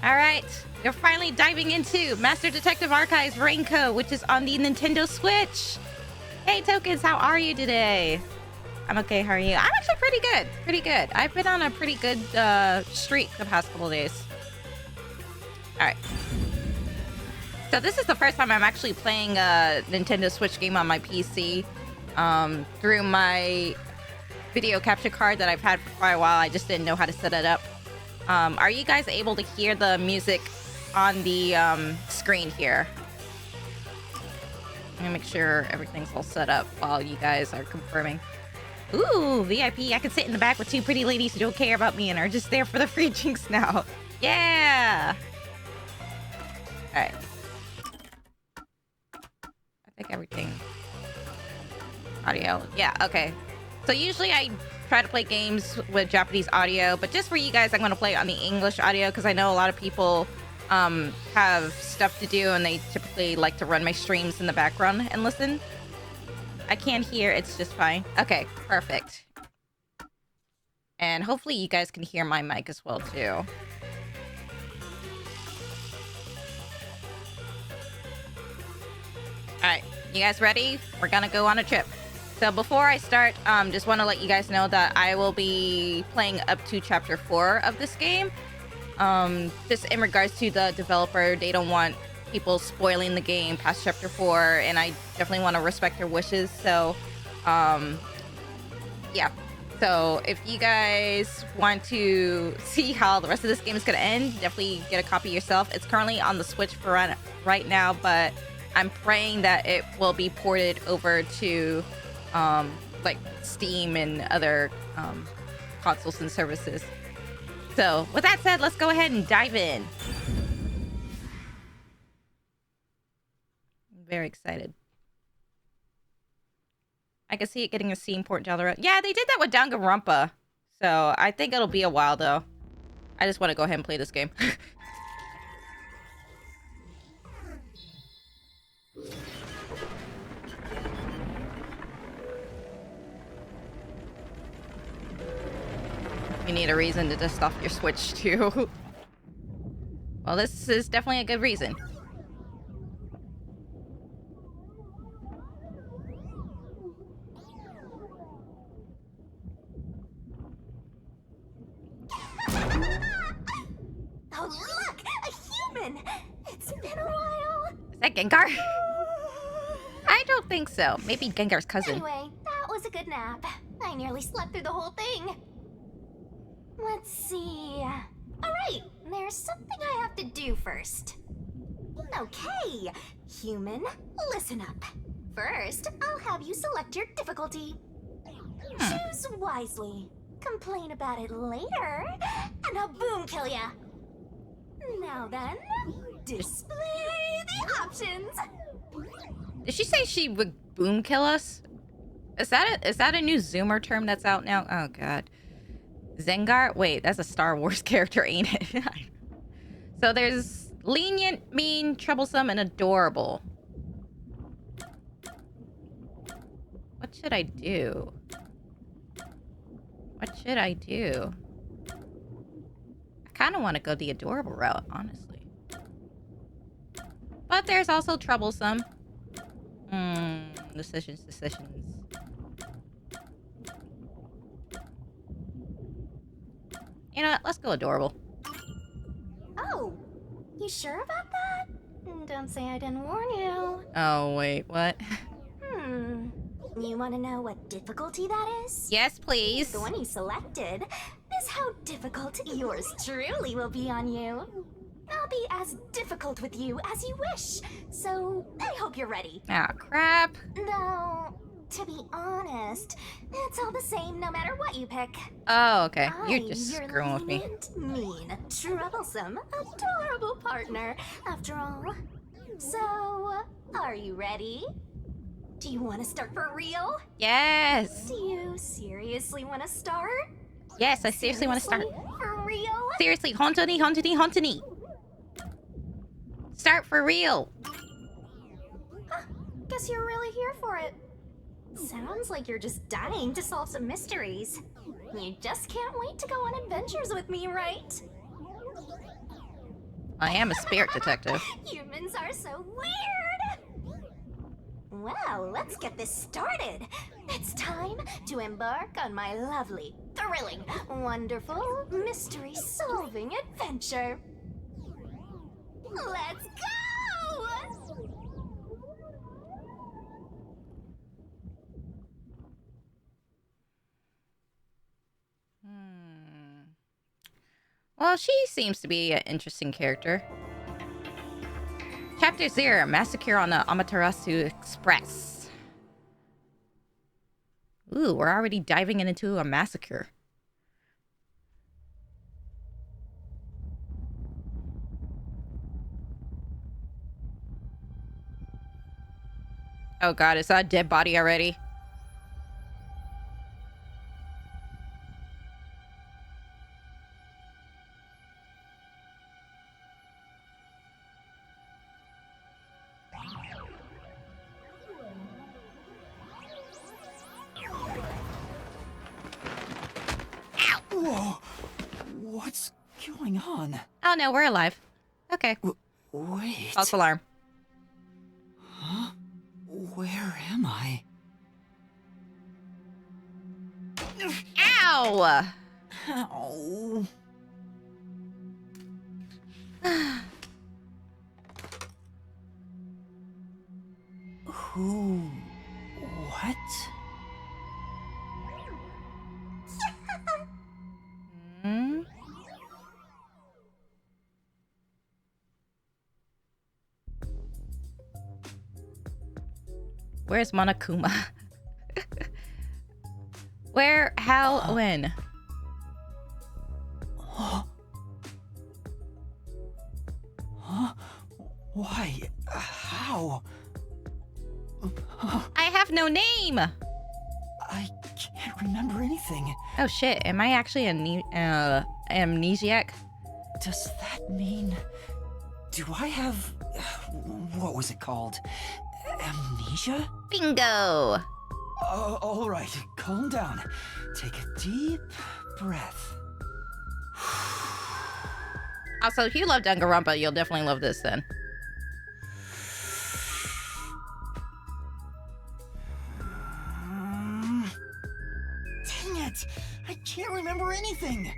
Alright, we're finally diving into Master Detective Archives Raincoat, which is on the Nintendo Switch. Hey Tokens, how are you today? I'm okay, how are you? I'm actually pretty good, pretty good. I've been on a pretty good streak the past couple days. Alright. So this is the first time I'm actually playing a Nintendo Switch game on my PC. Through my video capture card that I've had for quite a while. I just didn't know how to set it up. Are you guys able to hear the music on the screen here? Let me make sure everything's all set up while you guys are confirming. Ooh, VIP. I can sit in the back with two pretty ladies who don't care about me and are just there for the free drinks now. Yeah! Alright. I think everything... Audio. Yeah, okay. So usually I try to play games with Japanese audio, but just for you guys, I'm going to play on the English audio because I know a lot of people have stuff to do and they typically like to run my streams in the background and listen. I can't hear, it's just fine. Okay, perfect. And hopefully you guys can hear my mic as well too. Alright, you guys ready? We're gonna go on a trip. So before I start, just want to let you guys know that I will be playing up to Chapter 4 of this game. Just in regards to the developer, they don't want people spoiling the game past Chapter 4, and I definitely want to respect their wishes. So, yeah. So if you guys want to see how the rest of this game is going to end, definitely get a copy yourself. It's currently on the Switch for right now, but I'm praying that it will be ported over to... like Steam and other consoles and services. So with that said, let's go ahead and dive in. I'm very excited. I can see it getting a scene port down the road. Yeah, they did that with Danganronpa. So I think it'll be a while though. I just want to go ahead and play this game. You need a reason to dust off your Switch too. Well, this is definitely a good reason. Oh look! A human! It's been a while! Is that Gengar? I don't think so. Maybe Gengar's cousin. Anyway, that was a good nap. I nearly slept through the whole thing. Let's see... Alright, there's something I have to do first. Okay, human, listen up. First, I'll have you select your difficulty. Choose wisely. Complain about it later, and I'll boom kill ya. Now then, display the options. Did she say she would boom kill us? Is that a new Zoomer term that's out now? Oh god. Zengar? Wait, that's a Star Wars character, ain't it? So there's lenient, mean, troublesome, and adorable. What should I do? What should I do? I kind of want to go the adorable route, honestly. But there's also troublesome. Decisions. You know what? Let's go adorable. Oh, you sure about that? Don't say I didn't warn you. Oh, wait, what? You want to know what difficulty that is? Yes, please. The one you selected is how difficult yours truly will be on you. I'll be as difficult with you as you wish, so I hope you're ready. Ah, crap. Though, to be honest, it's all the same no matter what you pick. Oh, okay. You're just your screwing with me. lenient, mean, troublesome, adorable partner, after all. So, are you ready? Do you want to start for real? Yes. Do you seriously want to start? Yes, I seriously want to start. For real? Seriously, hontoni. Start for real. Huh, guess you're really here for it. Sounds like you're just dying to solve some mysteries. You just can't wait to go on adventures with me, right? I am a spirit detective. Humans are so weird! Well, let's get this started. It's time to embark on my lovely, thrilling, wonderful, mystery-solving adventure. Let's go! Well, she seems to be an interesting character. Chapter 0, Massacre on the Amaterasu Express. Ooh, we're already diving into a massacre. Oh god, is that a dead body already? Whoa! What's going on? Oh no, we're alive. Okay. Wait. False alarm. Huh? Where am I? Ow! Ow. Who? What? Hmm? Where's Monokuma? Where? How? When? Huh? Huh? Why? How? I have no name! I can't remember anything. Oh shit, am I actually amnesiac? Does that mean... Do I have... What was it called? Amnesia? Bingo! All right, calm down. Take a deep breath. Also, if you love Danganronpa, you'll definitely love this then. Dang it! I can't remember anything!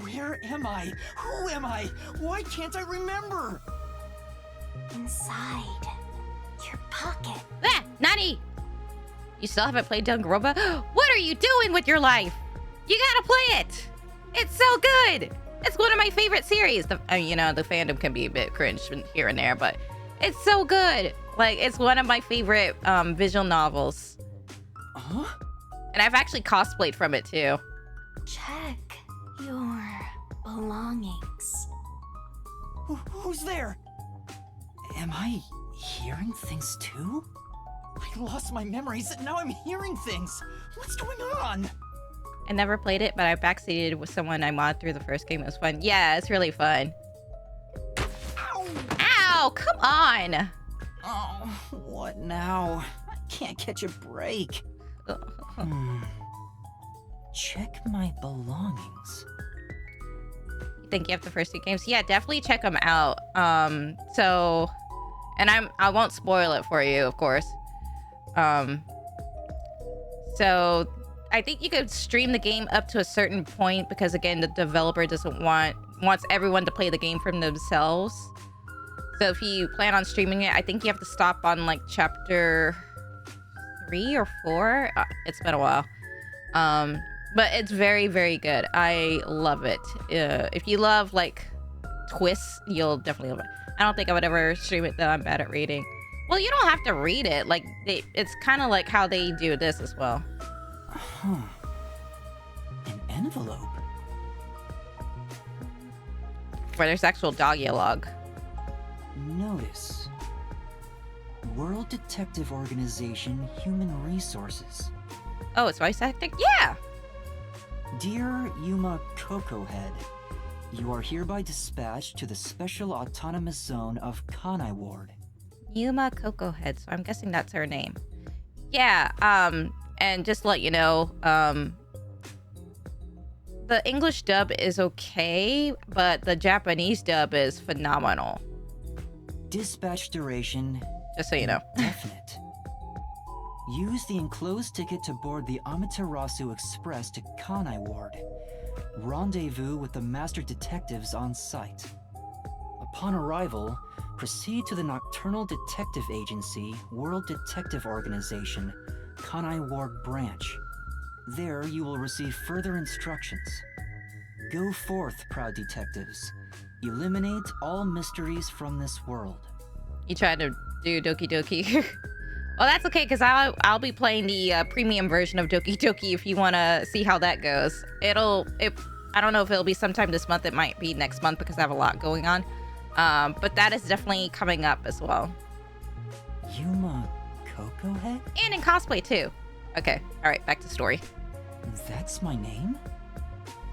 Where am I? Who am I? Why can't I remember? Inside your pocket. Ah! Nani! You still haven't played Danganronpa? What are you doing with your life? You gotta play it! It's so good! It's one of my favorite series. You know, the fandom can be a bit cringe here and there, but it's so good. Like, it's one of my favorite visual novels. Huh? And I've actually cosplayed from it, too. Check your belongings. Who's there? Am I hearing things too? I lost my memories and now I'm hearing things. What's going on? I never played it, but I backseated with someone I modded through the first game. It was fun. Yeah, it's really fun. Ow! Ow! Come on! Oh, what now? I can't catch a break. Check my belongings. You think you have the first two games? Yeah, definitely check them out. And I won't spoil it for you, of course. So I think you could stream the game up to a certain point because again, the developer doesn't wants everyone to play the game from themselves. So if you plan on streaming it, I think you have to stop on like chapter 3 or 4. It's been a while. But it's very, very good. I love it. If you love like twists, you'll definitely love it. I don't think I would ever stream it though. I'm bad at reading. Well, you don't have to read it. Like it's kind of like how they do this as well. Huh. An envelope. Where there's actual dialogue. Notice. World Detective Organization Human Resources. Oh, it's voice acting? Yeah! Dear Yuma Kokohead, you are hereby dispatched to the Special Autonomous Zone of Kanai Ward. Yuma Kokohead, so I'm guessing that's her name. Yeah, and just to let you know, the English dub is okay, but the Japanese dub is phenomenal. Dispatch duration Just so you know. definite. Use the enclosed ticket to board the Amaterasu Express to Kanai Ward. Rendezvous with the master detectives on site. Upon arrival, proceed to the Nocturnal Detective Agency, World Detective Organization, Kanai Ward Branch. There you will receive further instructions. Go forth, proud detectives. Eliminate all mysteries from this world. You tried to do Doki Doki. Well, that's okay, because I'll be playing the premium version of Doki Doki if you want to see how that goes. I don't know if it'll be sometime this month. It might be next month because I have a lot going on. But that is definitely coming up as well. Yuma Kokohead? And in cosplay, too. Okay, all right, back to story. That's my name?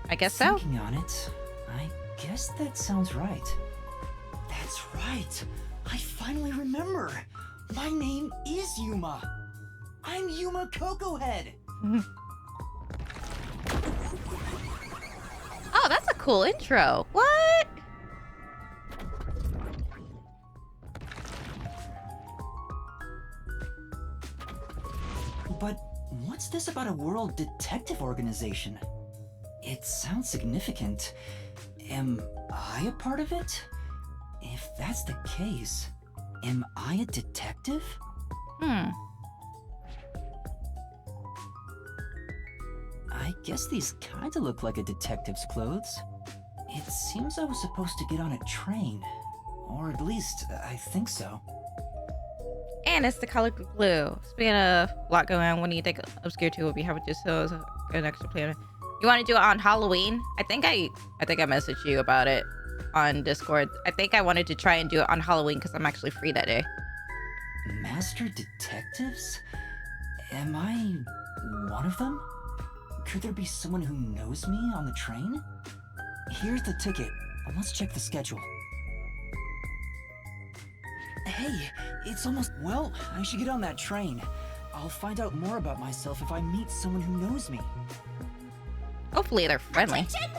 I guess so. Thinking on it, I guess that sounds right. That's right. I finally remember. My name is Yuma. I'm Yuma Kokohead. Oh, that's a cool intro. What? But what's this about a world detective organization? It sounds significant. Am I a part of it? If that's the case, am I a detective? I guess these kinda look like a detective's clothes. It seems I was supposed to get on a train. Or at least, I think so. And it's the color blue. Speaking of a lot going on, when do you think Obscure 2 will be having just so an extra planet? You want to do it on Halloween? I think I messaged you about it on Discord. I think I wanted to try and do it on Halloween because I'm actually free that day. Master detectives? Am I one of them? Could there be someone who knows me on the train? Here's the ticket. Let's check the schedule. Hey, it's almost... Well, I should get on that train. I'll find out more about myself if I meet someone who knows me. Hopefully they're friendly. Attention!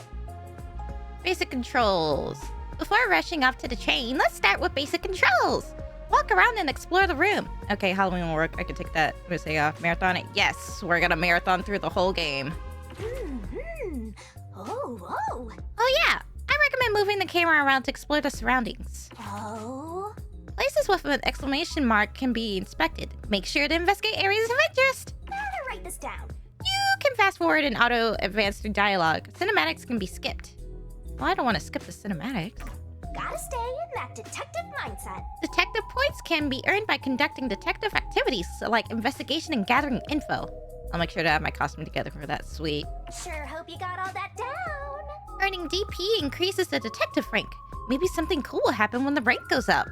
Basic controls. Before rushing off to the train, let's start with basic controls. Walk around and explore the room. Okay, Halloween will work. I can take that. I'm gonna say marathon it. Yes, we're gonna marathon through the whole game. Mm-hmm. Oh. Oh yeah, I recommend moving the camera around to explore the surroundings. Oh. Places with an exclamation mark can be inspected. Make sure to investigate areas of interest. I'm gonna write this down. You can fast forward and auto advance through dialogue. Cinematics can be skipped. Well, I don't want to skip the cinematics. Gotta stay in that detective mindset. Detective points can be earned by conducting detective activities, like investigation and gathering info. I'll make sure to have my costume together for that. Sweet. Sure hope you got all that down. Earning DP increases the detective rank. Maybe something cool will happen when the rank goes up.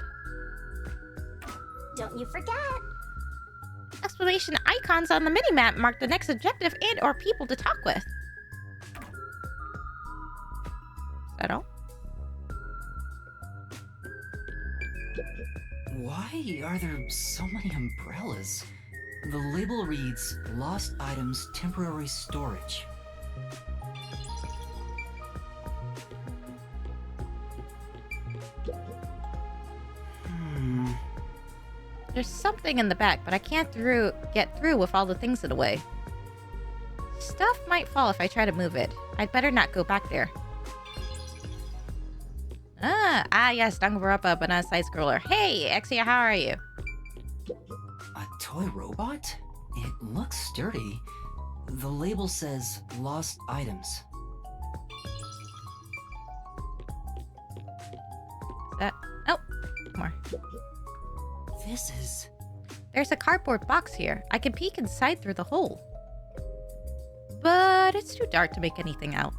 Don't you forget. Exclamation icons on the minimap mark the next objective and or people to talk with. Is that all? Why are there so many umbrellas? The label reads, Lost Items Temporary Storage. There's something in the back, but I can't get through with all the things in the way. Stuff might fall if I try to move it. I'd better not go back there. Yes, Danganronpa, banana side scroller. Hey, Exia, how are you? A toy robot? It looks sturdy. The label says Lost Items. Is that... Oh, more. This is... There's a cardboard box here. I can peek inside through the hole. But it's too dark to make anything out.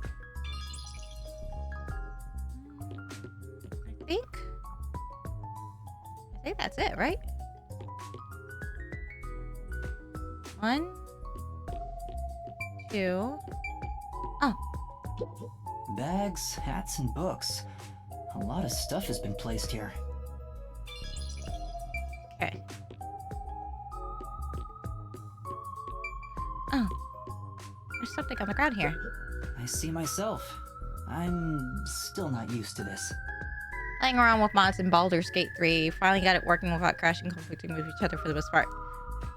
I think that's it, right? 1, 2... Oh. Bags, hats, and books. A lot of stuff has been placed here. Okay. Oh. There's something on the ground here. I see myself. I'm still not used to this. Playing around with mods in Baldur's Gate 3, finally got it working without crashing, conflicting with each other for the most part.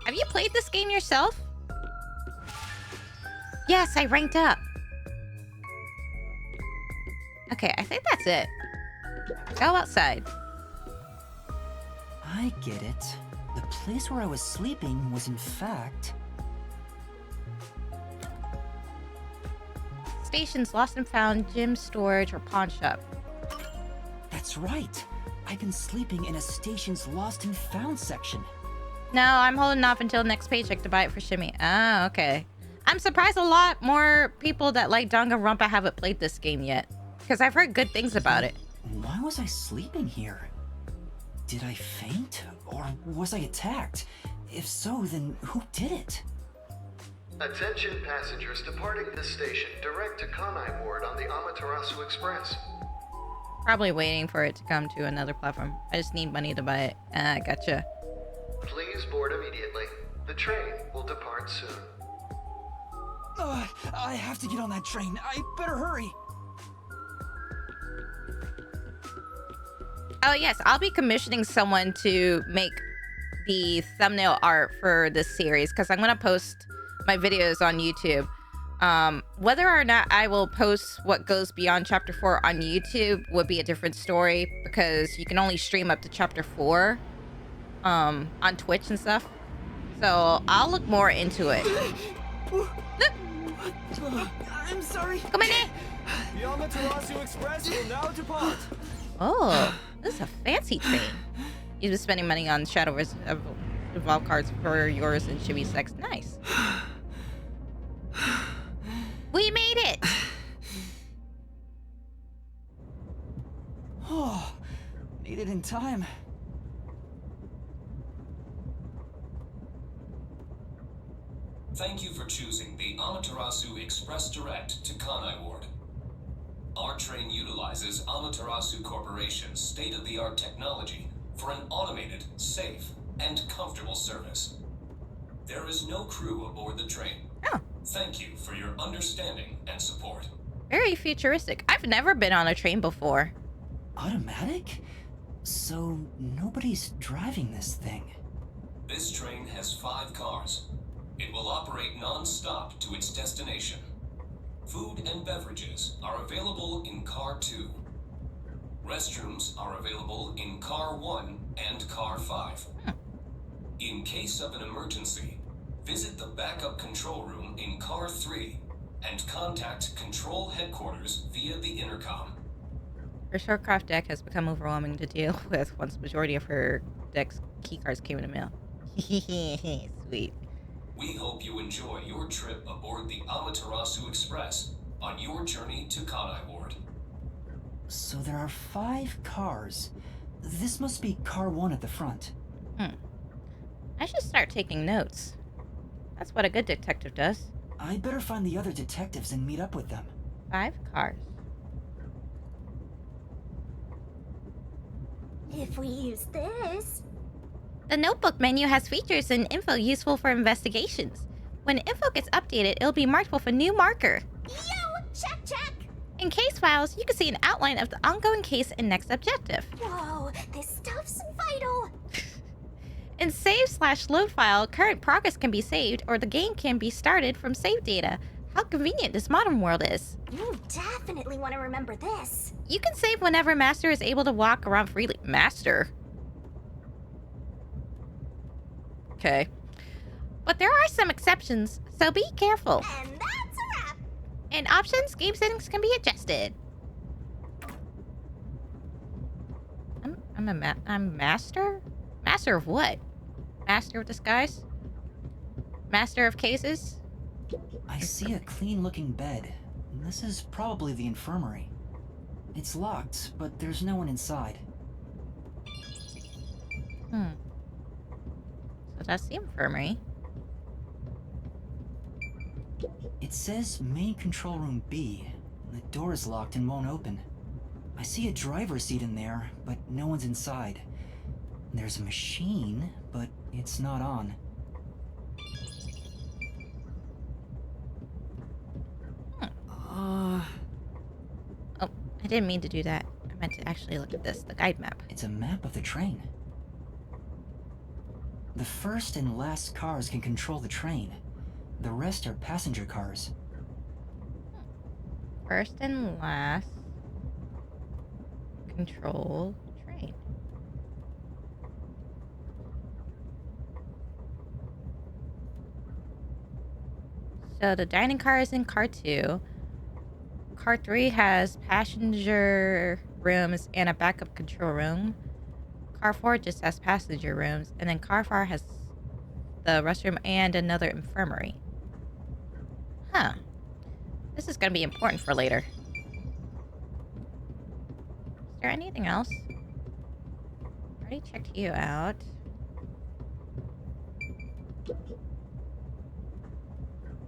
Have you played this game yourself? Yes, I ranked up. Okay, I think that's it. Go outside. I get it. The place where I was sleeping was in fact... Stations, lost and found, gym, storage, or pawn shop. That's right. I've been sleeping in a station's lost and found section. No, I'm holding off until next paycheck to buy it for Shimmy. Ah, okay. I'm surprised a lot more people that like Danganronpa haven't played this game yet. Because I've heard good things about it. Why was I sleeping here? Did I faint? Or was I attacked? If so, then who did it? Attention passengers departing this station, direct to Kanai Ward on the Amaterasu Express. Probably waiting for it to come to another platform. I just need money to buy it. Ah, gotcha. Please board immediately. The train will depart soon. I have to get on that train. I better hurry. Oh yes, I'll be commissioning someone to make the thumbnail art for this series because I'm gonna post my videos on YouTube. Whether or not I will post what goes beyond chapter 4 on YouTube would be a different story because you can only stream up to chapter 4 on Twitch and stuff. So I'll look more into it. I'm sorry. Come in. The Amaterasu Express will now depart. Oh, this is a fancy train. You've been spending money on Shadow Evolve cards for yours and Shibby Sex. Nice. We made it! Oh, made it in time. Thank you for choosing the Amaterasu Express Direct to Kanai Ward. Our train utilizes Amaterasu Corporation's state-of-the-art technology for an automated, safe, and comfortable service. There is no crew aboard the train. Oh. Thank you for your understanding and support. Very futuristic. I've never been on a train before. Automatic? So nobody's driving this thing. This train has 5 cars. It will operate non-stop to its destination. Food and beverages are available in Car 2. Restrooms are available in Car 1 and Car 5. In case of an emergency, visit the backup control room in Car 3 and contact Control Headquarters via the intercom. Her Shorecraft deck has become overwhelming to deal with once the majority of her deck's keycards came in the mail. Sweet. We hope you enjoy your trip aboard the Amaterasu Express on your journey to Kanai Ward. So there are 5 cars. This must be car 1 at the front. I should start taking notes. That's what a good detective does. I'd better find the other detectives and meet up with them. 5 cars. If we use this... The notebook menu has features and info useful for investigations. When info gets updated, it'll be marked with a new marker. Yo! Check! In case files, you can see an outline of the ongoing case and next objective. Whoa, this stuff's vital! In save/load file, current progress can be saved or the game can be started from save data. How convenient this modern world is. You definitely want to remember this. You can save whenever Master is able to walk around freely. Master? Okay. But there are some exceptions, so be careful. And that's a wrap! In options, game settings can be adjusted. I'm master? Master of what? Master of disguise? Master of cases? I see a clean-looking bed. This is probably the infirmary. It's locked, but there's no one inside. So that's the infirmary. It says main control room B. The door is locked and won't open. I see a driver's seat in there, but no one's inside. There's a machine, but it's not on. didn't mean to do that. I meant to actually look at this, the guide map. It's a map of the train. The first and last cars can control the train. The rest are passenger cars. First and last control train. So the dining car is in car 2. Car 3 has passenger rooms and a backup control room. Car 4 just has passenger rooms, and then car 5 has the restroom and another infirmary. Huh. This is gonna be important for later. Is there anything else? Already checked you out.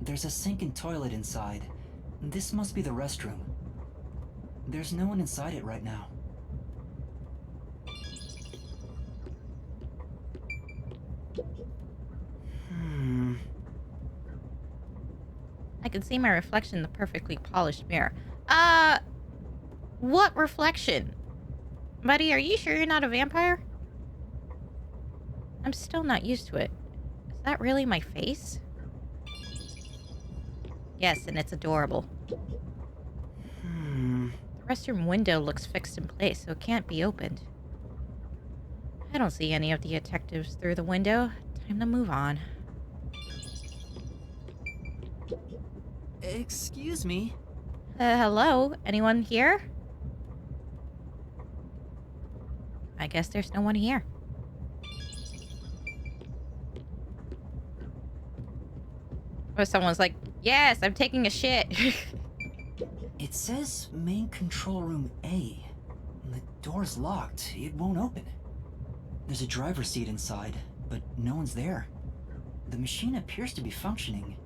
There's a sink and toilet inside. This must be the restroom. There's no one inside it right now. I can see my reflection in the perfectly polished mirror. What reflection? Buddy, are you sure you're not a vampire? I'm still not used to it. Is that really my face? Yes, and it's adorable. The restroom window looks fixed in place, so it can't be opened. I don't see any of the detectives through the window. Time to move on. Excuse me. Hello? Anyone here? I guess there's no one here. Or someone's like, yes, I'm taking a shit. It says main control room A. The door's locked. It won't open. There's a driver's seat inside, but no one's there. The machine appears to be functioning.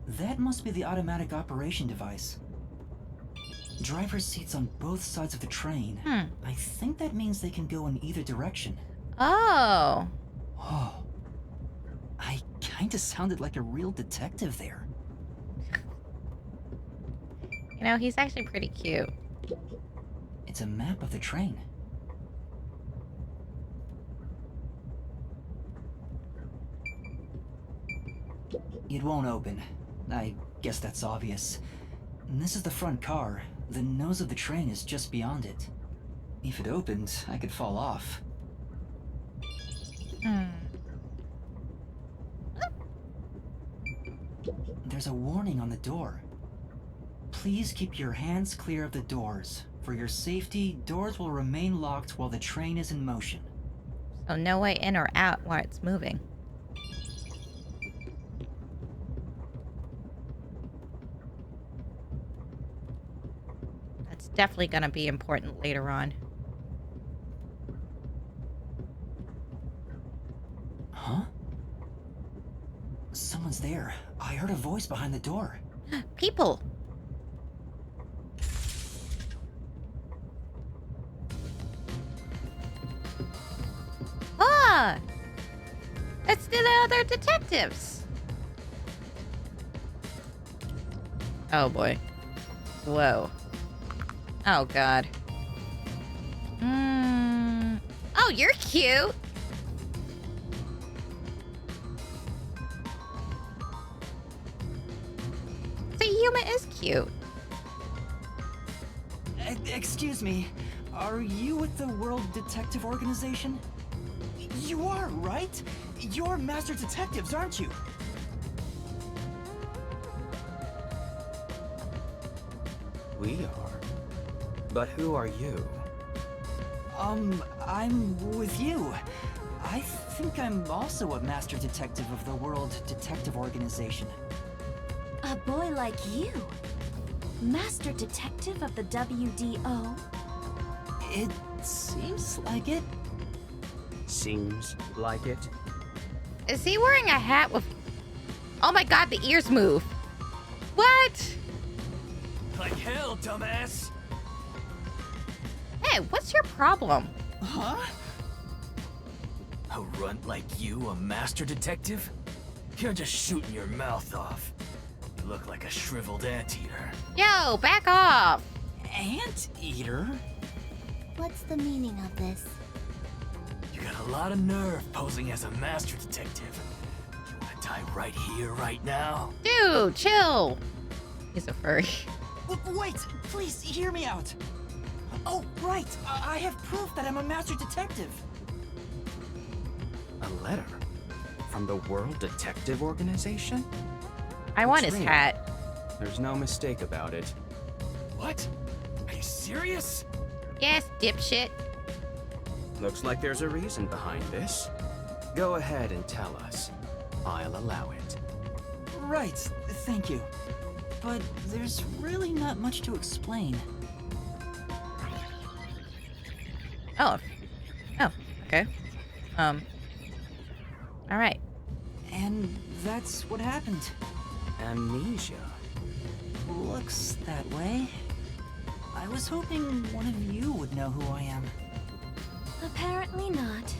That must be the automatic operation device. Driver's seats on both sides of the train. I think that means they can go in either direction. Oh. Whoa. I kinda sounded like a real detective there. You know, he's actually pretty cute. It's a map of the train. It won't open. I guess that's obvious. This is the front car. The nose of the train is just beyond it. If it opened, I could fall off. There's a warning on the door. Please keep your hands clear of the doors. For your safety, doors will remain locked while the train is in motion. So no way in or out while it's moving. That's definitely gonna be important later on. Huh? Someone's there. I heard a voice behind the door. People! Ah! It's the other detectives! Oh boy. Whoa. Oh god. Oh, you're cute! See, Yuma is cute. Excuse me. Are you with the World Detective Organization? You are, right? You're master detectives, aren't you? We are. But who are you? I'm with you. I think I'm also a master detective of the World Detective Organization. A boy like you? Master detective of the WDO? It seems like it. Seems like it. Is he wearing a hat with... Oh my god, the ears move. What? Like hell, dumbass! Hey, what's your problem? Huh? A runt like you, a master detective? You're just shooting your mouth off. You look like a shriveled anteater. Yo, back off. Anteater? What's the meaning of this? You got a lot of nerve posing as a master detective. You wanna die right here, right now? Dude, chill. He's a furry. Wait, please hear me out. Oh, right. I have proof that I'm a master detective. A letter? From the World Detective Organization? I want It's his real. hat. There's no mistake about it. What? Are you serious? Yes, dipshit. Looks like there's a reason behind this. Go ahead and tell us. I'll allow it. Right, thank you. But there's really not much to explain. Oh. Oh, okay. All right. And that's what happened. Amnesia. Looks that way. I was hoping one of you would know who I am. Apparently not.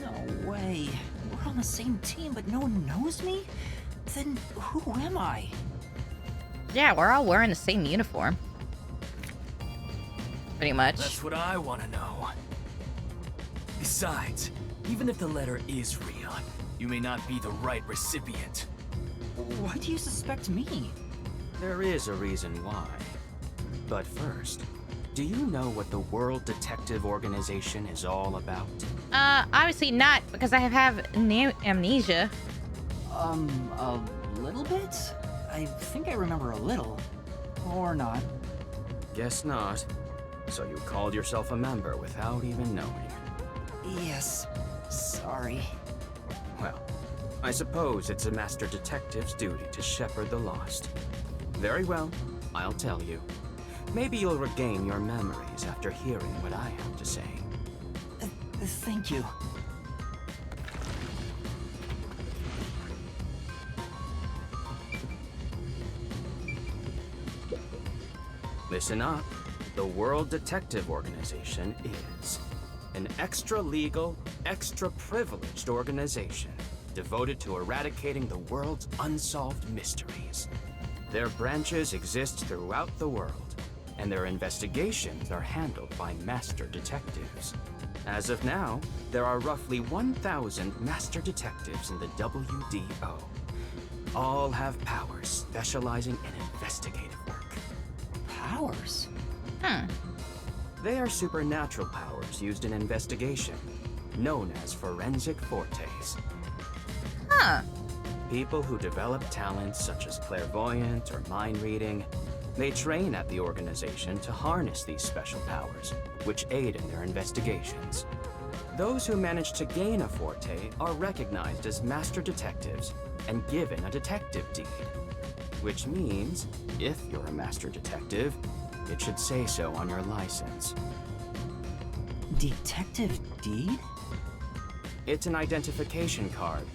No way. We're on the same team, but no one knows me? Then who am I? Yeah, we're all wearing the same uniform. Pretty much. That's what I want to know. Besides, even if the letter is real, you may not be the right recipient. Why do you suspect me? There is a reason why. But first, do you know what the World Detective Organization is all about? Obviously not, because I have amnesia. A little bit? I think I remember a little. Or not. Guess not. So you called yourself a member without even knowing. Yes. Sorry. Well, I suppose it's a master detective's duty to shepherd the lost. Very well, I'll tell you. Maybe you'll regain your memories after hearing what I have to say. Thank you. Listen up. The World Detective Organization is an extra-legal, extra-privileged organization devoted to eradicating the world's unsolved mysteries. Their branches exist throughout the world, and their investigations are handled by master detectives. As of now, there are roughly 1,000 master detectives in the WDO. All have powers specializing in investigative work. Powers? They are supernatural powers used in investigation, known as forensic fortes. Huh. People who develop talents such as clairvoyant or mind reading may train at the organization to harness these special powers, which aid in their investigations. Those who manage to gain a forte are recognized as master detectives and given a detective deed. Which means, if you're a master detective, it should say so on your license. Detective deed? It's an identification card.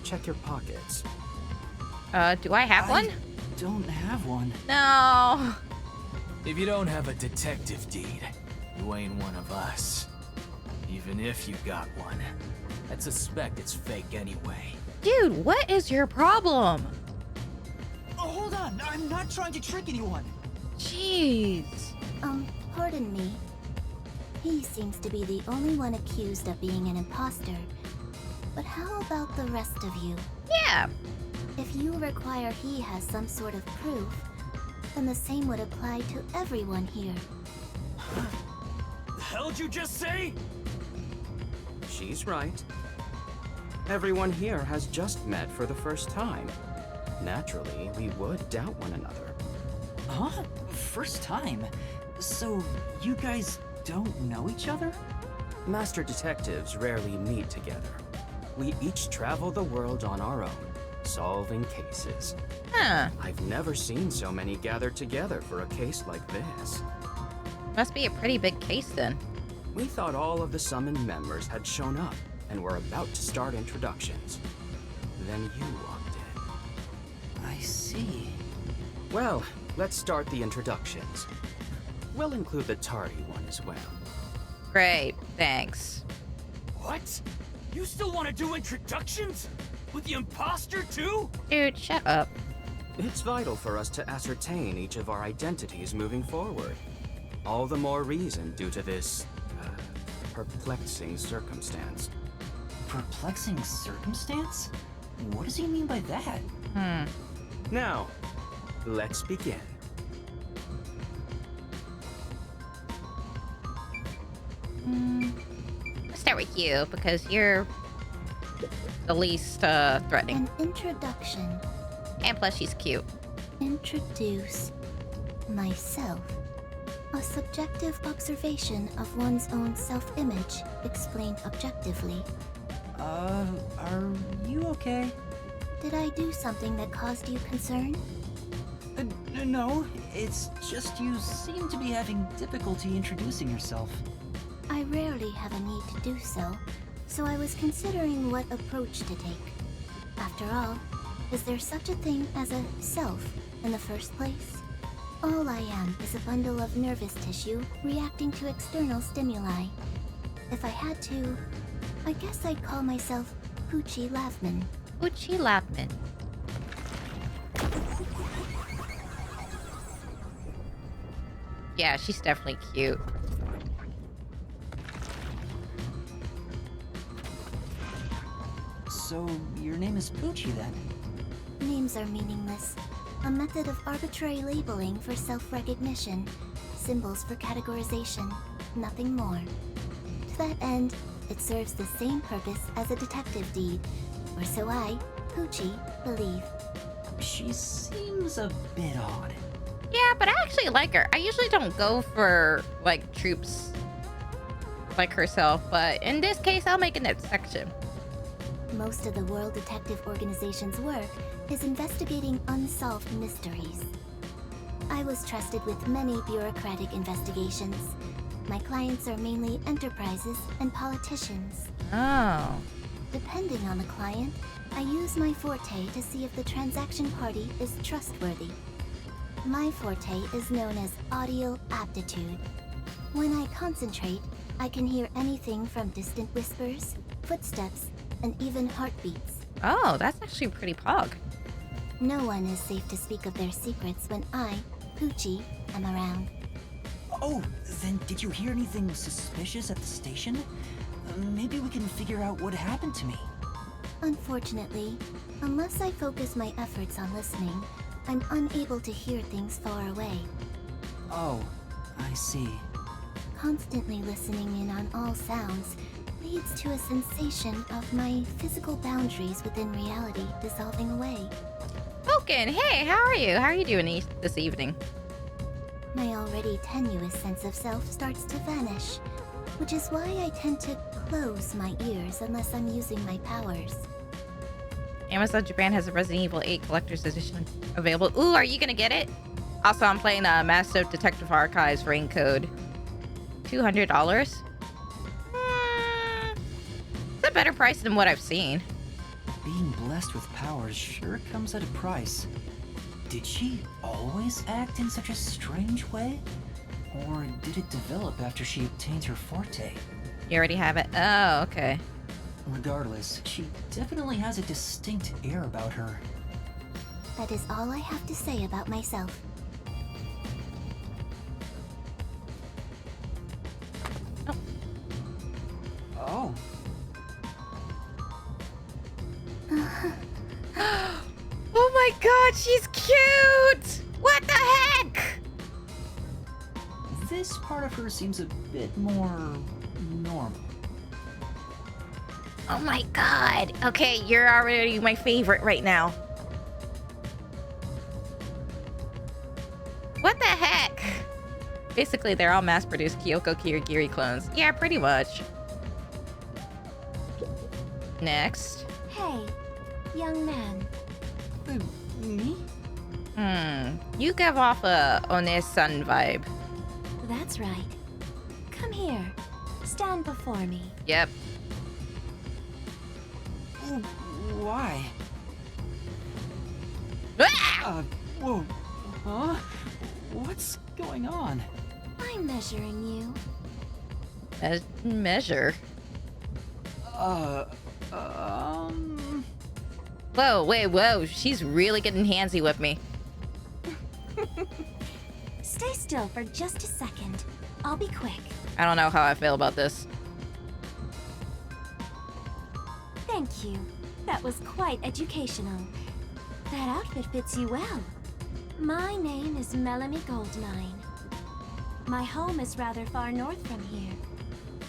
Check your pockets. Do I have one? Don't have one. No. If you don't have a detective deed, you ain't one of us. Even if you got one, I'd suspect it's fake anyway. Dude, what is your problem? Oh, hold on. I'm not trying to trick anyone. Jeez. Pardon me. He seems to be the only one accused of being an imposter. But how about the rest of you? Yeah. If you require he has some sort of proof, then the same would apply to everyone here. The hell'd you just say? She's right. Everyone here has just met for the first time. Naturally, we would doubt one another. Huh? First time? So, you guys don't know each other? Master detectives rarely meet together. We each travel the world on our own, solving cases. Huh. I've never seen so many gathered together for a case like this. Must be a pretty big case then. We thought all of the summoned members had shown up and were about to start introductions. Then you walked in. I see. Well, let's start the introductions. We'll include the tardy one as well. Great, thanks. What? You still want to do introductions? With the imposter too? Dude, shut up. It's vital for us to ascertain each of our identities moving forward. All the more reason due to this, perplexing circumstance. Perplexing circumstance? What does he mean by that? Now, let's begin. Let's start with you because you're the least threatening. An introduction. And plus, she's cute. Introduce myself. A subjective observation of one's own self-image, explained objectively. Are you okay? Did I do something that caused you concern? No, it's just you seem to be having difficulty introducing yourself. I rarely have a need to do so, so I was considering what approach to take. After all, is there such a thing as a self in the first place? All I am is a bundle of nervous tissue reacting to external stimuli. If I had to, I guess I'd call myself Poochie Lavman. Poochie Lavman. Yeah, she's definitely cute. So, your name is Poochie then? Names are meaningless. A method of arbitrary labeling for self-recognition. Symbols for categorization. Nothing more. To that end, it serves the same purpose as a detective deed. Or so I, Poochie, believe. She seems a bit odd. Yeah, but I actually like her. I usually don't go for, like, troops like herself, but in this case, I'll make an exception. Most of the World Detective Organization's work is investigating unsolved mysteries. I was trusted with many bureaucratic investigations. My clients are mainly enterprises and politicians. Oh. Depending on the client, I use my forte to see if the transaction party is trustworthy. My forte is known as audio aptitude. When I concentrate, I can hear anything from distant whispers, footsteps, and even heartbeats. Oh, that's actually pretty pog. No one is safe to speak of their secrets when I, Poochie, am around. Oh, then did you hear anything suspicious at the station? Maybe we can figure out what happened to me. Unfortunately, unless I focus my efforts on listening, I'm unable to hear things far away. Oh, I see. Constantly listening in on all sounds leads to a sensation of my physical boundaries within reality dissolving away. Vulcan, hey, how are you? How are you doing this evening? My already tenuous sense of self starts to vanish, which is why I tend to close my ears unless I'm using my powers. Amazon Japan has a Resident Evil 8 Collector's Edition available. Ooh, are you gonna get it? Also, I'm playing Master Detective Archives Rain Code. $200? It's a better price than what I've seen. Being blessed with powers sure comes at a price. Did she always act in such a strange way? Or did it develop after she obtained her forte? You already have it? Oh, okay. Regardless, she definitely has a distinct air about her. That is all I have to say about myself. Oh. Oh my god, she's cute! What the heck? This part of her seems a bit more normal. Oh my god. Okay, you're already my favorite right now. What the heck? Basically, they're all mass-produced Kyoko Kirigiri clones. Yeah, pretty much. Next. Hey, young man. Me? You give off a One-san vibe. That's right. Come here. Stand before me. Yep. Why? Ah! Whoa. Huh? What's going on? I'm measuring you. Measure. Um... Whoa, wait, whoa. She's really getting handsy with me. still for just a second. I'll be quick. I don't know how I feel about this. Thank you. That was quite educational. That outfit fits you well. My name is Melanie Goldmine. My home is rather far north from here.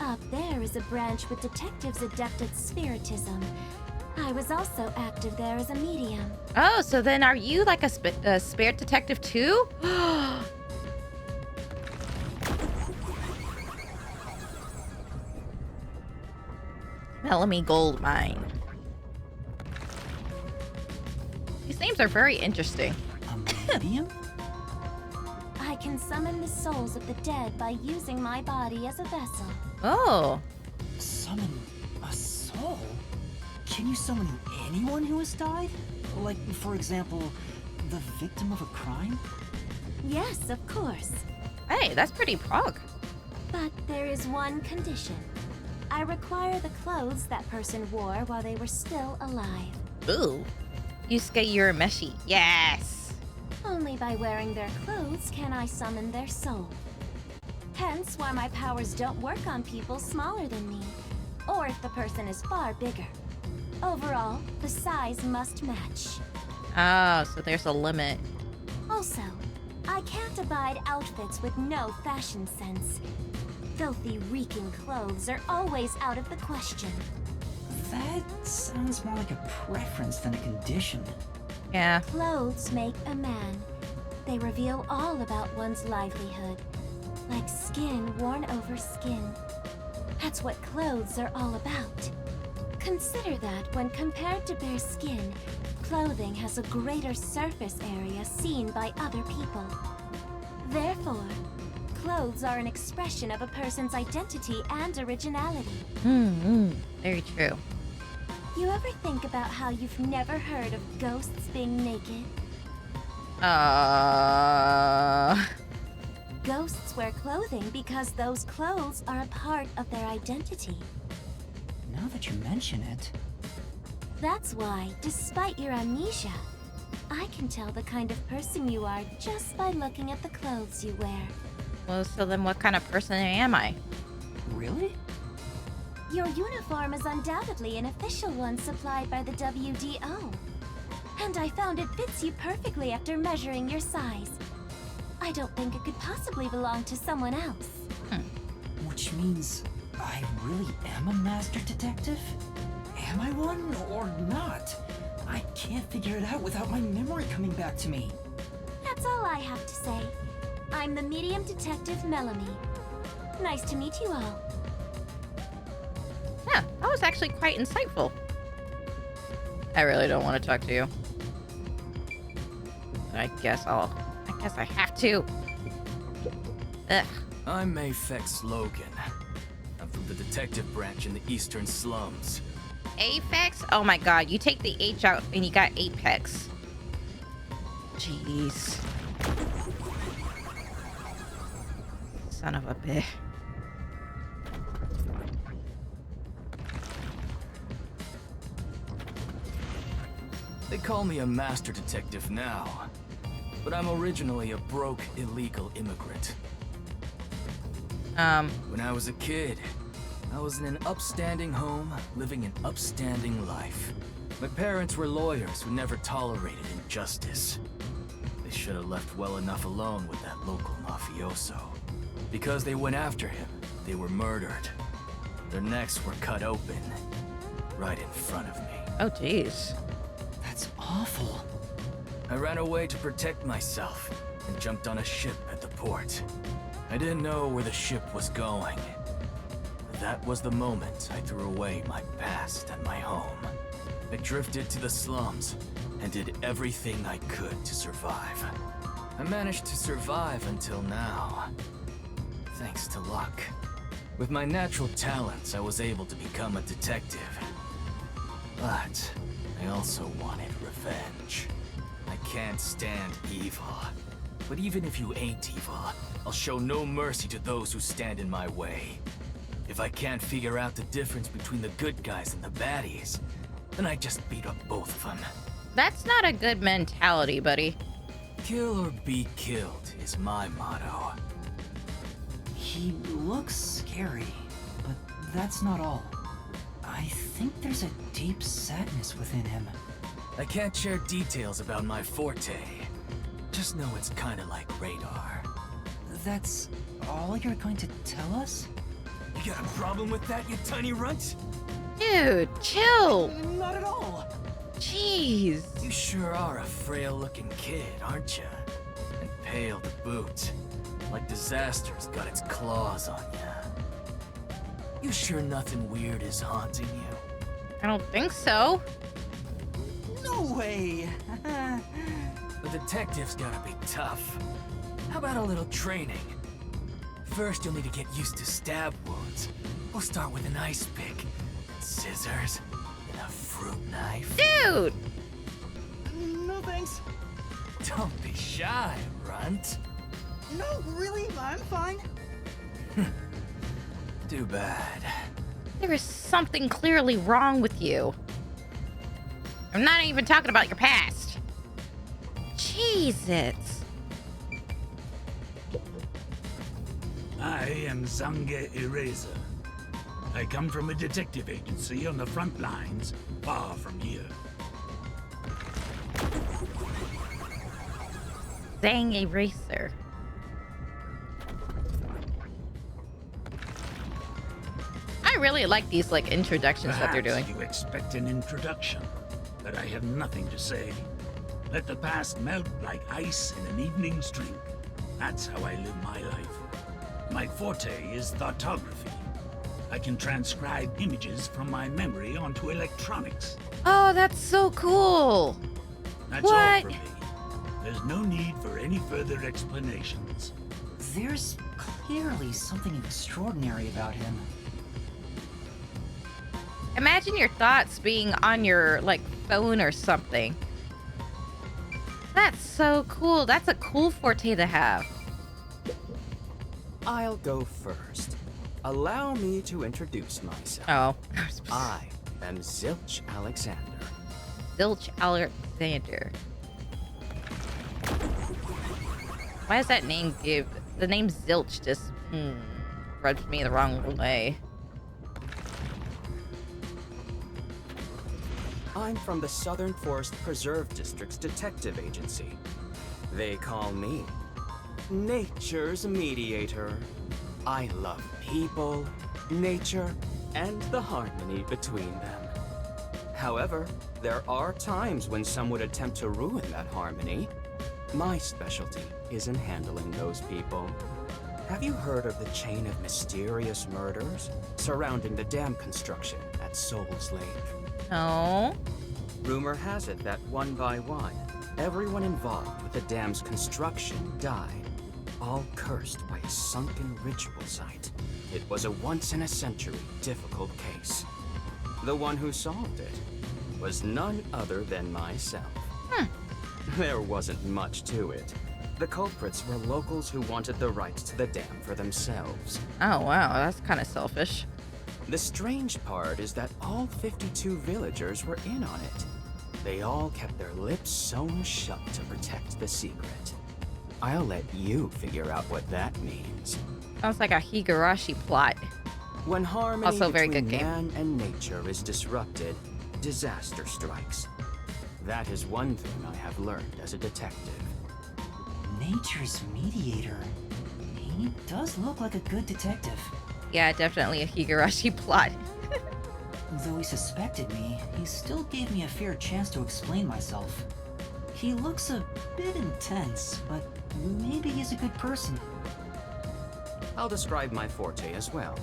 Up there is a branch with detectives adept at spiritism. I was also active there as a medium. Oh, so then are you like a spirit detective too? Melanie Goldmine. These names are very interesting. A medium? I can summon the souls of the dead by using my body as a vessel. Oh. Summon a soul? Can you summon anyone who has died? Like, for example, the victim of a crime? Yes, of course. Hey, that's pretty prog. But there is one condition. I require the clothes that person wore while they were still alive. Ooh. Yusuke Urameshi. Yes. Only by wearing their clothes can I summon their soul. Hence why my powers don't work on people smaller than me, or if the person is far bigger. Overall, the size must match. Oh, so there's a limit. Also, I can't abide outfits with no fashion sense. Filthy, reeking clothes are always out of the question. That sounds more like a preference than a condition. Yeah. Clothes make a man. They reveal all about one's livelihood. Like skin worn over skin. That's what clothes are all about. Consider that when compared to bare skin, clothing has a greater surface area seen by other people. Therefore, clothes are an expression of a person's identity and originality. Very true. You ever think about how you've never heard of ghosts being naked? Ghosts wear clothing because those clothes are a part of their identity. Now that you mention it... That's why, despite your amnesia, I can tell the kind of person you are just by looking at the clothes you wear. Well, so then what kind of person am I? Really? Your uniform is undoubtedly an official one supplied by the WDO. And I found it fits you perfectly after measuring your size. I don't think it could possibly belong to someone else. Which means I really am a master detective? Am I one or not? I can't figure it out without my memory coming back to me. That's all I have to say. I'm the medium detective Melanie. Nice to meet you all. Yeah, that was actually quite insightful. I really don't want to talk to you. I guess I have to. Ugh. I'm Aphex Logan. I'm from the detective branch in the eastern slums. Aphex? Oh my god, you take the H out and you got Apex. Jeez. Son of a bitch. They call me a master detective now, but I'm originally a broke, illegal immigrant. When I was a kid, I was in an upstanding home, living an upstanding life. My parents were lawyers who never tolerated injustice. They should have left well enough alone with that local mafioso. Because they went after him, they were murdered. Their necks were cut open, right in front of me. Oh, jeez. That's awful. I ran away to protect myself and jumped on a ship at the port. I didn't know where the ship was going. That was the moment I threw away my past and my home. I drifted to the slums and did everything I could to survive. I managed to survive until now, thanks to luck. With my natural talents, I was able to become a detective. But I also wanted revenge. I can't stand evil. But even if you ain't evil, I'll show no mercy to those who stand in my way. If I can't figure out the difference between the good guys and the baddies, then I just beat up both of them. That's not a good mentality, buddy. Kill or be killed is my motto. He looks scary, but that's not all. I think there's a deep sadness within him. I can't share details about my forte. Just know it's kinda like radar. That's all you're going to tell us? You got a problem with that, you tiny runt? Dude, chill. Not at all. Jeez. You sure are a frail-looking kid, aren't you? And pale to boot. Like disaster's got its claws on you. You sure nothing weird is haunting you? I don't think so. No way! The detective's gotta be tough. How about a little training? First, you'll need to get used to stab wounds. We'll start with an ice pick, scissors, and a fruit knife. Dude! No thanks. Don't be shy, runt. No, really? I'm fine. Too bad. There is something clearly wrong with you. I'm not even talking about your past. Jesus. I am Zange Eraser. I come from a detective agency on the front lines, far from here. Dang eraser. I really like these like introductions that they're doing. Perhaps you expect an introduction, but I have nothing to say. Let the past melt like ice in an evening's drink. That's how I live my life. My forte is thoughtography. I can transcribe images from my memory onto electronics. Oh, that's so cool. That's What? all for me. There's no need for any further explanations. There's clearly something extraordinary about him. Imagine your thoughts being on your like phone or something. That's so cool. That's a cool forte to have. I'll go first. Allow me to introduce myself. Oh. I am Zilch Alexander. Zilch Alexander. Why does that name give... The name Zilch just rubs me the wrong way. I'm from the Southern Forest Preserve District's detective agency. They call me Nature's Mediator. I love people, nature, and the harmony between them. However, there are times when some would attempt to ruin that harmony. My specialty is in handling those people. Have you heard of the chain of mysterious murders surrounding the dam construction at Souls Lake? No. Rumor has it that one by one, everyone involved with the dam's construction died, all cursed by a sunken ritual site. It was a once-in-a-century difficult case. The one who solved it was none other than myself. There wasn't much to it. The culprits were locals who wanted the rights to the dam for themselves. Oh, wow. That's kind of selfish. The strange part is that all 52 villagers were in on it. They all kept their lips sewn shut to protect the secret. I'll let you figure out what that means. Sounds like a Higurashi plot. When harmony Also very between good game. man and nature is disrupted, disaster strikes. That is one thing I have learned as a detective. Nature's mediator. He does look like a good detective. Yeah, definitely a Higurashi plot. Though he suspected me, he still gave me a fair chance to explain myself. He looks a bit intense, but maybe he's a good person. I'll describe my forte as well.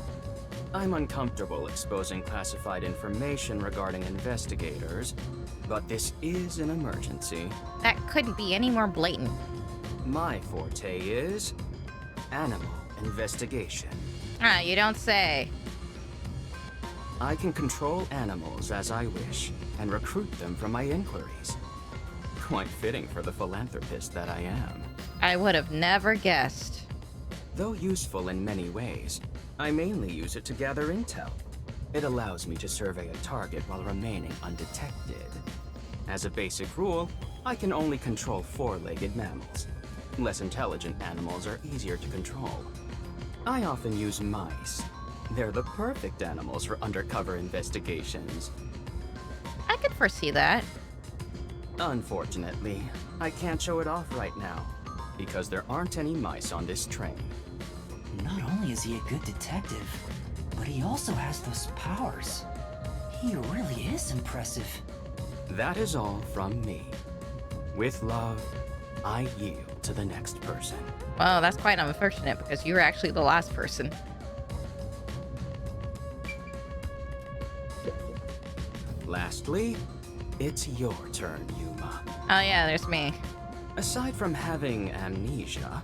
I'm uncomfortable exposing classified information regarding investigators, but this is an emergency. That couldn't be any more blatant. My forte is animal investigation. Ah, you don't say. I can control animals as I wish and recruit them from my inquiries. Quite fitting for the philanthropist that I am. I would have never guessed. Though useful in many ways, I mainly use it to gather intel. It allows me to survey a target while remaining undetected. As a basic rule, I can only control four-legged mammals. Less intelligent animals are easier to control. I often use mice. They're the perfect animals for undercover investigations. I could foresee that. Unfortunately, I can't show it off right now, because there aren't any mice on this train. Not only is he a good detective, but he also has those powers. He really is impressive. That is all from me. With love, I yield to the next person. Well, that's quite unfortunate because you were actually the last person. Lastly, it's your turn, Yuma. Oh yeah, there's me. Aside from having amnesia,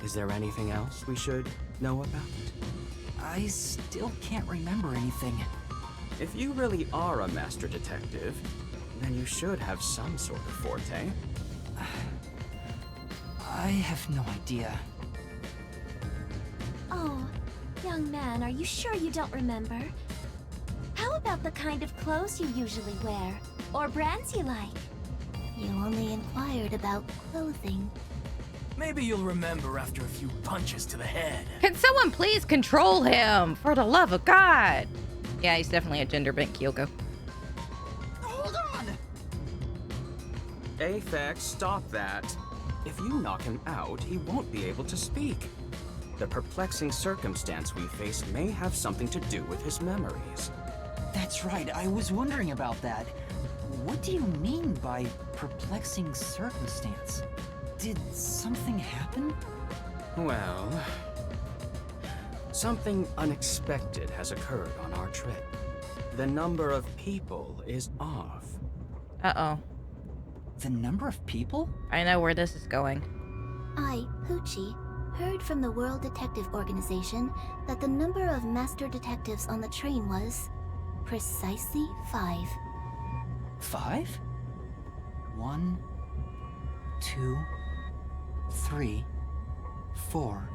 is there anything else we should know about? I still can't remember anything. If you really are a master detective, then you should have some sort of forte. I have no idea. Oh, young man, are you sure you don't remember? How about the kind of clothes you usually wear? Or brands you like? You only inquired about clothing. Maybe you'll remember after a few punches to the head. Can someone please control him? For the love of God. Yeah, he's definitely a gender bent Kyoko. Hold on! Aphex, stop that. If you knock him out, he won't be able to speak. The perplexing circumstance we face may have something to do with his memories. That's right, I was wondering about that. What do you mean by perplexing circumstance? Did something happen? Well, something unexpected has occurred on our trip. The number of people is off. Uh-oh. The number of people? I know where this is going. I, Hoochie, heard from the World Detective Organization that the number of master detectives on the train was precisely 5. 5? 1, 2, 3, 4,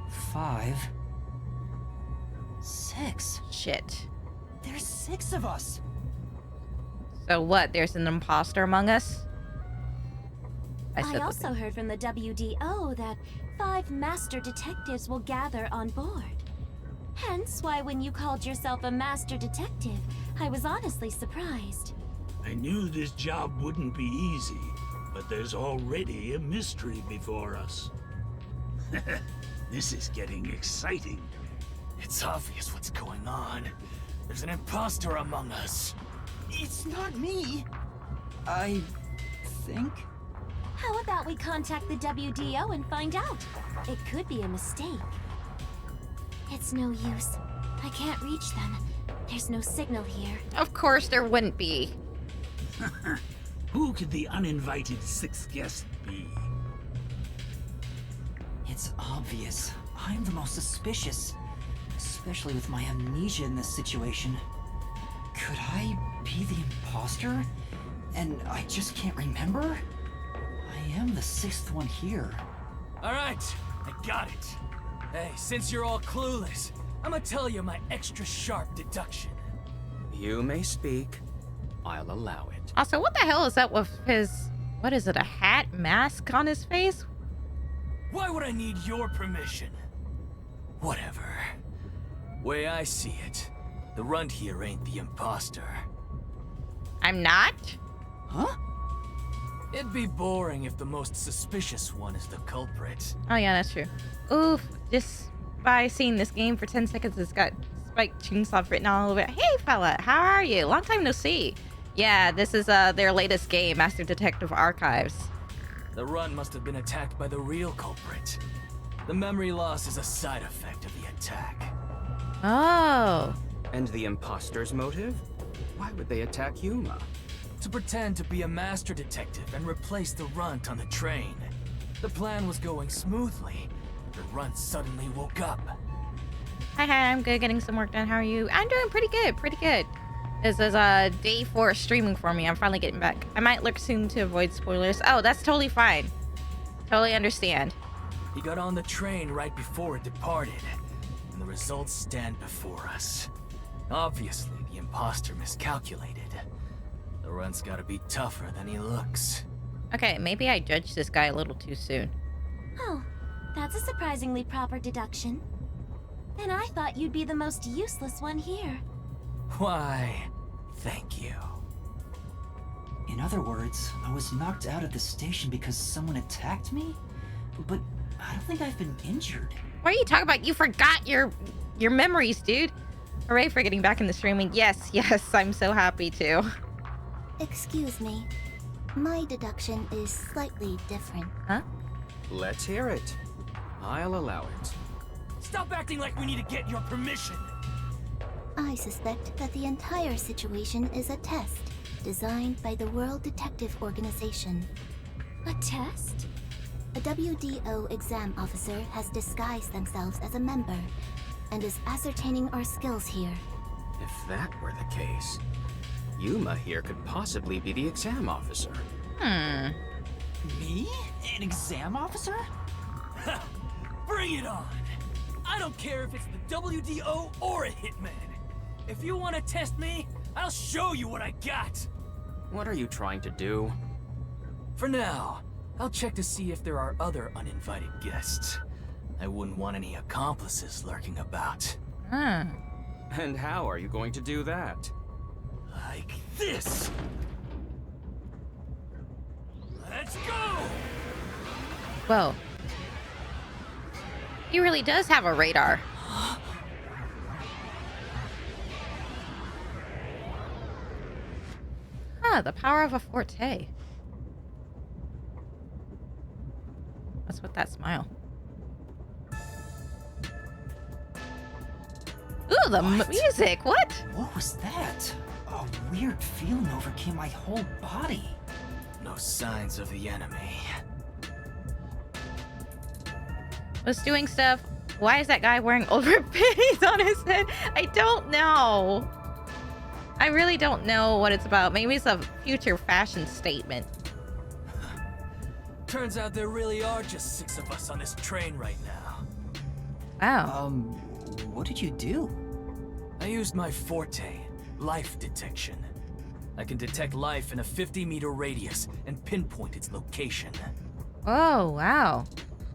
5, 6. Shit. There's 6 of us. So what, there's an imposter among us? I also heard from the WDO that 5 master detectives will gather on board. Hence why when you called yourself a master detective, I was honestly surprised. I knew this job wouldn't be easy, but there's already a mystery before us. This is getting exciting. It's obvious what's going on. There's an imposter among us. It's not me. I think. How about we contact the WDO and find out? It could be a mistake. It's no use. I can't reach them. There's no signal here. Of course there wouldn't be. Who could the uninvited 6th guest be? It's obvious. I'm the most suspicious. Especially with my amnesia in this situation. Could I be the imposter? And I just can't remember? I am the 6th one here. Alright, I got it. Hey, since you're all clueless, I'm gonna tell you my extra sharp deduction. You may speak. I'll allow it. Also, what the hell is that with his, what is it, a hat, mask on his face? Why would I need your permission? Whatever. Way I see it, the runt here ain't the imposter. I'm not? Huh? It'd be boring if the most suspicious one is the culprit. Oh yeah, that's true. Oof, just by seeing this game for 10 seconds, it's got Spike Chunsoft written all over it. Hey fella, how are you? Long time no see. Yeah, this is their latest game, Master Detective Archives. The run must have been attacked by the real culprit. The memory loss is a side effect of the attack. Oh. And the imposter's motive? Why would they attack Yuma? To pretend to be a master detective and replace the runt on the train. The plan was going smoothly, but the runt suddenly woke up. Hi, I'm good, getting some work done. How are you? I'm doing pretty good, pretty good. This is day 4 of streaming for me. I'm finally getting back. I might lurk soon to avoid spoilers. Oh, that's totally fine. Totally understand. He got on the train right before it departed, and the results stand before us. Obviously, the imposter miscalculated. The Everyone's gotta be tougher than he looks. Okay, maybe I judged this guy a little too soon. Oh, that's a surprisingly proper deduction. And I thought you'd be the most useless one here. Why, thank you. In other words, I was knocked out at the station because someone attacked me? But I don't think I've been injured. What are you talking about? You forgot your memories, dude. Hooray for getting back in the streaming. Yes, I'm so happy to. Excuse me. My deduction is slightly different. Huh? Let's hear it. I'll allow it. Stop acting like we need to get your permission. I suspect that the entire situation is a test designed by the World Detective Organization. A test? A WDO exam officer has disguised themselves as a member and is ascertaining our skills here. If that were the case, Yuma here could possibly be the exam officer. Me? An exam officer? Bring it on! I don't care if it's the WDO or a hitman. If you want to test me, I'll show you what I got. What are you trying to do? For now, I'll check to see if there are other uninvited guests. I wouldn't want any accomplices lurking about. And how are you going to do that? Like this! Let's go! Whoa. He really does have a radar. The power of a forte. What's with that smile? Ooh, the music! What? What was that? A weird feeling overcame my whole body. No signs of the enemy. Was doing stuff. Why is that guy wearing overpays on his head? I don't know. I really don't know what it's about. Maybe it's a future fashion statement. Turns out there really are just 6 of us on this train right now. Wow. What did you do? I used my forte, life detection. I can detect life in a 50-meter radius and pinpoint its location. Oh, wow.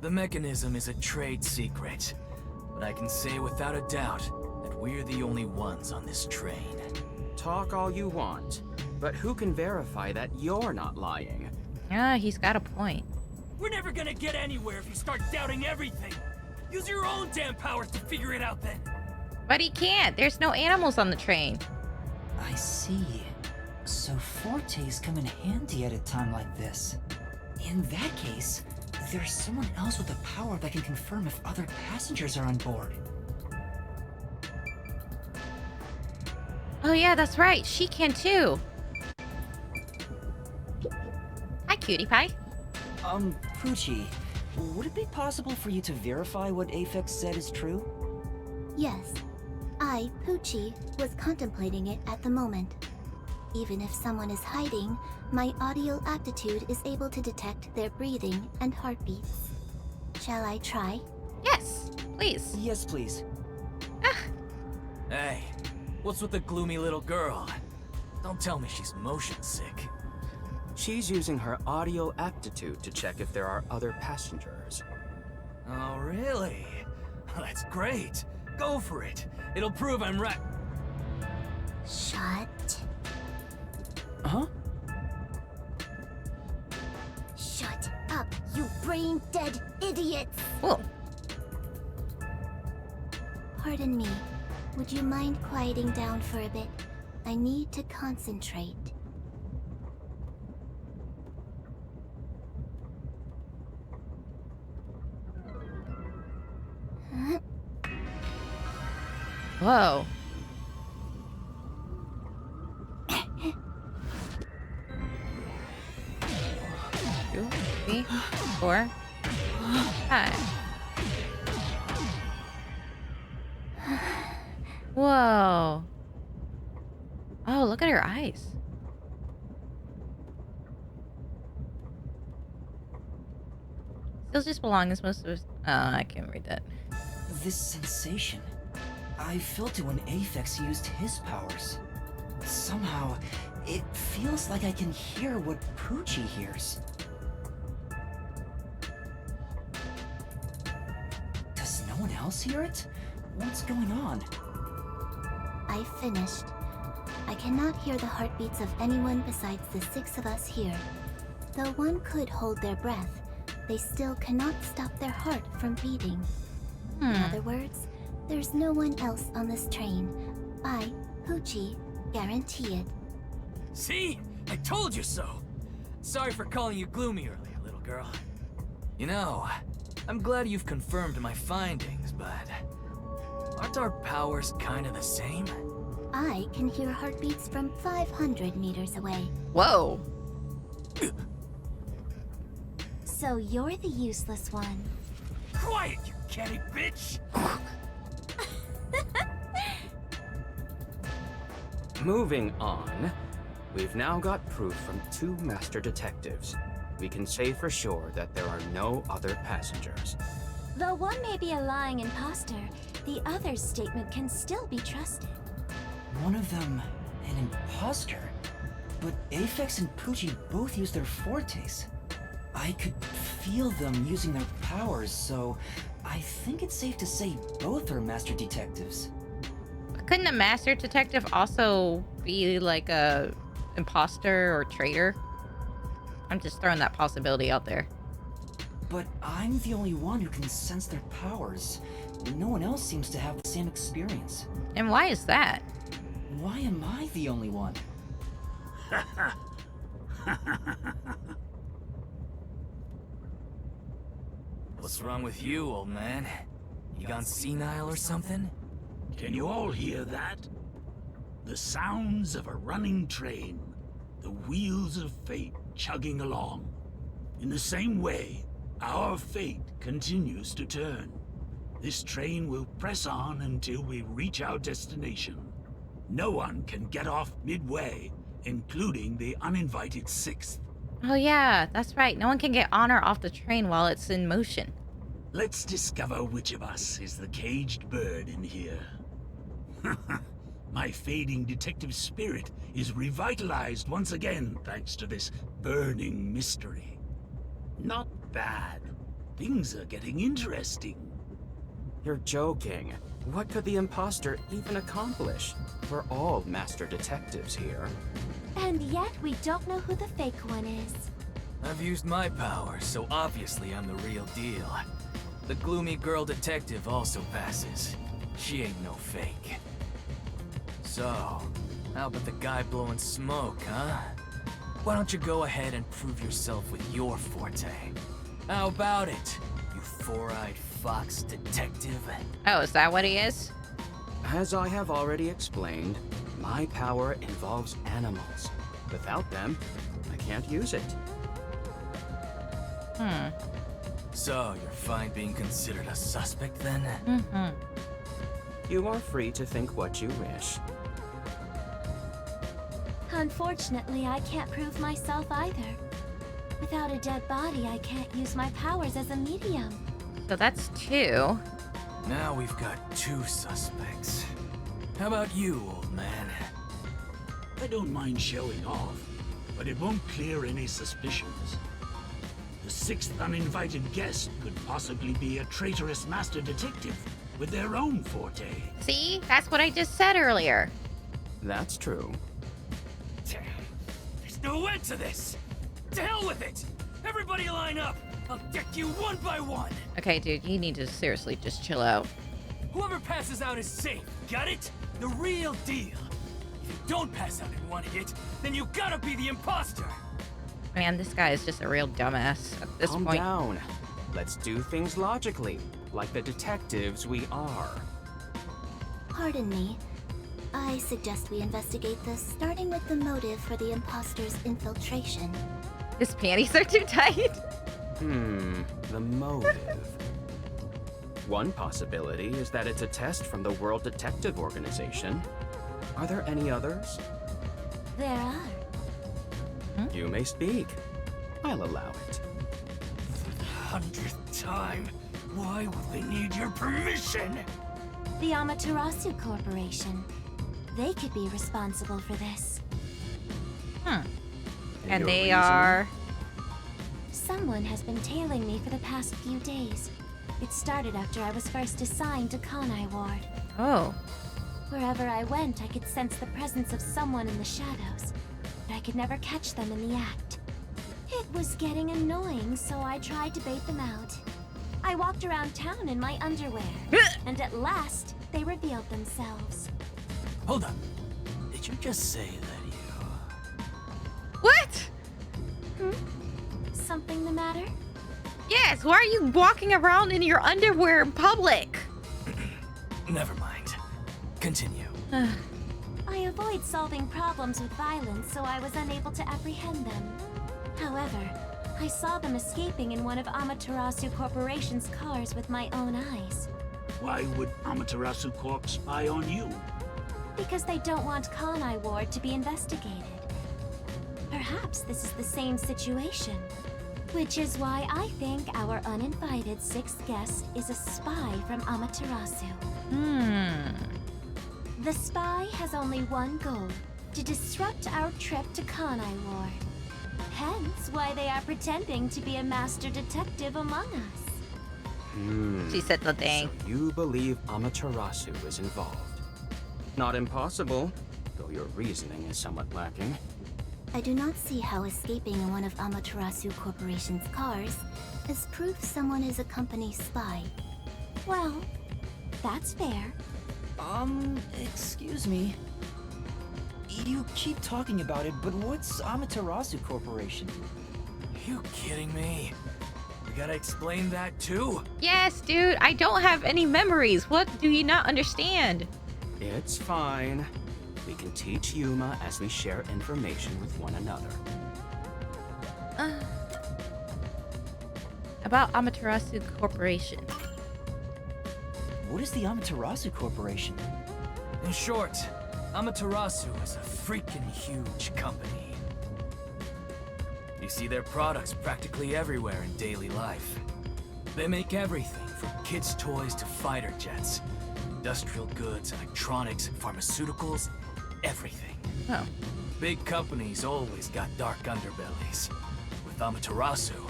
The mechanism is a trade secret, but I can say without a doubt that we're the only ones on this train. Talk all you want, but who can verify that you're not lying? Yeah, he's got a point. We're never gonna get anywhere if you start doubting everything. Use your own damn powers to figure it out then. But he can't. There's no animals on the train. I see. So fortes come in handy at a time like this. In that case, there's someone else with the power that can confirm if other passengers are on board. Oh yeah, that's right. She can too. Hi, cutie pie. Poochie, would it be possible for you to verify what Aphex said is true? Yes. I, Poochie, was contemplating it at the moment. Even if someone is hiding, my audio aptitude is able to detect their breathing and heartbeats. Shall I try? Yes, please. Yes, please. Hey, what's with the gloomy little girl? Don't tell me she's motion sick. She's using her audio aptitude to check if there are other passengers. Oh, really? That's great. Go for it. It'll prove I'm right. Shut. Huh? Shut up, you brain-dead idiots! Whoa. Pardon me. Would you mind quieting down for a bit? I need to concentrate. Whoa. 2, 3, 4, 5. Whoa. Oh, look at her eyes. Still just belong as most of us. Oh, I can't read that. This sensation. I felt it when Aphex used his powers. Somehow, it feels like I can hear what Poochie hears. Does no one else hear it? What's going on? I finished. I cannot hear the heartbeats of anyone besides the 6 of us here. Though one could hold their breath, they still cannot stop their heart from beating. In other words, there's no one else on this train. I, Poochie, guarantee it. See? I told you so! Sorry for calling you gloomy earlier, little girl. You know, I'm glad you've confirmed my findings, but aren't our powers kinda the same? I can hear heartbeats from 500 meters away. Whoa. So you're the useless one. Quiet, you catty bitch! Moving on, we've now got proof from 2 master detectives. We can say for sure that there are no other passengers. Though one may be a lying imposter, the other's statement can still be trusted. One of them, an imposter? But Aphex and Poochie both use their fortes. I could feel them using their powers, so I think it's safe to say both are master detectives. Couldn't a master detective also be like a imposter or traitor? I'm just throwing that possibility out there. But I'm the only one who can sense their powers. No one else seems to have the same experience. And why is that? Why am I the only one? What's wrong with you, old man? You gone senile or something? Can you all hear that? The sounds of a running train. The wheels of fate chugging along. In the same way, our fate continues to turn. This train will press on until we reach our destination. No one can get off midway, including the uninvited 6th. Oh yeah, that's right. No one can get on or off the train while it's in motion. Let's discover which of us is the caged bird in here. My fading detective spirit is revitalized once again thanks to this burning mystery. Not bad. Things are getting interesting. You're joking. What could the imposter even accomplish? We're all master detectives here. And yet we don't know who the fake one is. I've used my powers, so obviously I'm the real deal. The gloomy girl detective also passes. She ain't no fake. So, how about the guy blowing smoke, huh? Why don't you go ahead and prove yourself with your forte? How about it, you four-eyed fox detective? Oh, is that what he is? As I have already explained, my power involves animals. Without them, I can't use it. So, you're fine being considered a suspect then? You are free to think what you wish. Unfortunately, I can't prove myself either. Without a dead body, I can't use my powers as a medium. So that's 2. Now we've got 2 suspects. How about you, old man? I don't mind showing off, but it won't clear any suspicions. The 6th uninvited guest could possibly be a traitorous master detective with their own forte. See? That's what I just said earlier. That's true. There's no end to this! To hell with it! Everybody line up! I'll deck you one by one! Okay, dude, you need to seriously just chill out. Whoever passes out is safe, got it? The real deal! If you don't pass out in one hit, then you gotta be the imposter! Man, this guy is just a real dumbass at this Calm point. down. Let's do things logically, like the detectives we are. Pardon me. I suggest we investigate this, starting with the motive for the imposter's infiltration. His panties are too tight. The motive. One possibility is that it's a test from the World Detective Organization. Are there any others? There are. You may speak. I'll allow it. For the 100th time, why would they need your permission? The Amaterasu Corporation. They could be responsible for this. And Your they reasoning? are... Someone has been tailing me for the past few days. It started after I was first assigned to Kanai Ward. Oh. Wherever I went, I could sense the presence of someone in the shadows, but I could never catch them in the act. It was getting annoying, so I tried to bait them out. I walked around town in my underwear, and at last, they revealed themselves. Hold up. Did you just say that you... What? Something the matter? Yes, why are you walking around in your underwear in public? Never mind. Continue. I avoid solving problems with violence, so I was unable to apprehend them. However, I saw them escaping in one of Amaterasu Corporation's cars with my own eyes. Why would Amaterasu Corp spy on you? Because they don't want Kanai Ward to be investigated. Perhaps this is the same situation. Which is why I think our uninvited sixth guest is a spy from Amaterasu. The spy has only one goal: to disrupt our trip to Kanai Ward. Hence why they are pretending to be a master detective among us. She said the thing. So you believe Amaterasu is involved. Not impossible, though your reasoning is somewhat lacking. I do not see how escaping in one of Amaterasu Corporation's cars is proof someone is a company spy. Well, that's fair. Excuse me. You keep talking about it, but what's Amaterasu Corporation? You kidding me? We gotta explain that too? Yes, dude, I don't have any memories. What do you not understand? It's fine. We can teach Yuma as we share information with one another. About Amaterasu Corporation. What is the Amaterasu Corporation? In short, Amaterasu is a freaking huge company. You see their products practically everywhere in daily life. They make everything from kids' toys to fighter jets, industrial goods, electronics, pharmaceuticals, everything. Oh. Big companies always got dark underbellies. With Amaterasu,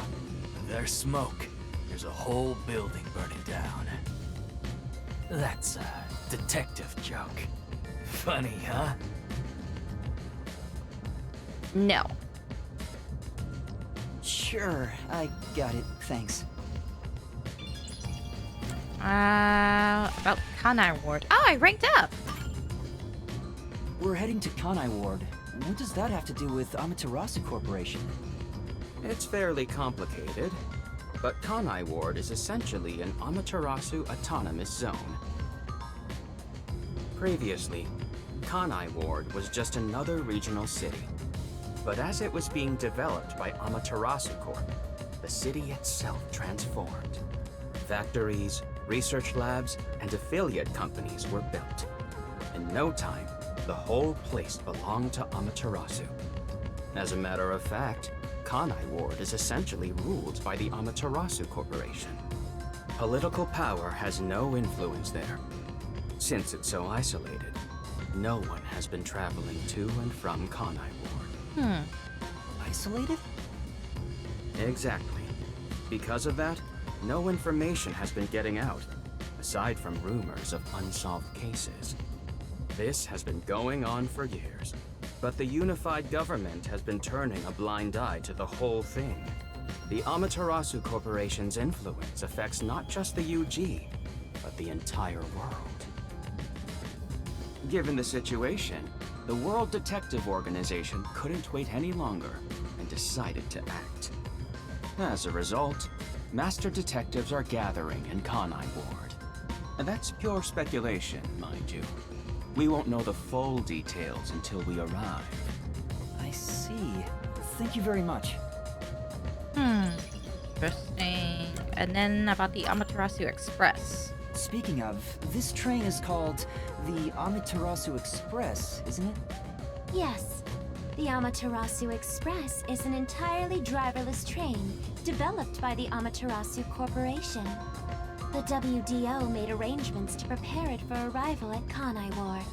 their smoke, there's a whole building burning down. That's a detective joke. Funny, huh? No. Sure, I got it, thanks. About Kanai Ward. Oh, I ranked up! We're heading to Kanai Ward. What does that have to do with Amaterasu Corporation? It's fairly complicated, but Kanai Ward is essentially an Amaterasu autonomous zone. Previously, Kanai Ward was just another regional city. But as it was being developed by Amaterasu Corp, the city itself transformed. Factories, research labs, and affiliate companies were built. In no time, the whole place belonged to Amaterasu. As a matter of fact, Kanai Ward is essentially ruled by the Amaterasu Corporation. Political power has no influence there. Since it's so isolated, no one has been traveling to and from Kanai Ward. Isolated? Exactly. Because of that, no information has been getting out, aside from rumors of unsolved cases. This has been going on for years, but the unified government has been turning a blind eye to the whole thing. The Amaterasu Corporation's influence affects not just the UG, but the entire world. Given the situation, the World Detective Organization couldn't wait any longer and decided to act. As a result, Master Detectives are gathering in Kanai Ward. And that's pure speculation, mind you. We won't know the full details until we arrive. I see. Thank you very much. Interesting. And then about the Amaterasu Express. Speaking of, this train is called the Amaterasu Express, isn't it? Yes. The Amaterasu Express is an entirely driverless train developed by the Amaterasu Corporation. The WDO made arrangements to prepare it for arrival at Kanai Ward.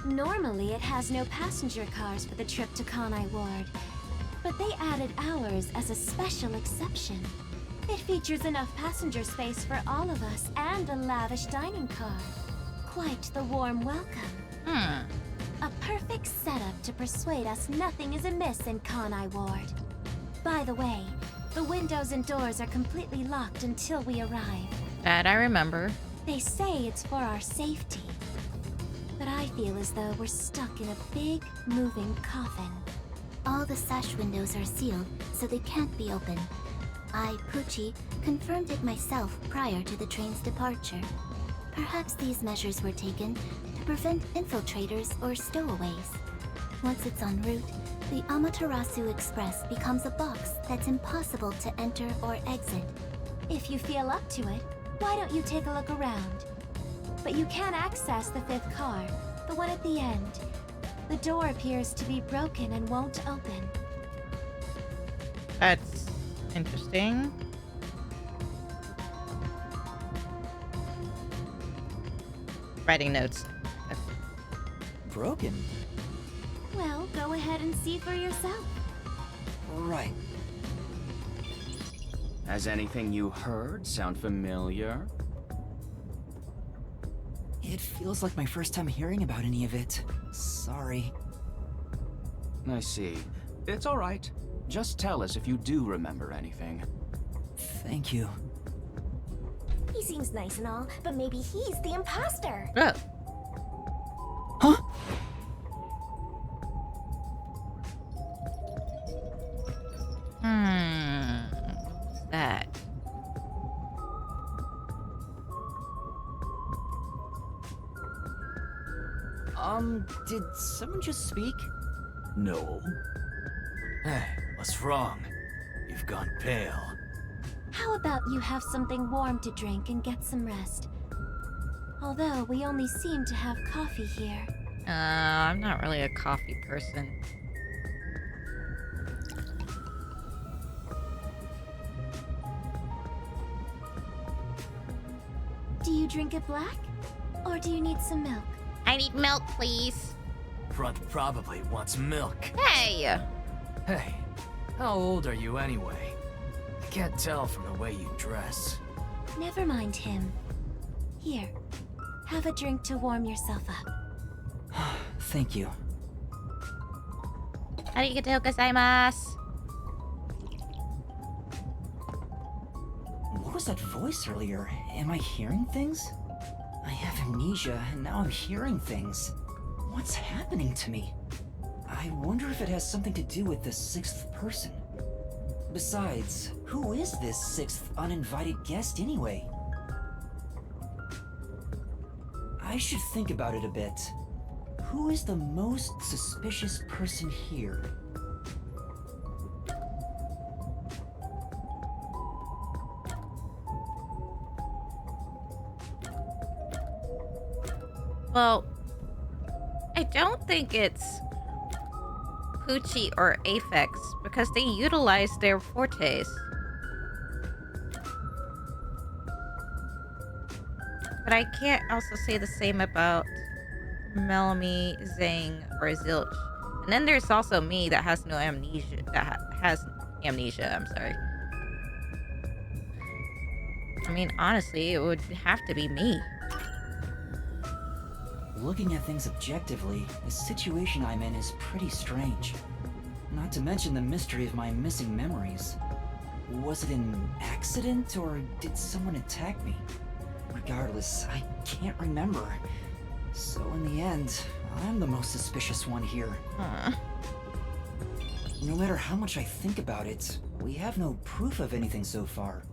Normally, it has no passenger cars for the trip to Kanai Ward, but they added ours as a special exception. It features enough passenger space for all of us and a lavish dining car. Quite the warm welcome. A perfect setup to persuade us nothing is amiss in Kanai Ward. By the way, the windows and doors are completely locked until we arrive. That I remember. They say it's for our safety. But I feel as though we're stuck in a big, moving coffin. All the sash windows are sealed, so they can't be opened. I, Poochie, confirmed it myself prior to the train's departure. Perhaps these measures were taken to prevent infiltrators or stowaways. Once it's en route, the Amaterasu Express becomes a box that's impossible to enter or exit. If you feel up to it, why don't you take a look around? But you can't access the 5th car, the one at the end. The door appears to be broken and won't open. That's interesting. Writing notes. Broken? Well, go ahead and see for yourself. Right. Has anything you heard sound familiar? It feels like my first time hearing about any of it. Sorry. I see. It's all right. Just tell us if you do remember anything. Thank you. He seems nice and all, but maybe he's the imposter. Oh. Huh? What's that? Did someone just speak? No. Hey, what's wrong? You've gone pale. How about you have something warm to drink and get some rest? Although we only seem to have coffee here. I'm not really a coffee person. Do you drink it black? Or do you need some milk? I need milk, please. Front probably wants milk. Hey! Hey, how old are you anyway? I can't tell from the way you dress. Never mind him. Here, have a drink to warm yourself up. Thank you. Arigatou gozaimasu. What was that voice earlier? Am I hearing things? I have amnesia, and now I'm hearing things. What's happening to me? I wonder if it has something to do with the 6th person. Besides, who is this 6th uninvited guest anyway? I should think about it a bit. Who is the most suspicious person here? Well, I don't think it's Poochie or Aphex because they utilize their fortes. But I can't also say the same about Melanie, Zhang, or Zilch. And then there's also me that has no amnesia. Has amnesia, I'm sorry. I mean, honestly, it would have to be me. Looking at things objectively, the situation I'm in is pretty strange. Not to mention the mystery of my missing memories. Was it an accident, or did someone attack me? Regardless, I can't remember. So in the end, I'm the most suspicious one here. No matter how much I think about it, we have no proof of anything so far.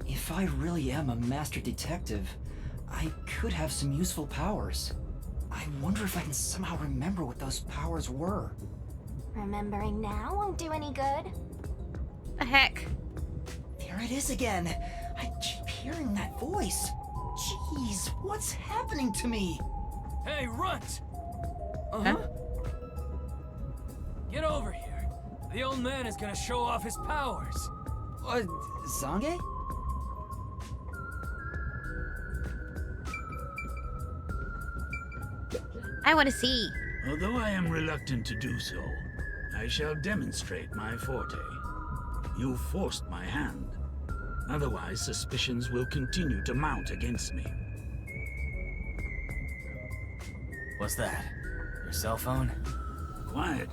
If I really am a master detective, I could have some useful powers. I wonder if I can somehow remember what those powers were. Remembering now won't do any good. The heck? There it is again. I keep hearing that voice. Jeez, what's happening to me? Hey, Runt! Huh? Get over here. The old man is gonna show off his powers. Zange? I want to see. Although I am reluctant to do so, I shall demonstrate my forte. You forced my hand. Otherwise, suspicions will continue to mount against me. What's that? Your cell phone? Quiet.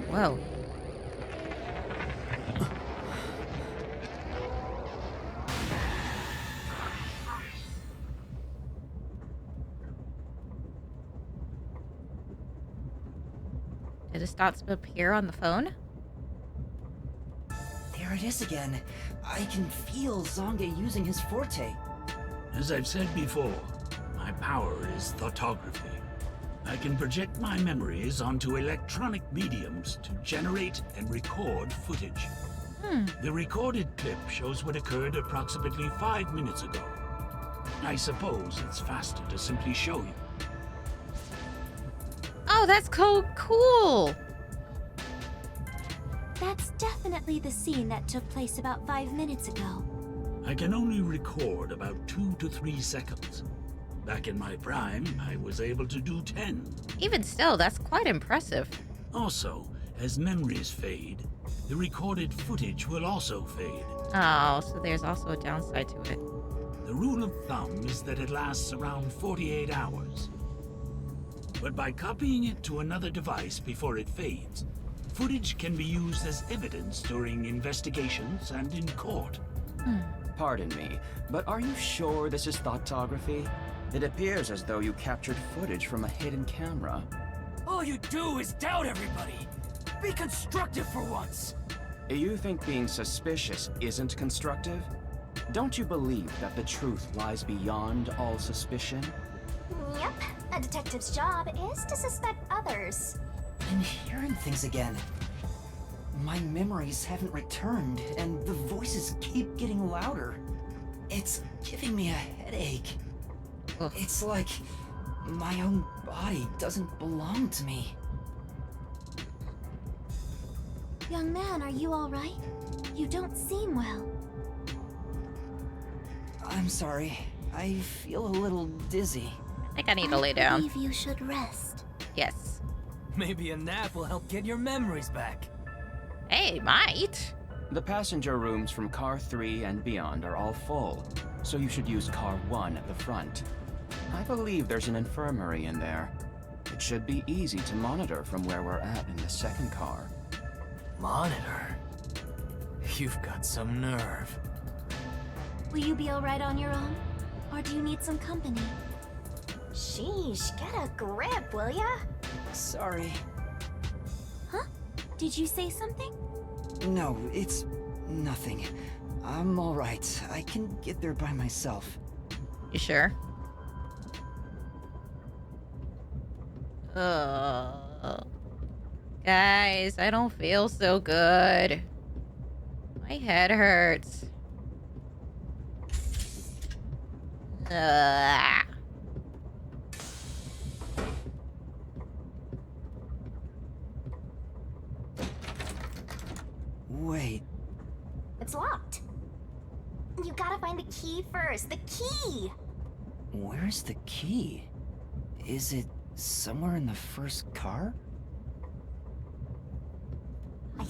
Whoa. Did it start to appear on the phone? There it is again. I can feel Zonge using his forte. As I've said before, my power is thoughtography. I can project my memories onto electronic mediums to generate and record footage. The recorded clip shows what occurred approximately 5 minutes ago. I suppose it's faster to simply show you. Oh, that's cool. That's definitely the scene that took place about 5 minutes ago. I can only record about 2 to 3 seconds. Back in my prime, I was able to do 10. Even still, that's quite impressive. Also, as memories fade, the recorded footage will also fade. Oh, so there's also a downside to it. The rule of thumb is that it lasts around 48 hours. But by copying it to another device before it fades, footage can be used as evidence during investigations and in court. Pardon me, but are you sure this is thoughtography? It appears as though you captured footage from a hidden camera. All you do is doubt everybody. Be constructive for once. You think being suspicious isn't constructive? Don't you believe that the truth lies beyond all suspicion? Yep, a detective's job is to suspect others. I'm hearing things again. My memories haven't returned, and the voices keep getting louder. It's giving me a headache. Ugh. It's like my own body doesn't belong to me. Young man, are you all right? You don't seem well. I'm sorry. I feel a little dizzy. I think I need to lay down. I believe you should rest. Yes. Maybe a nap will help get your memories back. Hey, might. The passenger rooms from Car 3 and beyond are all full, so you should use Car 1 at the front. I believe there's an infirmary in there. It should be easy to monitor from where we're at in the second car. Monitor? You've got some nerve. Will you be all right on your own? Or do you need some company? Sheesh, get a grip, will ya? Sorry. Huh? Did you say something? No, it's nothing. I'm alright. I can get there by myself. You sure? Guys, I don't feel so good. My head hurts. Wait. It's locked. You gotta find the key first. The key! Where's the key? Is it somewhere in the first car? I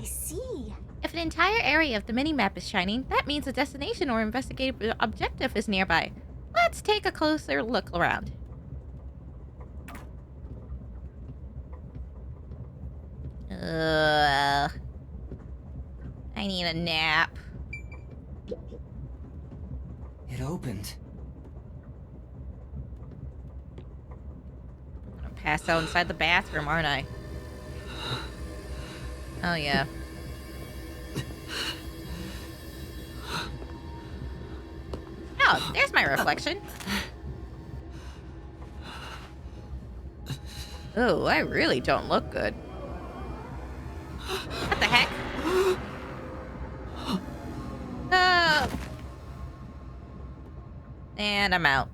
see. If an entire area of the minimap is shining, that means a destination or investigative objective is nearby. Let's take a closer look around. I need a nap. It opened. I'm gonna pass out inside the bathroom, aren't I? Oh, yeah. Oh, there's my reflection. Oh, I really don't look good. What the heck? Oh. And I'm out.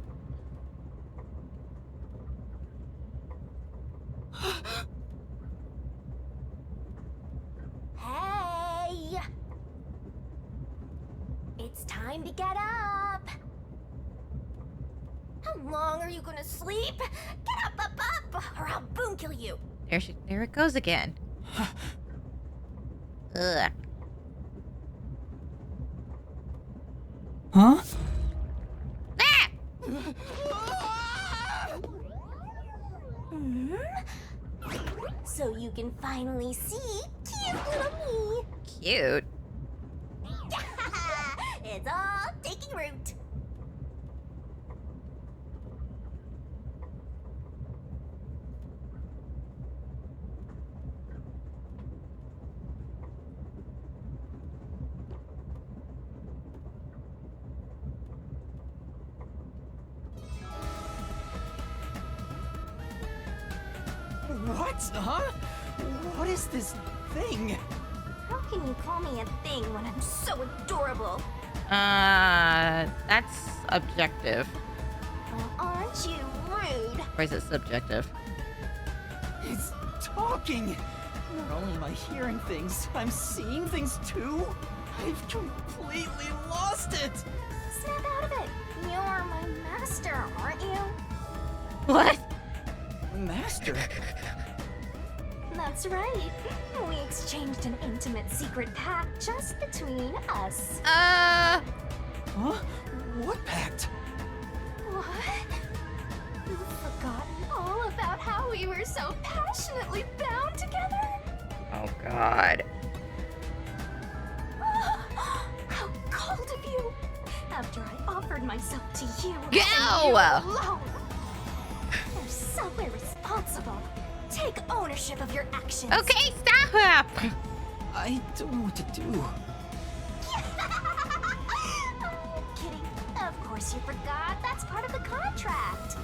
Time to get up. How long are you gonna sleep? Get up, or I'll boom kill you. There it goes again. Ugh. Huh? Ah! So you can finally see cute little me. Cute. It's all taking root. What? Huh? What is this thing? How can you call me a thing when I'm so adorable? That's objective. Well, aren't you rude? Or is it subjective? It's talking. Not only am I hearing things, I'm seeing things too. I've completely lost it. Snap out of it. You're my master, aren't you? What? Master? That's right. We exchanged an intimate secret pact just between us. Huh? What pact? What? You've forgotten all about how we were so passionately bound together? Oh, God. How cold of you! After I offered myself to you, Go! and you alone. You're so irresponsible. Take ownership of your actions. Okay, stop! I don't know what to do. Kidding. Of course you forgot. That's part of the contract.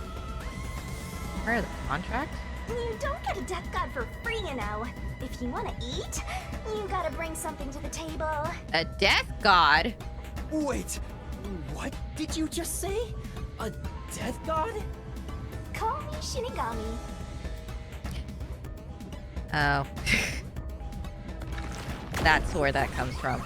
Part of the contract? You don't get a death god for free, you know. If you want to eat, you gotta bring something to the table. A death god? Wait, what did you just say? A death god? Call me Shinigami. Oh. That's where that comes from.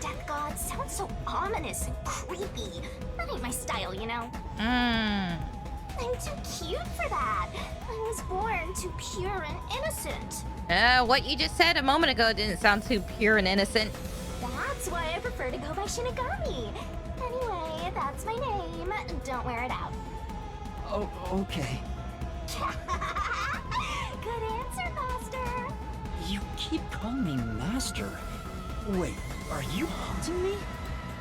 Death god sounds so ominous and creepy. That ain't my style, you know. Mmm. I'm too cute for that. I was born too pure and innocent. What you just said a moment ago didn't sound too pure and innocent. That's why I prefer to go by Shinigami. Anyway, that's my name. Don't wear it out. Oh, okay. Good answer, Master. You keep calling me Master. Wait, are you haunting me?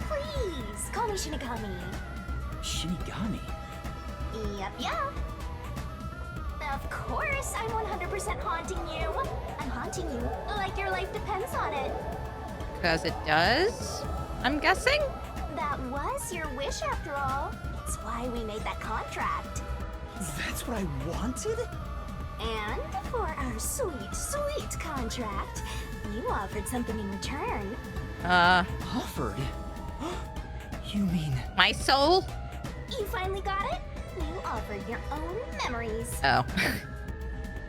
Please, call me Shinigami. Shinigami? Yep. Of course, I'm 100% haunting you. I'm haunting you like your life depends on it. Because it does? I'm guessing? That was your wish after all. It's why we made that contract. That's what I wanted? And for our sweet, sweet contract, you offered something in return. Offered? You mean... My soul? You finally got it? You offered your own memories. Oh.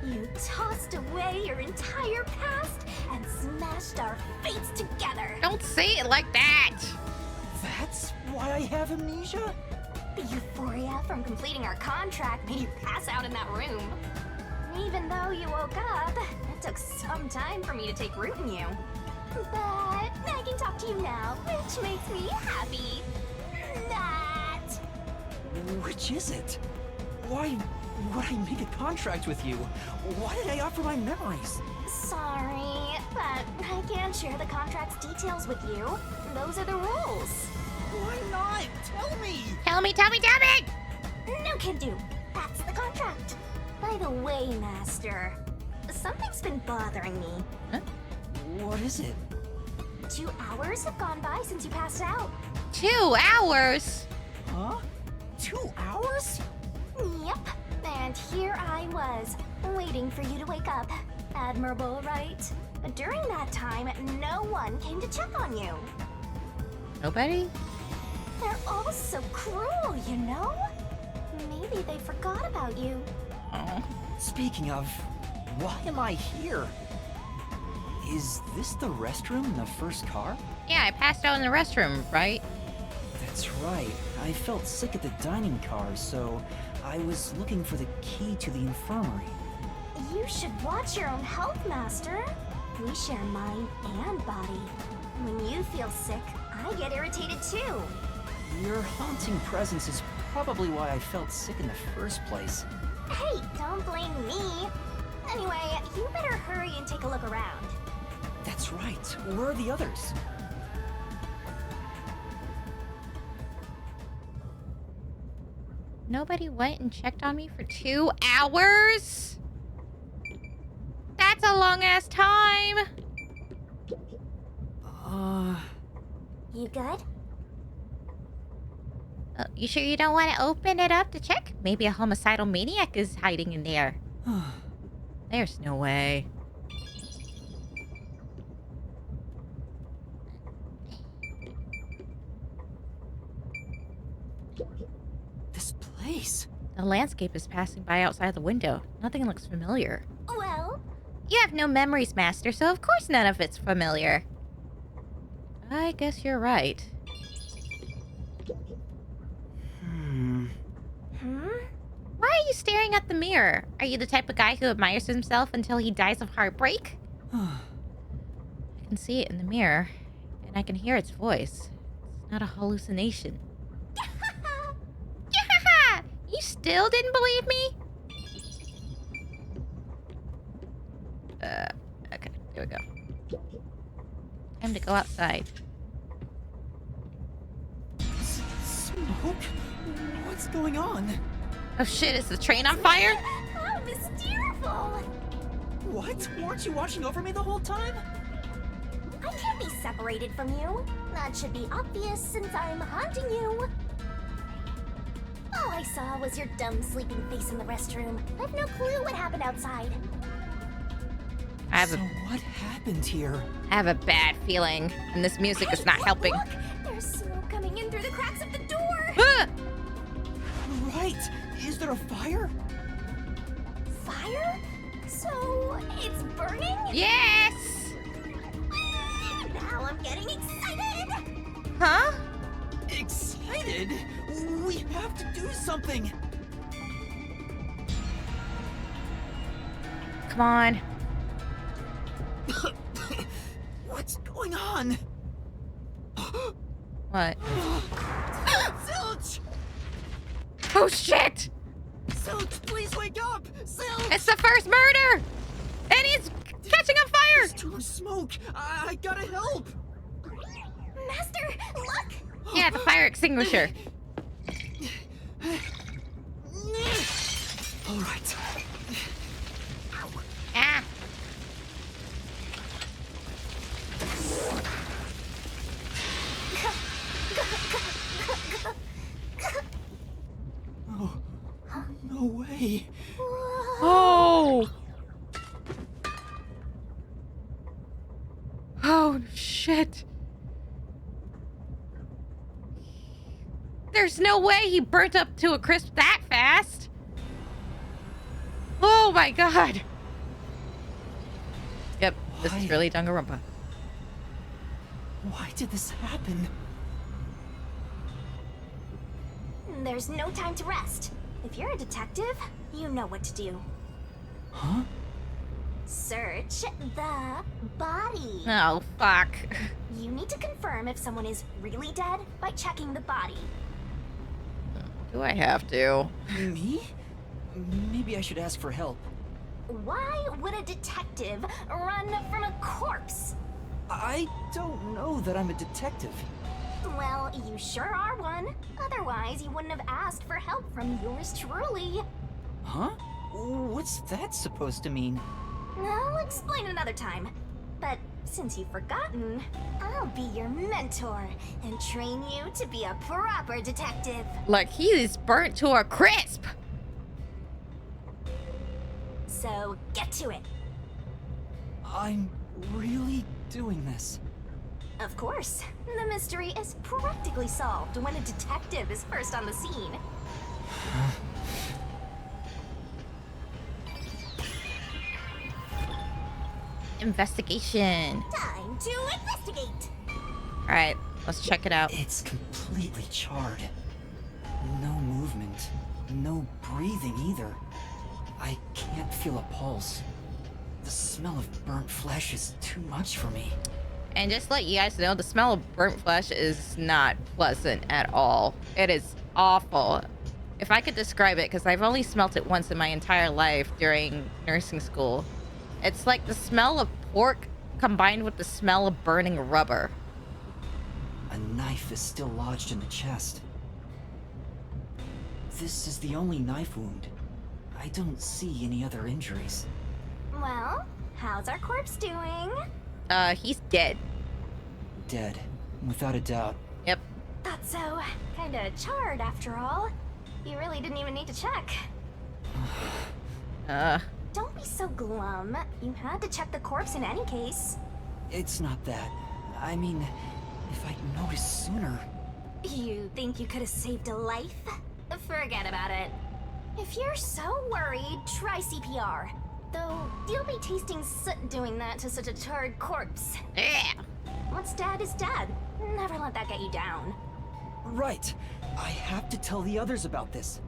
You tossed away your entire past and smashed our fates together. Don't say it like that! That's why I have amnesia? The euphoria from completing our contract made you pass out in that room. Even though you woke up, it took some time for me to take root in you. But I can talk to you now, which makes me happy. That. Which is it? Why would I make a contract with you? Why did I offer my memories? Sorry, but I can't share the contract's details with you. Those are the rules. Why not? Tell me! Tell me! No can do. That's the contract. By the way, Master, something's been bothering me. Huh? What is it? 2 hours have gone by since you passed out. 2 hours? Huh? 2 hours? Yep. And here I was, waiting for you to wake up. Admirable, right? But during that time, no one came to check on you. Nobody? They're all so cruel, you know? Maybe they forgot about you. Oh. Speaking of, why am I here? Is this the restroom in the first car? Yeah, I passed out in the restroom, right? That's right. I felt sick at the dining car, so I was looking for the key to the infirmary. You should watch your own health, Master. We share mind and body. When you feel sick, I get irritated too. Your haunting presence is probably why I felt sick in the first place. Hey, don't blame me. Anyway, you better hurry and take a look around. That's right. Where are the others? Nobody went and checked on me for 2 hours? That's a long-ass time! You good? You sure you don't want to open it up to check? Maybe a homicidal maniac is hiding in there. There's no way. This place. The landscape is passing by outside the window. Nothing looks familiar. Well, You have no memories, Master, so of course none of it's familiar. I guess you're right. Why are you staring at the mirror? Are you the type of guy who admires himself until he dies of heartbreak? I can see it in the mirror, and I can hear its voice. It's not a hallucination. You still didn't believe me? Okay, there we go. Time to go outside. Smoke? What's going on? Oh shit, is the train on fire? how mysterious! What? Weren't you watching over me the whole time? I can't be separated from you. That should be obvious since I'm haunting you. All I saw was your dumb sleeping face in the restroom. I've no clue what happened outside. So what happened here? I have a bad feeling, and this music is not helping. Look! There's smoke coming in through the cracks of the door! Right! Is there a fire? Fire? So, it's burning? Yes! Now I'm getting excited! Huh? Excited? We have to do something! Come on. What's going on? What? Zilch! Oh shit! Zilch, please wake up! Zilch! It's the first murder! And he's catching on fire! There's too much smoke! I gotta help! Master, look! Yeah, the fire extinguisher. All right. Ah. Oh, no way. Oh! Oh, shit. There's no way he burnt up to a crisp that fast. Oh my god. Yep, this is really Danganronpa. Why did this happen? There's no time to rest. If you're a detective, you know what to do. Huh? Search the body. Oh, fuck. You need to confirm if someone is really dead by checking the body. Do I have to? Me? Maybe I should ask for help. Why would a detective run from a corpse? I don't know that I'm a detective. Well, you sure are one. Otherwise, you wouldn't have asked for help from yours truly. Huh? What's that supposed to mean? I'll explain another time. But since you've forgotten, I'll be your mentor and train you to be a proper detective. Like he is burnt to a crisp. So get to it. I'm really doing this. Of course. The mystery is practically solved when a detective is first on the scene. Investigation. Time to investigate. All right, let's check it out. It's completely charred. No movement. No breathing either. I can't feel a pulse. The smell of burnt flesh is too much for me. And just to let you guys know, the smell of burnt flesh is not pleasant at all. It is awful. If I could describe it, because I've only smelt it once in my entire life during nursing school. It's like the smell of pork combined with the smell of burning rubber. A knife is still lodged in the chest. This is the only knife wound. I don't see any other injuries. Well, how's our corpse doing? He's dead. Dead, without a doubt. Yep. Thought so. Kinda charred after all. You really didn't even need to check. Don't be so glum. You had to check the corpse in any case. It's not that. I mean, if I'd noticed sooner... You think you could have saved a life? Forget about it. If you're so worried, try CPR. Though, you'll be tasting soot doing that to such a charred corpse. Yeah. What's dead is dead. Never let that get you down. Right. I have to tell the others about this.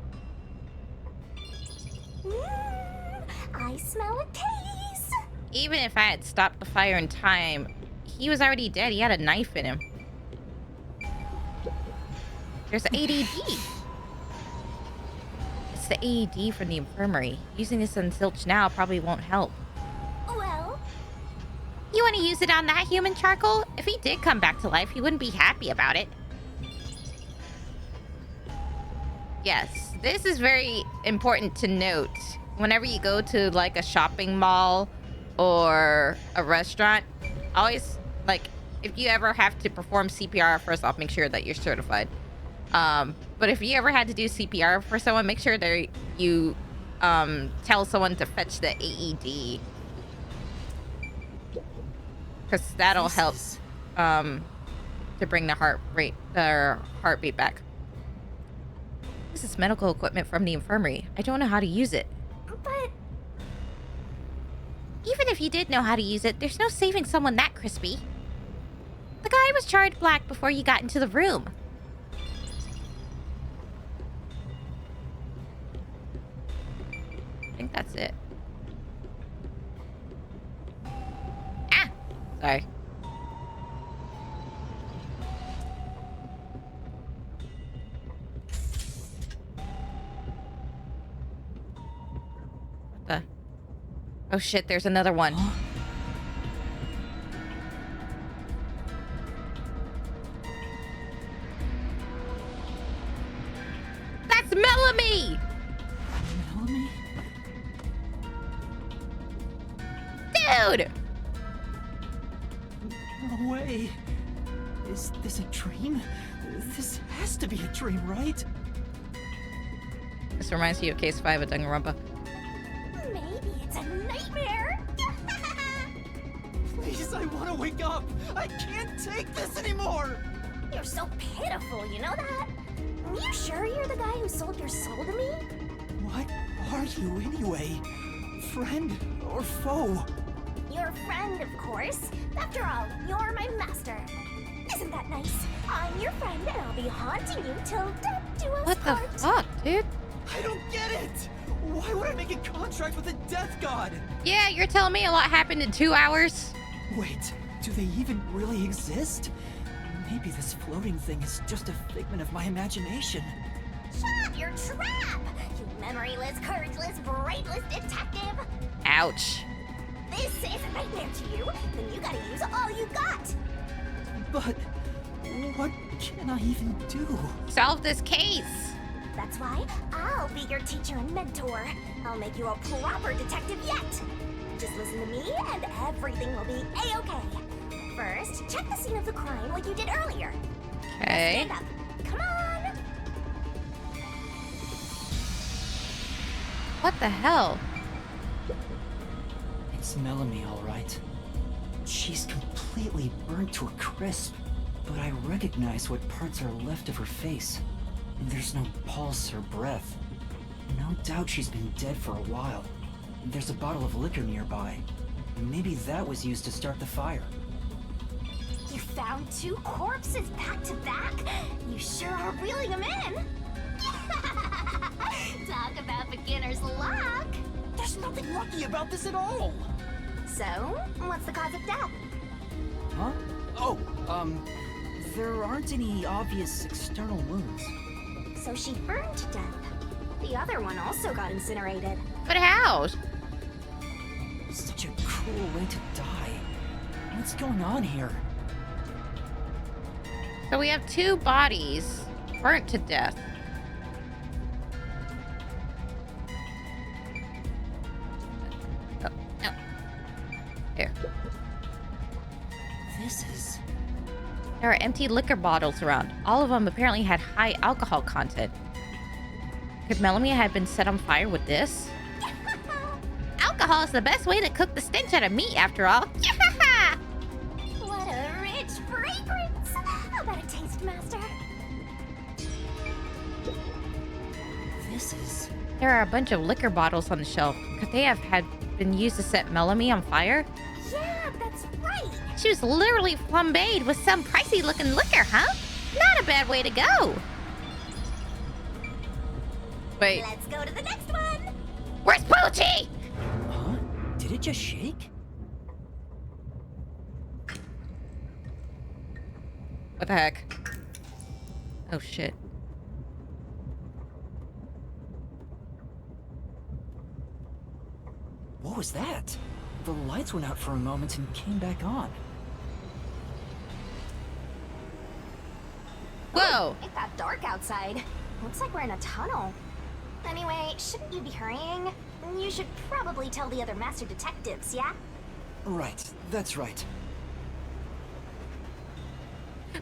I smell a case. Even if I had stopped the fire in time, he was already dead. He had a knife in him. There's ADD. It's the AED from the infirmary. Using this on Zilch now probably won't help. Well, you want to use it on that human charcoal? If he did come back to life, he wouldn't be happy about it. Yes, this is very important to note. Whenever you go to like a shopping mall or a restaurant, always, like, if you ever have to perform CPR, first off, make sure that you're certified. But if you ever had to do CPR for someone, make sure that you tell someone to fetch the AED, because that'll help to bring the heartbeat back. This is medical equipment from the infirmary. I don't know how to use it. but Even if you did know how to use it, there's no saving someone that crispy. The guy was charred black before you got into the room. I think that's it. Ah! Sorry. What the? Oh shit, there's another one. That's Melanie! Melanie? Dude! No way. Is this a dream? This has to be a dream, right? This reminds me of Case 5 of Danganronpa. maybe it's a nightmare. Please, I want to wake up. I can't take this anymore. You're so pitiful, you know that? You sure you're the guy who sold your soul to me? What are you anyway? Friend or foe? Your friend, of course. After all, you're my master. Isn't that nice? I'm your friend, and I'll be haunting you till death do us What the part. fuck, dude? I don't get it. Why would I make a contract with a death god? Yeah, you're telling me a lot happened in 2 hours? Wait, do they even really exist? Maybe this floating thing is just a figment of my imagination. Shut up, your trap! You memoryless, courageless, brainless detective! Ouch. This is a nightmare to you, then you gotta use all you got! But what can I even do? Solve this case. That's why I'll be your teacher and mentor. I'll make you a proper detective yet. Just listen to me and everything will be A-okay. First, check the scene of the crime like you did earlier. Okay. Stand up. Come on! What the hell? It's Melanie, all right. She's completely burnt to a crisp, but I recognize what parts are left of her face. There's no pulse or breath. No doubt she's been dead for a while. There's a bottle of liquor nearby. Maybe that was used to start the fire. You found 2 corpses back to back? You sure are reeling them in. Talk about beginner's luck. There's nothing lucky about this at all! So, what's the cause of death? Huh? Oh, there aren't any obvious external wounds. So she burned to death. The other one also got incinerated. But how? Such a cruel way to die. What's going on here? So we have 2 bodies burnt to death. Oh, no. Here. This is... There are empty liquor bottles around. All of them apparently had high alcohol content. Could Melamia have been set on fire with this? Alcohol is the best way to cook the stench out of meat, after all. What a rich fragrance! How about a taste, Master? This is... There are a bunch of liquor bottles on the shelf. Could they have been used to set Melamia on fire? Yeah, that's right! She was literally flambéed with some pricey-looking liquor, huh? Not a bad way to go. Wait, Let's go to the next one! where's Poochie? Huh? Did it just shake? What the heck? Oh, shit. What was that? The lights went out for a moment and came back on. Whoa! It got dark outside. Looks like we're in a tunnel. Anyway, shouldn't you be hurrying? You should probably tell the other master detectives, yeah? Right, that's right.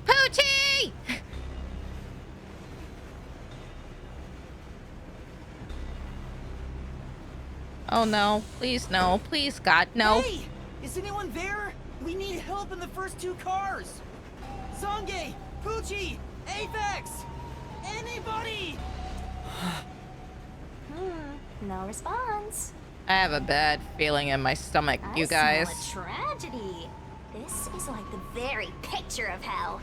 Poochie! Oh no, please no, please God, no. Hey! Is anyone there? We need help in the first 2 cars! Zange! Poochie! Apex! Anybody! No response. I have a bad feeling in my stomach, you guys. I smell a tragedy. This is like the very picture of hell.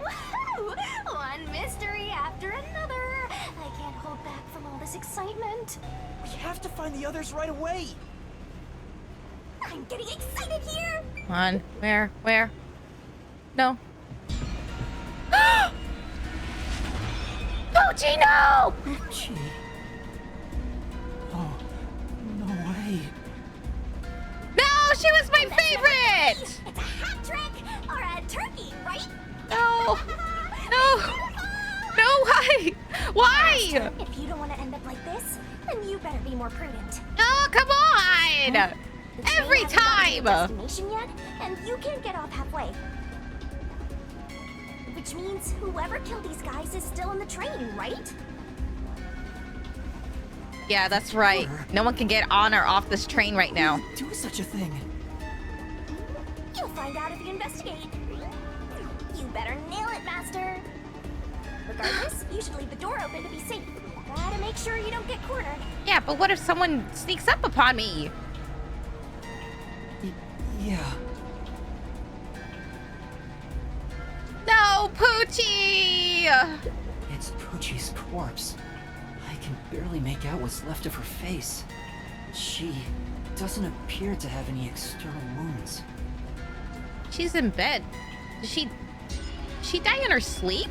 Woohoo! One mystery after another. I can't hold back from all this excitement. We have to find the others right away! I'm getting excited here. Come on, where? No. Poochie, no! Poochie... Oh, no way. No, she was my favorite! It's a hat trick or a turkey, right? No. No. No, why? Why? If you don't want to end up like this, then you better be more prudent. Oh, come on! The train Every hasn't gotten to time! its destination yet, and you can't get off halfway. Which means whoever killed these guys is still in the train, right? Yeah, that's right. No one can get on or off this train right now. Do such a thing. You'll find out if you investigate. You better nail it, Master. Regardless, you should leave the door open to be safe. Gotta make sure you don't get cornered. Yeah, but what if someone sneaks up upon me? Yeah. No, Poochie! It's Poochie's corpse. I can barely make out what's left of her face. She doesn't appear to have any external wounds. She's in bed. Did she die in her sleep?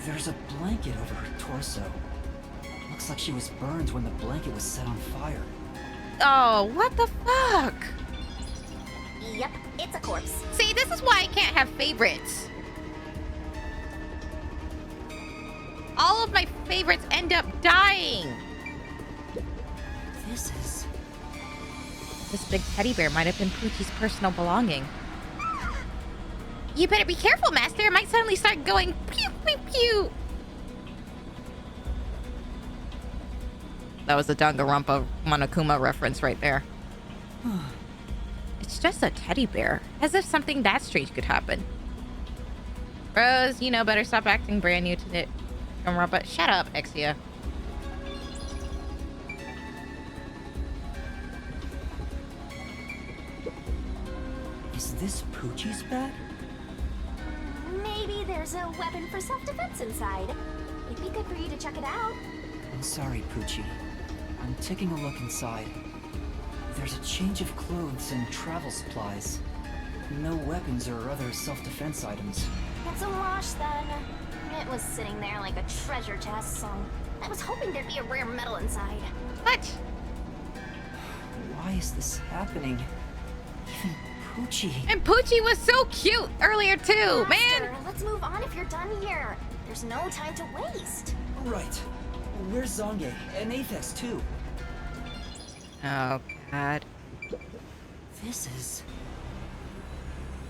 There's a blanket over her torso. Looks like she was burned when the blanket was set on fire. Oh, what the fuck? Yep, it's a corpse. See, this is why I can't have favorites. All of my favorites end up dying. This big teddy bear might have been Poochie's personal belonging. You better be careful, Master. It might suddenly start going pew, pew, pew. That was a Danganronpa Monokuma reference right there. It's just a teddy bear. As if something that strange could happen. Rose, you know better. Stop acting brand new to it. Danganronpa. Shut up, Exia. Poochie's bag? Maybe there's a weapon for self-defense inside. It'd be good for you to check it out. I'm sorry, Poochie. I'm taking a look inside. There's a change of clothes and travel supplies. No weapons or other self-defense items. It's a wash then. It was sitting there like a treasure chest, so I was hoping there'd be a rare metal inside. What? Why is this happening? Even Poochie. And Poochie was so cute earlier too, man. Master, let's move on if you're done here. There's no time to waste. Right. Where's Zonge? And Aphex too. Oh God. This is...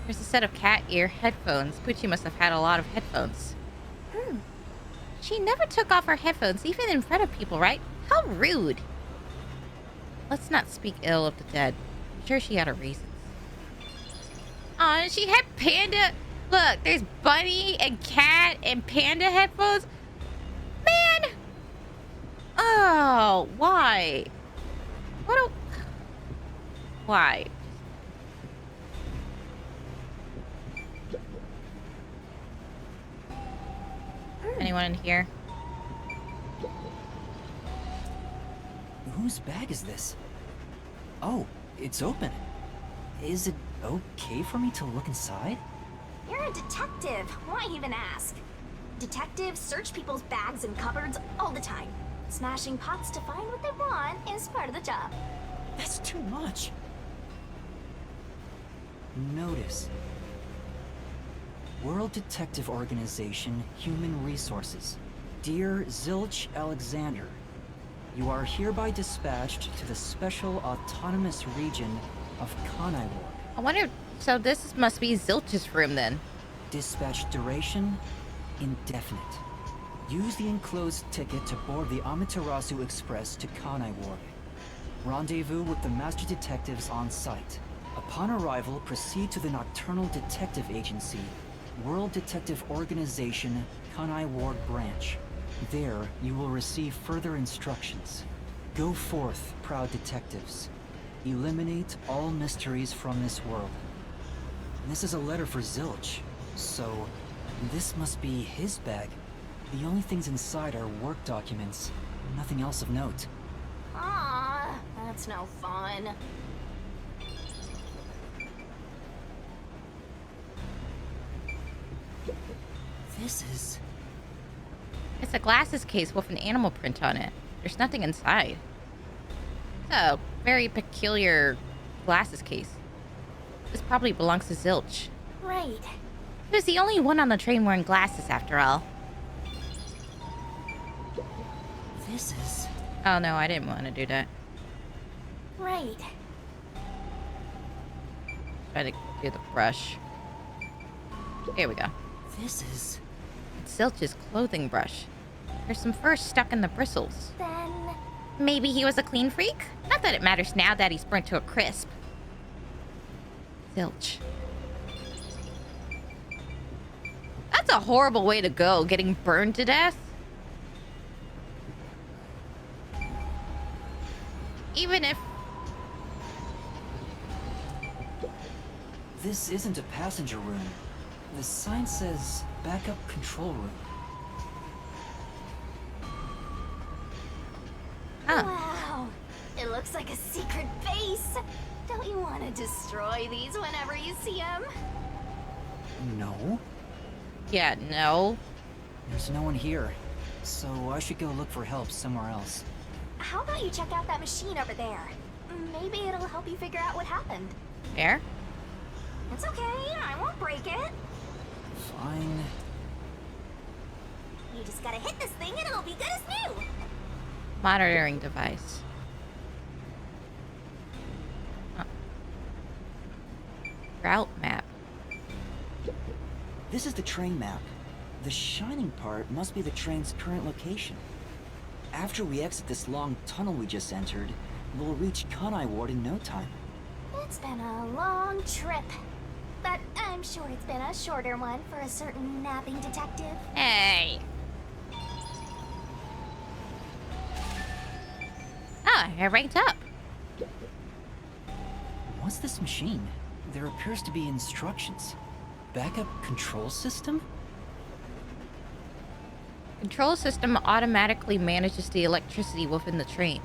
There's a set of cat ear headphones. Poochie must have had a lot of headphones. She never took off her headphones, even in front of people, right? How rude. Let's not speak ill of the dead. I'm sure she had her reasons. Oh, and she had panda. Look, there's bunny and cat and panda headphones. Man! Oh, why? Why? Anyone in here? Whose bag is this? Oh, it's open. Is it okay for me to look inside? You're a detective. Why even ask? Detectives search people's bags and cupboards all the time. Smashing pots to find what they want is part of the job. That's too much. Notice. World Detective Organization, Human Resources. Dear Zilch Alexander, you are hereby dispatched to the Special Autonomous Region of Kanai Ward. I wonder, so this must be Zilch's room then. Dispatch duration, indefinite. Use the enclosed ticket to board the Amaterasu Express to Kanai Ward. Rendezvous with the Master Detectives on site. Upon arrival, proceed to the Nocturnal Detective Agency, World Detective Organization, Kanai Ward Branch. There, you will receive further instructions. Go forth, proud detectives. Eliminate all mysteries from this world. This is a letter for Zilch, so this must be his bag. The only things inside are work documents, nothing else of note. Ah, that's no fun. This is... It's a glasses case with an animal print on it. There's nothing inside. It's a very peculiar glasses case. This probably belongs to Zilch. Right. He was the only one on the train wearing glasses after all. This is... Oh no, I didn't want to do that. Right. Try to do the brush. Here we go. This is... It's Zilch's clothing brush. There's some fur stuck in the bristles. Then... Maybe he was a clean freak? Not that it matters now that he's burnt to a crisp. Zilch. That's a horrible way to go, getting burned to death. Even if... This isn't a passenger room. The sign says backup control room. Huh. Wow. It looks like a secret base. Don't you want to destroy these whenever you see them? No. Yeah, no. There's no one here. So I should go look for help somewhere else. How about you check out that machine over there? Maybe it'll help you figure out what happened. There? It's okay, I won't break it. Fine. You just gotta hit this thing and it'll be good as new. Monitoring device. Huh. Route map. This is the train map. The shining part must be the train's current location. After we exit this long tunnel we just entered, we'll reach Kanai Ward in no time. It's been a long trip. But I'm sure it's been a shorter one for a certain napping detective. Hey. Ah, I ranked up. What's this machine? there appears to be instructions. Backup control system? Control system automatically manages the electricity within the train.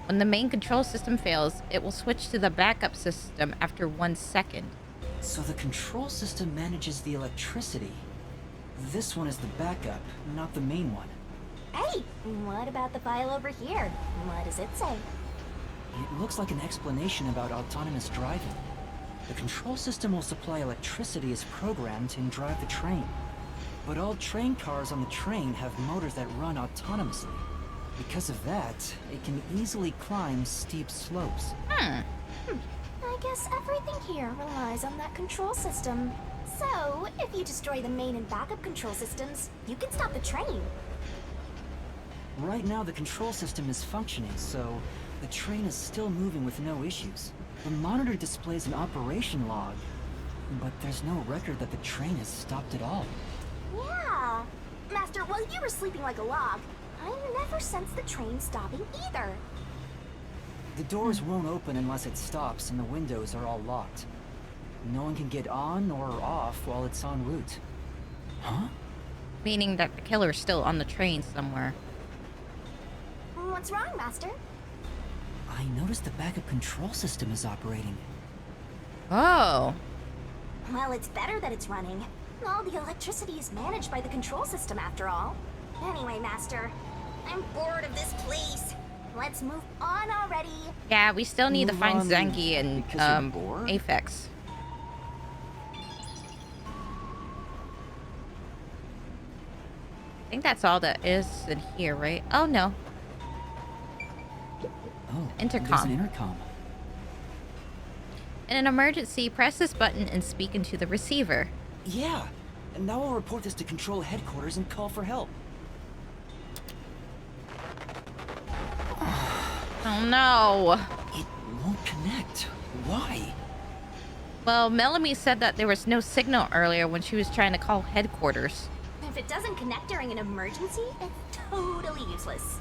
When the main control system fails, it will switch to the backup system after 1 second. So the control system manages the electricity. This one is the backup, not the main one. Hey, what about the file over here? What does it say? It looks like an explanation about autonomous driving. The control system will supply electricity as programmed and drive the train. But all train cars on the train have motors that run autonomously. Because of that, it can easily climb steep slopes. I guess everything here relies on that control system. So, if you destroy the main and backup control systems, you can stop the train. Right now the control system is functioning, so the train is still moving with no issues. The monitor displays an operation log, but there's no record that the train has stopped at all. Yeah. Master, while you were sleeping like a log, I never sensed the train stopping either. The doors won't open unless it stops, and the windows are all locked. No one can get on or off while it's en route. Huh? Meaning that the killer's still on the train somewhere. What's wrong, Master? I noticed the backup control system is operating. Oh. Well, it's better that it's running. All the electricity is managed by the control system after all. Anyway, Master, I'm bored of this place. Let's move on already. Yeah, we still need to Move find on Zenki and because you're bored? Aphex. I think that's all that is in here, right? Oh no. Oh, Intercom. there's an intercom. In an emergency, press this button and speak into the receiver. Yeah, and now I'll report this to Control Headquarters and call for help. Oh no. It won't connect. Why? Well, Melanie said that there was no signal earlier when she was trying to call headquarters. If it doesn't connect during an emergency, it's totally useless.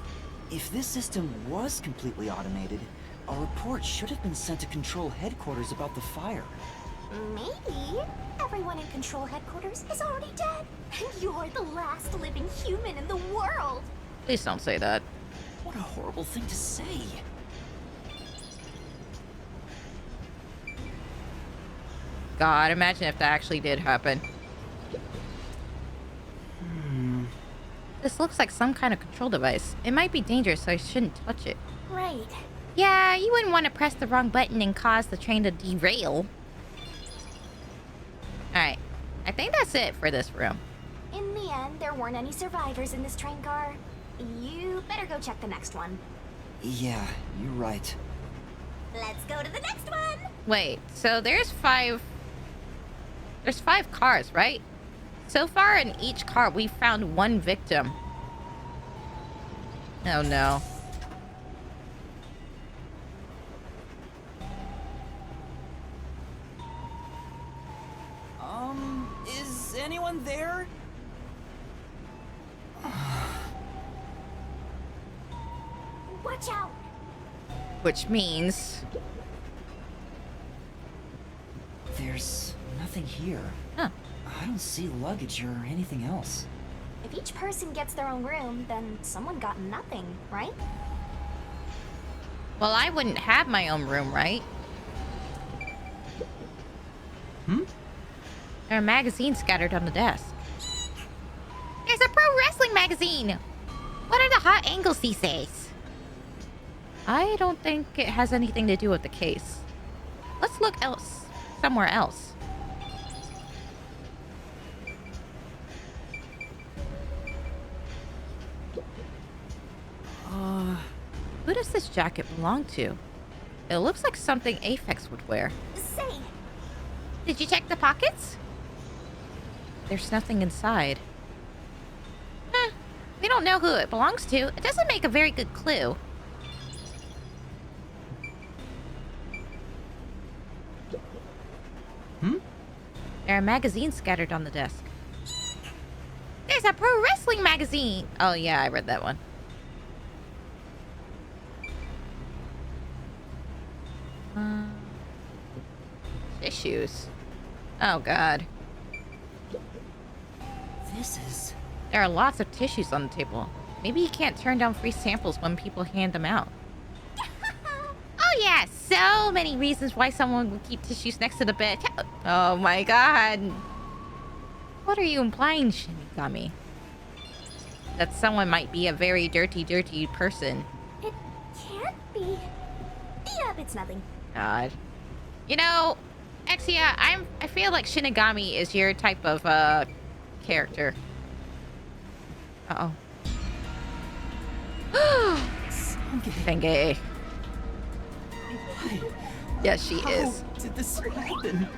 If this system was completely automated, a report should have been sent to Control Headquarters about the fire. Maybe everyone in Control Headquarters is already dead, and you're the last living human in the world. Please don't say that. What a horrible thing to say. God, imagine if that actually did happen. This looks like some kind of control device. It might be dangerous, so I shouldn't touch it. Right. Yeah, you wouldn't want to press the wrong button and cause the train to derail. Alright, I think that's it for this room. In the end, there weren't any survivors in this train car. You better go check the next one. Yeah, you're right. Let's go to the next one! Wait, so there's 5 cars, right? So far in each car, we found 1 victim. Oh no. Is anyone there? Watch out! Which means... There's nothing here. Huh. I don't see luggage or anything else. If each person gets their own room, then someone got nothing, right? Well, I wouldn't have my own room, right? There are magazines scattered on the desk. There's a pro wrestling magazine! What are the hot angles these days? I don't think it has anything to do with the case. Let's look somewhere else. Who does this jacket belong to? It looks like something Aphex would wear. Say, Did you check the pockets? There's nothing inside. We don't know who it belongs to. It doesn't make a very good clue. There are magazines scattered on the desk. There's a pro wrestling magazine! Oh yeah, I read that one. tissues. Oh god. This is... There are lots of tissues on the table. Maybe you can't turn down free samples when people hand them out. Oh yeah, so many reasons why someone would keep tissues next to the bed. Oh my god. What are you implying, Shinigami? That someone might be a very dirty, dirty person. It can't be. Yep, it's nothing. God. You know, Exia, I feel like Shinigami is your type of character. Uh-oh. Senge. Yes, she is. How did this happen?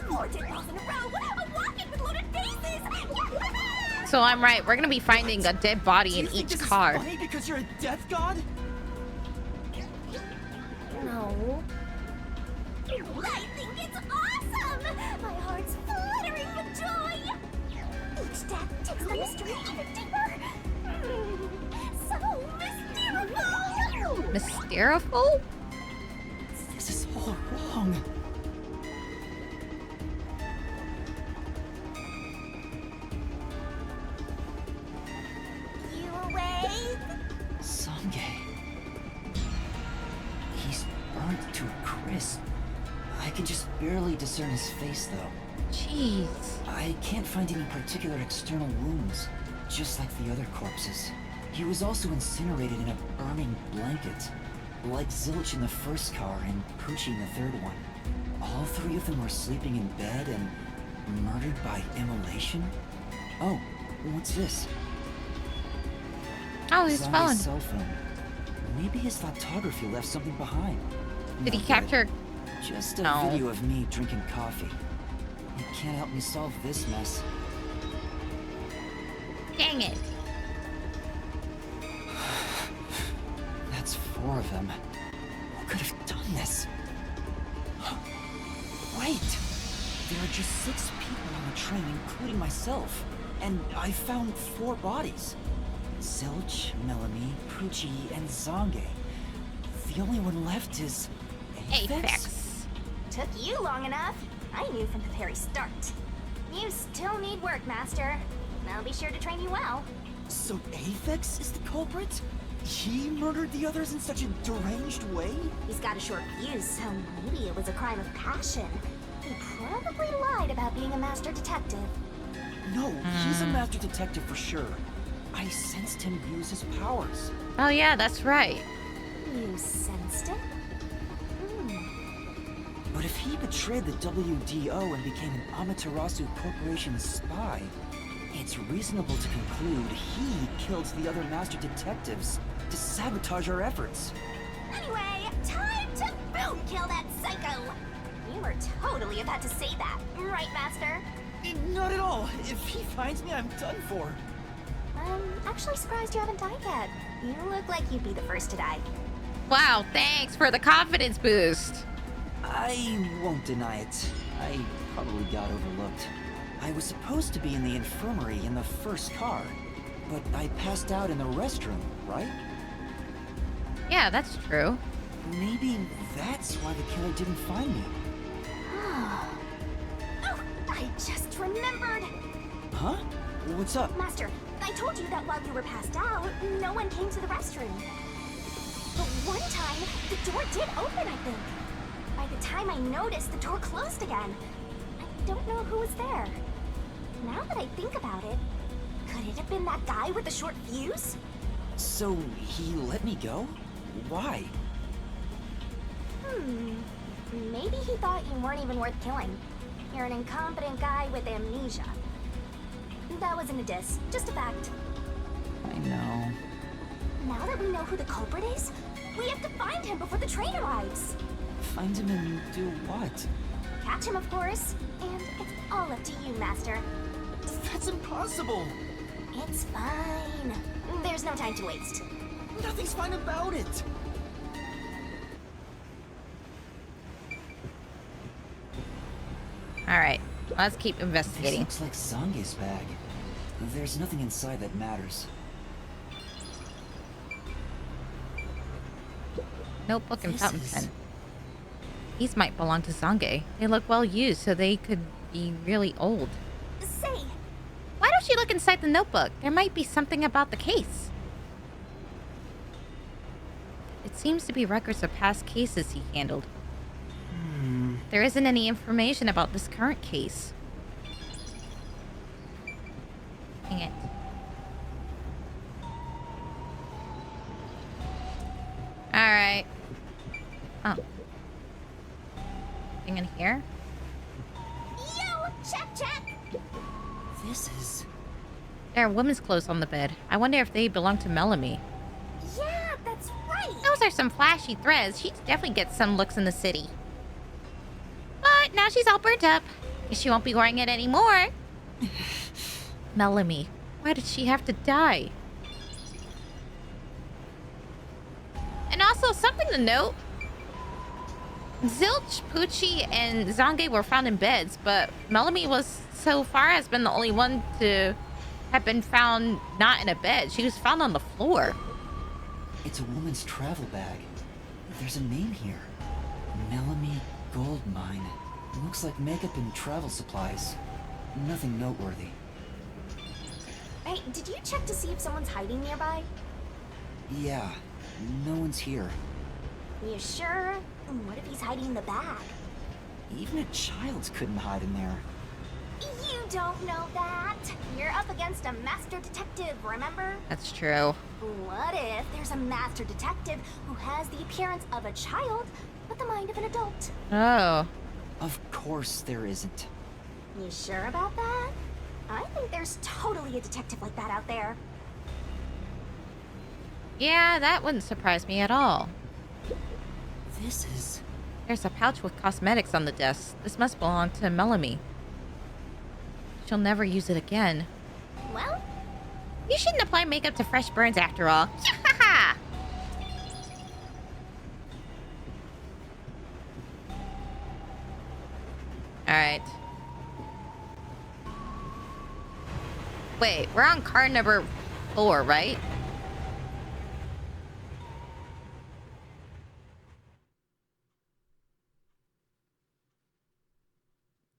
4 dead balls in a row. A walk-in with loaded faces. So I'm right. We're gonna be finding a dead body in each car. Is funny because you're a death god? No. I think it's awesome. My heart's fluttering with joy. Each death takes the mystery even deeper. So mysteriful. Mysteriful? This is all wrong. You awake? Sange. He's burnt to a crisp. I can just barely discern his face, though. Jeez. I can't find any particular external wounds, just like the other corpses. He was also incinerated in a burning blanket, like Zilch in the first car and Poochie in the third one. All 3 of them were sleeping in bed and murdered by immolation? Oh, what's this? Oh, his Zange's phone. cell phone. Maybe his photography left something behind. Did he Not capture? good. Just a No. video of me drinking coffee. It can't help me solve this mess. Dang it. That's 4 of them. Who could have done this? Wait! There are just 6 people on the train, including myself. And I found 4 bodies. Zilch, Melanie, Poochie, and Zange. The only one left is... Aphex. Took you long enough. I knew from the very start. You still need work, Master. I'll be sure to train you well. So Aphex is the culprit? He murdered the others in such a deranged way? He's got a short fuse, so maybe it was a crime of passion. He probably lied about being a master detective. No, he's a master detective for sure. I sensed him use his powers. Oh yeah, that's right. You sensed it? But if he betrayed the WDO and became an Amaterasu Corporation spy, it's reasonable to conclude he killed the other master detectives to sabotage our efforts. Anyway, time to boom kill that psycho! You were totally about to say that, right, Master? Not at all. If he finds me, I'm done for. I'm actually surprised you haven't died yet. You look like you'd be the first to die. Wow, thanks for the confidence boost. I won't deny it. I probably got overlooked. I was supposed to be in the infirmary in the first car, but I passed out in the restroom, right? Yeah, that's true. Maybe that's why the killer didn't find me. Oh, I just remembered! Huh? What's up? Master, I told you that while you were passed out, no one came to the restroom. But one time, the door did open, I think. By the time I noticed, the door closed again. I don't know who was there. Now that I think about it, could it have been that guy with the short fuse? So, he let me go? Why? Maybe he thought you weren't even worth killing. You're an incompetent guy with amnesia. That wasn't a diss, just a fact. I know. Now that we know who the culprit is, we have to find him before the train arrives. Find him and do what? Catch him, of course. And it's all up to you, Master. That's impossible! It's fine. There's no time to waste. Nothing's fine about it! Alright, let's keep This investigating. looks like Zange's bag. There's nothing inside that matters. Notebook and This fountain is- pen. These might belong to Zange. They look well used, so they could be really old. Say, Why don't you look inside the notebook? There might be something about the case. It seems to be records of past cases he handled. There isn't any information about this current case. Dang it. Alright. Oh. Thing in here? yo, check. This is... There are women's clothes on the bed. I wonder if they belong to Melanie. Yeah, that's right. Those are some flashy threads. She'd definitely get some looks in the city. But now she's all burnt up. Guess she won't be wearing it anymore. Melanie, why did she have to die? And also, something to note. Zilch, Poochie, and Zange were found in beds, but Melanie was, so far, has been the only one to have been found not in a bed. She was found on the floor. It's a woman's travel bag. There's a name here. Melanie Goldmine. Looks like makeup and travel supplies. Nothing noteworthy. Hey, did you check to see if someone's hiding nearby? Yeah, no one's here. You sure? What if he's hiding in the bag? Even a child couldn't hide in there. You don't know that. You're up against a master detective, remember? That's true. What if there's a master detective who has the appearance of a child, but the mind of an adult? Oh. Of course there isn't. You sure about that? I think there's totally a detective like that out there. Yeah, that wouldn't surprise me at all. This is... There's a pouch with cosmetics on the desk. This must belong to Melanie. She'll never use it again. Well, You shouldn't apply makeup to fresh burns after all. Yahaha! Alright. Wait, we're on card number 4, right?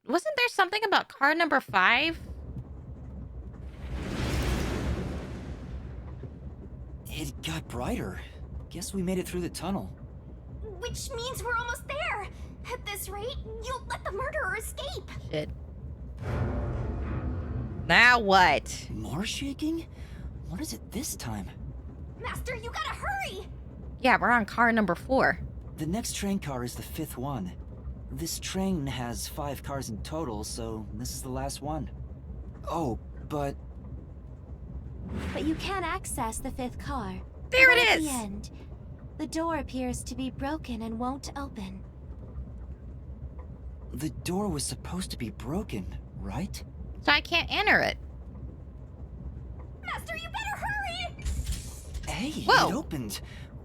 Wasn't there something about card number 5? It got brighter. Guess we made it through the tunnel. which means we're almost there. At this rate, you'll let the murderer escape. Shit. Now what? More shaking? What is it this time? Master, you gotta hurry! Yeah, we're on car number 4. The next train car is the 5th one. This train has 5 cars in total, so this is the last one. Oh, but... But you can't access the 5th car. There Right it at is! the end. The door appears to be broken and won't open. The door was supposed to be broken, right? So I can't enter it. Master, you better hurry! Hey, Whoa. it opened.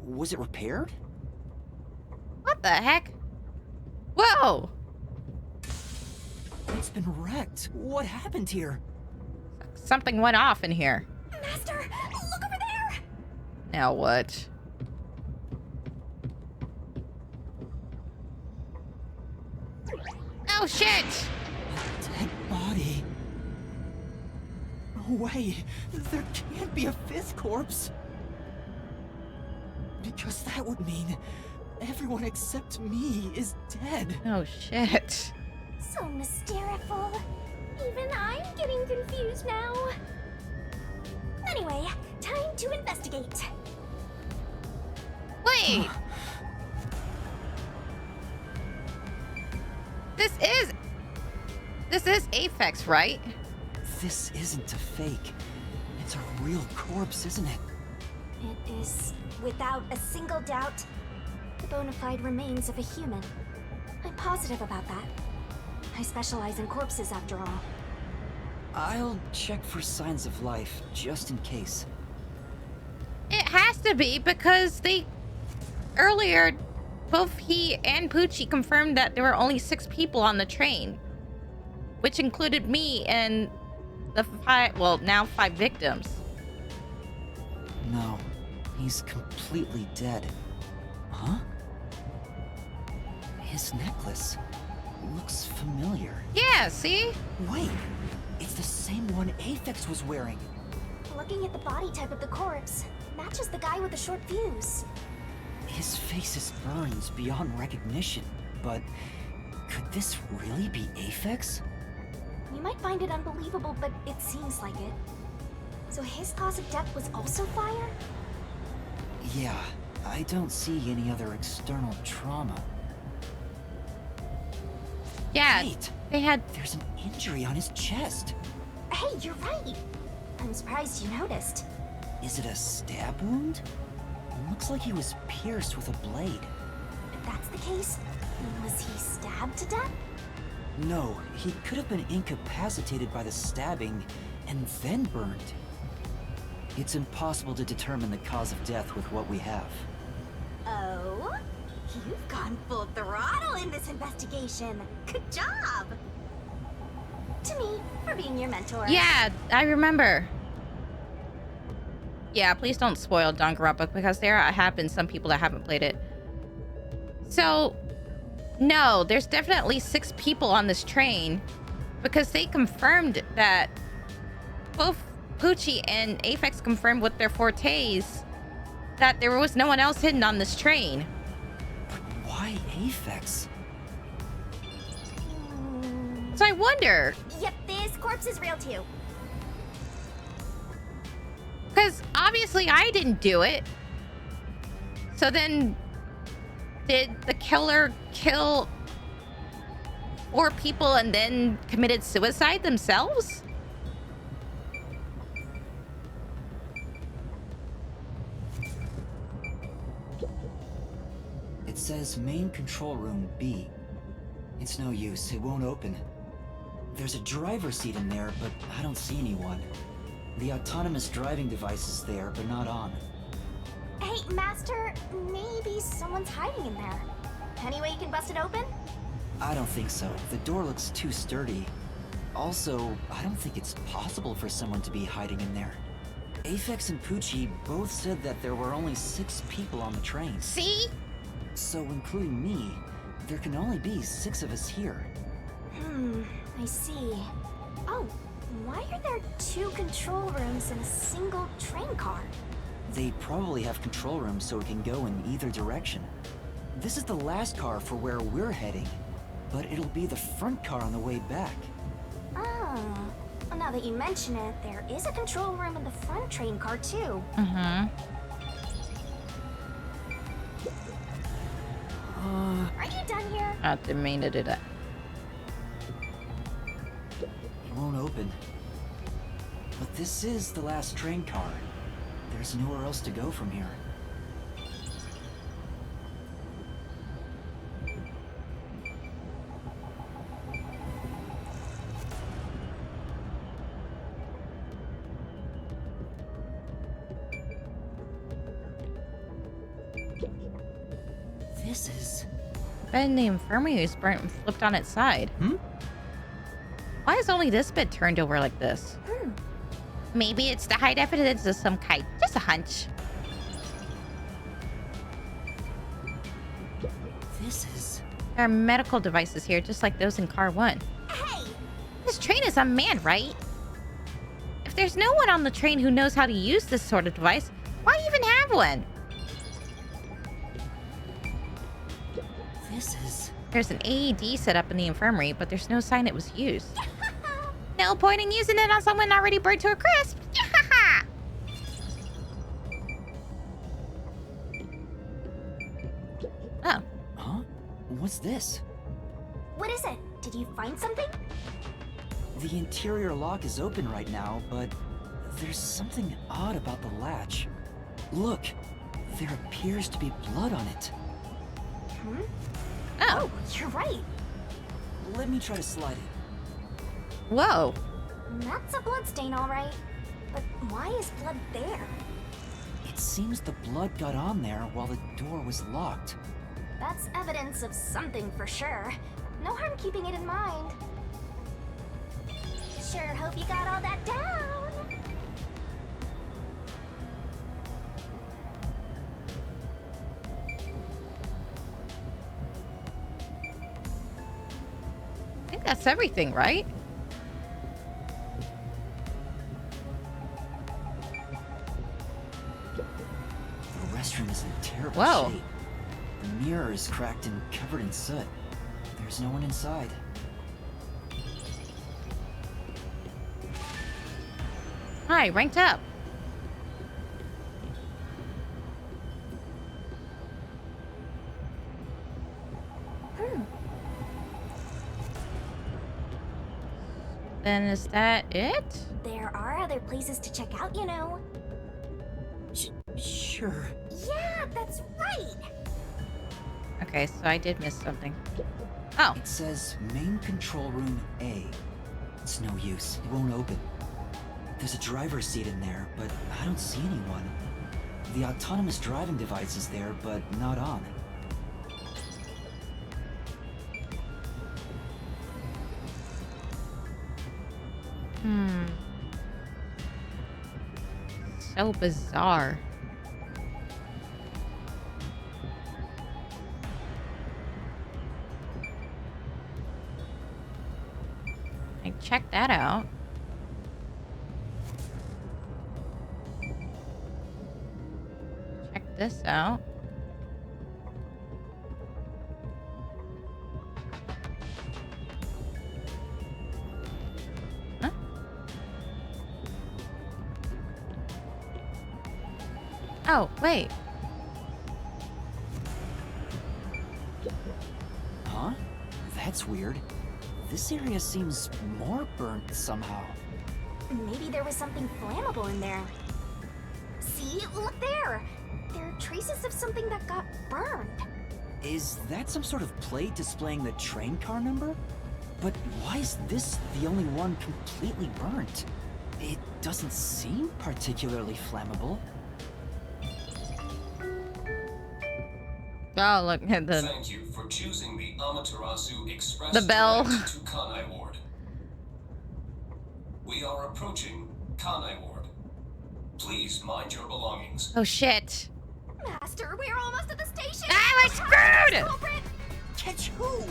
Was it repaired? What the heck? Whoa! It's been wrecked. What happened here? Something went off in here. Master, look over there! Now what? Oh shit! A dead body. No way. There can't be a 5th corpse. Because that would mean everyone except me is dead. Oh shit. So mysteriful. Even I'm getting confused now. Anyway, time to investigate. Wait! This is Aphex, right? This isn't a fake. It's a real corpse, isn't it? It is, without a single doubt, the bona fide remains of a human. I'm positive about that. I specialize in corpses, after all. I'll check for signs of life, just in case. It has to be because they... Earlier, both he and Poochie confirmed that there were only 6 people on the train. Which included me and the 5... Well, now 5 victims. No, he's completely dead. Huh? His necklace looks familiar. Yeah, see? Wait, it's the same one Aphex was wearing. Looking at the body type of the corpse, matches the guy with the short fuse. His face is burned beyond recognition, but could this really be Aphex? You might find it unbelievable, but it seems like it. So his cause of death was also fire? Yeah, I don't see any other external trauma. Yeah, Wait, they had... there's an injury on his chest. Hey, you're right. I'm surprised you noticed. Is it a stab wound? It looks like he was pierced with a blade. If that's the case, was he stabbed to death? No, he could have been incapacitated by the stabbing and then burned. It's impossible to determine the cause of death with what we have. Oh? You've gone full throttle in this investigation. Good job! To me, for being your mentor. Yeah, I remember. Yeah, please don't spoil Danganronpa because there have been some people that haven't played it. So, no, there's definitely 6 people on this train because they confirmed that both Poochie and Aphex confirmed with their fortes that there was no one else hidden on this train. But why Aphex? So I wonder, Yep, this corpse is real too. because obviously I didn't do it. So then, did the killer kill 4 people and then committed suicide themselves? It says main control room B. It's no use, it won't open. There's a driver's seat in there, but I don't see anyone. The autonomous driving device is there, but not on. Hey, Master, maybe someone's hiding in there. Any way you can bust it open? I don't think so. The door looks too sturdy. Also, I don't think it's possible for someone to be hiding in there. Aphex and Poochie both said that there were only 6 people on the train. See? So, including me, there can only be 6 of us here. I see. Oh, why are there 2 control rooms in a single train car? They probably have control rooms so it can go in either direction. This is the last car for where we're heading, but it'll be the front car on the way back. Oh, well, now that you mention it, there is a control room in the front train car too. Mm-hmm. Are you done here? I didn't mean to do that. It won't open. But this is the last train car. There's nowhere else to go from here. This is... Bed in the infirmary is burnt and flipped on its side. Why is only this bed turned over like this? Maybe it's the hide evidence of some kind. Just a hunch. This is... There are medical devices here, just like those in Car 1. Hey! This train is unmanned, right? If there's no one on the train who knows how to use this sort of device, why even have one? This is... There's an AED set up in the infirmary, but there's no sign it was used. No point in using it on someone already burned to a crisp. Oh. Huh? What's this? What is it? Did you find something? The interior lock is open right now, but there's something odd about the latch. Look, there appears to be blood on it. Oh. You're right. Let me try to slide it. Whoa. That's a bloodstain, all right. But why is blood there? It seems the blood got on there while the door was locked. That's evidence of something for sure. No harm keeping it in mind. Sure hope you got all that down. that's everything, right? The restroom is in terrible Whoa. shape. The mirror is cracked and covered in soot. There's no one inside. Hi, ranked up. Then is that it? There are other places to check out, you know. Sure. Yeah, that's right. Okay, so I did miss something. Oh. It says main control room A. It's no use. It won't open. There's a driver's seat in there, but I don't see anyone. The autonomous driving device is there, but not on. So bizarre. I checked that out. Check this out. Huh? Oh, wait. Huh? That's weird. This area seems more burnt somehow. Maybe there was something flammable in there. See? Look there! There are traces of something that got burned. Is that some sort of plate displaying the train car number? But why is this the only one completely burnt? It doesn't seem particularly flammable. Oh, look at the... Thank you for choosing the Amaterasu Express The bell. Direct to Kanai Ward. We are approaching Kanai Ward. Please mind your belongings. Oh, shit. Master, we're almost at the station! Ah, we're screwed! Culprit! Catch who?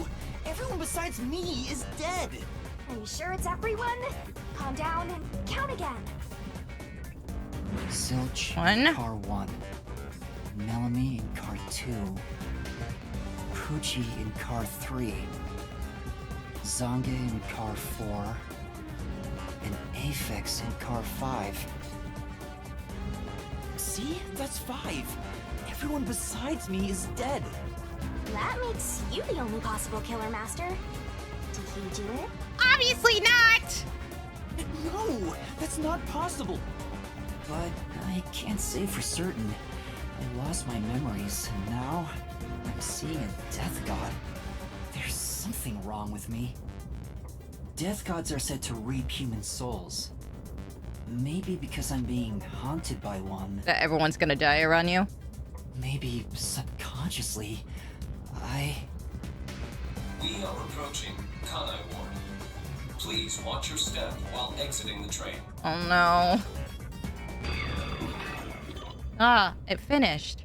Everyone besides me is dead! Are you sure it's everyone? Calm down and count again. Zilch One. in car 1. Melanie in car 2. Poochie in car 3. Zange in car 4. And Aphex in car 5. See? That's 5. Everyone besides me is dead. That makes you the only possible killer, Master. Did he do it? Obviously not! No! That's not possible! But I can't say for certain. I lost my memories, and now I'm seeing a death god. There's something wrong with me. Death gods are said to reap human souls. Maybe because I'm being haunted by one. That everyone's gonna die around you? Maybe subconsciously, We are approaching Kanai Ward. Please watch your step while exiting the train. Oh no. Ah, it finished.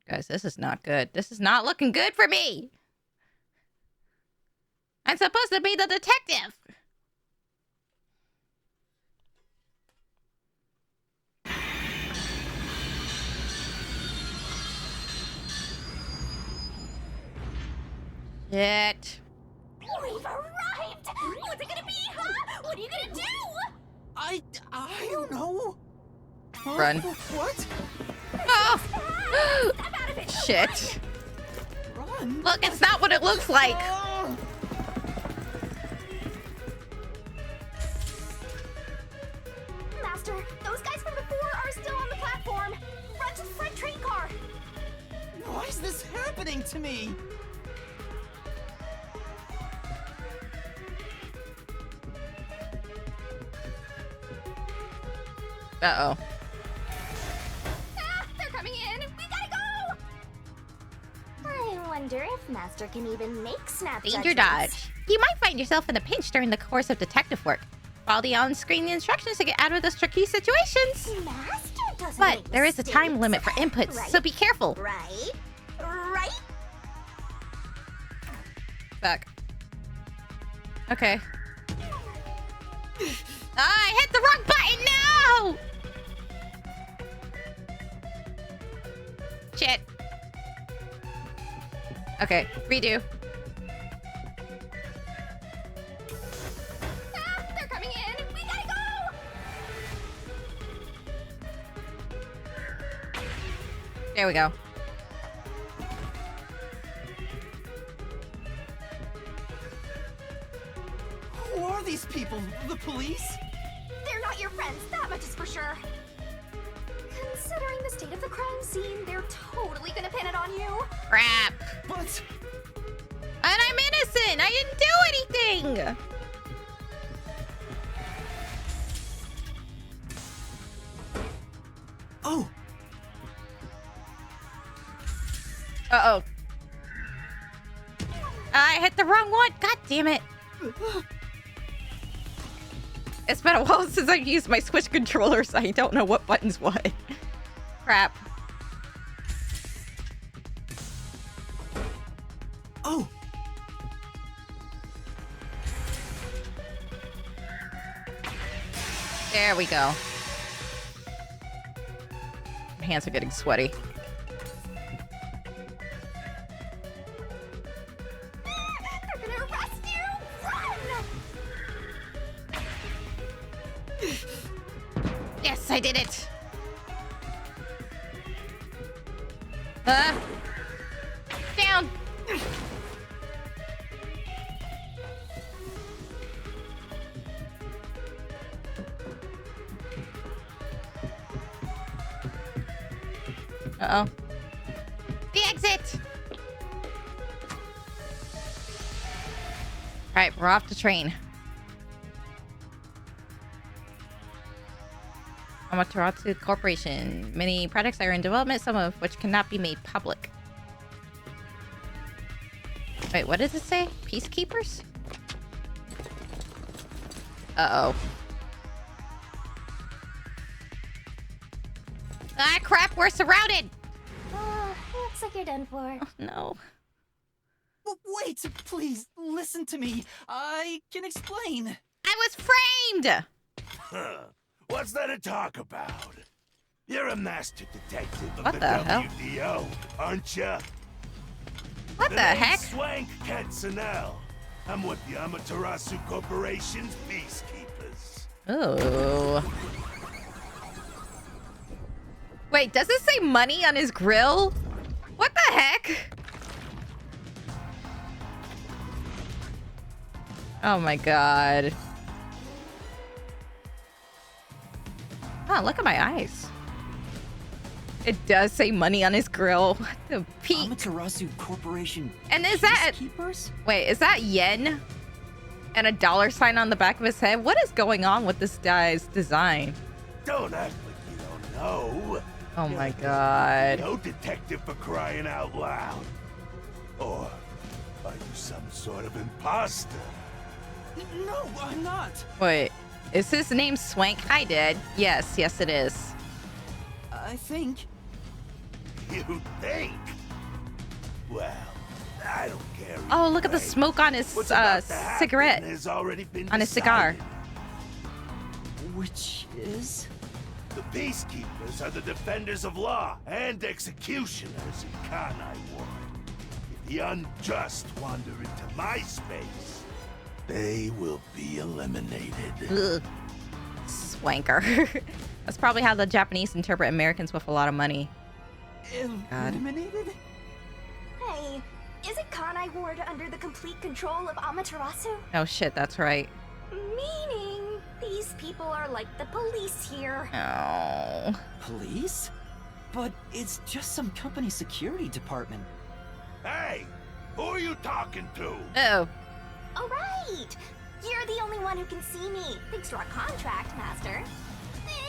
Guys, this is not good. This is not looking good for me. I'm supposed to be the detective. Shit. We've arrived! What's it gonna be, huh? What are you gonna do? I don't know. Run. What? Oh. Step out of it! Shit. Run? Look, it's not what it looks like. Master, those guys from before are still on the platform. Run to the front train car. Why is this happening to me? Uh-oh. Ah, they're coming in. We gotta go. I wonder if Master can even make snap Danger judgments. dodge. You might find yourself in a pinch during the course of detective work. Follow the on-screen instructions to get out of those tricky situations. Master doesn't But make there is a time mistakes. limit for inputs, Right. so be careful. Right? Right? Fuck. Okay. I hit the wrong button! No! Shit. Okay, redo. Ah, they're coming in! We gotta go! There we go. Who are these people? The police? They're not your friends, that much is for sure. Considering the state of the crime scene, they're totally gonna pin it on you. Crap. But... And I'm innocent! I didn't do anything! Oh! Uh-oh. I hit the wrong one! God damn it! It's been a while since I've used my Switch controller, so I don't know what button's what. Crap. Oh! There we go. My hands are getting sweaty. They're gonna arrest you! Run! Yes, I did it! Down! Uh-oh. The exit! Alright, we're off the train. Amaterasu Corporation. Many products are in development, some of which cannot be made public. Wait, what does it say? Peacekeepers? Uh-oh. Ah, crap, we're surrounded! Looks like you're done for. Oh, no. Wait, please, listen to me. I can explain. I was framed! Huh. What's there to talk about? You're a master detective of What the the hell? WDO, aren't you? What the heck? Swank Katsunel. I'm with the Amaterasu Corporation's peacekeepers. Ooh. Wait, does it say money on his grill? What the heck? Oh my god. Oh, look at my eyes. It does say money on his grill. What the peak? Amaterasu Corporation. And is that... Peacekeepers? Wait, is that yen? And a dollar sign on the back of his head? What is going on with this guy's design? Don't act like you don't know. Oh my god. No detective for crying out loud. Or are you some sort of imposter? No, I'm not. Wait, is his name Swank? I did. Yes, yes it is. I think. You think? Well, I don't care. Oh, look at the either way. smoke on his What's about to happen cigarette. has already been On his cigar. decided. Which is? The peacekeepers are the defenders of law and executioners in Kanai Ward. If the unjust wander into my space, they will be eliminated. Ugh. Swanker. That's probably how the Japanese interpret Americans with a lot of money. Eliminated? Hey, isn't Kanai Ward under the complete control of Amaterasu? Oh shit, that's right. Meaning, these people are like the police here. Oh. Police? But it's just some company security department. Hey, who are you talking to? Oh. Alright! You're the only one who can see me, thanks to our contract, Master.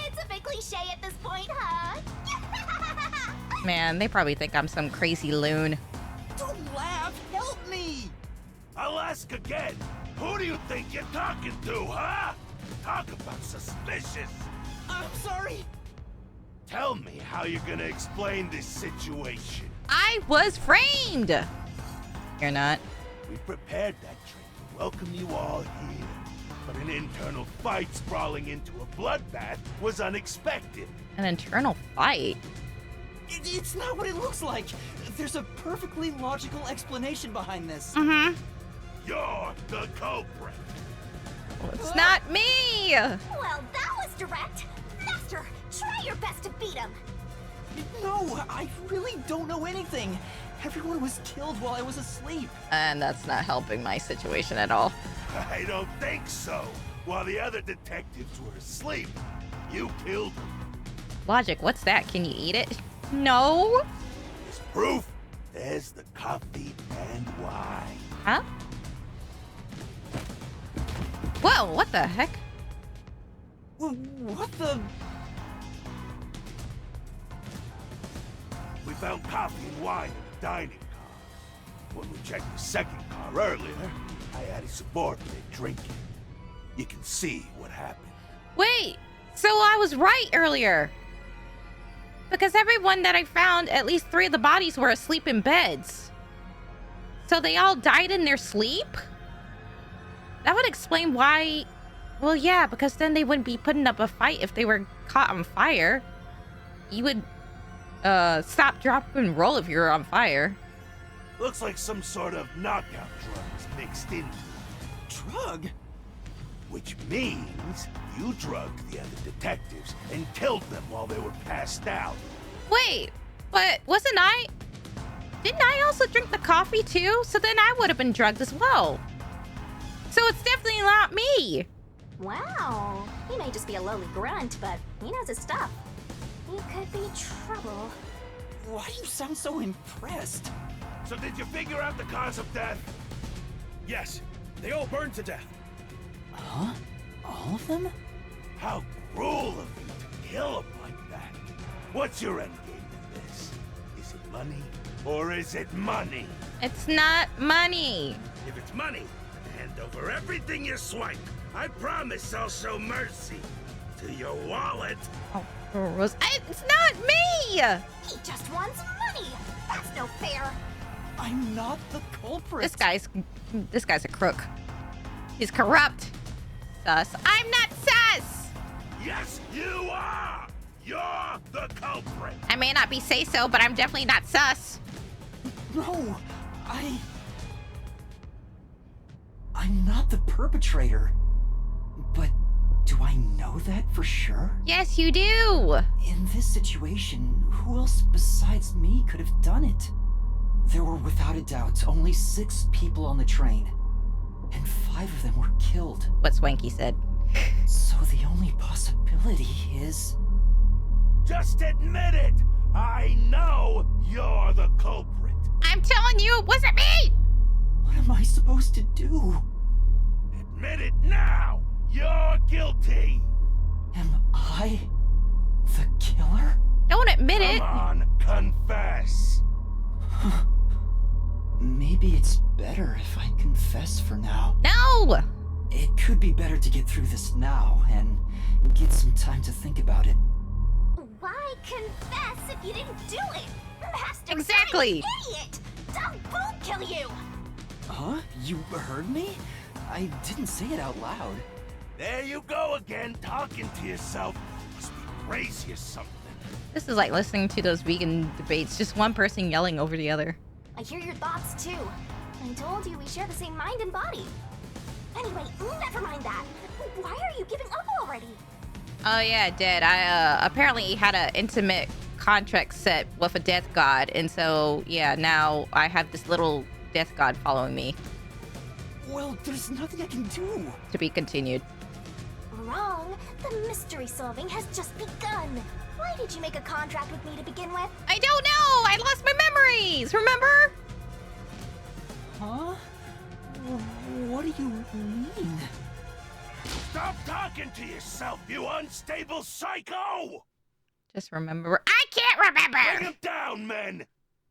It's a bit cliche at this point, huh? Man, they probably think I'm some crazy loon. Don't laugh! Help me! I'll ask again. Who do you think you're talking to, huh? Talk about suspicious. I'm sorry! Tell me how you're gonna explain this situation. I was framed! You're not. We prepared that train welcome you all here. But an internal fight sprawling into a bloodbath was unexpected. An internal fight? It's not what it looks like. There's a perfectly logical explanation behind this. Mm-hmm. You're the culprit. Well, it's not me! Well, that was direct. Master, try your best to beat him. No, I really don't know anything. Everyone was killed while I was asleep. And that's not helping my situation at all. I don't think so. While the other detectives were asleep, you killed them. Logic, what's that? Can you eat it? No. As proof, there's the coffee and wine. Huh? Whoa, what the heck? What the? We found coffee and wine in the dining car. When we checked the second car earlier, I had a subordinate drinking. You can see what happened. Wait, so I was right earlier. Because everyone that I found, at least 3 of the bodies were asleep in beds. So they all died in their sleep? That would explain why... Well, yeah, because then they wouldn't be putting up a fight if they were caught on fire. You would, stop, drop, and roll if you were on fire. Looks like some sort of knockout drug was mixed into it. Drug? Which means you drugged the other detectives and killed them while they were passed out. Wait, but wasn't I... Didn't I also drink the coffee too? So then I would have been drugged as well. So it's definitely not me. Wow. He may just be a lowly grunt, but he knows his stuff. He could be trouble. Why do you sound so impressed? So did you figure out the cause of death? Yes, they all burned to death. Huh? All of them? How cruel of you to kill them like that. What's your end game in this? Is it money or is it money? It's not money. If it's money, hand over everything you swipe. I promise I'll show mercy to your wallet. Oh, Rose, it's not me! He just wants money. That's no fair. I'm not the culprit. This guy's a crook. He's corrupt. Sus. I'm not sus! Yes, you are! You're the culprit! I may not be say-so, but I'm definitely not sus. No, I'm not the perpetrator. But do I know that for sure? Yes, you do. In this situation, who else besides me could have done it? There were without a doubt only 6 people on the train, and 5 of them were killed. What Swanky said. So the only possibility is... Just admit it! I know you're the culprit! I'm telling you, it wasn't me! What am I supposed to do? Admit it now! You're guilty! Am I the killer? Don't admit it! Come on, confess! Maybe it's better if I confess for now. No! It could be better to get through this now and get some time to think about it. Why confess if you didn't do it? Master, Exactly! idiot! Dumb won't kill you! Huh? You heard me? I didn't say it out loud. There you go again, talking to yourself. Must be crazy or something. This is like listening to those vegan debates. Just one person yelling over the other. I hear your thoughts too. I told you we share the same mind and body. Anyway, never mind that. Why are you giving up already? Oh yeah, I did. I apparently had an intimate contract set with a death god, and so yeah, now I have this little death god following me. Well, there's nothing I can do. To be continued. Wrong. The mystery solving has just begun. Why did you make a contract with me to begin with? I don't know! I lost my memories, remember? Huh? What do you mean? Stop talking to yourself, you unstable psycho! Just remember. I can't remember! Bring him down, men!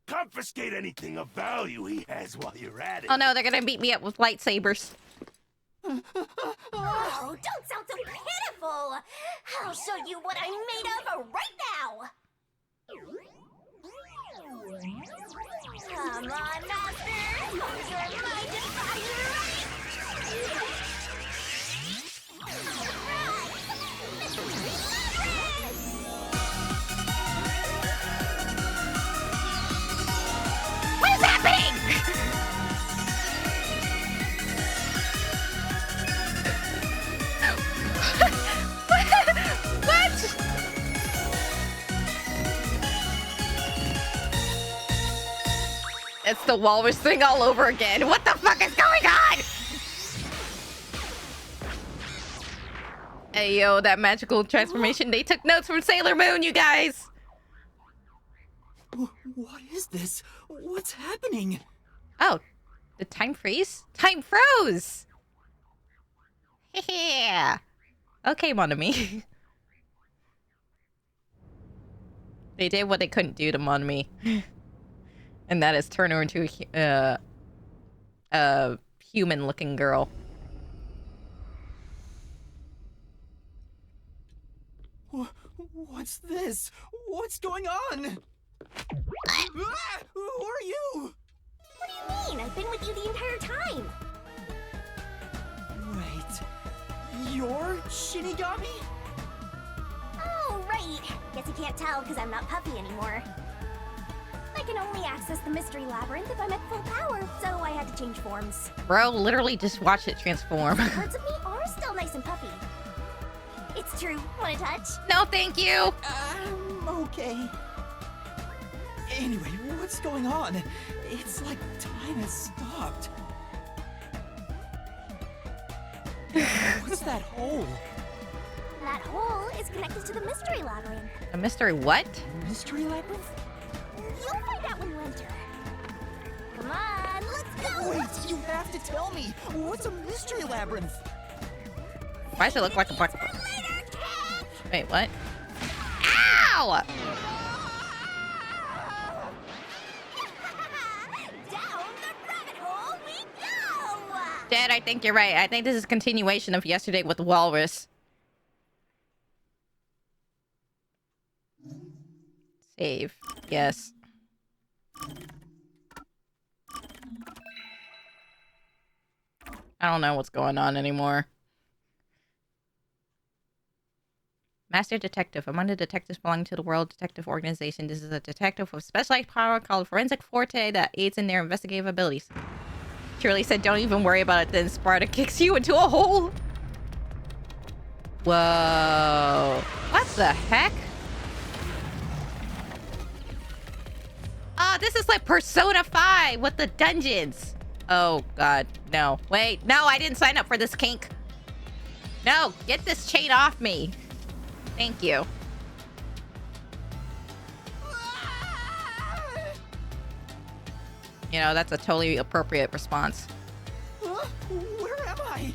Confiscate anything of value he has while you're at it. Oh no, they're gonna beat me up with lightsabers. Oh, don't sound so pitiful! I'll show you what I'm made of right now! Come on, Master! Hold your mind and body right! It's the walrus thing all over again. What the fuck is going on? Hey, yo, that magical transformation. They took notes from Sailor Moon, you guys. What is this? What's happening? Oh, the time freeze? Time froze! Yeah. Okay, mon ami. They did what they couldn't do to mon ami. And that is turn her into a human-looking girl. What's this? What's going on? Who are you? What do you mean? I've been with you the entire time. Wait, you're Shinigami? Oh, right. Guess you can't tell because I'm not Puffy anymore. I can only access the Mystery Labyrinth if I'm at full power, so I had to change forms. Bro, literally just watched it transform. Parts of me are still nice and puffy. It's true. Want a touch? No, thank you. Okay. Anyway, what's going on? It's like time has stopped. What's that hole? That hole is connected to the Mystery Labyrinth. A mystery what? Mystery labyrinth? You'll find out when you enter. Come on, let's go! Wait, you have to tell me. What's a mystery labyrinth? Why does it look like a black... Wait, what? Ow! Down the rabbit hole we go! Dad, I think you're right. I think this is a continuation of yesterday with the walrus. Save. Yes. I don't know what's going on anymore. Master Detective. Among the detectives belonging to the World Detective Organization, this is a detective with specialized power called Forensic Forte that aids in their investigative abilities. Shirley said, don't even worry about it, then Sparta kicks you into a hole. Whoa. What the heck? Ah, this is like Persona 5 with the dungeons. Oh, God. No. Wait. No, I didn't sign up for this kink. No, get this chain off me. Thank you. You know, that's a totally appropriate response. Where am I?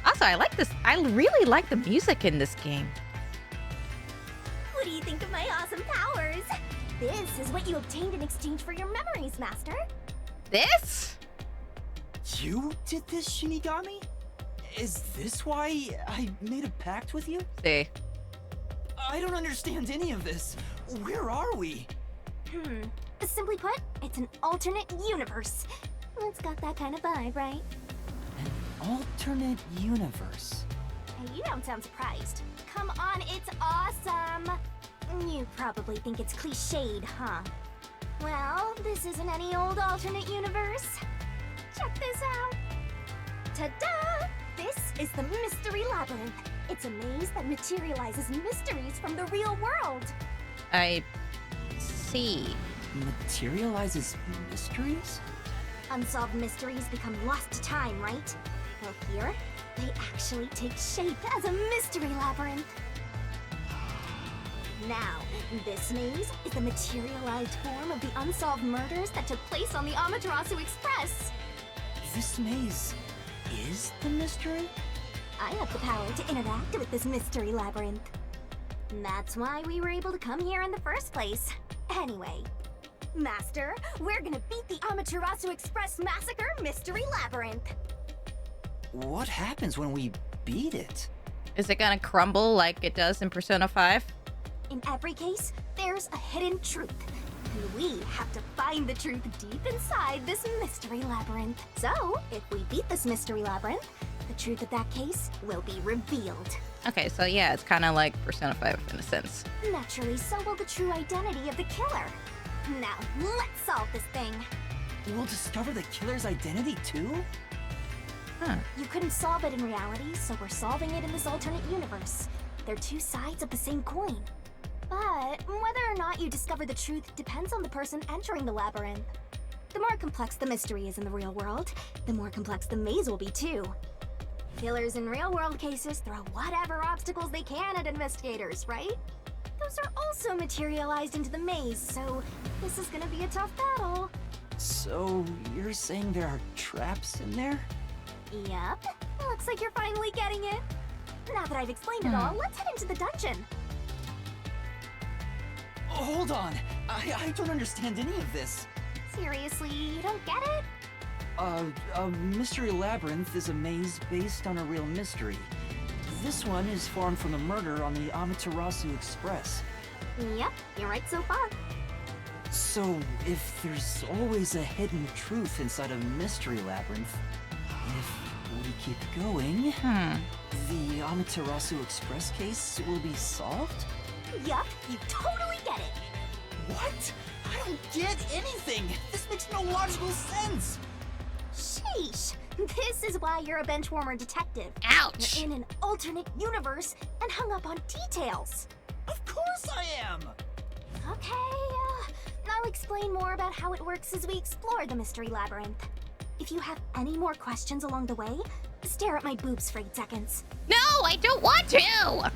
Also, I like this. I really like the music in this game. What do you think of my awesome powers? This is what you obtained in exchange for your memories, Master. This? You did this, Shinigami? Is this why I made a pact with you? See. I don't understand any of this. Where are we? Simply put, it's an alternate universe. It's got that kind of vibe, right? An alternate universe. Hey, you don't sound surprised. Come on, it's awesome! You probably think it's cliched, huh? Well, this isn't any old alternate universe. Check this out! Ta-da! This is the Mystery Labyrinth. It's a maze that materializes mysteries from the real world. I see. Materializes mysteries? Unsolved mysteries become lost to time, right? Well, here, they actually take shape as a mystery labyrinth. Now, this maze is the materialized form of the unsolved murders that took place on the Amaterasu Express. This maze is the mystery? I have the power to interact with this mystery labyrinth. That's why we were able to come here in the first place. Anyway, Master, we're gonna beat the Amaterasu Express Massacre Mystery Labyrinth. What happens when we beat it? Is it gonna crumble like it does in Persona 5? In every case, there's a hidden truth. And we have to find the truth deep inside this mystery labyrinth. So, if we beat this mystery labyrinth, the truth of that case will be revealed. Okay, so yeah, it's kind of like Persona 5 in a sense. Naturally, so will the true identity of the killer. Now, let's solve this thing. We'll discover the killer's identity too? Huh. You couldn't solve it in reality, so we're solving it in this alternate universe. They're two sides of the same coin. But whether or not you discover the truth depends on the person entering the labyrinth. The more complex the mystery is in the real world, the more complex the maze will be too. Killers in real-world cases throw whatever obstacles they can at investigators, right? Those are also materialized into the maze, so this is gonna be a tough battle. So, you're saying there are traps in there? Yep. Looks like you're finally getting it. Now that I've explained it all, let's head into the dungeon. Hold on! I don't understand any of this. Seriously, you don't get it? A mystery labyrinth is a maze based on a real mystery. This one is formed from the murder on the Amaterasu Express. Yep, you're right so far. So, if there's always a hidden truth inside a mystery labyrinth, if we keep going, the Amaterasu Express case will be solved? Yup, you totally get it. What? I don't get anything! This makes no logical sense! Sheesh. This is why you're a benchwarmer detective. Ouch! You're in an alternate universe and hung up on details. Of course I am! Okay, I'll explain more about how it works as we explore the mystery labyrinth. If you have any more questions along the way, stare at my boobs for 8 seconds. No, I don't want to!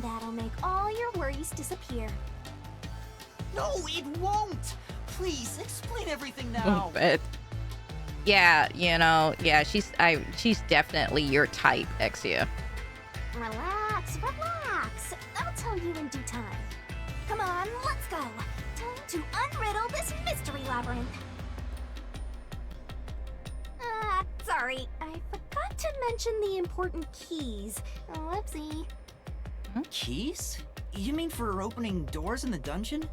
That'll make all your worries disappear. No, it won't! Please, explain everything now! But yeah, you know, yeah, she's definitely your type, Exia. Relax, relax. I'll tell you in due time. Come on, let's go. Time to unriddle this mystery labyrinth. Sorry, I forgot to mention the important keys. Whoopsie. Keys? You mean for opening doors in the dungeon?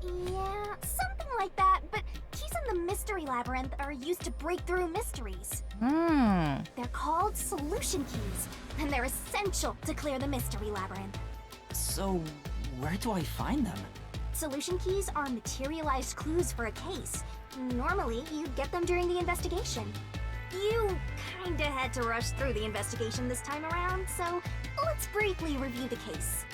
Yeah, something like that, but keys in the mystery labyrinth are used to break through mysteries. They're called solution keys, and they're essential to clear the mystery labyrinth. So, where do I find them? Solution keys are materialized clues for a case. Normally, you'd get them during the investigation. You kinda had to rush through the investigation this time around, so let's briefly review the case.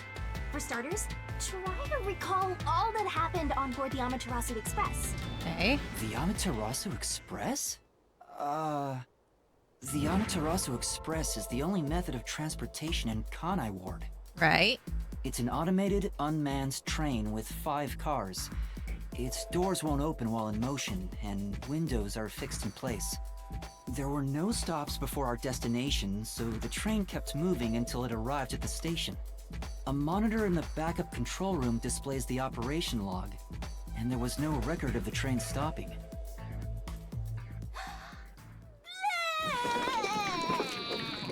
For starters, try to recall all that happened on board the Amaterasu Express. Okay. The Amaterasu Express? The Amaterasu Express is the only method of transportation in Kanai Ward. Right. It's an automated, unmanned train with 5 cars. Its doors won't open while in motion, and windows are fixed in place. There were no stops before our destination, so the train kept moving until it arrived at the station. A monitor in the backup control room displays the operation log, and there was no record of the train stopping.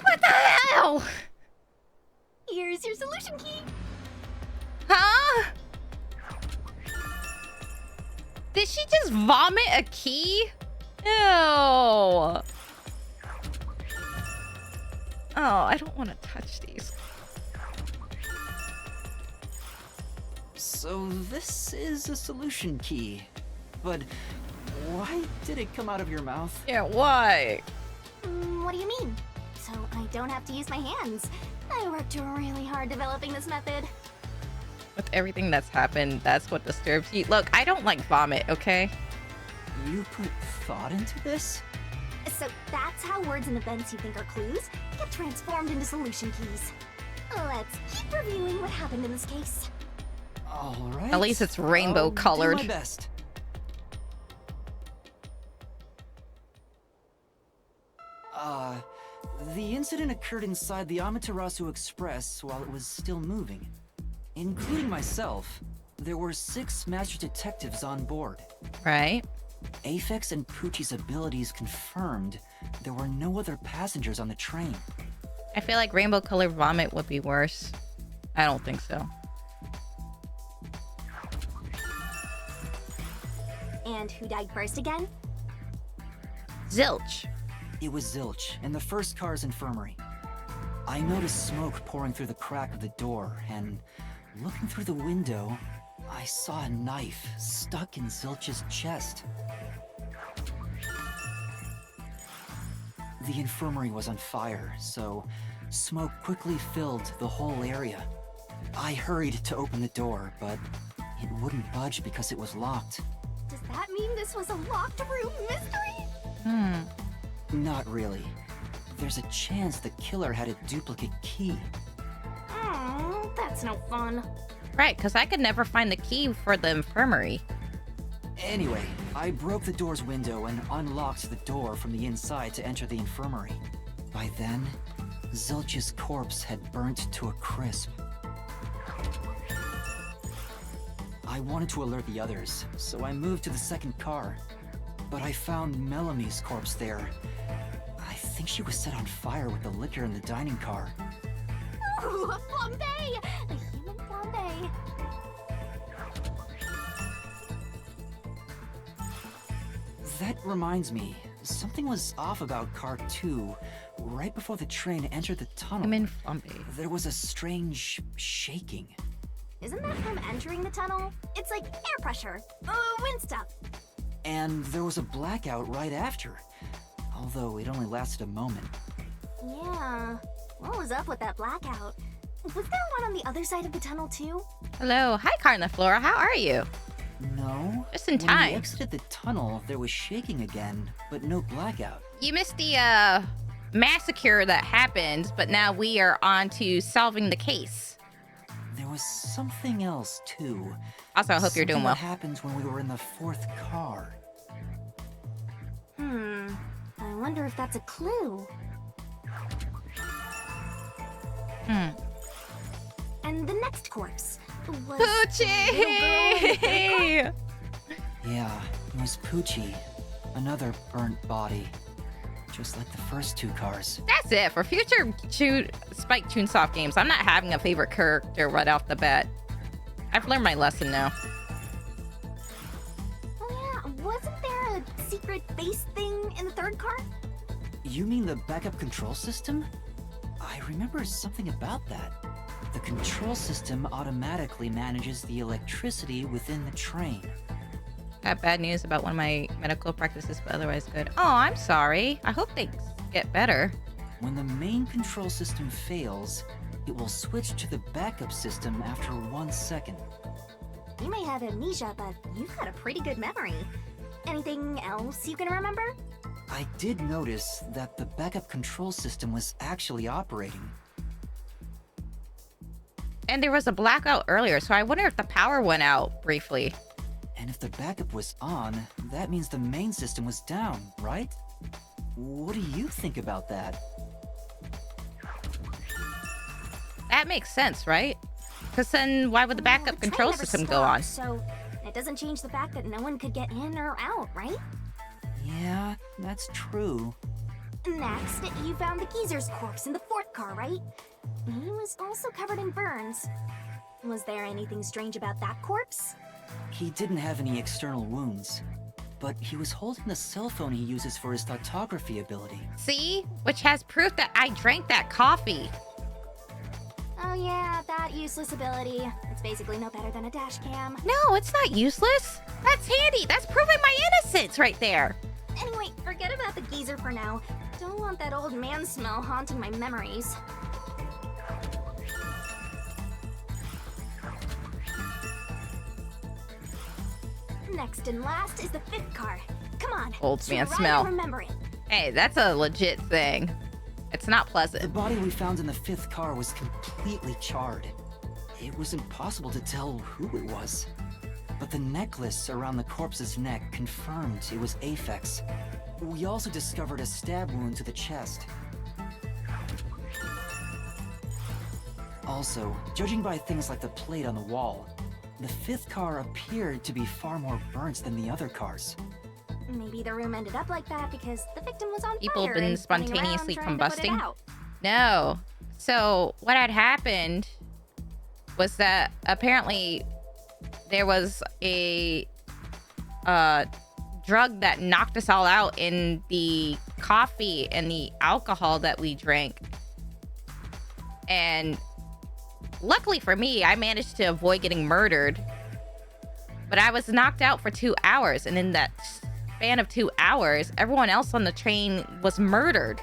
What the hell? Here's your solution key. Huh? Did she just vomit a key? Ew. Oh, I don't want to touch these. So this is a solution key. But why did it come out of your mouth? Yeah, why? What do you mean? So I don't have to use my hands. I worked really hard developing this method. With everything that's happened, that's what disturbs you. Look, I don't like vomit, okay? You put thought into this? So that's how words and events you think are clues get transformed into solution keys. Let's keep reviewing what happened in this case. All right. At least it's rainbow colored. I'll do my best. The incident occurred inside the Amaterasu Express while it was still moving. Including myself, there were 6 master detectives on board. Right. Aphex and Poochie's abilities confirmed there were no other passengers on the train. I feel like rainbow colored vomit would be worse. I don't think so. And who died first again? Zilch. It was Zilch in the first car's infirmary. I noticed smoke pouring through the crack of the door, and looking through the window, I saw a knife stuck in Zilch's chest. The infirmary was on fire, so smoke quickly filled the whole area. I hurried to open the door, but it wouldn't budge because it was locked. Does that mean this was a locked room mystery? Not really. There's a chance the killer had a duplicate key. Oh, that's no fun. Right, because I could never find the key for the infirmary. Anyway, I broke the door's window and unlocked the door from the inside to enter the infirmary. By then, Zulch's corpse had burnt to a crisp. I wanted to alert the others, so I moved to the second car. But I found Melamie's corpse there. I think she was set on fire with the liquor in the dining car. Ooh, a flambe! A human flambe. That reminds me, something was off about car 2. Right before the train entered the tunnel, Human flambe. there was a strange shaking. Isn't that from entering the tunnel? It's like air pressure. Wind stuff. And there was a blackout right after, although it only lasted a moment. Yeah. What was up with that blackout? Was there one on the other side of the tunnel too? Hello. Hi, Carniflora. How are you? No. Just in When time. we exited the tunnel, there was shaking again, but no blackout. You missed the massacre that happened, but now we are on to solving the case. There was something else too. Also, I hope you're doing Something well. that happened when we were in the 4th car. I wonder if that's a clue. And the next corpse was Poochie! Yeah, it was Poochie. Another burnt body. Just like the first 2 cars. That's it. For future Spike Chunsoft games, I'm not having a favorite character right off the bat. I've learned my lesson now. Oh yeah, wasn't there a secret base thing in the 3rd car? You mean the backup control system? I remember something about that. The control system automatically manages the electricity within the train. Got bad news about one of my medical practices, but otherwise good. Oh, I'm sorry. I hope things get better. When the main control system fails, it will switch to the backup system after 1 second. You may have amnesia, but you've got a pretty good memory. Anything else you can remember? I did notice that the backup control system was actually operating. And there was a blackout earlier, so I wonder if the power went out briefly. And if the backup was on, that means the main system was down, right? What do you think about that? That makes sense, right? Because then why would the backup train control never system go stopped, on? So it doesn't change the fact that no one could get in or out, right? Yeah, that's true. Next, you found the geezer's corpse in the 4th car, right? He was also covered in burns. Was there anything strange about that corpse? He didn't have any external wounds, but he was holding the cell phone he uses for his photography ability. See? Which has proof that I drank that coffee. Oh yeah, that useless ability. It's basically no better than a dash cam. No, it's not useless. That's handy. That's proving my innocence right there. Anyway, forget about the geezer for now. Don't want that old man smell haunting my memories. Next and last is the 5th car. Come on. Old man try smell. to remember it. Hey, that's a legit thing. It's not The pleasant. body we found in the 5th car was completely charred. It was impossible to tell who it was. But the necklace around the corpse's neck confirmed it was Aphex. We also discovered a stab wound to the chest. Also, judging by things like the plate on the wall, the 5th car appeared to be far more burnt than the other cars. Maybe the room ended up like that because the victim was on People fire been and running spontaneously around trying to put it combusting? out. No. So what had happened was that apparently there was a drug that knocked us all out in the coffee and the alcohol that we drank. And luckily for me, I managed to avoid getting murdered. But I was knocked out for 2 hours, and in that span of 2 hours, everyone else on the train was murdered.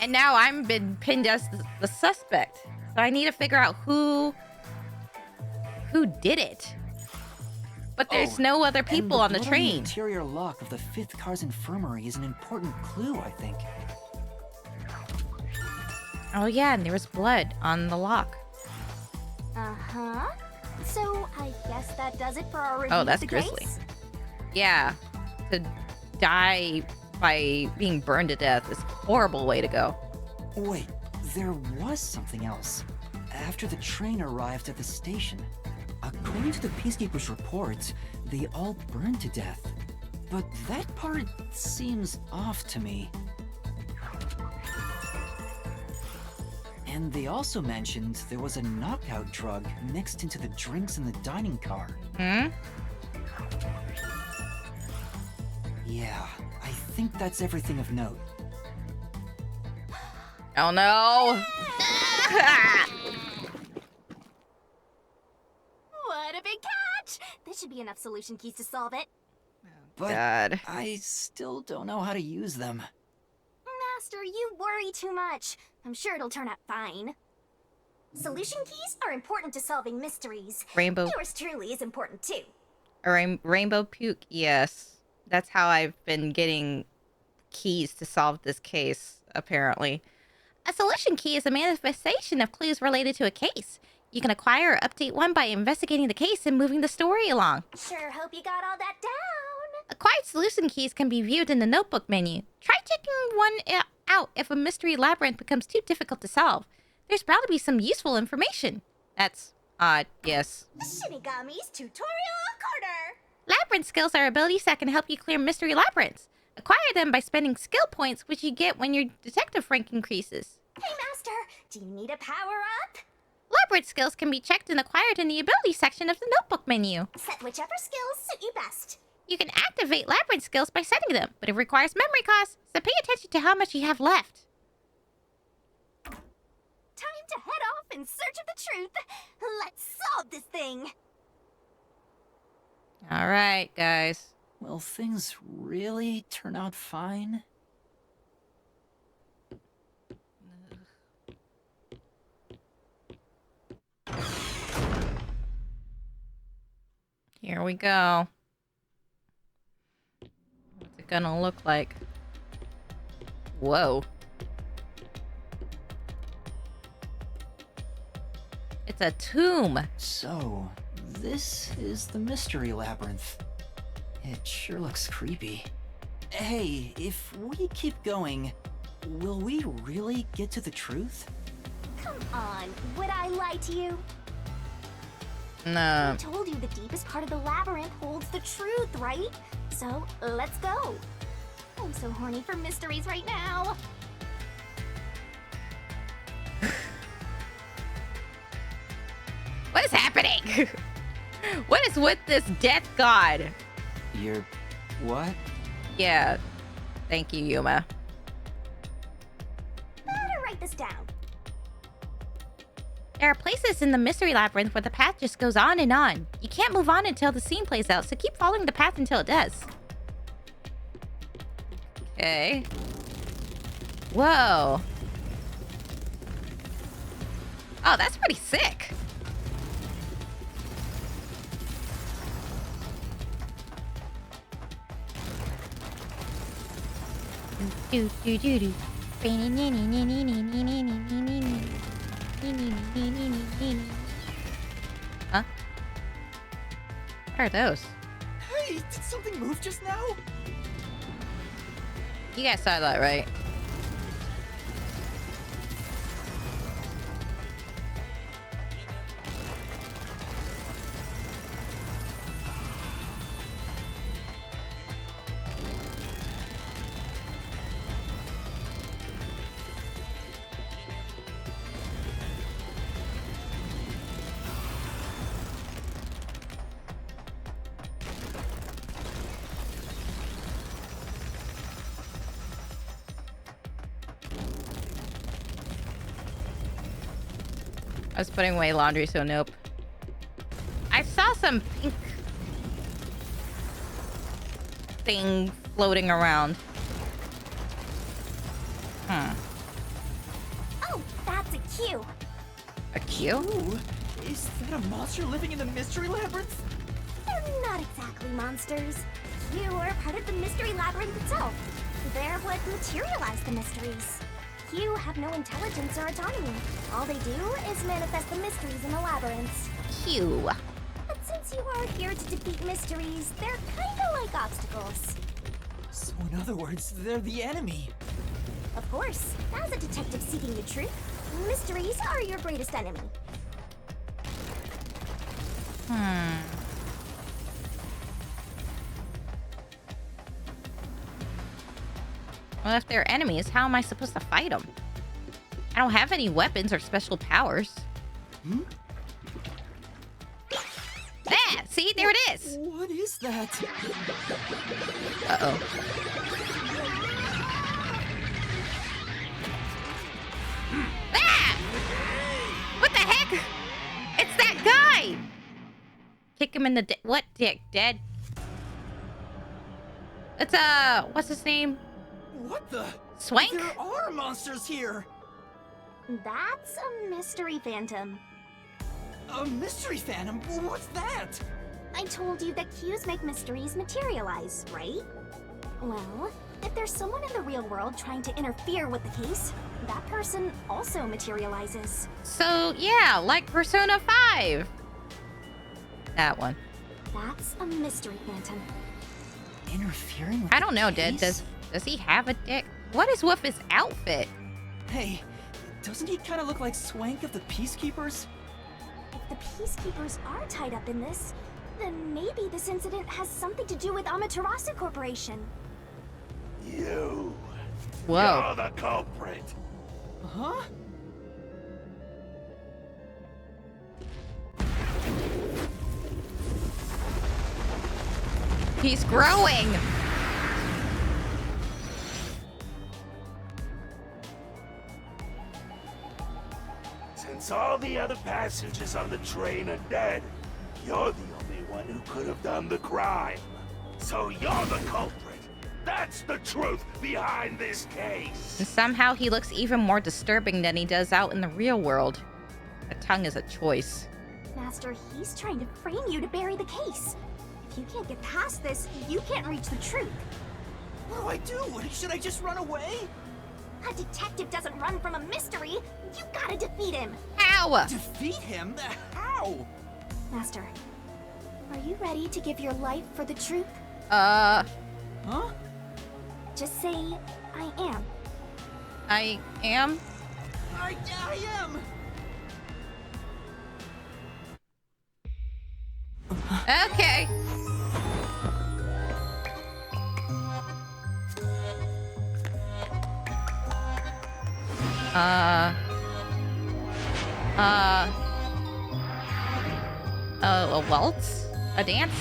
And now I'm been pinned as the suspect. So I need to figure out who did it. But there's no other people on the blood train. The interior lock of the 5th car's infirmary is an important clue, I think. Oh yeah, and there was blood on the lock. Uh-huh. So I guess that does it for our review Oh, that's of the grisly. case? Yeah, to die by being burned to death is a horrible way to go. Wait, there was something else. After the train arrived at the station, according to the Peacekeepers' reports, they all burned to death. But that part seems off to me. And they also mentioned there was a knockout drug mixed into the drinks in the dining car. Hmm? Yeah, I think that's everything of note. Oh no! What a big catch! This should be enough solution keys to solve it. But God. I still don't know how to use them. Master, you worry too much. I'm sure it'll turn out fine. Solution keys are important to solving mysteries. Rainbow. Yours truly is important too. Rainbow puke, yes. That's how I've been getting keys to solve this case, apparently. A solution key is a manifestation of clues related to a case. You can acquire or update one by investigating the case and moving the story along. Sure hope you got all that down. Acquired solution keys can be viewed in the notebook menu. Try checking one out if a mystery labyrinth becomes too difficult to solve. There's bound to be some useful information. That's odd, yes. Shinigami's Tutorial Corner! Labyrinth skills are abilities that can help you clear mystery labyrinths. Acquire them by spending skill points, which you get when your detective rank increases. Hey, Master, do you need a power-up? Labyrinth skills can be checked and acquired in the ability section of the notebook menu. Set whichever skills suit you best. You can activate labyrinth skills by setting them, but it requires memory costs, so pay attention to how much you have left. Time to head off in search of the truth. Let's solve this thing. All right, guys. Will things really turn out fine? Here we go. What's it gonna look like? Whoa. It's a tomb. So, this is the mystery labyrinth. It sure looks creepy. Hey, if we keep going, will we really get to the truth? Come on, would I lie to you? No. I told you the deepest part of the labyrinth holds the truth, right? So, let's go. I'm so horny for mysteries right now. What is happening? What is with this death god? You're... what? Yeah. Thank you, Yuma. Better write this down. There are places in the mystery labyrinth where the path just goes on and on. You can't move on until the scene plays out, so keep following the path until it does. Okay. Whoa. Oh, that's pretty sick. Do do do do. Huh? What are those? Hey, did something move just now? You guys saw that, right? I was putting away laundry, so nope. I saw some pink thing floating around. Oh, that's a cue. A Q? Ooh, is that a monster living in the mystery labyrinth? They're not exactly monsters. You are part of the mystery labyrinth itself. They're what materialize the mysteries. You have no intelligence or autonomy. All they do is manifest the mysteries in the labyrinths. Q. But since you are here to defeat mysteries, they're kinda like obstacles. So in other words, they're the enemy. Of course, as a detective seeking the truth, mysteries are your greatest enemy. Well, if they're enemies, how am I supposed to fight them? I don't have any weapons or special powers. Ah, see? There it is! What is that? Uh-oh. Ah! What the heck? It's that guy! Kick him in the what dick? Dead? It's, what's his name? What the? Swank? There are monsters here! That's a mystery phantom. A mystery phantom? What's that? I told you that cues make mysteries materialize, right? Well, if there's someone in the real world trying to interfere with the case, that person also materializes. So, yeah, like Persona 5. That one. That's a mystery phantom. Interfering with I don't know, the Dad. case? Does he have a dick? What is with his outfit? Hey, doesn't he kind of look like Swank of the Peacekeepers? If the Peacekeepers are tied up in this, then maybe this incident has something to do with Amaterasu Corporation. You. Whoa. You're the culprit. Huh? He's growing. Since all the other passengers on the train are dead, you're the only one who could have done the crime. So you're the culprit. That's the truth behind this case. And somehow he looks even more disturbing than he does out in the real world. A tongue is a choice. Master, he's trying to frame you to bury the case. If you can't get past this, you can't reach the truth. What do I do? Should I just run away? A detective doesn't run from a mystery. You gotta defeat him. How? Defeat him? How? Master, are you ready to give your life for the truth? Huh? Just say, I am. I am? I am! Okay. A waltz? A dance?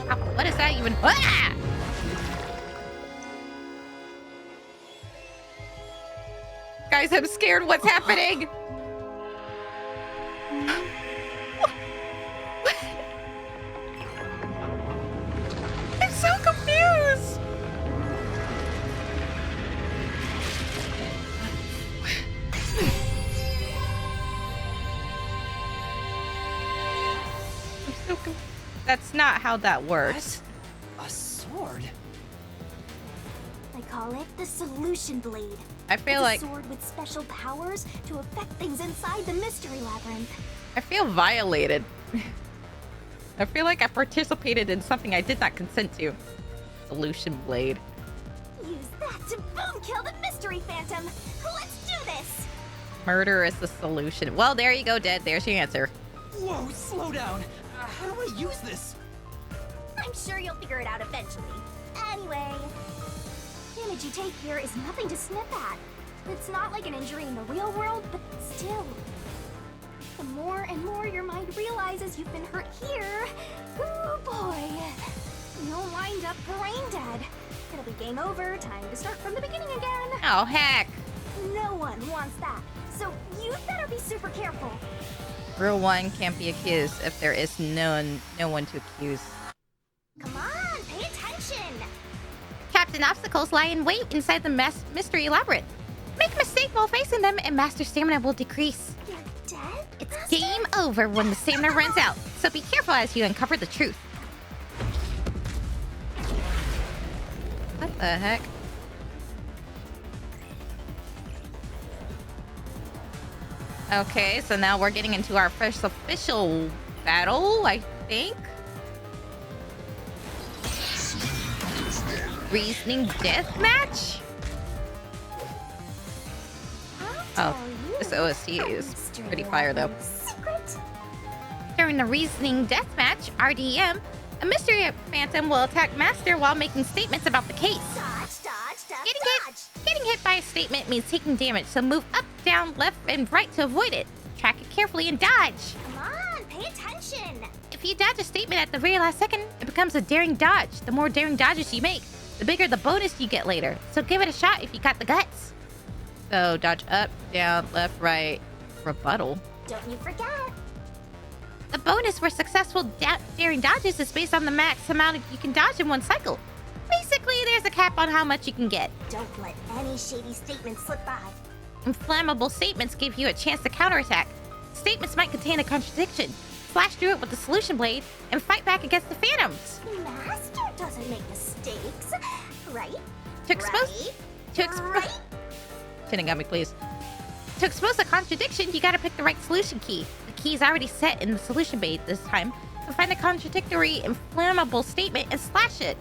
Ow, what is that even? Ah! Guys, I'm scared. What's happening? I'm so confused. I'm so confused. That's not how that works. A sword? I call it the Solution Blade. I feel It's like a sword with special powers to affect things inside the Mystery Labyrinth. I feel violated. I feel like I participated in something I did not consent to. Solution Blade. Use that to boom kill the Mystery Phantom. Let's do this. Murder is the solution. Well, there you go, Dead. There's your answer. Whoa, slow down. How do I use this? I'm sure you'll figure it out eventually. Anyway, damage you take here is nothing to sniff at. It's not like an injury in the real world, but still. The more and more your mind realizes you've been hurt here, oh boy, you'll wind up brain dead. It'll be game over, time to start from the beginning again. Oh, heck. No one wants that, so you better be super careful. Real one can't be accused if there is no one to accuse. Come on, pay attention. Captain, obstacles lie in wait inside the mystery labyrinth. Make a mistake while facing them, and Master Stamina will decrease. You're dead? It's game over when the stamina runs out, so be careful as you uncover the truth. What the heck? Okay, so now we're getting into our first official battle, I think. Reasoning deathmatch? Oh, this OST is pretty fire though. During the reasoning deathmatch, RDM, a mystery phantom will attack Master while making statements about the case. Getting hit by a statement means taking damage, so move up, down, left, and right to avoid it. Track it carefully and dodge. Come on, pay attention. If you dodge a statement at the very last second, it becomes a daring dodge. The more daring dodges you make, the bigger the bonus you get later. So give it a shot if you got the guts. So dodge up, down, left, right, rebuttal. Don't you forget. The bonus for successful daring dodges is based on the max amount you can dodge in one cycle. Basically, there's a cap on how much you can get. Don't let any shady statements slip by. Inflammable statements give you a chance to counterattack. Statements might contain a contradiction. Slash through it with the solution blade and fight back against the phantoms. Master doesn't make mistakes, right? To expose... Shinigami, please. To expose a contradiction, you gotta pick the right solution key. The key is already set in the solution blade this time. So find a contradictory, inflammable statement and slash it.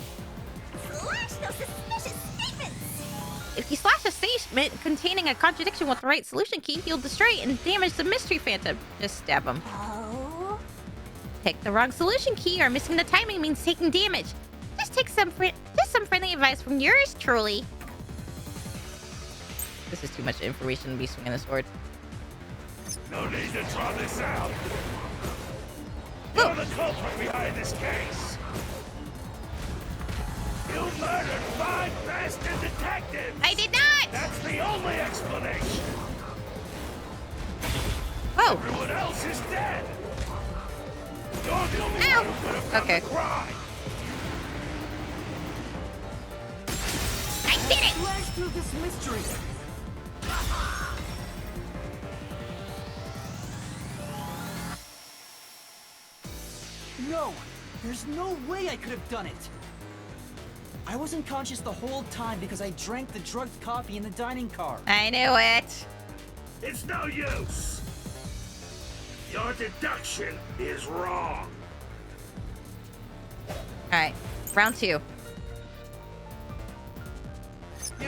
Slash those suspicious statements! If you slash a statement containing a contradiction with the right solution key, you'll destroy it and damage the mystery phantom. Just stab him. Oh. Pick the wrong solution key or missing the timing means taking damage. Just take some friendly advice from yours truly. This is too much information to be swinging a sword. No need to draw this out. You're the culprit behind this case. You murdered 5 bastard detectives! I did not! That's the only explanation! Oh! Everyone else is dead! You're the only one who could have done the crime! I did it! Flash through this mystery! No! There's no way I could have done it! I wasn't conscious the whole time because I drank the drugged coffee in the dining car. I knew it! It's no use! Your deduction is wrong! Alright, round 2. You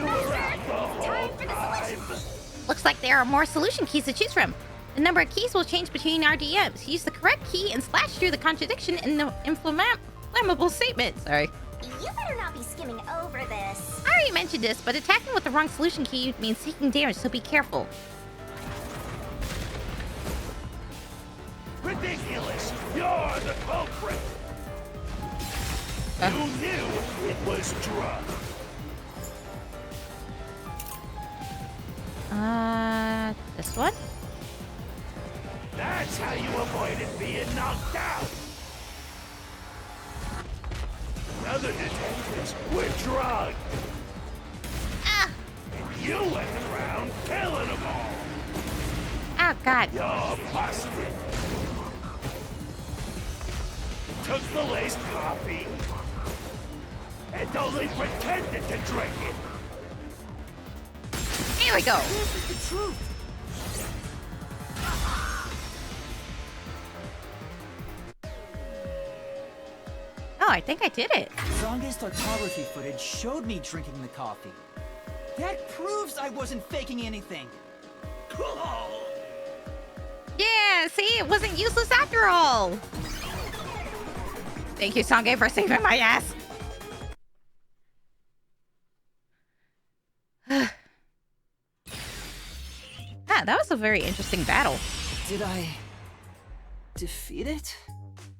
were out the whole time! Looks like there are more solution keys to choose from. The number of keys will change between RDMs. Use the correct key and slash through the contradiction in the inflammable statement. Sorry. You better not be skimming over this. I already mentioned this, but attacking with the wrong solution key means taking damage, so be careful. Ridiculous! You're the culprit! You knew it was drugged. This one? That's how you avoided being knocked out! The other detectives were drugged! Ah! And you went around killing them all! Oh, God. You're busted! Took the laced coffee and only pretended to drink it! Here we go! This is the truth! Oh, I think I did it. Zange's photography footage showed me drinking the coffee. That proves I wasn't faking anything. Yeah, see? It wasn't useless after all. Thank you, Sange, for saving my ass. That was a very interesting battle. Did I defeat it?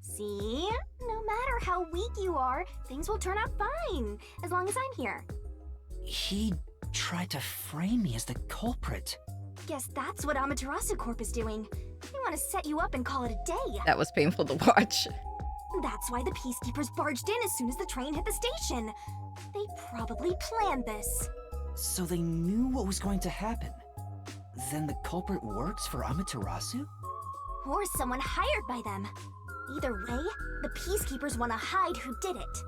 See? No matter how weak you are, things will turn out fine, as long as I'm here. He tried to frame me as the culprit. Guess that's what Amaterasu Corp is doing. They want to set you up and call it a day. That was painful to watch. That's why the Peacekeepers barged in as soon as the train hit the station. They probably planned this. So they knew what was going to happen. Then the culprit works for Amaterasu? Or someone hired by them. Either way, the Peacekeepers want to hide who did it.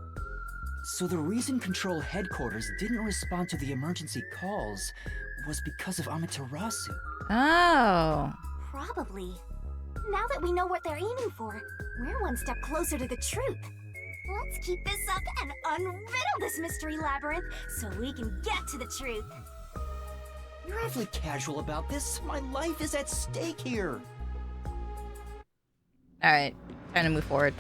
So the reason Control Headquarters didn't respond to the emergency calls was because of Amaterasu. Oh. Probably. Now that we know what they're aiming for, we're one step closer to the truth. Let's keep this up and unriddle this mystery labyrinth so we can get to the truth. You're awfully casual about this. My life is at stake here. Alright, time to move forward.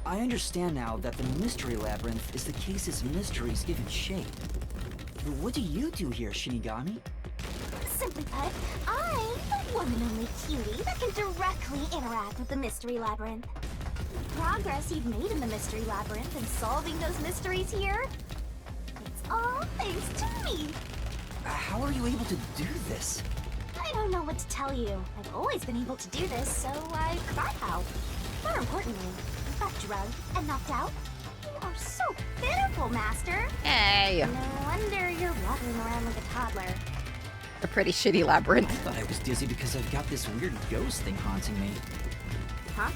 I understand now that the mystery labyrinth is the case's mysteries given shape. But what do you do here, Shinigami? Simply put, I'm the one and only cutie that can directly interact with the mystery labyrinth. The progress you've made in the mystery labyrinth and solving those mysteries here, it's all thanks to me. How are you able to do this? I don't know what to tell you. I've always been able to do this, so I forgot how. More importantly, you got drugged and knocked out. You are so pitiful, Master. Hey. No wonder you're waddling around like a toddler. A pretty shitty labyrinth. I thought I was dizzy because I've got this weird ghost thing haunting me. Huh?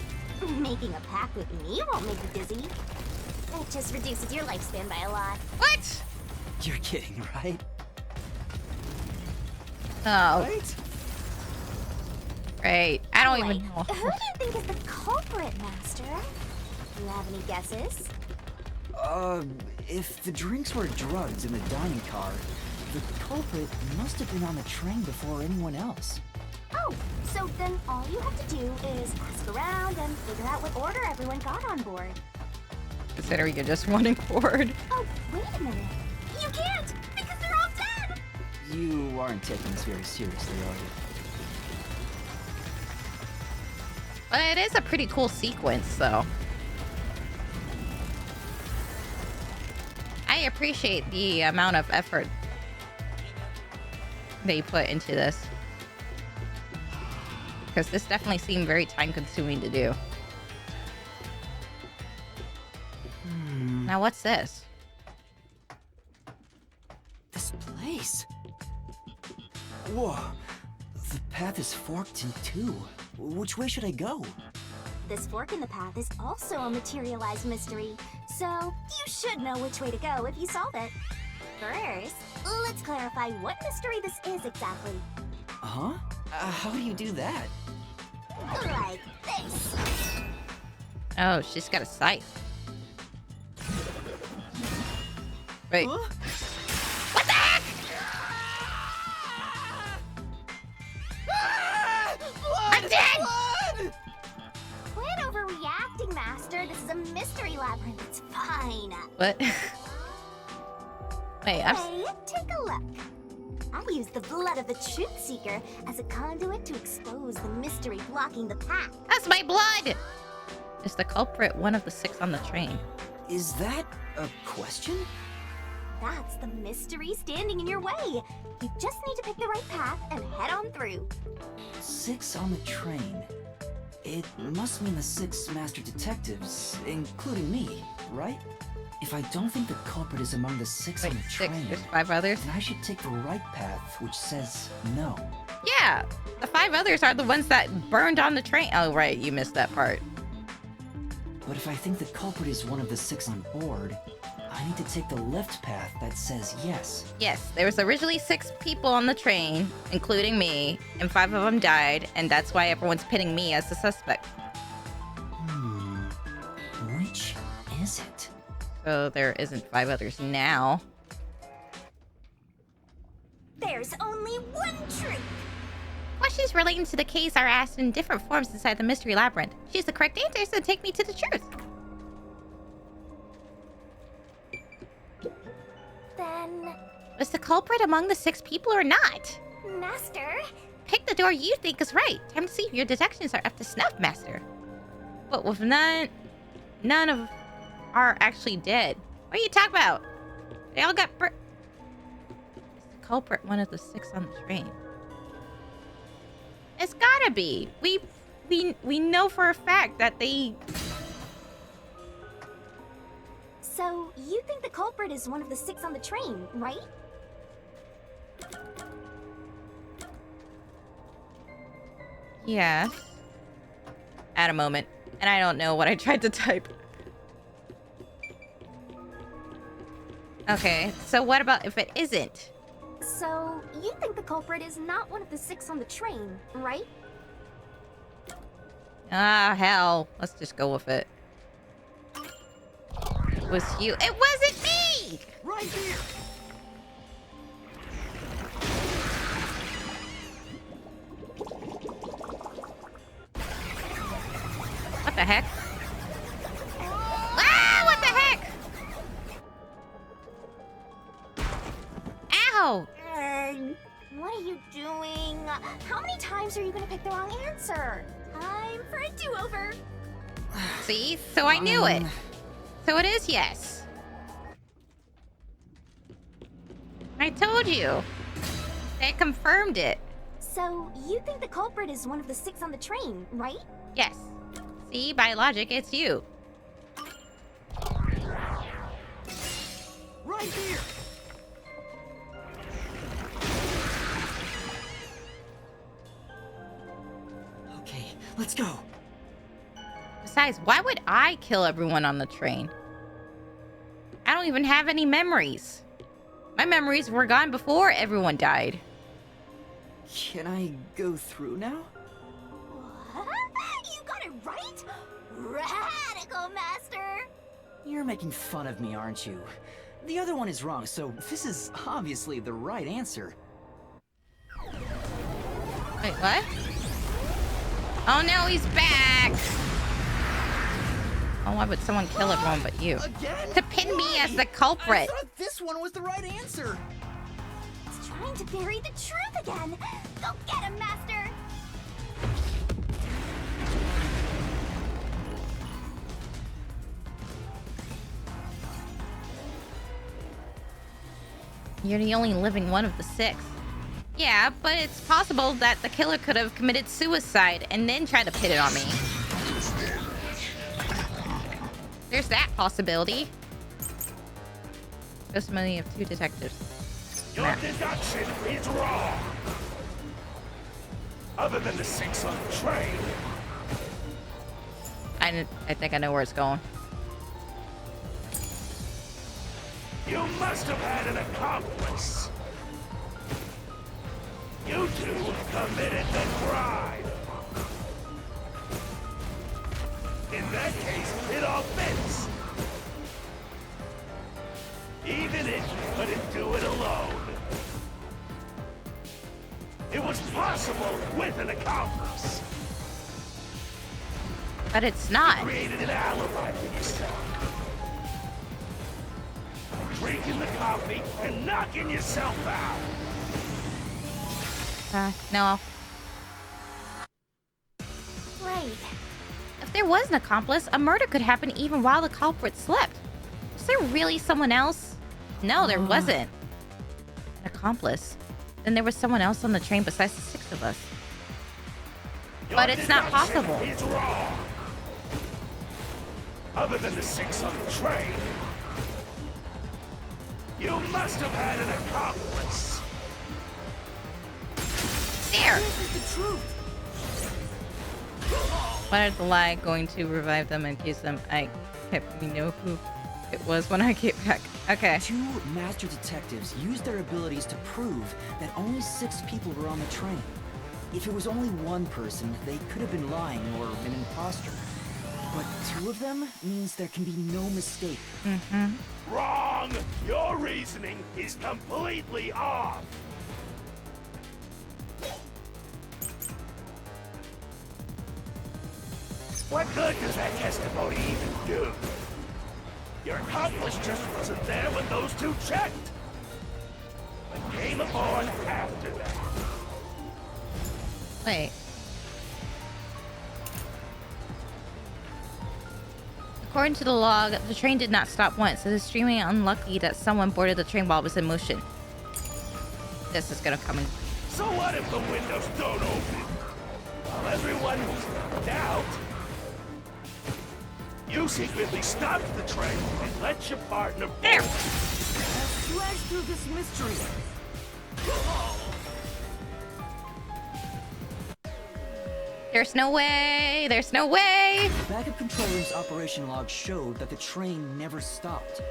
Making a pact with me won't make you dizzy. It just reduces your lifespan by a lot. What? You're kidding, right? Oh. Right? Great. I don't even know. Who do you think is the culprit, Master? Do you have any guesses? If the drinks were drugs in the dining car, the culprit must have been on the train before anyone else. Oh, so then all you have to do is ask around and figure out what order everyone got on board. Considering you're just running forward. Oh, wait a minute. You can't, because they're all dead! You aren't taking this very seriously, are you? But it is a pretty cool sequence, though. I appreciate the amount of effort they put into this. Because this definitely seemed very time-consuming to do. Now, what's this? This place? Whoa. The path is forked in two. Which way should I go? This fork in the path is also a materialized mystery, so you should know which way to go if you solve it. First, let's clarify what mystery this is exactly. Huh? How do you do that? Like this. Oh, she's got a scythe. Wait. Huh? What the heck? I'm dead! Quit overreacting, Master. This is a mystery labyrinth. It's fine. What? Wait, I'm... Hey, take a look. I used the blood of the Truth Seeker as a conduit to expose the mystery blocking the path. That's my blood! Is the culprit one of the 6 on the train? Is that a question? That's the mystery standing in your way. You just need to pick the right path and head on through. 6 on the train. It must mean the 6 master detectives, including me, right? If I don't think the culprit is among the 6 Wait, on the 6? train, There's 5 others? then I should take the right path, which says no. Yeah! The 5 others are the ones that burned on the train. Oh, right, you missed that part. But if I think the culprit is one of the 6 on board, I need to take the left path that says yes. Yes, there was originally 6 people on the train, including me, and 5 of them died, and that's why everyone's pitting me as the suspect. Which is it? So there isn't 5 others now. There's only one truth. Questions relating to the case are asked in different forms inside the mystery labyrinth. Choose the correct answers and take me to the truth. Then, Was the culprit among the 6 people or not? Master, Pick the door you think is right. Time to see if your detections are up to snuff, Master. But with none of are actually dead. What are you talking about? They all got Is the culprit one of the 6 on the train? It's gotta be. We know for a fact that they... so you think the culprit is one of the 6 on the train, right? Yes. At a moment. And I don't know what I tried to type. Okay, so what about if it isn't? So, you think the culprit is not one of the 6 on the train, right? Ah, hell. Let's just go with it. It was you. It wasn't me! Right here! What the heck? Ah, what the heck? Ow! What are you doing? How many times are you gonna pick the wrong answer? Time for a do-over. See? So I knew it. So it is yes. I told you. They confirmed it. So, you think the culprit is one of the 6 on the train, right? Yes. See, by logic, it's you. Right here! Okay, let's go. Besides, why would I kill everyone on the train? I don't even have any memories. My memories were gone before everyone died. Can I go through now? What? You got it right? Radical, Master! You're making fun of me, aren't you? The other one is wrong, so this is obviously the right answer. Wait, what? Oh no, he's back! Oh, why would someone kill everyone but you? Again? To pin me as the culprit! I thought this one was the right answer! He's trying to bury the truth again! Go get him, Master! You're the only living one of the 6. Yeah, but it's possible that the killer could have committed suicide and then tried to pin it on me. There's that possibility. Testimony of 2 detectives. Your deduction is wrong. Other than the 6 on the train. I think I know where it's going. You must have had an accomplice. You 2 committed the crime. In that case, it all fits. Even if you couldn't do it alone. It was possible with an accomplice. But it's not. You created an alibi for yourself. Drinking the coffee and knocking yourself out. No. Right. If there was an accomplice, a murder could happen even while the culprit slept. Was there really someone else? No, there wasn't. An accomplice. Then there was someone else on the train besides the 6 of us. But it's not possible. It's wrong. Other than the 6 on the train, you must have had an accomplice. There. This is the truth. Why is the lie going to revive them and accuse them? I kept me know who it was when I came back. Okay. 2 master detectives used their abilities to prove that only 6 people were on the train. If it was only one person, they could have been lying or an imposter. But 2 of them means there can be no mistake. Wrong! Your reasoning is completely off. What good does that testimony even do? Your accomplice just wasn't there when those 2 checked. But came aboard after that. Wait. According to the log, the train did not stop once. It is extremely unlucky that someone boarded the train while it was in motion. This is gonna come in. So what if the windows don't open? While everyone was knocked out, you secretly stopped the train and let your partner board. There. Slash through this mystery. There's no way. There's no way. Backup control room's operation log showed that the train never stopped.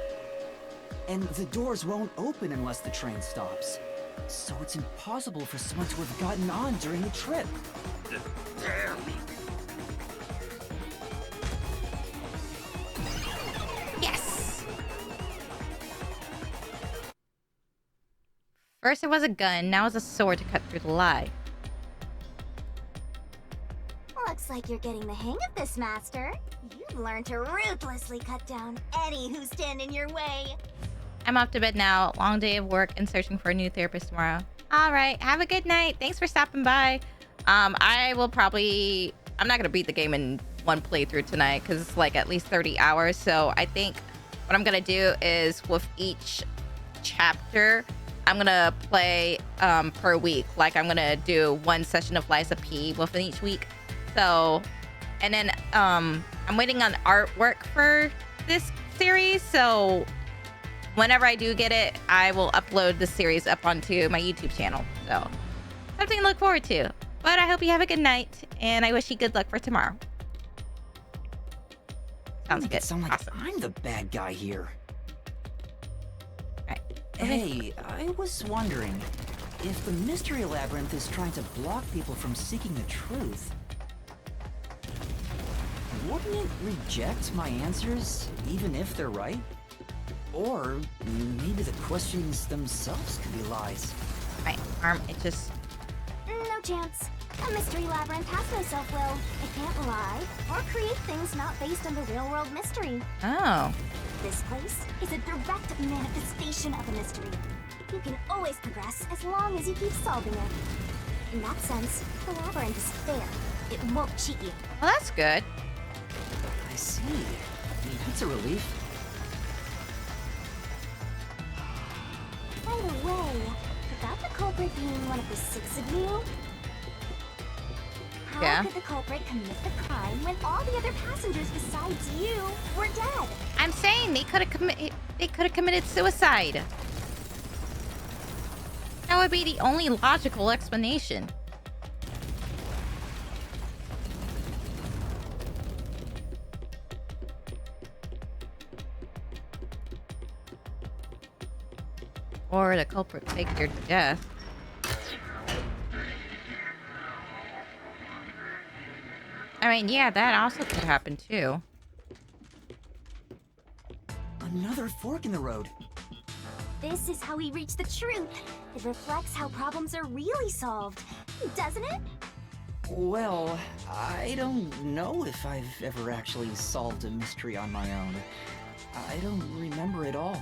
And the doors won't open unless the train stops. So it's impossible for someone to have gotten on during the trip. Yes! First it was a gun, now it's a sword to cut through the lie. Looks like you're getting the hang of this, Master. You've learned to ruthlessly cut down any who stand in your way. I'm off to bed now. Long day of work and searching for a new therapist tomorrow. Alright, have a good night. Thanks for stopping by. I'm not gonna beat the game in one playthrough tonight because it's like at least 30 hours. So I think what I'm gonna do is with each chapter, I'm gonna play per week. Like I'm gonna do one session of Liza P within each week. So, and then I'm waiting on artwork for this series. So whenever I do get it, I will upload the series up onto my YouTube channel. So something to look forward to. But I hope you have a good night, and I wish you good luck for tomorrow. Sounds good. Sound like Awesome. I'm the bad guy here. Right. Hey, I was wondering if the mystery labyrinth is trying to block people from seeking the truth. Wouldn't it reject my answers, even if they're right? Or maybe the questions themselves could be lies. My arm, it just... No chance. A mystery labyrinth has no self-will. It can't lie or create things not based on the real-world mystery. Oh. This place is a direct manifestation of a mystery. You can always progress as long as you keep solving it. In that sense, the labyrinth is fair. It won't cheat you. Well, that's good. I see. That's a relief. By the way, about the culprit being one of the six of you, how could the culprit commit the crime when all the other passengers besides you were dead? I'm saying they could have committed suicide. That would be the only logical explanation. Or the culprit faked their death. I mean, yeah, that also could happen too. Another fork in the road. This is how we reach the truth. It reflects how problems are really solved, doesn't it? Well, I don't know if I've ever actually solved a mystery on my own. I don't remember it all.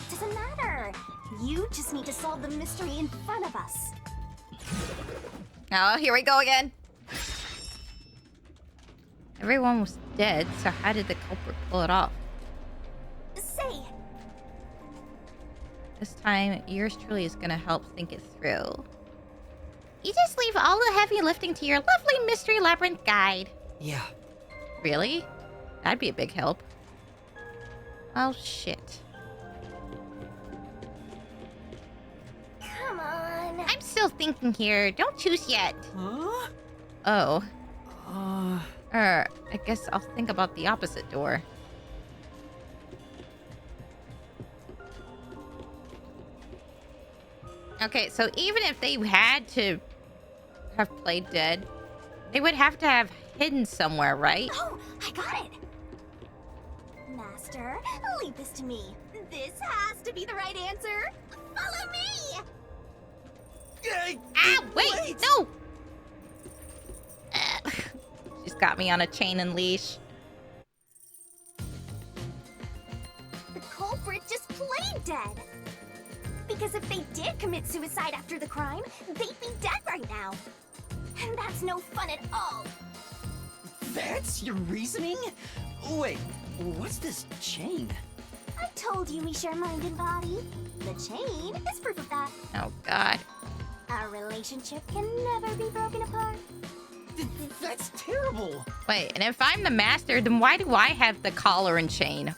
Doesn't matter. You just need to solve the mystery in front of us. Oh, here we go again. Everyone was dead, so how did the culprit pull it off? Say. This time, yours truly is gonna help think it through. You just leave all the heavy lifting to your lovely mystery labyrinth guide. Yeah. Really? That'd be a big help. Oh, shit. Come on. I'm still thinking here. Don't choose yet. Huh? Oh. I guess I'll think about the opposite door. Okay, so even if they had to have played dead, they would have to have hidden somewhere, right? Oh, I got it. Master, leave this to me. This has to be the right answer. Follow me. Wait! No! She's got me on a chain and leash. The culprit just played dead. Because if they did commit suicide after the crime, they'd be dead right now. And that's no fun at all. That's your reasoning? Wait, what's this chain? I told you we share mind and body. The chain is proof of that. Oh, God. Our relationship can never be broken apart. That's terrible. Wait, and if I'm the master, then why do I have the collar and chain?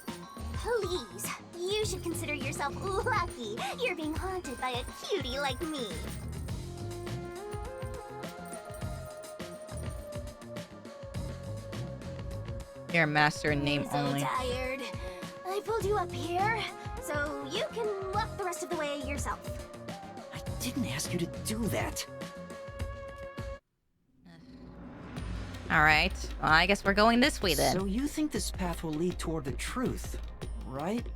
Please, you should consider yourself lucky you're being haunted by a cutie like me. You're a master in name I'm so only. tired. I pulled you up here, so you can walk the rest of the way yourself. I didn't ask you to do that. Alright. Well, I guess we're going this way then. So you think this path will lead toward the truth, right?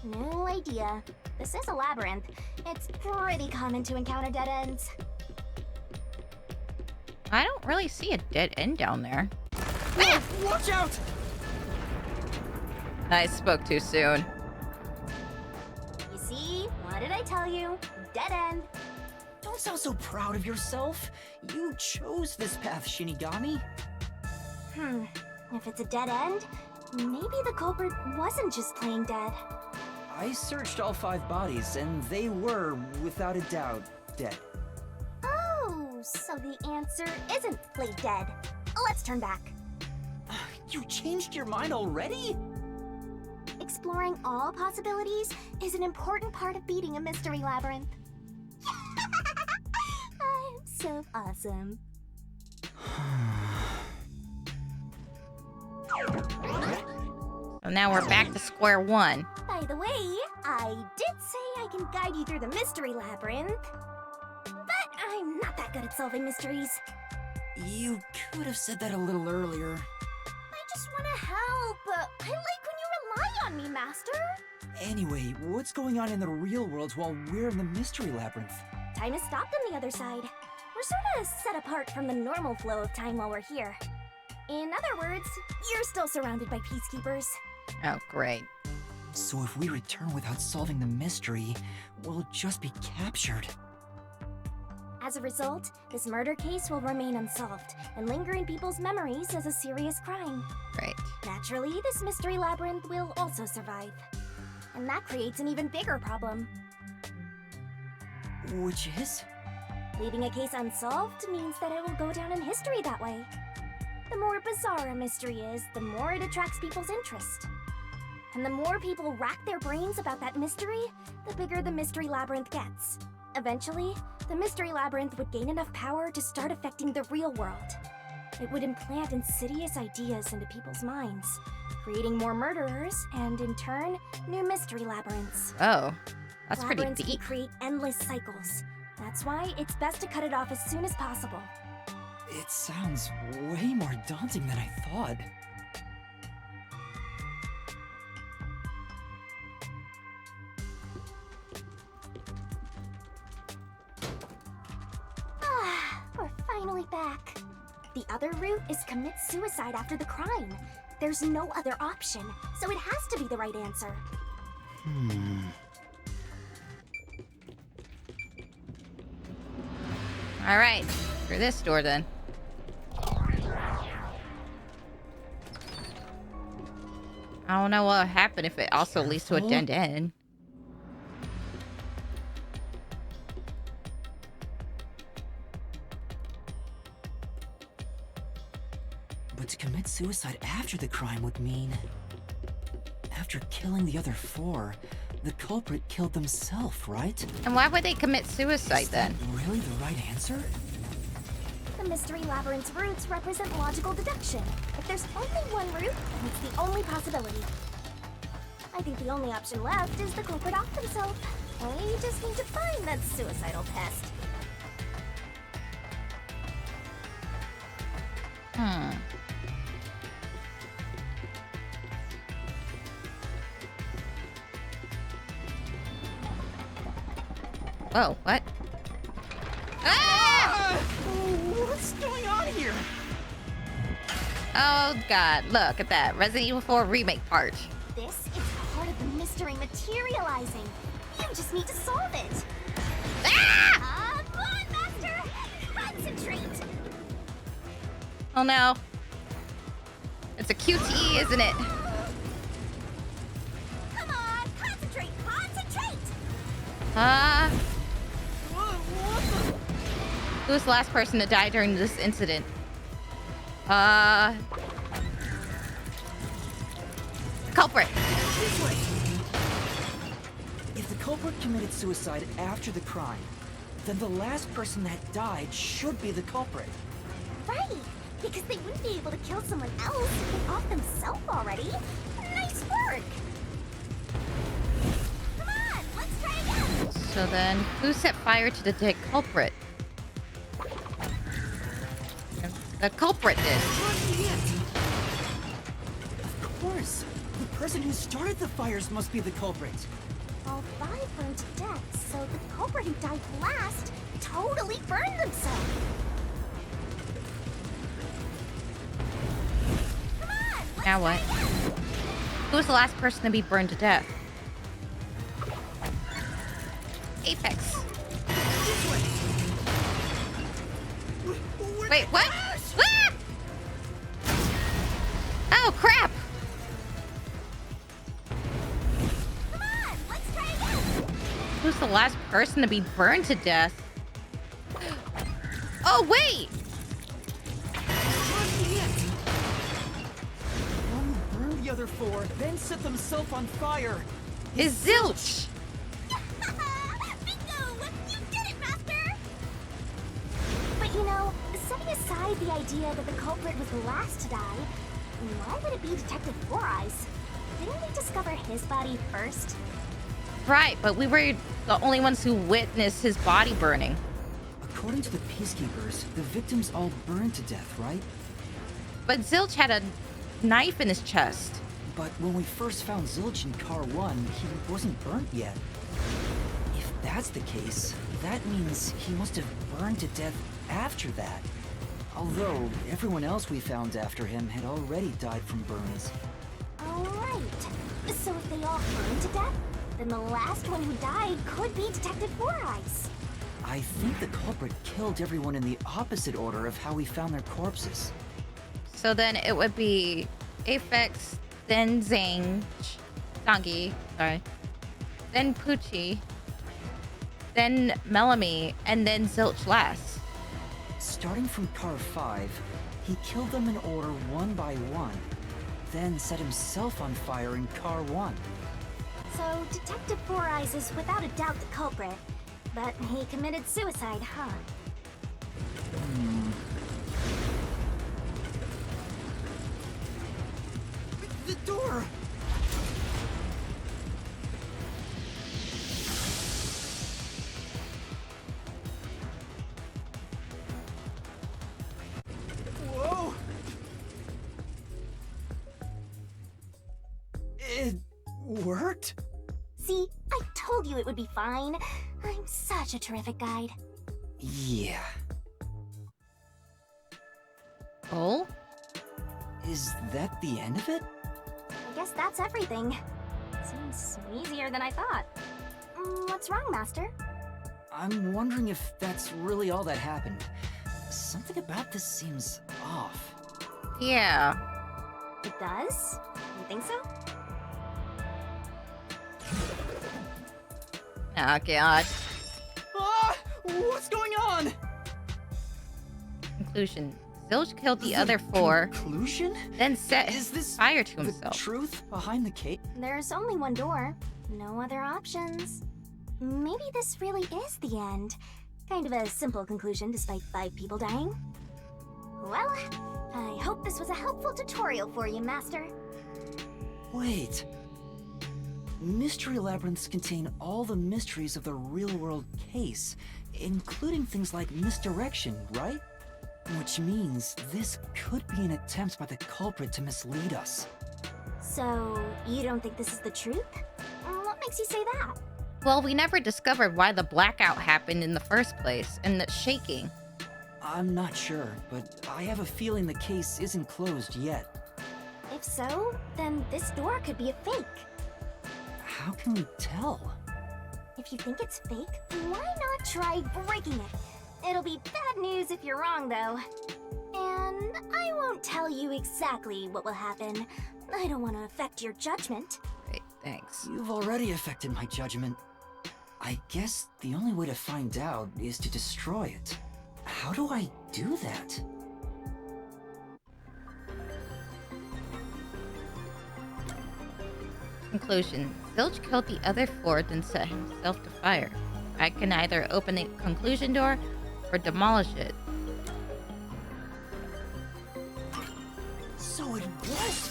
No idea. This is a labyrinth. It's pretty common to encounter dead ends. I don't really see a dead end down there. Whoa, watch out! I spoke too soon. You see? What did I tell you? Dead end. Don't sound so proud of yourself. You chose this path, Shinigami. If it's a dead end, maybe the culprit wasn't just plain dead. I searched all 5 bodies, and they were, without a doubt, dead. Oh, so the answer isn't plain dead. Let's turn back. You changed your mind already? Exploring all possibilities is an important part of beating a mystery labyrinth. I'm so awesome. So now we're back to square one. By the way, I did say I can guide you through the mystery labyrinth. But I'm not that good at solving mysteries. You could have said that a little earlier. I just want to help. I like when you rely on me, Master. Anyway, what's going on in the real world while we're in the mystery labyrinth? Time has stopped on the other side. We're sort of set apart from the normal flow of time while we're here. In other words, you're still surrounded by peacekeepers. Oh, great. So if we return without solving the mystery, we'll just be captured. As a result, this murder case will remain unsolved and linger in people's memories as a serious crime. Right. Naturally, this mystery labyrinth will also survive. And that creates an even bigger problem. Which is? Leaving a case unsolved means that it will go down in history that way. The more bizarre a mystery is, the more it attracts people's interest. And the more people rack their brains about that mystery, the bigger the mystery labyrinth gets. Eventually, the mystery labyrinth would gain enough power to start affecting the real world. It would implant insidious ideas into people's minds, creating more murderers, and in turn, new mystery labyrinths. Oh, that's pretty Labyrinths deep. can create endless cycles. That's why it's best to cut it off as soon as possible. It sounds way more daunting than I thought. We're finally back. The other route is commit suicide after the crime. There's no other option, so it has to be the right answer. All right, through this door then. I don't know what would happen if it also leads to a dead end. But to commit suicide after the crime would mean... After killing the other 4, the culprit killed themselves, right? And why would they commit suicide then? Really the right answer? The mystery labyrinth's routes represent logical deduction. If there's only one route, then it's the only possibility. I think the only option left is the culprit off themselves. We just need to find that suicidal pest. Whoa, what? Ah! What's going on here? Oh god, look at that. Resident Evil 4 remake part. This is part of the mystery materializing. You just need to solve it. Ah! Come on, Master! Concentrate! Oh no. It's a QTE, isn't it? Come on, concentrate! Concentrate! Who's the last person to die during this incident? Culprit. If the culprit committed suicide after the crime, then the last person that died should be the culprit. Right! Because they wouldn't be able to kill someone else if they off themselves already. Nice work! Come on, let's try again! So then, who set fire to the dead culprit? The culprit did. Of course. The person who started the fires must be the culprit. All 5 burned to death, so the culprit who died last totally burned themselves. Come on, let's Now what? try again. Who was the last person to be burned to death? Apex. Wait, what? Ah! Oh, crap! Come on, let's try again. Who's the last person to be burned to death? Oh, wait! One burned the other 4, then set themselves on fire. Is Zilch! Bingo! You did it, Master! But you know, setting aside the idea that the culprit was the last to die, why would it be Detective Four Eyes? Didn't we discover his body first? Right, but we were the only ones who witnessed his body burning. According to the peacekeepers, the victims all burned to death, right? But Zilch had a knife in his chest. But when we first found Zilch in Car 1, he wasn't burnt yet. If that's the case, that means he must have burned to death after that. Although, everyone else we found after him had already died from burns. Alright. So if they all burned to death, then the last one who died could be Detective Four Eyes. I think the culprit killed everyone in the opposite order of how we found their corpses. So then it would be Apex, then Zangi, then Poochie, then Melanie, and then Zilch last. Starting from Car 5, he killed them in order one by one, then set himself on fire in Car 1. So Detective Four Eyes is without a doubt the culprit, but he committed suicide, huh? The door! Whoa! It worked? See, I told you it would be fine. I'm such a terrific guide. Yeah. Oh? Is that the end of it? I guess that's everything. Seems easier than I thought. What's wrong, Master? I'm wondering if that's really all that happened. Something about this seems off. Yeah. It does? You think so? Oh, God. Ah! What's going on? Conclusion. Zilch killed the other 4, Conclusion? then set Is this fire to the himself. truth behind the case? There's only one door. No other options. Maybe this really is the end. Kind of a simple conclusion despite 5 people dying. Well, I hope this was a helpful tutorial for you, Master. Wait. Mystery labyrinths contain all the mysteries of the real-world case, including things like misdirection, right? Which means this could be an attempt by the culprit to mislead us. So, you don't think this is the truth? What makes you say that? Well, we never discovered why the blackout happened in the first place, and the shaking. I'm not sure, but I have a feeling the case isn't closed yet. If so, then this door could be a fake. How can we tell? If you think it's fake, why not try breaking it? It'll be bad news if you're wrong, though. And I won't tell you exactly what will happen. I don't want to affect your judgment. Great, thanks. You've already affected my judgment. I guess the only way to find out is to destroy it. How do I do that? Conclusion. Zilch killed the other 4, then set himself to fire. I can either open the conclusion door or demolish it.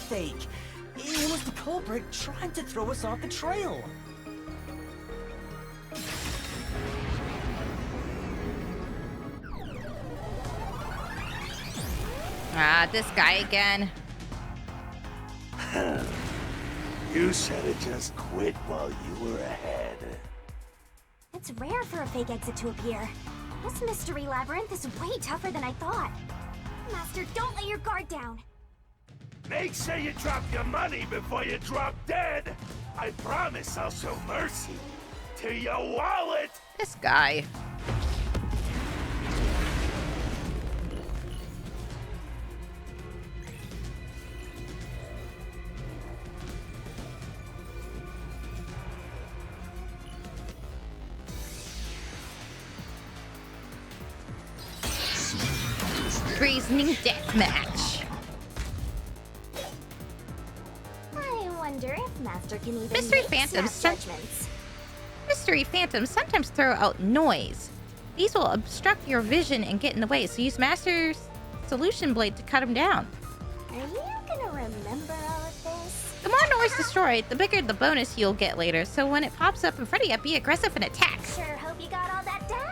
fake. It was the culprit trying to throw us off the trail. Ah, this guy again. You should have just quit while you were ahead. It's rare for a fake exit to appear. This mystery labyrinth is way tougher than I thought. Master, don't let your guard down. Make sure you drop your money before you drop dead. I promise I'll show mercy to your wallet. This guy. Reasoning deathmatch. I wonder if Master can even Mystery make Phantoms. snap judgments. Mystery Phantoms sometimes throw out noise. These will obstruct your vision and get in the way, so use Master's Solution Blade to cut them down. Are you gonna remember all of this? The more noise destroyed, the bigger the bonus you'll get later, so when it pops up in front of you, be aggressive and attack. Sure hope you got all that down.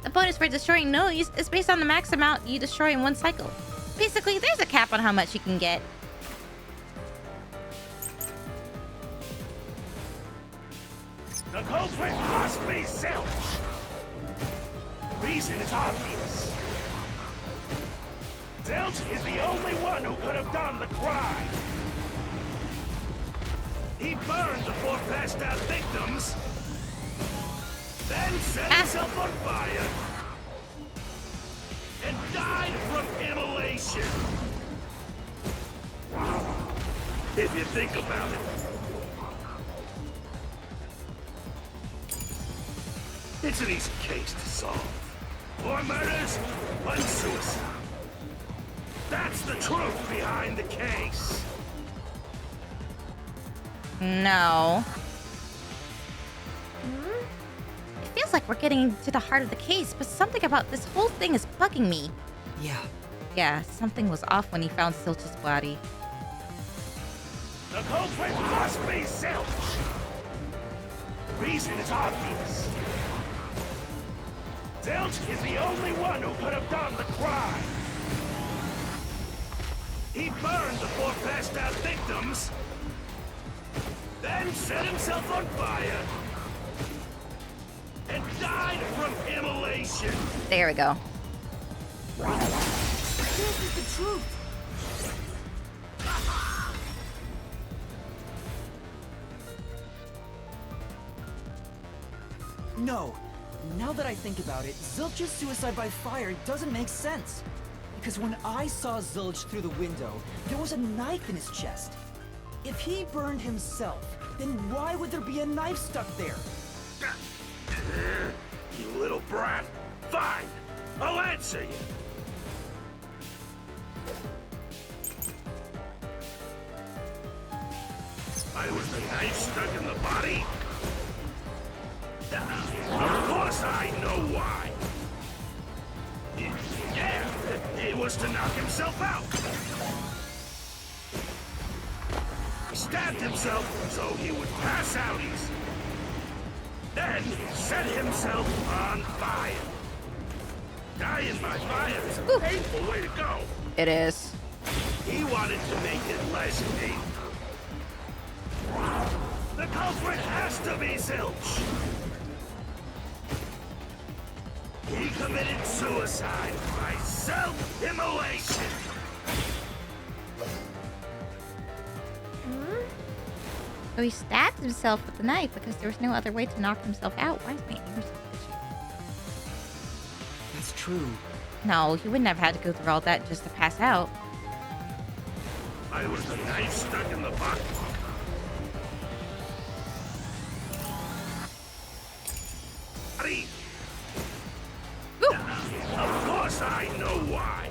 The bonus for destroying noise is based on the max amount you destroy in one cycle. Basically, there's a cap on how much you can get. The culprit must be Zilch. Reason is obvious. Zilch is the only one who could have done the crime. He burned the 4 passed out victims, then set himself on fire, and died from immolation. If you think about it. It's an easy case to solve. 4 murders, 1 suicide. That's the truth behind the case. No. It feels like we're getting to the heart of the case, but something about this whole thing is bugging me. Yeah. Yeah, something was off when he found Zilch's body. The culprit must be Zilch. Reason is obvious. Zilch is the only one who could have done the crime. He burned the 4 passed out victims, then set himself on fire, and died from immolation. There we go. This is the truth. No. Now that I think about it, Zilch's suicide by fire doesn't make sense. Because when I saw Zilch through the window, there was a knife in his chest. If he burned himself, then why would there be a knife stuck there? You little brat. Fine. I'll answer you. I was the knife stuck in the body? Of course I know why. Yeah, it was to knock himself out. He stabbed himself so he would pass out easy. Then set himself on fire. Dying by fire is a painful way to go. It is. He wanted to make it less painful. The culprit has to be Zilch. He committed suicide by self-immolation. So he stabbed himself with the knife because there was no other way to knock himself out. Why is my ears so itchy? That's true. No, he wouldn't have had to go through all that just to pass out. I was the knife stuck in the body. Of course I know why.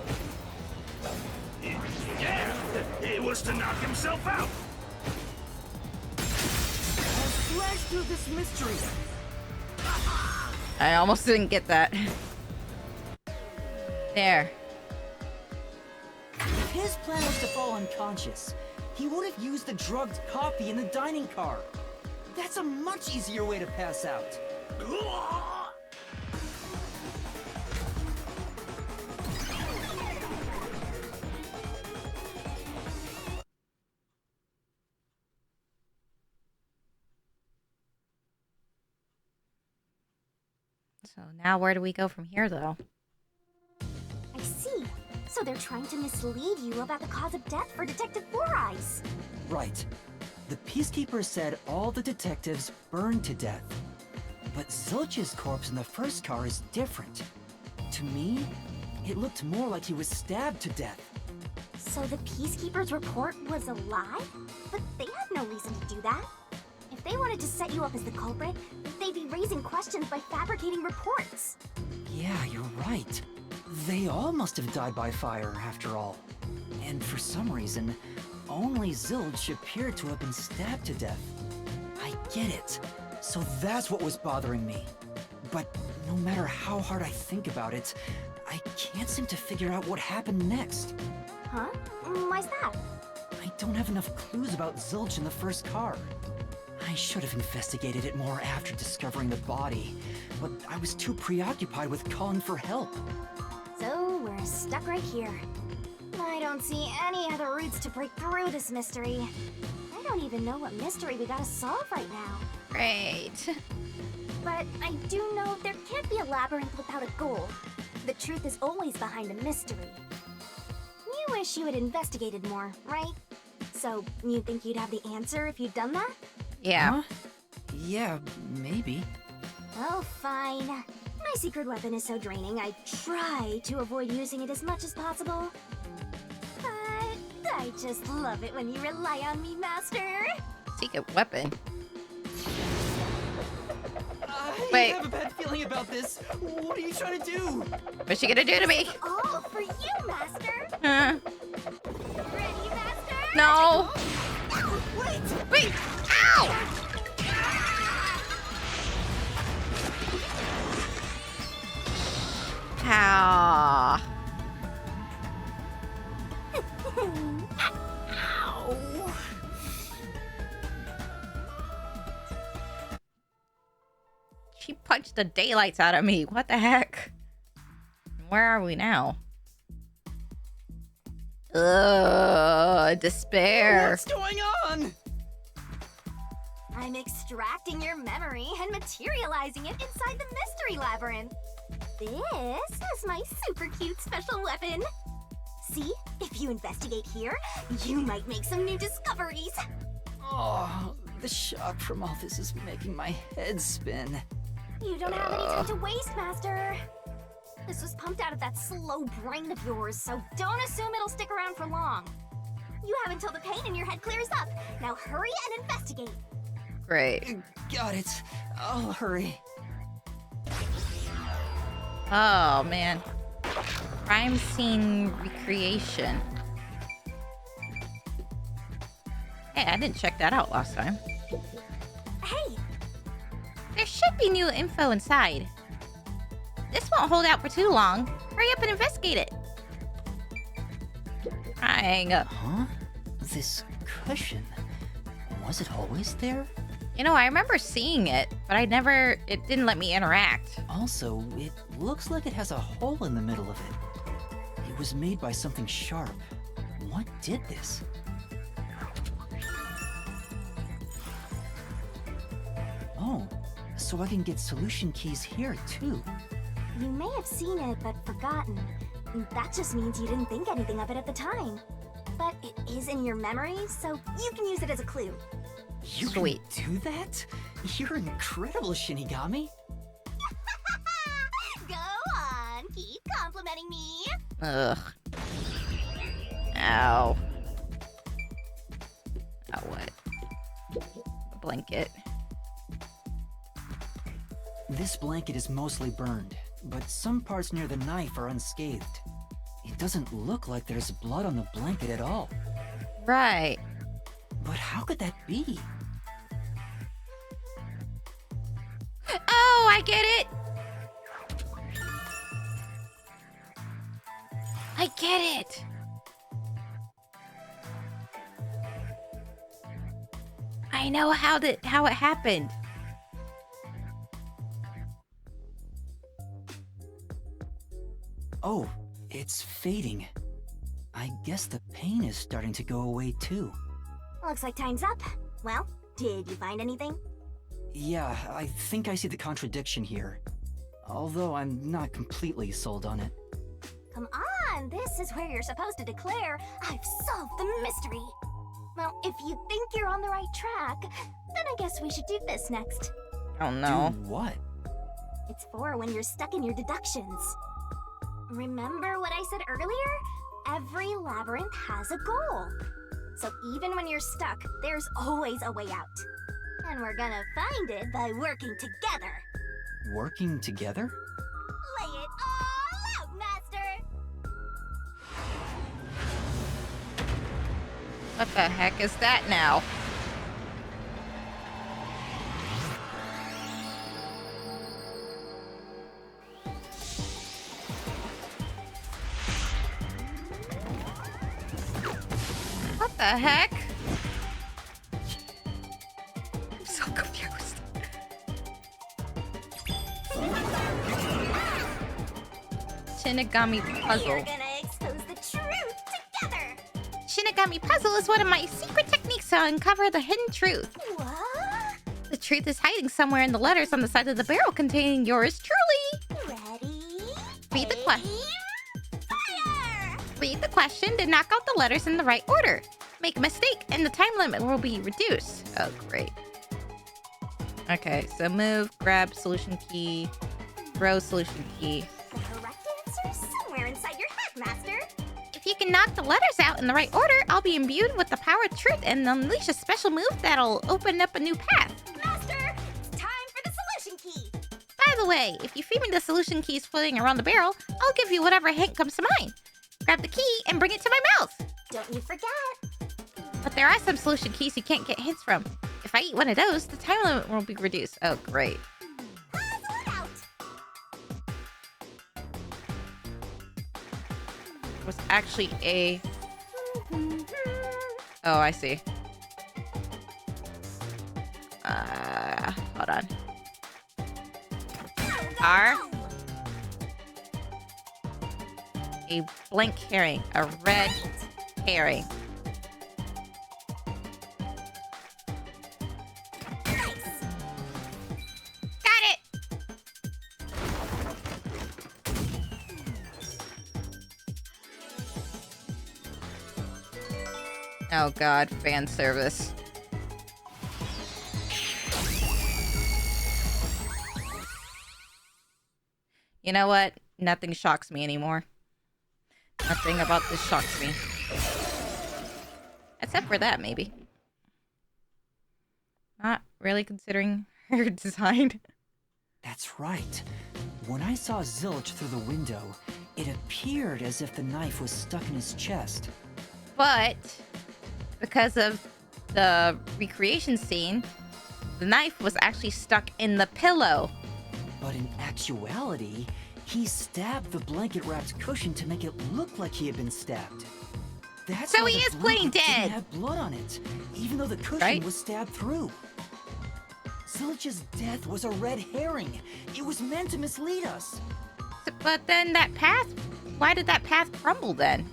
Yeah, it was to knock himself out. I'll slash through this mystery. I almost didn't get that. There. If his plan was to fall unconscious, he would have used the drugged coffee in the dining car. That's a much easier way to pass out. So now where do we go from here, though? I see. So they're trying to mislead you about the cause of death for Detective Four Eyes. Right. The Peacekeeper said all the detectives burned to death. But Zilch's corpse in the first car is different. To me, it looked more like he was stabbed to death. So the Peacekeeper's report was a lie? But they had no reason to do that. If they wanted to set you up as the culprit, they'd be raising questions by fabricating reports. Yeah, you're right. They all must have died by fire, after all. And for some reason, only Zilch appeared to have been stabbed to death. I get it. So that's what was bothering me. But no matter how hard I think about it, I can't seem to figure out what happened next. Huh? Why's that? I don't have enough clues about Zilch in the first car. I should have investigated it more after discovering the body, but I was too preoccupied with calling for help. So we're stuck right here. I don't see any other routes to break through this mystery. I don't even know what mystery we gotta solve right now. Great. But I do know there can't be a labyrinth without a goal. The truth is always behind a mystery. You wish you had investigated more, right? So you think you'd have the answer if you'd done that? Yeah. Huh? Yeah, maybe. Oh, fine. My secret weapon is so draining, I try to avoid using it as much as possible. But I just love it when you rely on me, Master. Secret weapon. I have a bad feeling about this. What are you trying to do? What's she gonna do to me? All for you, Master. Huh? Ready, Master? No. Wait! Wait! Ow! Ow. Ow! She punched the daylights out of me. What the heck? Where are we now? Ugh, despair. What's going on? I'm extracting your memory and materializing it inside the mystery labyrinth. This is my super cute special weapon. See, if you investigate here, you might make some new discoveries. Oh, the shock from all this is making my head spin. You don't have any time to waste, Master. This was pumped out of that slow brain of yours, so don't assume it'll stick around for long. You have until the pain in your head clears up. Now hurry and investigate. Great. Got it. I'll hurry. Oh, man. Crime scene recreation. Hey, I didn't check that out last time. Hey! There should be new info inside. This won't hold out for too long. Hurry up and investigate it. Hang up. Huh? This cushion. Was it always there? You know, I remember seeing it, but it didn't let me interact. Also, it looks like it has a hole in the middle of it. It was made by something sharp. What did this? Oh, so I can get solution keys here too. You may have seen it, but forgotten. That just means you didn't think anything of it at the time. But it is in your memory, so you can use it as a clue. You Sweet. can do that? You're incredible, Shinigami. Go on, keep complimenting me. Ugh. Ow. Oh, what? A blanket. This blanket is mostly burned, but some parts near the knife are unscathed. It doesn't look like there's blood on the blanket at all. Right. But how could that be? Oh, I get it. I get it. I know how it happened. Oh, it's fading. I guess the pain is starting to go away too. Looks like time's up. Well, did you find anything? Yeah, I think I see the contradiction here. Although I'm not completely sold on it. Come on, this is where you're supposed to declare, I've solved the mystery. Well, if you think you're on the right track, then I guess we should do this next. Oh no. Do what? It's for when you're stuck in your deductions. Remember what I said earlier? Every labyrinth has a goal. So even when you're stuck, there's always a way out. And we're gonna find it by working together. Working together? Lay it all out, Master! What the heck is that now? What the heck? I'm so confused. Shinigami puzzle. We're gonna expose the truth together! Shinigami puzzle is one of my secret techniques to uncover the hidden truth. What? The truth is hiding somewhere in the letters on the side of the barrel containing yours truly. Ready? Read the question. Fire! Read the question, then knock out the letters in the right order. Make a mistake, and the time limit will be reduced. Oh, great. Okay, so move, grab solution key, throw solution key. The correct answer's somewhere inside your head, Master. If you can knock the letters out in the right order, I'll be imbued with the power of truth and unleash a special move that'll open up a new path. Master, it's time for the solution key. By the way, if you feed me the solution keys floating around the barrel, I'll give you whatever hint comes to mind. Grab the key and bring it to my mouth. Don't you forget. But there are some solution keys you can't get hints from. If I eat one of those, the time limit will be reduced. Oh, great. Puzzle it out. It was actually a... Oh, I see. Hold on. R. A blank herring. A red herring. Got it! Oh god, fan service. You know what? Nothing shocks me anymore. Nothing about this shocks me. Except for that, maybe. Not really considering her design. That's right. When I saw Zilch through the window, it appeared as if the knife was stuck in his chest. But because of the recreation scene, the knife was actually stuck in the pillow. But in actuality, he stabbed the blanket-wrapped cushion to make it look like he had been stabbed. That's So why he the is playing blanket didn't dead. have blood on it, even though the cushion Right? was stabbed through. Zilch's death was a red herring. It was meant to mislead us. But then that path, why did that path crumble then?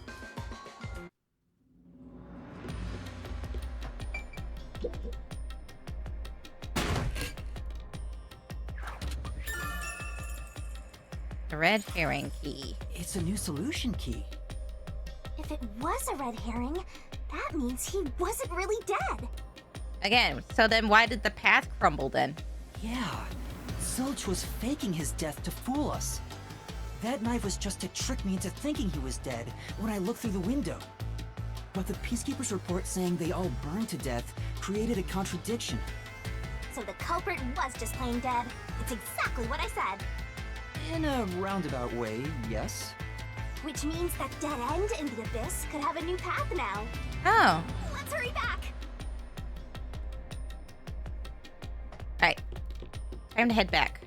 The red herring key. It's a new solution key. If it was a red herring, that means he wasn't really dead. Again, so then why did the path crumble then? Yeah, Zilch was faking his death to fool us. That knife was just to trick me into thinking he was dead when I looked through the window. But the Peacekeeper's report saying they all burned to death created a contradiction. So the culprit was just plain dead. It's exactly what I said. In a roundabout way, yes. Which means that dead end in the abyss could have a new path now. Oh. Let's hurry back. Alright. Time to head back.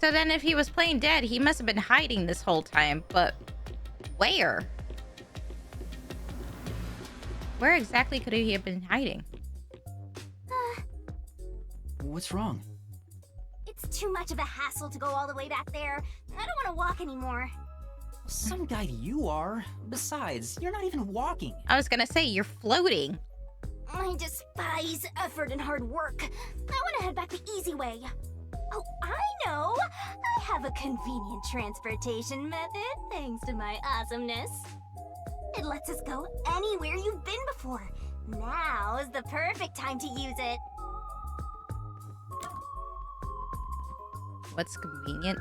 So then if he was playing dead, he must have been hiding this whole time, but where? Where exactly could he have been hiding? What's wrong? It's too much of a hassle to go all the way back there. I don't want to walk anymore. Some guy you are. Besides, you're not even walking. I was gonna say, you're floating. I despise effort and hard work. I want to head back the easy way. Oh, I know! I have a convenient transportation method, thanks to my awesomeness. It lets us go anywhere you've been before. Now is the perfect time to use it. What's convenient?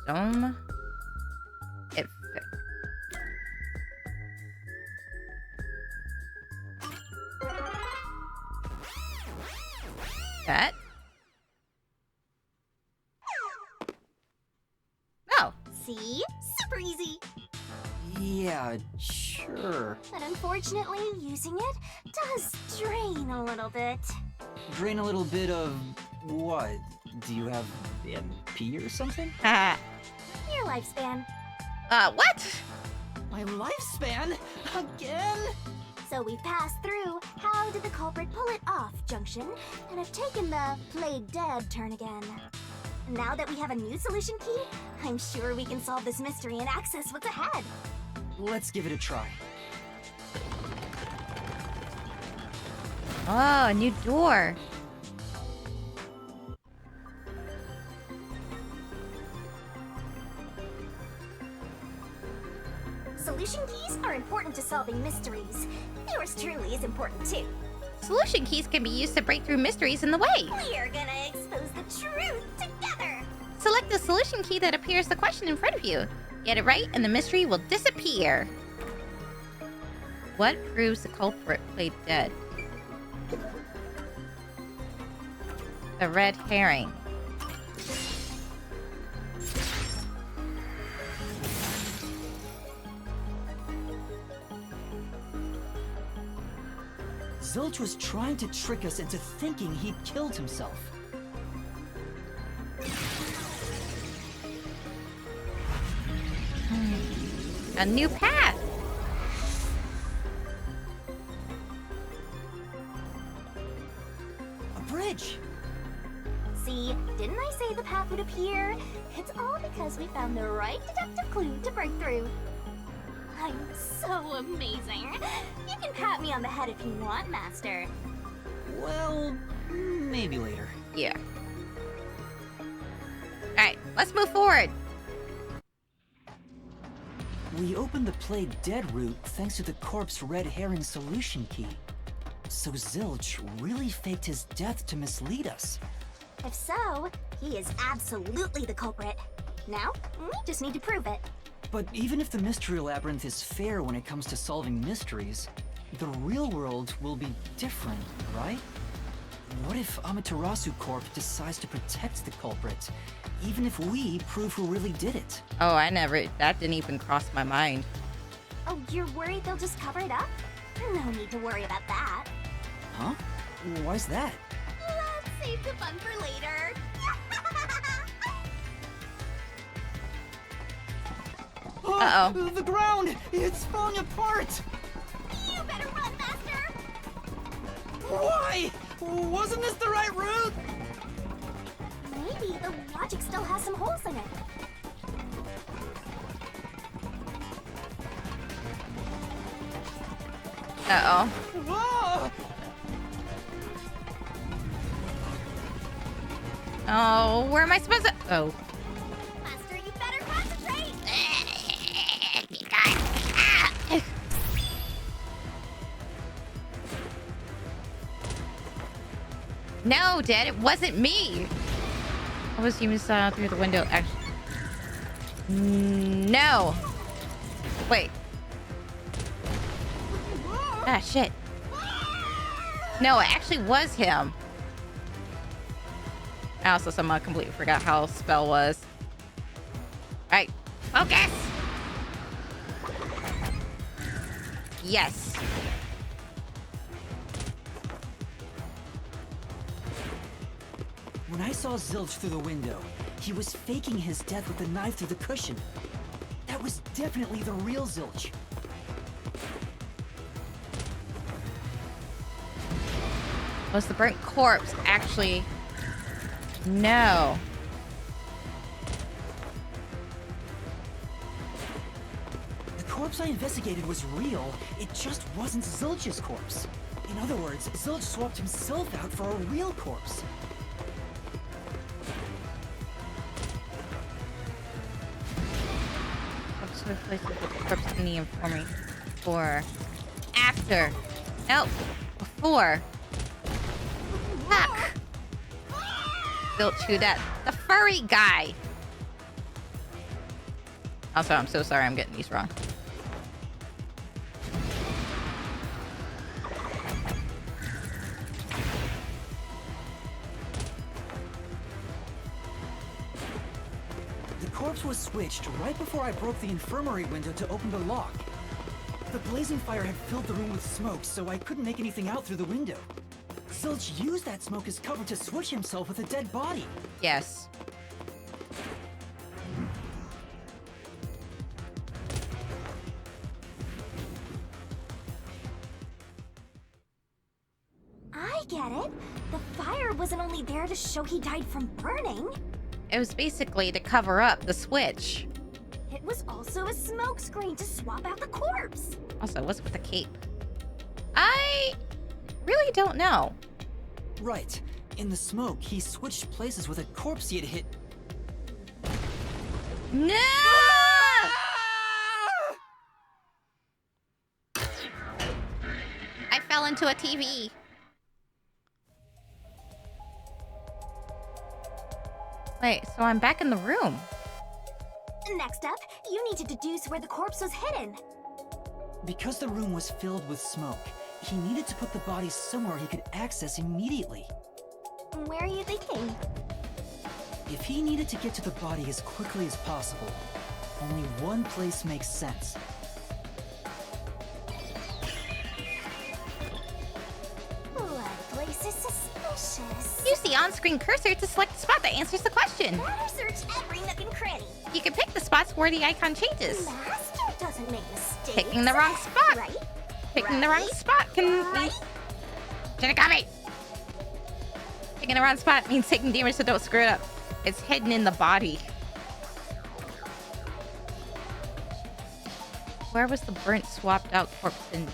Dome. It fit. That. Oh. See? Super easy. Yeah, sure. But unfortunately, using it does drain a little bit. Drain a little bit of what? Do you have MP or something? Your lifespan. What? My lifespan? Again? So we've passed through how did the culprit pull it off junction, and have taken the played dead turn again. Now that we have a new solution key, I'm sure we can solve this mystery and access what's ahead. Let's give it a try. Oh, a new door. Solution keys are important to solving mysteries. Yours truly is important too. Solution keys can be used to break through mysteries in the way. We are gonna expose the truth together. Select the solution key that appears the question in front of you. Get it right and the mystery will disappear. What proves the culprit played dead? The red herring. Zilch was trying to trick us into thinking he'd killed himself. A new path. A bridge. See, didn't I say the path would appear? It's all because we found the right deductive clue to break through. I'm so amazing. You can pat me on the head if you want, Master. Well, maybe later. Yeah. Alright, let's move forward. We opened the played dead route thanks to the corpse red herring solution key. So Zilch really faked his death to mislead us. If so, he is absolutely the culprit. Now, we just need to prove it. But even if the Mystery Labyrinth is fair when it comes to solving mysteries, the real world will be different, right? What if Amaterasu Corp decides to protect the culprit, even if we prove who really did it? Oh, that didn't even cross my mind. Oh, you're worried they'll just cover it up? No need to worry about that. Huh? Why's that? Let's save the fun for later. Uh-oh. The ground! It's falling apart! You better run, Master! Why? Wasn't this the right route? Maybe the logic still has some holes in it. Uh-oh. Whoa! Oh, where am I supposed to... Oh. Master, you better concentrate! No, Dad, it wasn't me. I was even saw through the window. Actually, no. Wait. Ah, shit. No, it actually was him. I also somehow completely forgot how spell was. All right, focus. Yes. When I saw Zilch through the window, he was faking his death with the knife through the cushion. That was definitely the real Zilch. Was the burnt corpse actually... No. The corpse I investigated was real, it just wasn't Zilch's corpse. In other words, Zilch swapped himself out for a real corpse. Corpse replaced with the corpse in the infirmary. Before. After. Nope. Before. Fuck. Zilch, who that? The furry guy. Also, I'm so sorry I'm getting these wrong. The corpse was switched right before I broke the infirmary window to open the lock. The blazing fire had filled the room with smoke, so I couldn't make anything out through the window. Zilch used that smoke as cover to switch himself with a dead body. Yes. I get it. The fire wasn't only there to show he died from burning. It was basically to cover up the switch. It was also a smokescreen to swap out the corpse. Also, what's with the cape? I really don't know. Right. In the smoke, he switched places with a corpse he had hit. No! I fell into a TV. Wait, so I'm back in the room. Next up, you need to deduce where the corpse was hidden. Because the room was filled with smoke, he needed to put the body somewhere he could access immediately. Where are you thinking? If he needed to get to the body as quickly as possible, only one place makes sense. That place is suspicious. Use the on-screen cursor to select the spot that answers the question. Better search every nook and cranny. You can pick the spots where the icon changes. Master doesn't make mistakes. Picking the wrong spot. Right? Picking the wrong spot can... Right? Shinigami! Picking the wrong spot means taking damage, so don't screw it up. It's hidden in the body. Where was the burnt, swapped out corpse in...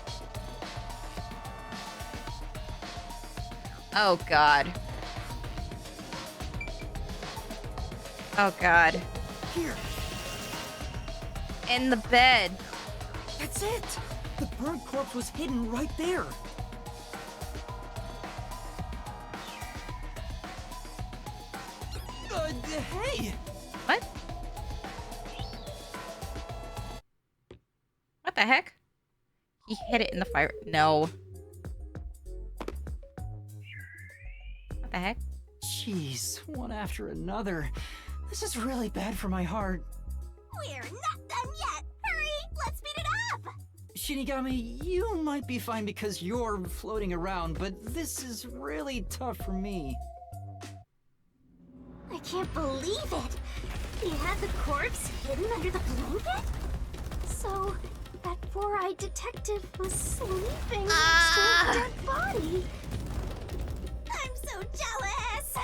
Oh, God. Oh, God. Here. In the bed. That's it! The burnt corpse was hidden right there. Hey! What? What the heck? He hit it in the fire. No. What the heck? Jeez, one after another. This is really bad for my heart. We're not done yet. Hurry, let's speed it up. Shinigami, you might be fine because you're floating around, but this is really tough for me. I can't believe it. He had the corpse hidden under the blanket? So, that four-eyed detective was sleeping next to a dead body. I'm so jealous!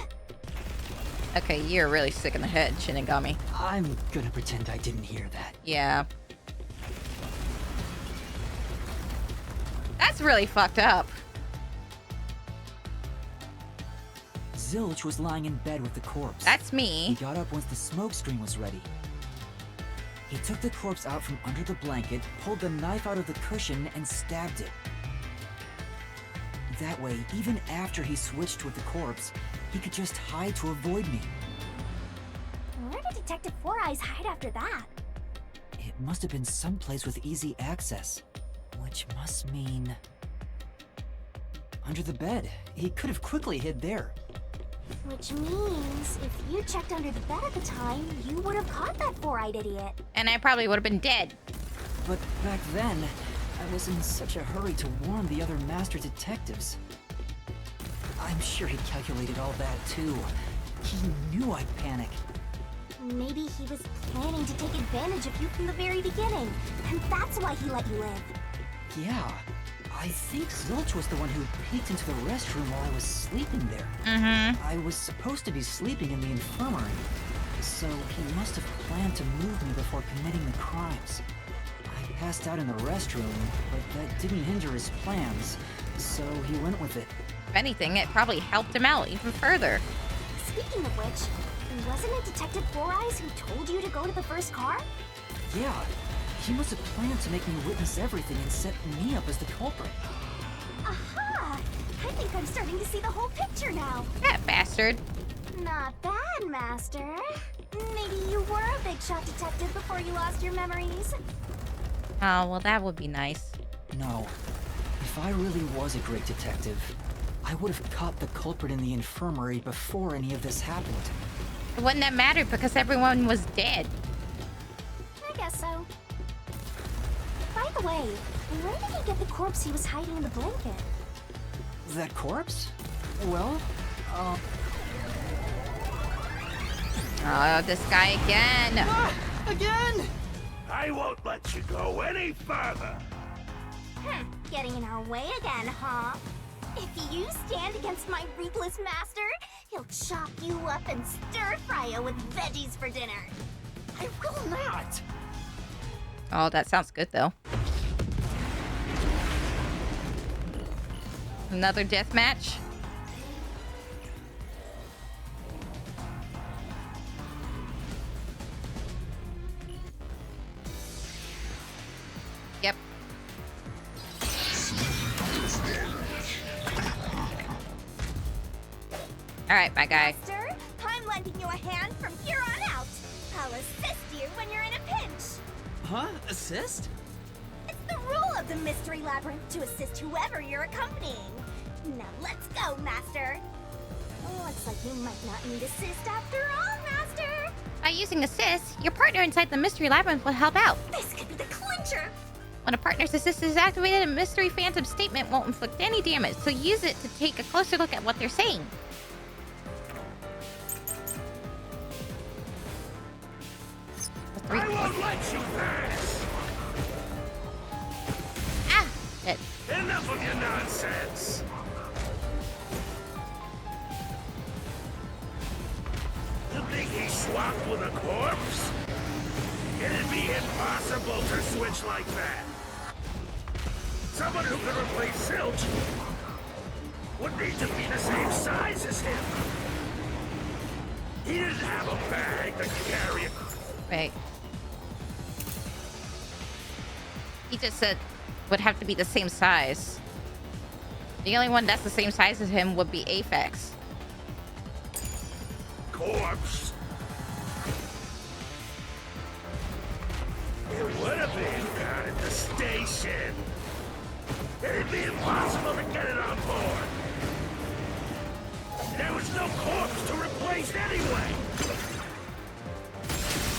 Okay, you're really sick in the head, Shinigami. I'm gonna pretend I didn't hear that. Yeah. That's really fucked up. Zilch was lying in bed with the corpse. That's He me. got up once the smoke screen was ready. He took the corpse out from under the blanket, pulled the knife out of the cushion, and stabbed it. That way, even after he switched with the corpse, he could just hide to avoid me. Where did Detective Four Eyes hide after that? It must have been someplace with easy access. Which must mean... under the bed. He could have quickly hid there. Which means, if you checked under the bed at the time, you would have caught that four-eyed idiot. And I probably would have been dead. But back then, I was in such a hurry to warn the other master detectives. I'm sure he calculated all that too. He knew I'd panic. Maybe he was planning to take advantage of you from the very beginning, and that's why he let you live. Yeah, I think Zilch was the one who peeked into the restroom while I was sleeping there. I was supposed to be sleeping in the infirmary, so he must have planned to move me before committing the crimes. I passed out in the restroom, but that didn't hinder his plans, so he went with it. If anything, it probably helped him out even further. Speaking of which, wasn't it Detective Four Eyes who told you to go to the first car? Yeah, he must have planned to make me witness everything and set me up as the culprit. Aha! I think I'm starting to see the whole picture now. That bastard. Not bad, Master. Maybe you were a big shot detective before you lost your memories. Oh, well, that would be nice. No. If I really was a great detective, I would have caught the culprit in the infirmary before any of this happened. It wouldn't have mattered because everyone was dead. I guess so. By the way, where did he get the corpse he was hiding in the blanket? That corpse? Well, Oh, this guy again. Again? I won't let you go any further. Getting in our way again, huh? If you stand against my ruthless master, he'll chop you up and stir-fry you with veggies for dinner. I will not! Oh, that sounds good, though. Another death match? Yep. Alright, my guy. Master, I'm lending you a hand from here on out. I'll assist you when you're in a pinch. Huh? Assist? It's the rule of the Mystery Labyrinth to assist whoever you're accompanying. Now let's go, Master. Looks like you might not need assist after all, Master. By using assist, your partner inside the Mystery Labyrinth will help out. This could be the clincher. When a partner's assist is activated, a Mystery Phantom statement won't inflict any damage, so use it to take a closer look at what they're saying. I won't let you pass! Ah! Dead. Enough of your nonsense! You think he swapped with a corpse? It'd be impossible to switch like that. Someone who could replace Zilch would need to be the same size as him. He didn't have a bag that could carry it. Wait. He just said would have to be the same size. The only one that's the same size as him would be Aphex. Corpse. It would have been down at the station. It'd be impossible to get it on board. There was no corpse to replace anyway.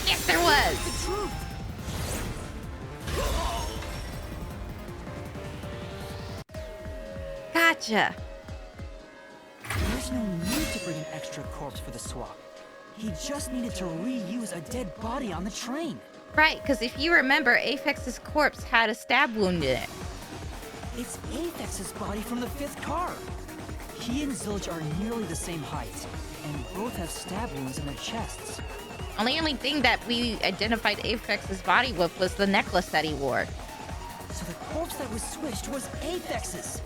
Yes, there was. The truth! Gotcha. There's no need to bring an extra corpse for the swap. He just needed to reuse a dead body on the train. Right, because if you remember, Aphex's corpse had a stab wound in it. It's Aphex's body from the 5th car. He and Zilch are nearly the same height, and both have stab wounds in their chests. Only thing that we identified Aphex's body with was the necklace that he wore. So the corpse that was switched was Aphex's.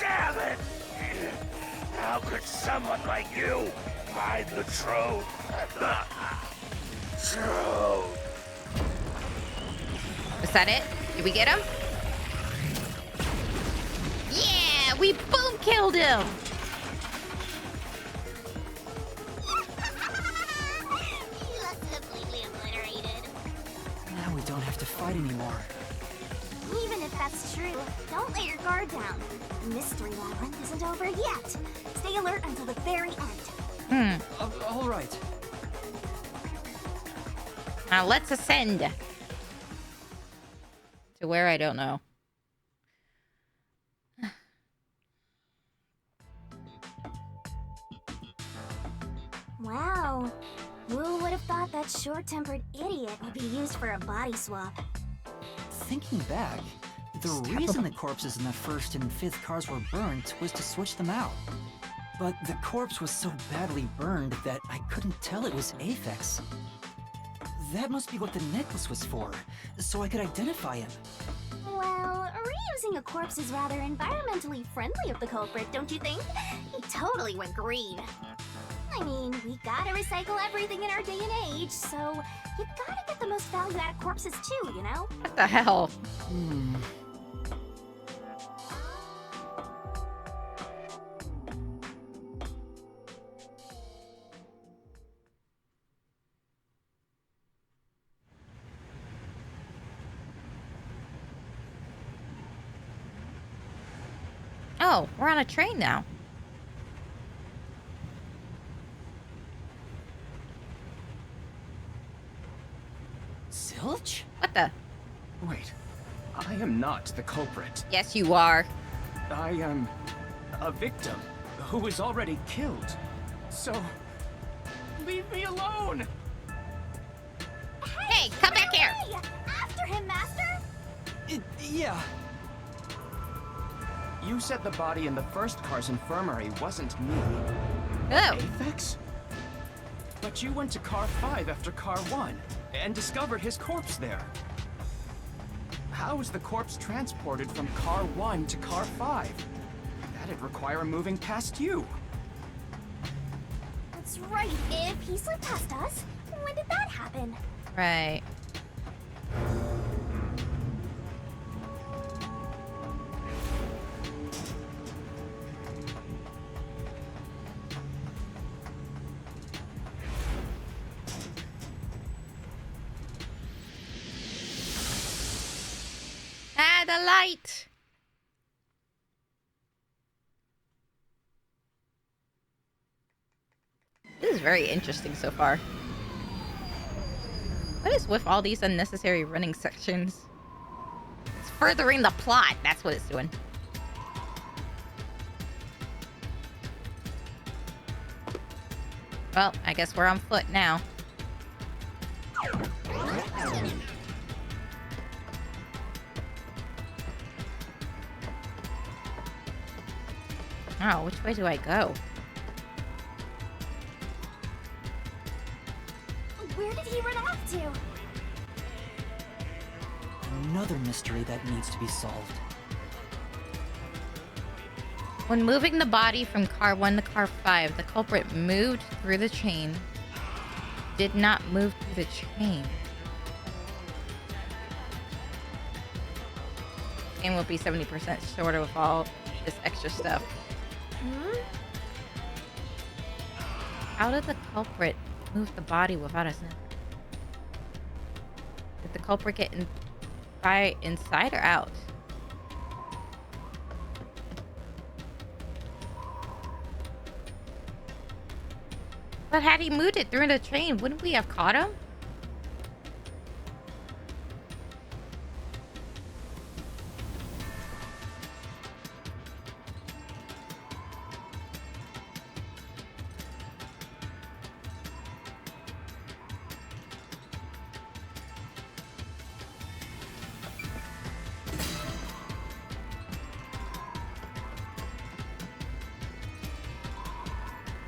Damn it! How could someone like you hide the truth? Truth. Is that it? Did we get him? Yeah, we boom killed him. He looks completely obliterated. Now we don't have to fight anymore. Even if that's true, don't let your guard down. The Mystery Labyrinth isn't over yet. Stay alert until the very end. All right. Now let's ascend. To where I don't know. short-tempered idiot would be used for a body swap. Thinking back, the reason the corpses in the first and fifth cars were burnt was to switch them out. But the corpse was so badly burned that I couldn't tell it was Aphex. That must be what the necklace was for, so I could identify him. Well, reusing a corpse is rather environmentally friendly of the culprit, don't you think? He totally went green. I mean, we gotta recycle everything in our day and age, so you gotta get the most value out of corpses too, you know? What the hell? Oh, we're on a train now. Zilch? What the? Wait, I am not the culprit. Yes, you are. I am a victim who was already killed. So, leave me alone! Hey, come back here! After him, Master! Yeah. You said the body in the first car's infirmary wasn't me. Oh. Aphex? But you went to car 5 after car 1 and discovered his corpse there. How was the corpse transported from car 1 to car 5? That'd require moving past you. That's right, if he slipped past us, when did that happen? Right. Ah, the light! This is very interesting so far. What is with all these unnecessary running sections? It's furthering the plot. That's what it's doing. Well, I guess we're on foot now. Oh, which way do I go? Where did he run off to? Another mystery that needs to be solved. When moving the body from car 1 to car 5, the culprit moved through the chain. Did not move through the chain. Game will be 70% shorter with all this extra stuff. How did the culprit move the body without a center? Did the culprit get inside or out? But had he moved it through the train, wouldn't we have caught him?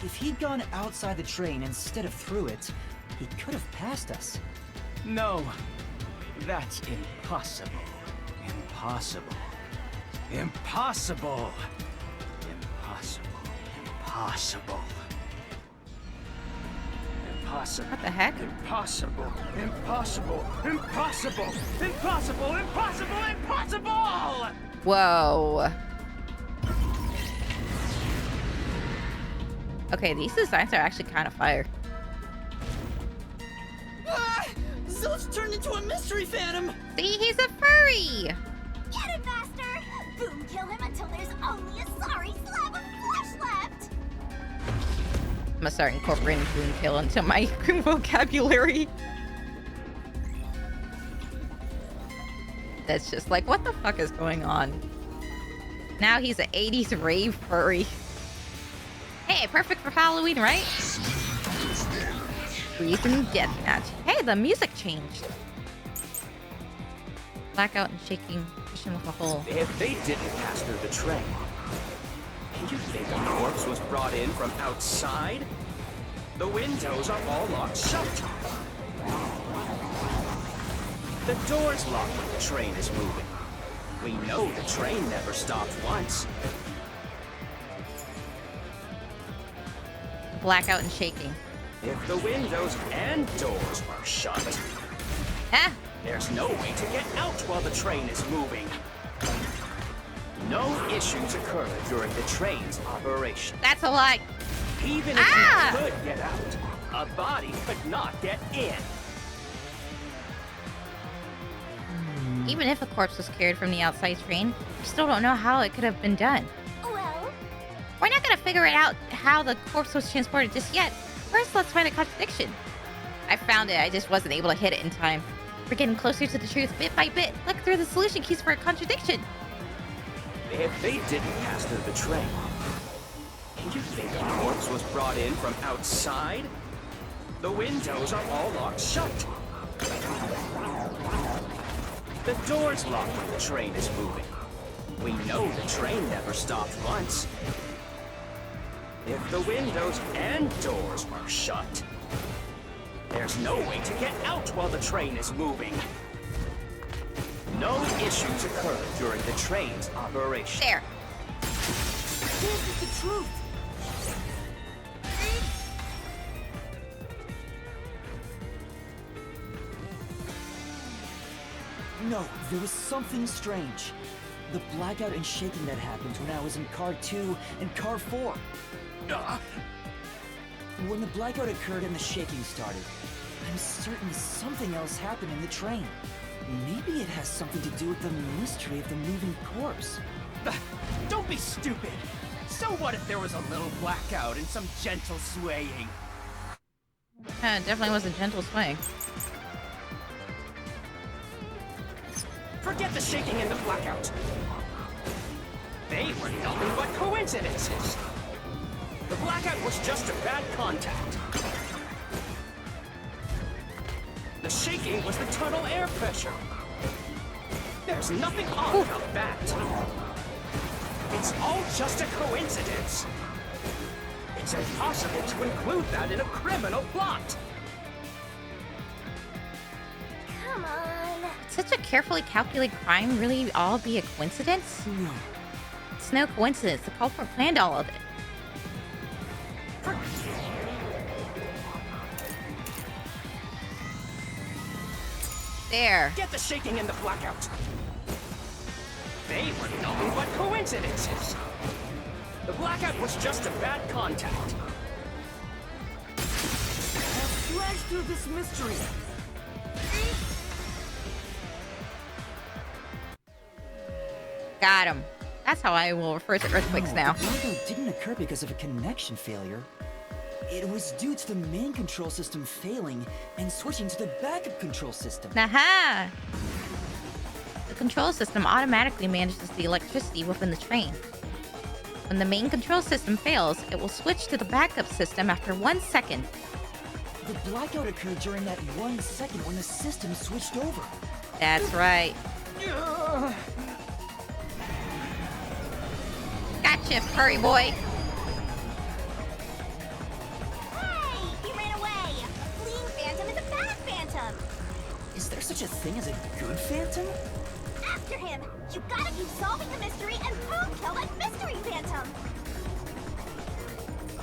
If he'd gone outside the train instead of through it, he could have passed us. No, that's impossible. Impossible. Impossible. Impossible. Impossible. Impossible. What the heck? Impossible. Impossible. Impossible. Impossible. Impossible. Impossible. Whoa. Okay, these designs are actually kind of fire. Ah! Zilch turned into a mystery phantom! See, he's a furry! Get him, Master! Boom kill him until there's only a sorry slab of flesh left! I'm gonna start incorporating boom kill into my vocabulary. That's just like, what the fuck is going on? Now he's an 80s rave furry. Hey, perfect for Halloween, right? Reason deathmatch. Hey, the music changed. Blackout and shaking, pushing with a hole. If they didn't pass through the train, you think a corpse was brought in from outside? The windows are all locked shut. The door's locked when the train is moving. We know the train never stopped once. Blackout and shaking. If the windows and doors are shut, there's no way to get out while the train is moving. No issues occurred during the train's operation. That's a lie. Even if you could get out, a body could not get in. Even if a corpse was carried from the outside train, we still don't know how it could have been done. Well, we're not gonna figure it out how the corpse was transported just yet. First, let's find a contradiction. I found it, I just wasn't able to hit it in time. We're getting closer to the truth bit by bit. Look through the solution keys for a contradiction. If they didn't pass through the train, you think a corpse was brought in from outside? The windows are all locked shut. The door's locked when the train is moving. We know the train never stopped once. If the windows and doors are shut, there's no way to get out while the train is moving. No issues occurred during the train's operation. There. this is the truth. No, there was something strange. The blackout and shaking that happened when I was in car 2 and car 4. When the blackout occurred and the shaking started, I'm certain something else happened in the train. Maybe it has something to do with the mystery of the moving corpse. Don't be stupid! So what if there was a little blackout and some gentle swaying? It definitely was a gentle sway. Forget the shaking and the blackout. They were nothing but coincidences. The blackout was just a bad contact. The shaking was the tunnel air pressure. There's nothing odd about that. It's all just a coincidence. It's impossible to include that in a criminal plot. Come on. Such a carefully calculated crime really all be a coincidence? No. It's no coincidence. The culprit planned all of it. There. Get the shaking and the blackout. They were nothing but coincidences. The blackout was just a bad contact. Let's slash through this mystery. Got him. That's how I will refer to earthquakes now. The blackout didn't occur because of a connection failure. It was due to the main control system failing and switching to the backup control system. Aha! The control system automatically manages the electricity within the train. When the main control system fails, it will switch to the backup system after 1 second. The blackout occurred during that 1 second when the system switched over. That's right. Gotcha, furry boy. Hey, he ran away. A fleeing phantom is a bad phantom. Is there such a thing as a good phantom? After him. You gotta keep solving the mystery and prove kill that mystery phantom.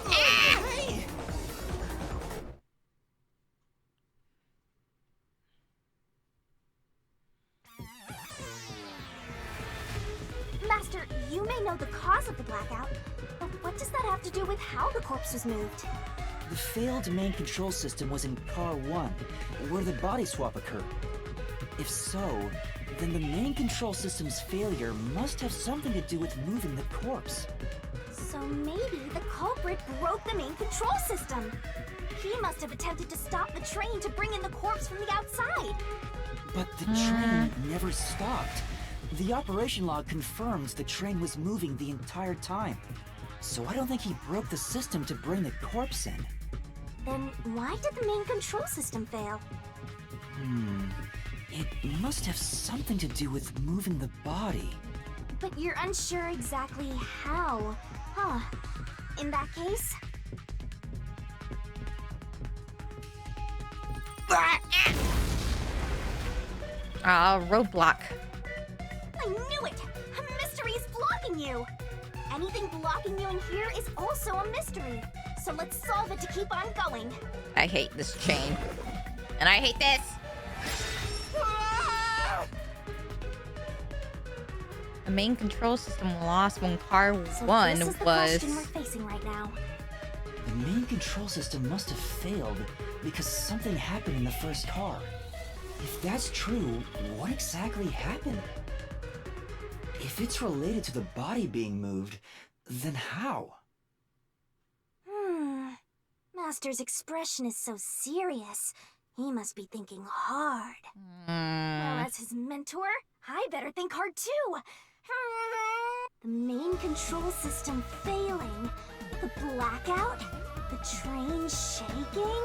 Hey! Master, you may know the cause of the blackout, but what does that have to do with how the corpse was moved? The failed main control system was in car 1, where the body swap occurred. If so, then the main control system's failure must have something to do with moving the corpse. So maybe the culprit broke the main control system. He must have attempted to stop the train to bring in the corpse from the outside. But the train never stopped. The operation log confirms the train was moving the entire time. So I don't think he broke the system to bring the corpse in. Then why did the main control system fail? It must have something to do with moving the body. But you're unsure exactly how, huh? In that case... Roadblock. I knew it! A mystery is blocking you! Anything blocking you in here is also a mystery. So let's solve it to keep on going. I hate this chain. And I hate this! The main control system lost when car So 1 this is the was... question we're facing right now. The main control system must have failed because something happened in the first car. If that's true, what exactly happened? If it's related to the body being moved, then how? Master's expression is so serious. He must be thinking hard. Well, as his mentor, I better think hard too. The main control system failing. The blackout. The train shaking.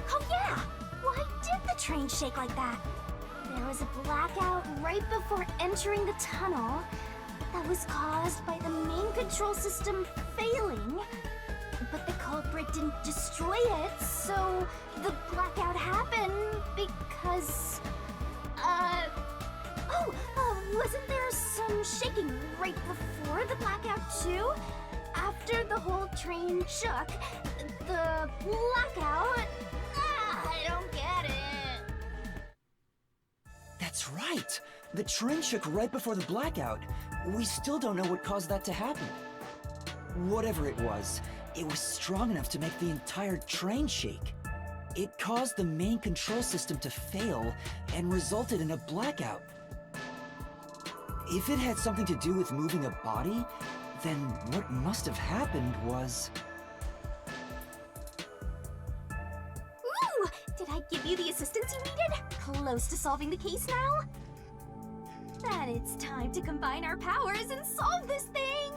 Oh yeah! Why did the train shake like that? There was a blackout right before entering the tunnel that was caused by the main control system failing. But the culprit didn't destroy it, so the blackout happened because... wasn't there some shaking right before the blackout too? After the whole train shook, the blackout... I don't get it. That's right! The train shook right before the blackout. We still don't know what caused that to happen. Whatever it was strong enough to make the entire train shake. It caused the main control system to fail and resulted in a blackout. If it had something to do with moving a body, then what must have happened was... Ooh! Did I give you the assistance you needed? Close to solving the case now? Then it's time to combine our powers and solve this thing!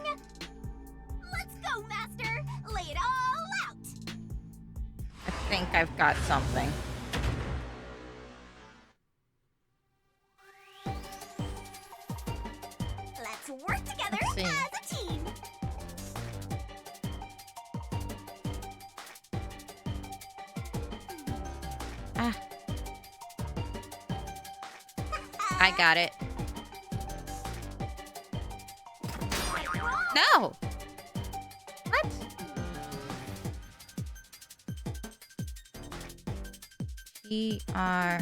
Let's go, Master! Lay it all out! I think I've got something. Let's work together Let's see. as a team! I got it. No! What? T-R-A-E-D.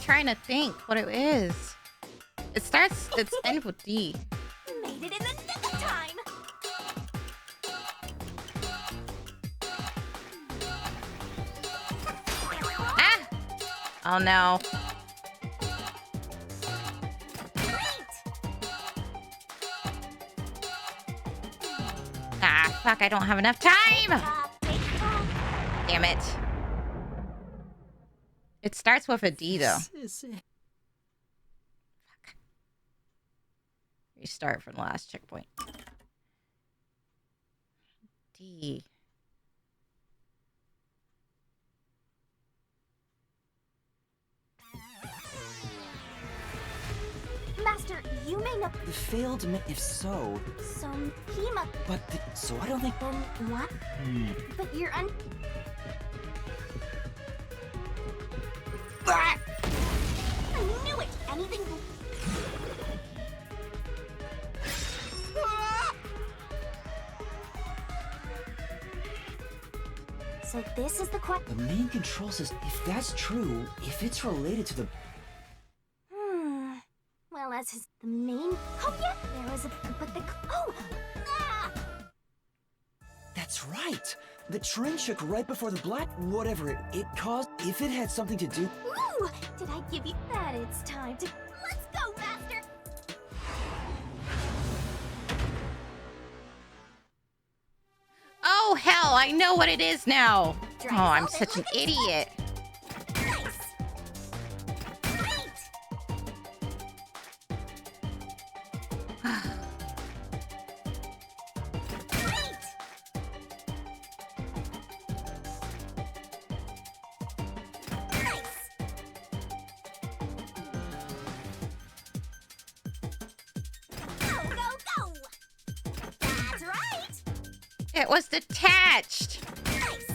Trying to think what it is. It's ends with D. Made it in the nick of time! Ah! Oh no. Ah, fuck, I don't have enough time! Damn it. It starts with a D, though. Fuck. Restart from the last checkpoint. D. Master, you may know... The failed if so... Some Hema... So I don't think... Then what? But you're I knew it! Anything... So this is the The main control system... If that's true, if it's related to the... The main... Oh yeah, there was a... But the... Oh! Ah! That's right. The train shook right before the black... whatever it caused. If it had something to do... Ooh! Did I give you that? It's time to... Let's go, Master! Oh, hell, I know what it is now. Try Oh, to I'm solve it. such an Look at idiot. Nice! Great! Great! Nice! Go, go, go! That's right! It was detached. Nice!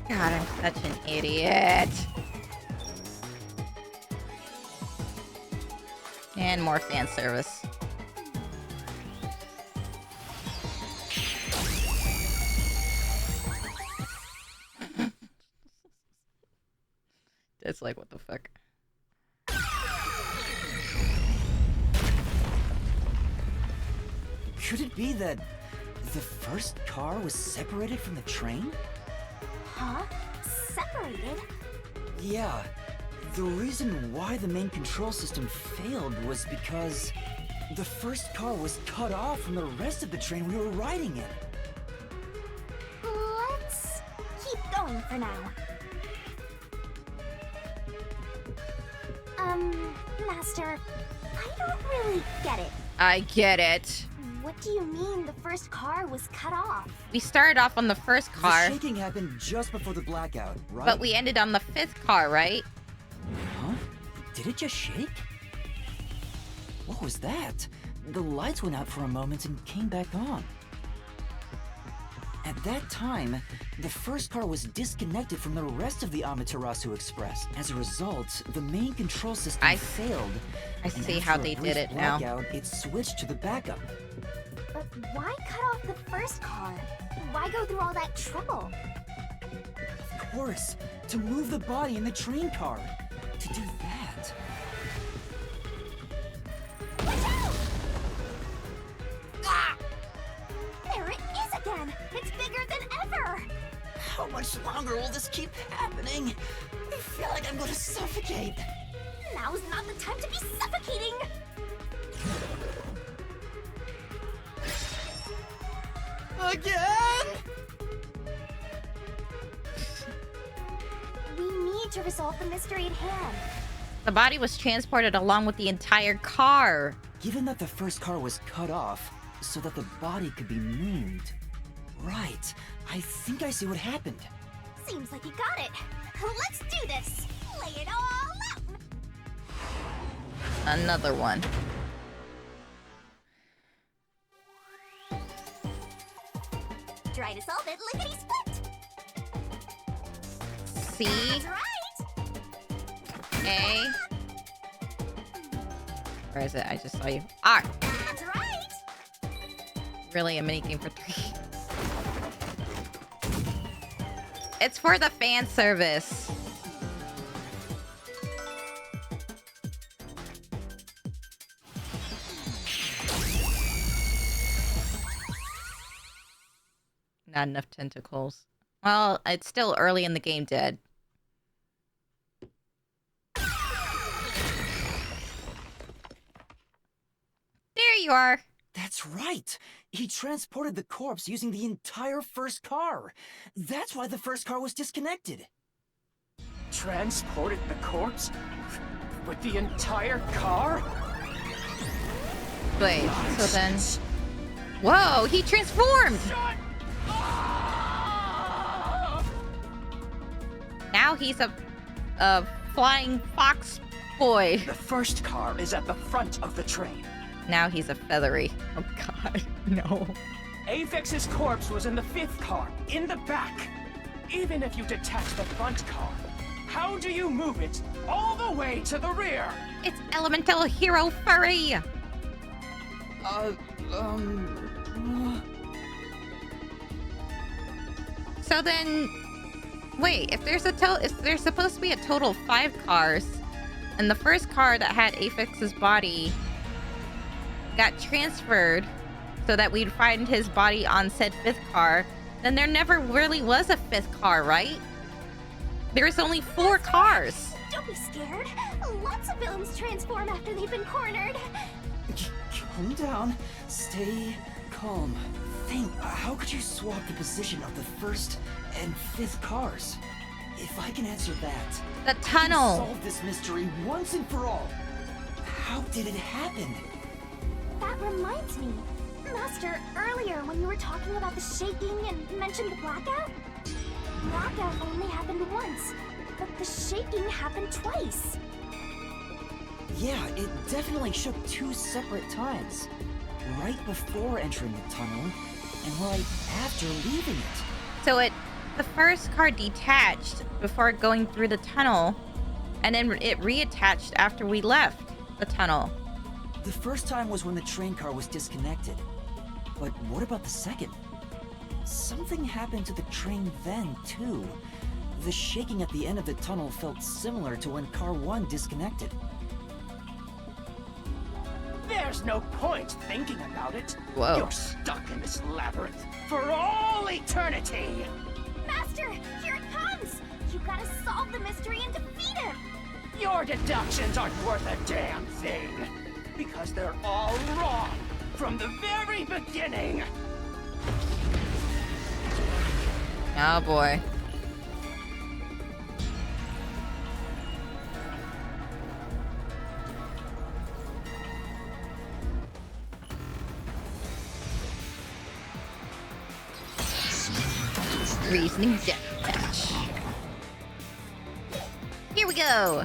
God, I'm such an idiot. And more fan service. It's like, what the fuck? Could it be that the first car was separated from the train? Huh? Separated? Yeah. The reason why the main control system failed was because the first car was cut off from the rest of the train we were riding in. Let's keep going for now. Master, I don't really get it. I get it. What do you mean the first car was cut off? We started off on the first car, The shaking happened just before the blackout, right? but we ended on the 5th car, right? Huh? Did it just shake? What was that? The lights went out for a moment and came back on. At that time, the first car was disconnected from the rest of the Amaterasu Express. As a result, the main control system failed. I and see after how a they brief did it now. blackout, it switched to the backup. But why cut off the first car? Why go through all that trouble? Of course, to move the body in the train car. To do that. Watch out! Ah! There it is again! It's bigger than ever! How much longer will this keep happening? I feel like I'm going to suffocate. Now's not the time to be suffocating! Again? We need to resolve the mystery at hand. The body was transported along with the entire car. Given that the first car was cut off so that the body could be moved. Right. I think I see what happened. Seems like you got it. Let's do this. Lay it all out. Another one. Try to solve it lickety split. C, That's right. A. Where is it? I just saw you. R. That's right. Really, a minigame for 3. It's for the fan service. Not enough tentacles. Well, it's still early in the game, Dead. There you are. That's right. He transported the corpse using the entire first car. That's why the first car was disconnected. Transported the corpse? With the entire car? Wait, so then... Whoa, he transformed! Now he's a flying fox boy. The first car is at the front of the train. Now he's a feathery. Oh god, no. Avex's corpse was in the 5th car, in the back. Even if you detach the front car, how do you move it all the way to the rear? It's Elemental Hero Furry! So then... Wait, if there's supposed to be a total of 5 cars, and the first car that had Apex's body got transferred so that we'd find his body on said 5th car, then there never really was a 5th car, right? There's only 4 cars. Don't be scared. Lots of villains transform after they've been cornered. Calm down. Stay calm. Think, how could you swap the position of the 1st and 5th cars? If I can answer that, the tunnel. I can solve this mystery once and for all. How did it happen? That reminds me. Master, earlier when you were talking about the shaking and mentioned the blackout? Blackout only happened once, but the shaking happened twice. Yeah, it definitely shook 2 separate times. Right before entering the tunnel, and right after leaving it. So the first car detached before going through the tunnel, and then it reattached after we left the tunnel. The first time was when the train car was disconnected. But what about the second? Something happened to the train then, too. The shaking at the end of the tunnel felt similar to when Car 1 disconnected. There's no point thinking about it. Whoa. You're stuck in this labyrinth for all eternity. Master, here it comes! You gotta solve the mystery and defeat him! Your deductions aren't worth a damn thing. Because they're all wrong from the very beginning. Oh boy. Reasoning deathmatch. Here we go.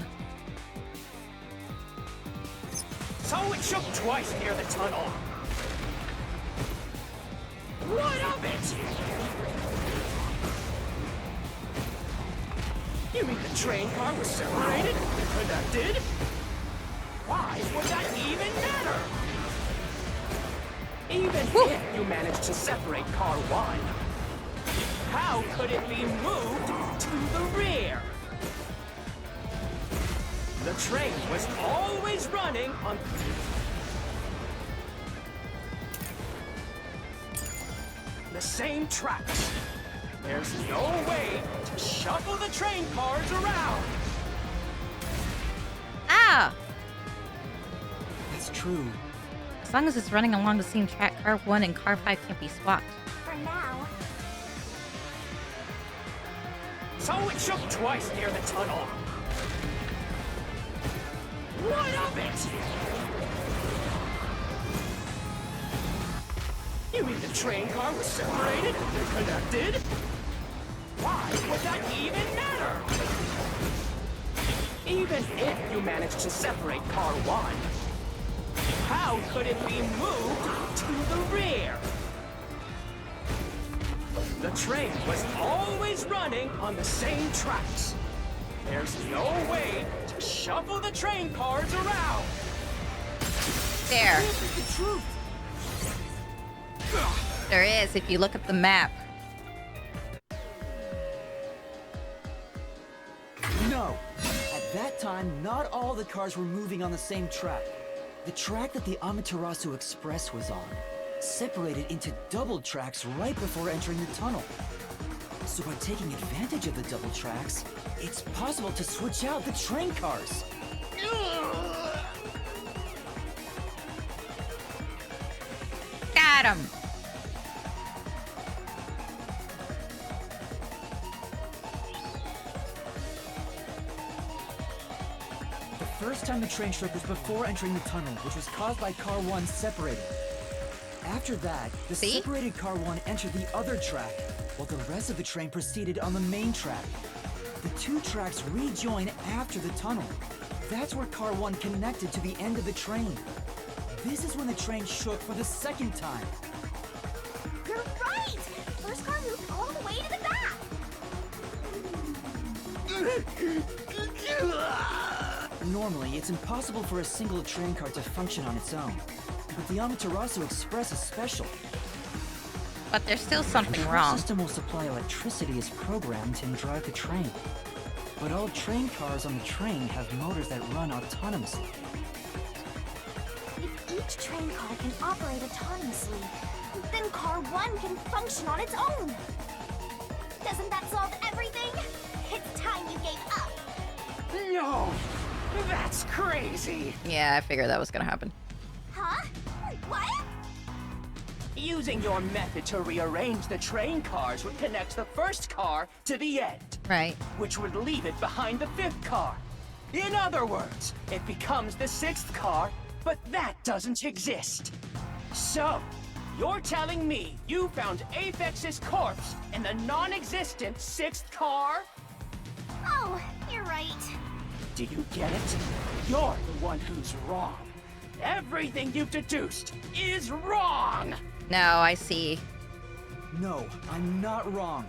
So it shook twice near the tunnel. What of it? You mean the train car was separated and connected? Why would that even matter? Even if you managed to separate car 1, how could it be moved to the rear? The train was always running on the same tracks. There's no way to shuffle the train cars around. Ah! That's true. As long as it's running along the same track, car 1 and car 5 can't be swapped. For now. So it shook twice near the tunnel. What of it? You mean the train car was separated and connected? Why would that even matter? Even if you managed to separate car 1, how could it be moved to the rear? The train was always running on the same tracks. There's no way to shuffle the train cars around. There. This is the truth. There is, if you look at the map. No! At that time, not all the cars were moving on the same track. The track that the Amaterasu Express was on separated into double tracks right before entering the tunnel. So by taking advantage of the double tracks, it's possible to switch out the train cars. Got him. The first time the train shook was before entering the tunnel, which was caused by car 1 separating. After that, the separated car 1 entered the other track, while the rest of the train proceeded on the main track. The 2 tracks rejoin after the tunnel. That's where car 1 connected to the end of the train. This is when the train shook for the second time. You're right! First car moved all the way to the back! Normally, it's impossible for a single train car to function on its own. But the Amaterasu Express is special. But there's still The something control wrong. system will supply electricity as programmed and drive the train. But all train cars on the train have motors that run autonomously. If each train car can operate autonomously, then Car 1 can function on its own. Doesn't that solve everything? It's time you gave up. No! That's crazy! Yeah, I figured that was gonna happen. Huh? What? Using your method to rearrange the train cars would connect the first car to the end. Right. Which would leave it behind the fifth car. In other words, it becomes the sixth car, but that doesn't exist. So, you're telling me you found Aphex's corpse in the non-existent sixth car? Oh, you're right. Do you get it? You're the one who's wrong. Everything you've deduced is wrong! No, I see. No, I'm not wrong.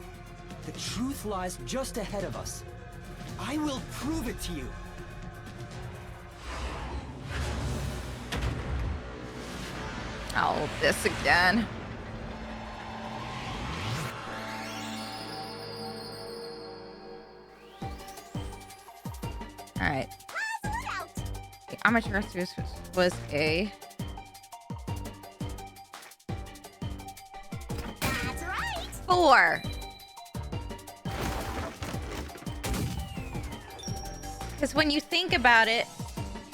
The truth lies just ahead of us. I will prove it to you. Oh, this again. Alright. The Amaterasu was a... That's right. 4. Because when you think about it,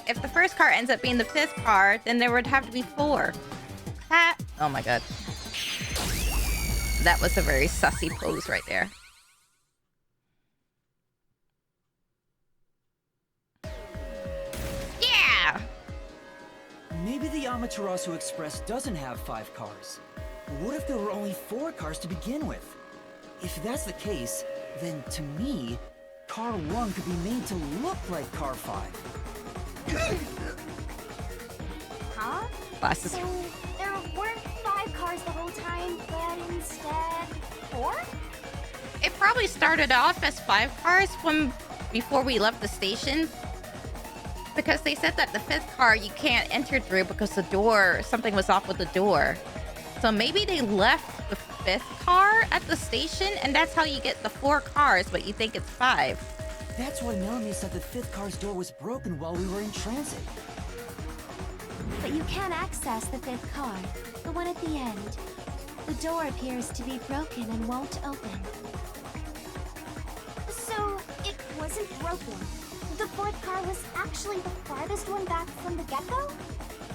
if the first car ends up being the 5th car, then there would have to be 4. Oh my god. That was a very sussy pose right there. Yeah! Maybe the Amaterasu Express doesn't have 5 cars. What if there were only 4 cars to begin with? If that's the case, then to me, Car 1 could be made to look like Car 5. Huh? Glasses. So there weren't 5 cars the whole time, but instead 4? It probably started off as 5 cars before we left the station. Because they said that the 5th car you can't enter through because the door, something was off with the door. So maybe they left the 5th car at the station and that's how you get the 4 cars, but you think it's 5. That's why Melanie said the 5th car's door was broken while we were in transit. But you can access the 5th car, the one at the end. The door appears to be broken and won't open. So it wasn't broken. The 4th car was actually the farthest one back from the get-go?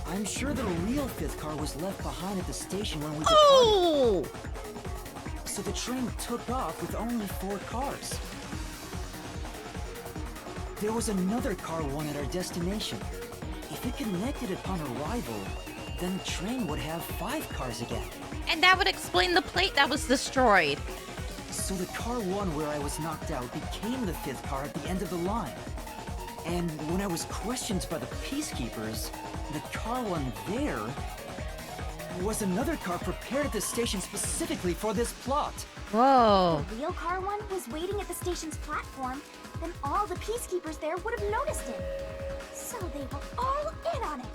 I'm sure the real 5th car was left behind at the station when we departed. Oh! So the train took off with only 4 cars. There was another Car 1 at our destination. If it connected upon arrival, then the train would have 5 cars again. And that would explain the plate that was destroyed. So the Car 1 where I was knocked out became the 5th car at the end of the line. And when I was questioned by the Peacekeepers, the Car 1 there was another car prepared at the station specifically for this plot. Whoa. The real Car 1 was waiting at the station's platform, then all the Peacekeepers there would have noticed it. So they were all in on it.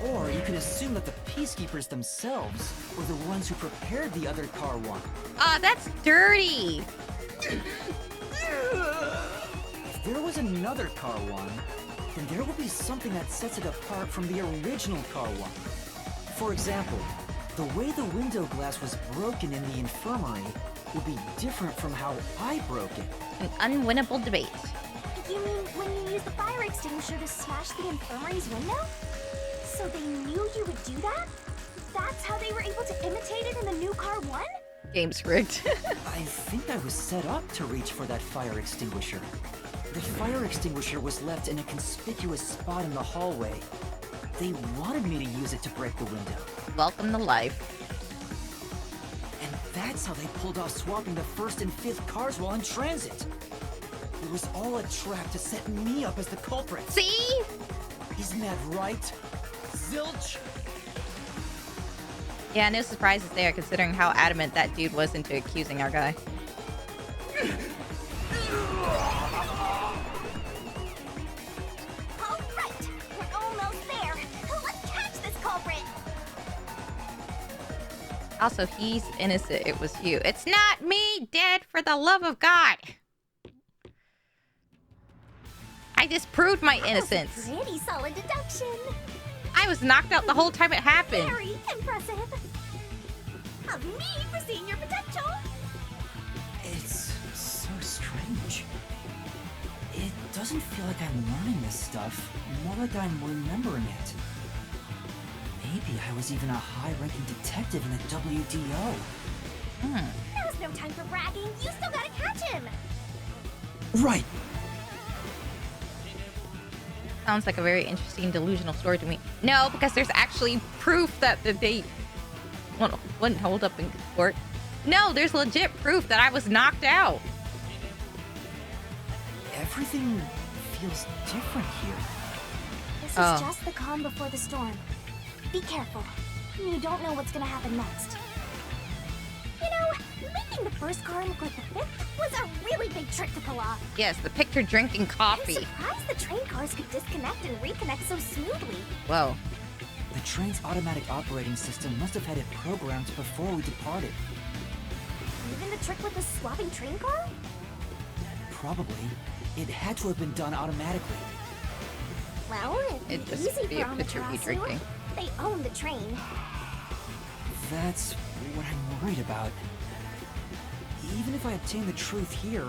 Or you can assume that the Peacekeepers themselves were the ones who prepared the other Car 1. Ah, that's dirty. If there was another Car 1, then there will be something that sets it apart from the original Car 1. For example, the way the window glass was broken in the infirmary would be different from how I broke it. An unwinnable debate. You mean when you used the fire extinguisher to smash the infirmary's window? So they knew you would do that? That's how they were able to imitate it in the new Car 1? Game's rigged. I think I was set up to reach for that fire extinguisher. The fire extinguisher was left in a conspicuous spot in the hallway. They wanted me to use it to break the window. Welcome to life. And that's how they pulled off swapping the 1st and 5th cars while in transit. It was all a trap to set me up as the culprit. See? Isn't that right? Zilch? Yeah, no surprises there considering how adamant that dude was into accusing our guy. All right, we're almost there. Let's catch this culprit. Also, he's innocent. It was you. It's not me, Dad, for the love of God. I just proved my innocence. Pretty solid deduction. I was knocked out the whole time it happened. Very impressive. Of me foreseeing your potential. It's so strange. It doesn't feel like I'm learning this stuff, more like I'm remembering it. Maybe I was even a high-ranking detective in the WDO. Now's no time for bragging. You still gotta catch him. Right. Sounds like a very interesting delusional story to me. No, because there's actually proof that they wouldn't hold up in court. No, there's legit proof that I was knocked out. Everything feels different here. This is just the calm before the storm. Be careful. You don't know what's gonna happen next. You know, making the first car look like the fifth was a really big trick to pull off. Yes, the picture drinking coffee. I'm surprised the train cars could disconnect and reconnect so smoothly. Whoa. The train's automatic operating system must have had it programmed before we departed. Even the trick with the swapping train car? Probably. It had to have been done automatically. Well, It'd it's just easy be a for picture be Amaterasu. drinking. They own the train. That's what I'm worried about. Even if I obtain the truth here,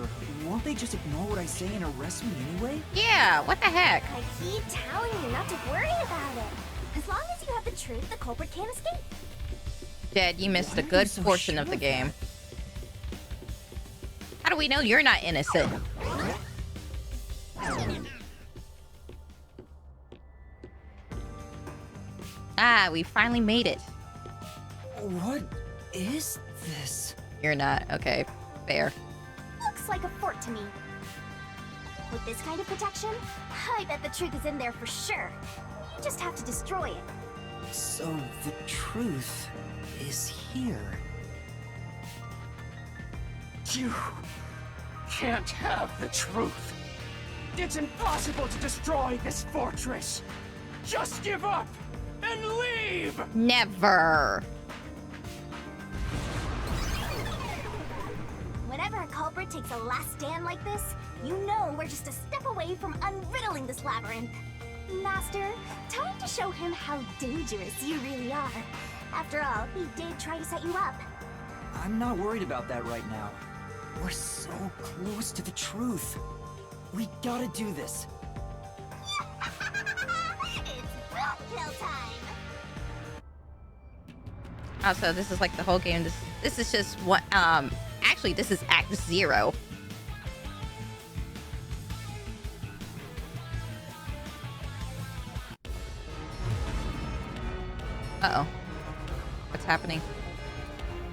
won't they just ignore what I say and arrest me anyway? Yeah, what the heck? I keep telling you not to worry about it. As long as you have the truth, the culprit can't escape. Dad, you missed Why a are good you so portion of sure the of game. How do we know you're not innocent? Ah, we finally made it. What is this? You're not. Okay, fair. Looks like a fort to me. With this kind of protection, I bet the truth is in there for sure. You just have to destroy it. So the truth is here. You can't have the truth. It's impossible to destroy this fortress. Just give up and leave! Never. Whenever a culprit takes a last stand like this, you know we're just a step away from unriddling this labyrinth. Master, time to show him how dangerous you really are. After all, he did try to set you up. I'm not worried about that right now. We're so close to the truth. We gotta do this. It's boat kill time! Also, this is like the whole game. This is just what. Actually, this is Act 0. Uh-oh. What's happening?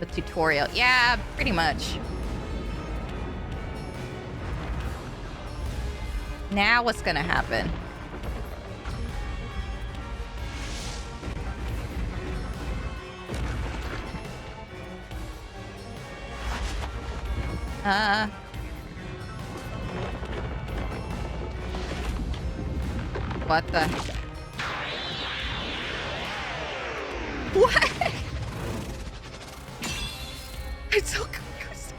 The tutorial. Yeah, pretty much. Now what's gonna happen? What the? What? I'm so confused.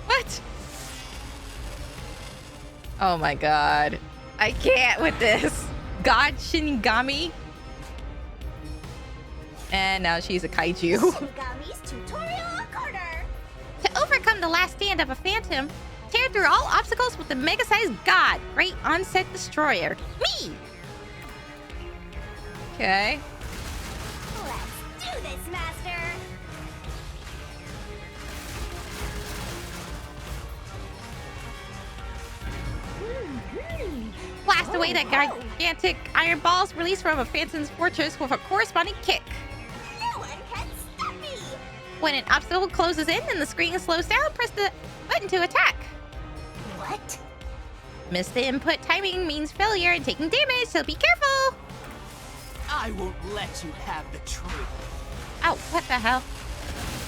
What? Oh my god. I can't with this. God Shinigami. And now she's a kaiju. Shinigami's tutorial corner! To overcome the last stand of a phantom, tear through all obstacles with the mega-sized god, Great Onset Destroyer. Me! Okay. Let's do this, Master! Blast away that gigantic iron balls released from a phantom's fortress with a corresponding kick. No one can stop me! When an obstacle closes in and the screen slows down, press the button to attack. What? Miss the input timing means failure and taking damage, so be careful! I won't let you have the truth. Oh, what the hell?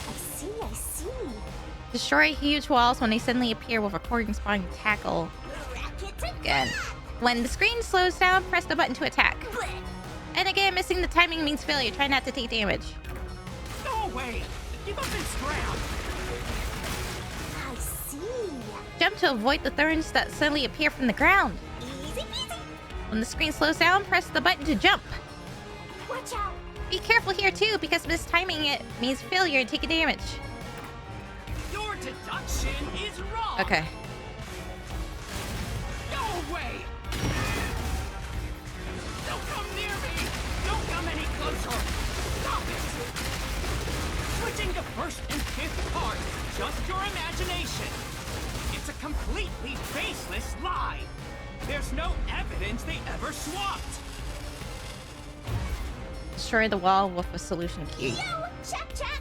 I see. Destroy huge walls when they suddenly appear with a corresponding tackle. Again. When the screen slows down, press the button to attack. And again, missing the timing means failure. Try not to take damage. No! No way! Give up and scram! I see. Jump to avoid the thorns that suddenly appear from the ground. Easy peasy. When the screen slows down, press the button to jump. Watch out. Be careful here too, because mistiming it means failure and taking damage. Your deduction is wrong! Okay. No way! Don't come near me! Don't come any closer! Stop it! Switching to first and fifth cards is just your imagination. It's a completely baseless lie. There's no evidence they ever swapped. Destroy the wall with a solution key. Yo, check, check.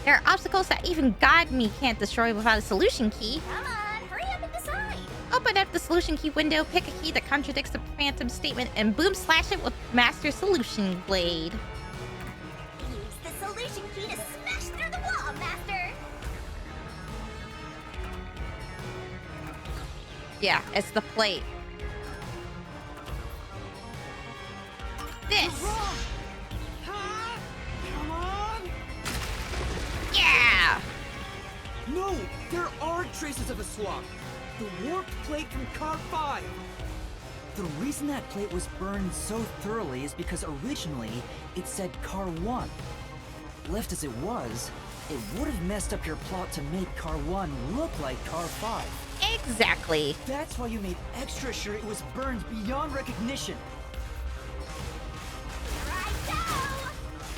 There are obstacles that even God me can't destroy without a solution key. Come on, hurry up and decide. Open up the solution key window, pick a key that contradicts the Phantom statement, and boom, slash it with Master Solution Blade. Use the solution key to smash through the wall, Master. Yeah, it's the plate. This. Come on! Yeah! No! There are traces of a swap! The warped plate from Car 5! The reason that plate was burned so thoroughly is because originally it said Car 1. Left as it was, it would have messed up your plot to make Car 1 look like Car 5. Exactly. That's why you made extra sure it was burned beyond recognition.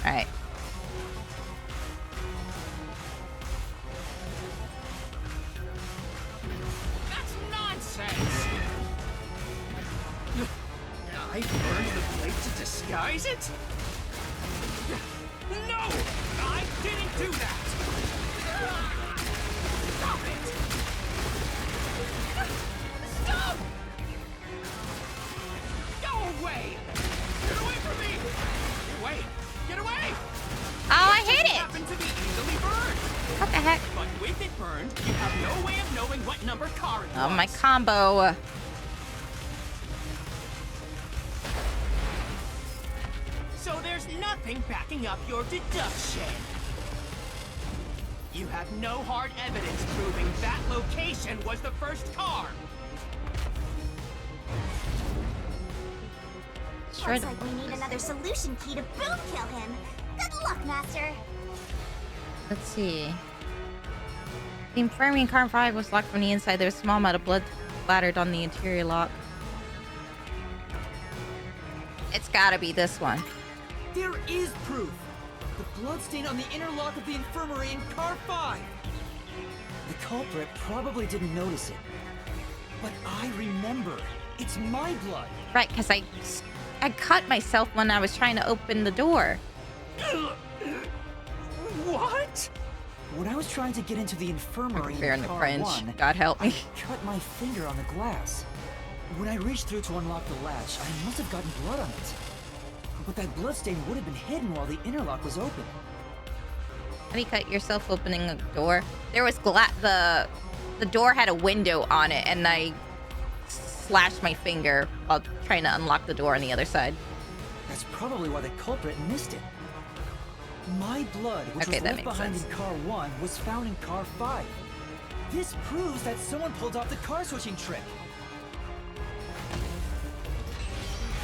Alright. That's nonsense! I burned the plate to disguise it? No! I didn't do that! Stop it! Stop! Go away! Get away from me! Get away! Get away! Oh, I hate it! Happen to be easily burned. What the heck? But with it burned, you have no way of knowing what number car it was. Oh, my combo. So there's nothing backing up your deduction. You have no hard evidence proving that location was the first car. Looks like we need another solution key to boom kill him. Good luck, Master. Let's see. The infirmary in car 5 was locked from the inside. There was a small amount of blood splattered on the interior lock. It's gotta be this one. There is proof! The bloodstain on the inner lock of the infirmary in Car 5! The culprit probably didn't notice it. But I remember. It's my blood! Right, because I cut myself when I was trying to open the door. What? When I was trying to get into the infirmary Fair in in the Car cringe. 1, God help me. I cut my finger on the glass. When I reached through to unlock the latch, I must have gotten blood on it. But that bloodstain would have been hidden while the inner lock was open. How do you cut yourself opening a door? There was the door had a window on it, and I slashed my finger while trying to unlock the door on the other side. That's probably why the culprit missed it. My blood, which Okay, was that left makes behind sense. in Car 1, was found in Car 5. This proves that someone pulled off the car switching trick.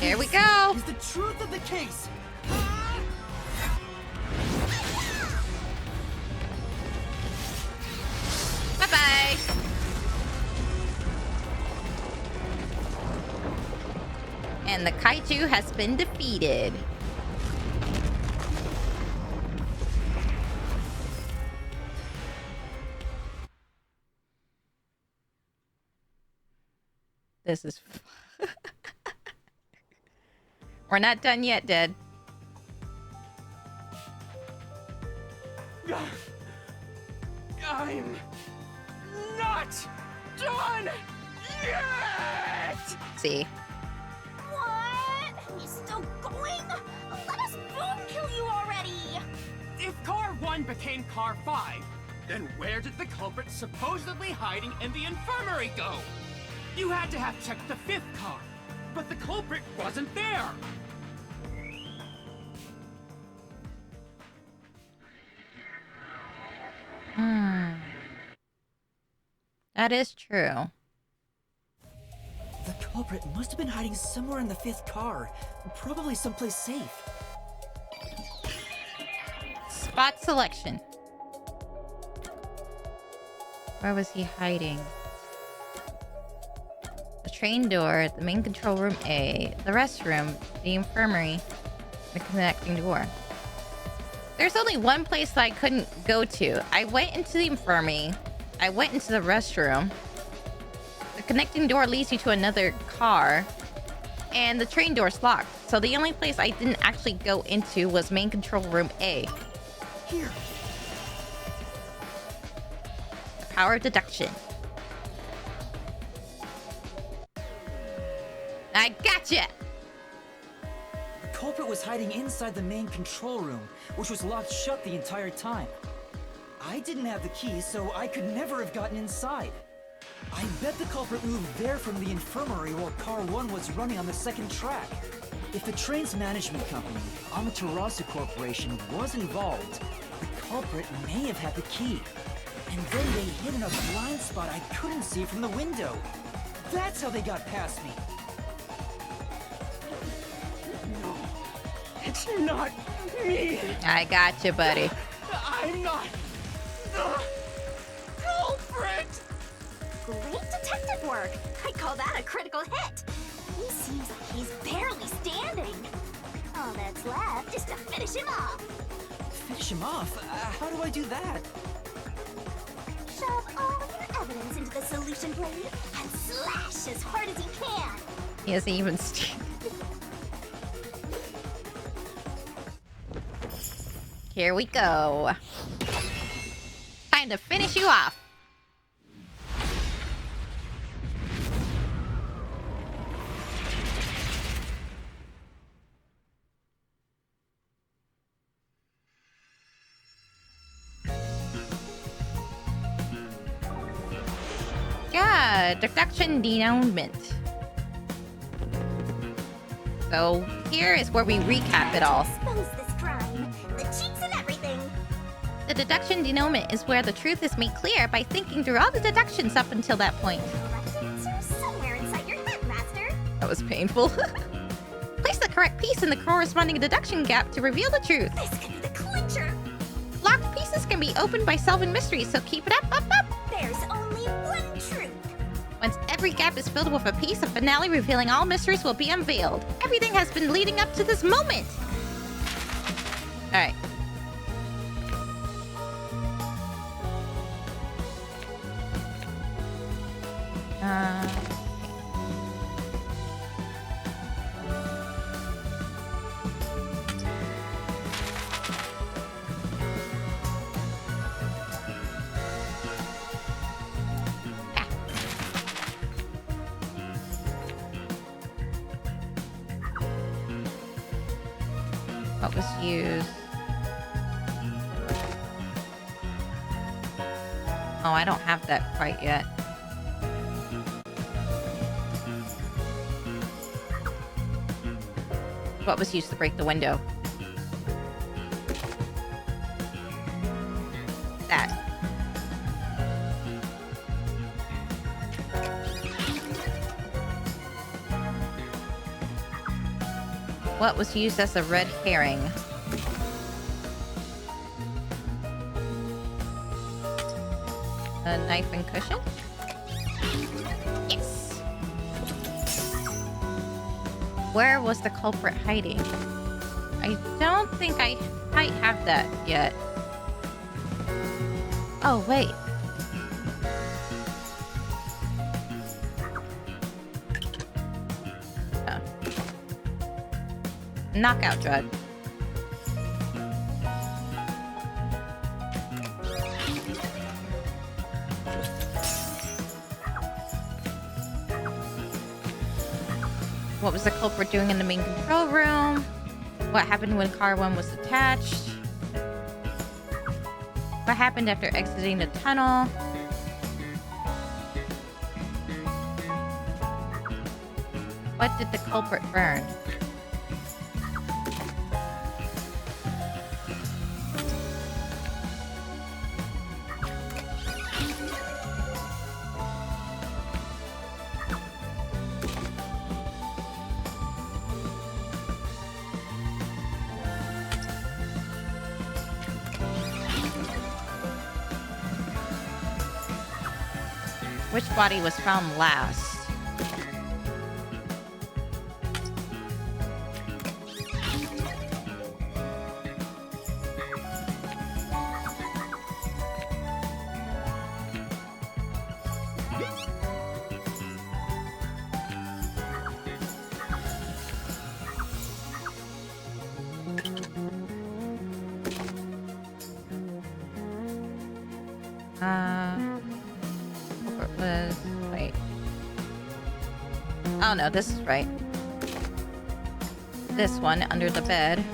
Here we go. Is the truth of the case. Bye-bye. And the kaiju has been defeated. This is... We're not done yet, Dad. I'm not done yet! See. What? He's still going? Let us boom kill you already! If Car 1 became Car 5, then where did the culprit supposedly hiding in the infirmary go? You had to have checked the 5th car, but the culprit wasn't there! That is true. The culprit must have been hiding somewhere in the 5th car. Probably someplace safe. Spot selection. Where was he hiding? The train door, the main control room A, the restroom, the infirmary, the connecting door. There's only one place that I couldn't go to. I went into the infirmary. I went into the restroom. The connecting door leads you to another car. And the train door's locked. So the only place I didn't actually go into was main control room A. Here. The power of deduction. I gotcha! The culprit was hiding inside the main control room, which was locked shut the entire time. I didn't have the key, so I could never have gotten inside. I bet the culprit moved there from the infirmary while Car 1 was running on the 2nd track. If the train's management company, Amaterasu Corporation, was involved, the culprit may have had the key. And then they hid in a blind spot I couldn't see from the window. That's how they got past me. No, it's not me. I gotcha, buddy. I'm not the culprit. Great detective work. I'd call that a critical hit. He seems like he's barely standing. All that's left is to finish him off. Finish him off? How do I do that? Shove all your evidence into the solution blade and slash as hard as you can. He isn't even Here we go. Time to finish you off. Yeah, deduction denouement. So here is where we recap it all. Expose this crime. The cheats and everything. The deduction denouement is where the truth is made clear by thinking through all the deductions up until that point. Correct answer somewhere inside your head, Master. That was painful. Place the correct piece in the corresponding deduction gap to reveal the truth. This could be the clincher. Locked pieces can be opened by solving mysteries, so keep it up, up, up. There's only one truth. Once every gap is filled with a piece, a finale revealing all mysteries will be unveiled. Everything has been leading up to this moment. Alright. What was used? Oh, I don't have that quite yet. What was used to break the window? That. What was used as a red herring? A knife and cushion? Yes! Where was the culprit hiding? I don't think I might have that yet. Oh, wait. Knockout drug. What was the culprit doing in the main control room? What happened when car 1 was attached? What happened after exiting the tunnel? What did the culprit burn? Which body was found last? Wait. Oh no, this is right. This one under the bed.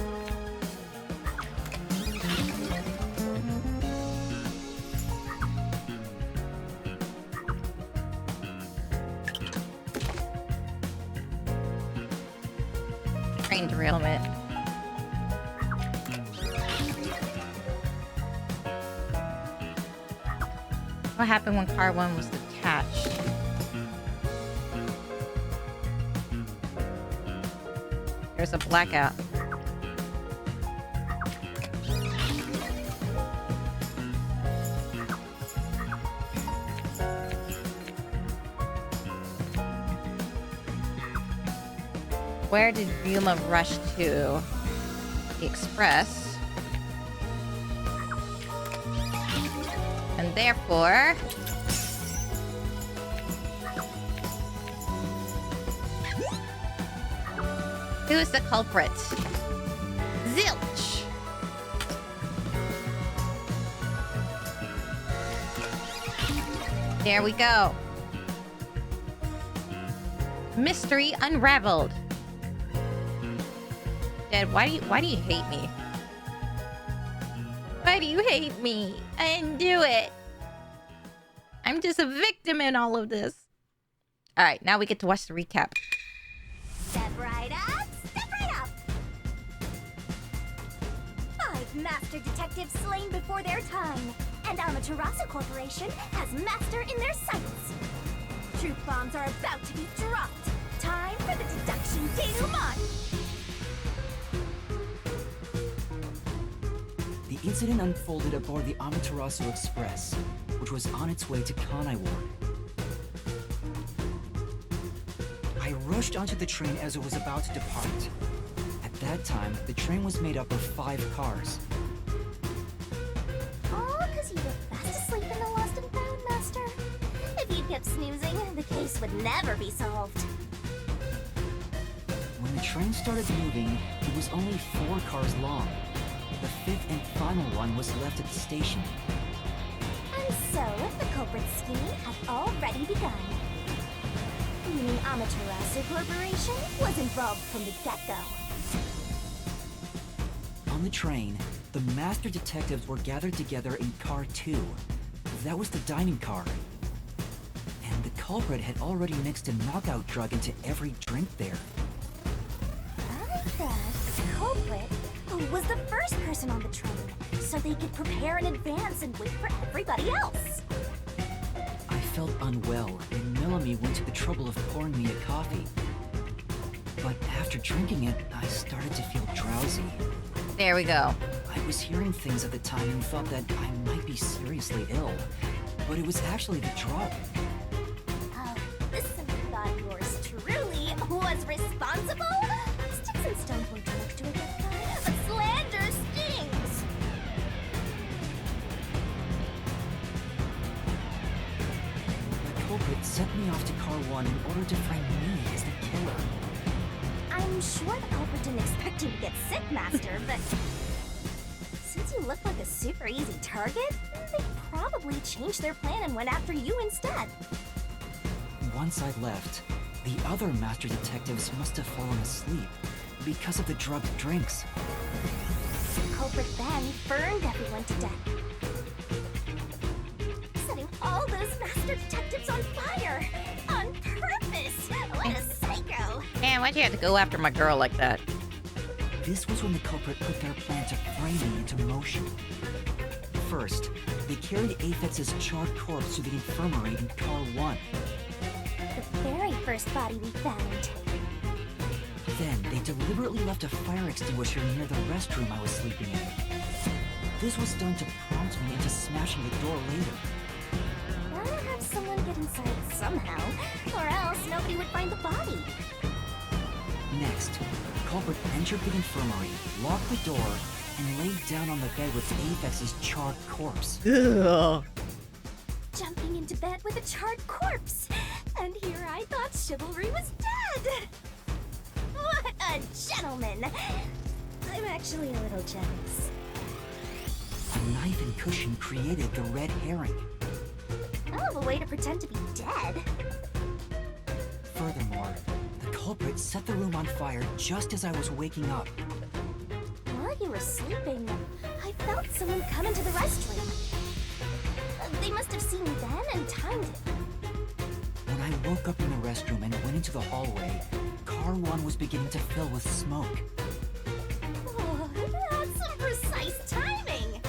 Train derailment. What happened when car 1 was detached? There's a blackout. Where did Yuma rush to? The express. And therefore... who's the culprit? Zilch! There we go. Mystery unraveled. Dad, why do you hate me? Why do you hate me? I didn't do it. I'm just a victim in all of this. Alright, now we get to watch the recap. Step right up, step right up. 5 master detectives slain before their time, and Amaterasu Corporation has master in their sights. Truth bombs are about to be dropped. Time for the deduction denouement. The incident unfolded aboard the Amaterasu Express, which was on its way to Kanai Ward. I rushed onto the train as it was about to depart. At that time, the train was made up of 5 cars. Oh, because you were fast asleep in the lost and found, Master. If you kept snoozing, the case would never be solved. When the train started moving, it was only 4 cars long. The 5th and final one was left at the station. And so, the culprit scheme had already begun. Meaning Amaterasu Corporation was involved from the get-go. On the train, the master detectives were gathered together in car 2. That was the dining car. And the culprit had already mixed a knockout drug into every drink there. I thought the culprit was the first person on the train, so they could prepare in advance and wait for everybody else. I felt unwell, and Melanie went to the trouble of pouring me a coffee. But after drinking it, I started to feel drowsy. There we go. I was hearing things at the time and thought that I might be seriously ill, but it was actually the drug. Oh, listen, thought yours truly was responsible? Sticks and stones won't do much to a good guy, but slander stings! The culprit sent me off to car 1 in order to frame me as the killer. I'm sure the culprit didn't expect you to get sick, Master, but since you look like a super easy target, they probably changed their plan and went after you instead. Once I left, the other master detectives must have fallen asleep because of the drugged drinks. The culprit then burned everyone to death, setting all those master detectives on fire on purpose. What a psycho! Man, why'd you have to go after my girl like that? This was when the culprit put their plan to frame me into motion. First, they carried Aphex's charred corpse to the infirmary in car 1. The very first body we found. Then, they deliberately left a fire extinguisher near the restroom I was sleeping in. This was done to prompt me into smashing the door later. Wanna have someone get inside somehow, or else nobody would find the body. Next, the culprit entered the infirmary, locked the door, and laid down on the bed with Avex's charred corpse. Ugh. Jumping into bed with a charred corpse! And here I thought chivalry was dead! What a gentleman! I'm actually a little jealous. A knife and cushion created the red herring. Hell of a way to pretend to be dead. Furthermore, the culprit set the room on fire just as I was waking up. While you were sleeping, I felt someone come into the restroom. They must have seen me then and timed it. When I woke up in the restroom and went into the hallway, Car 1 was beginning to fill with smoke. Oh, that's some precise timing!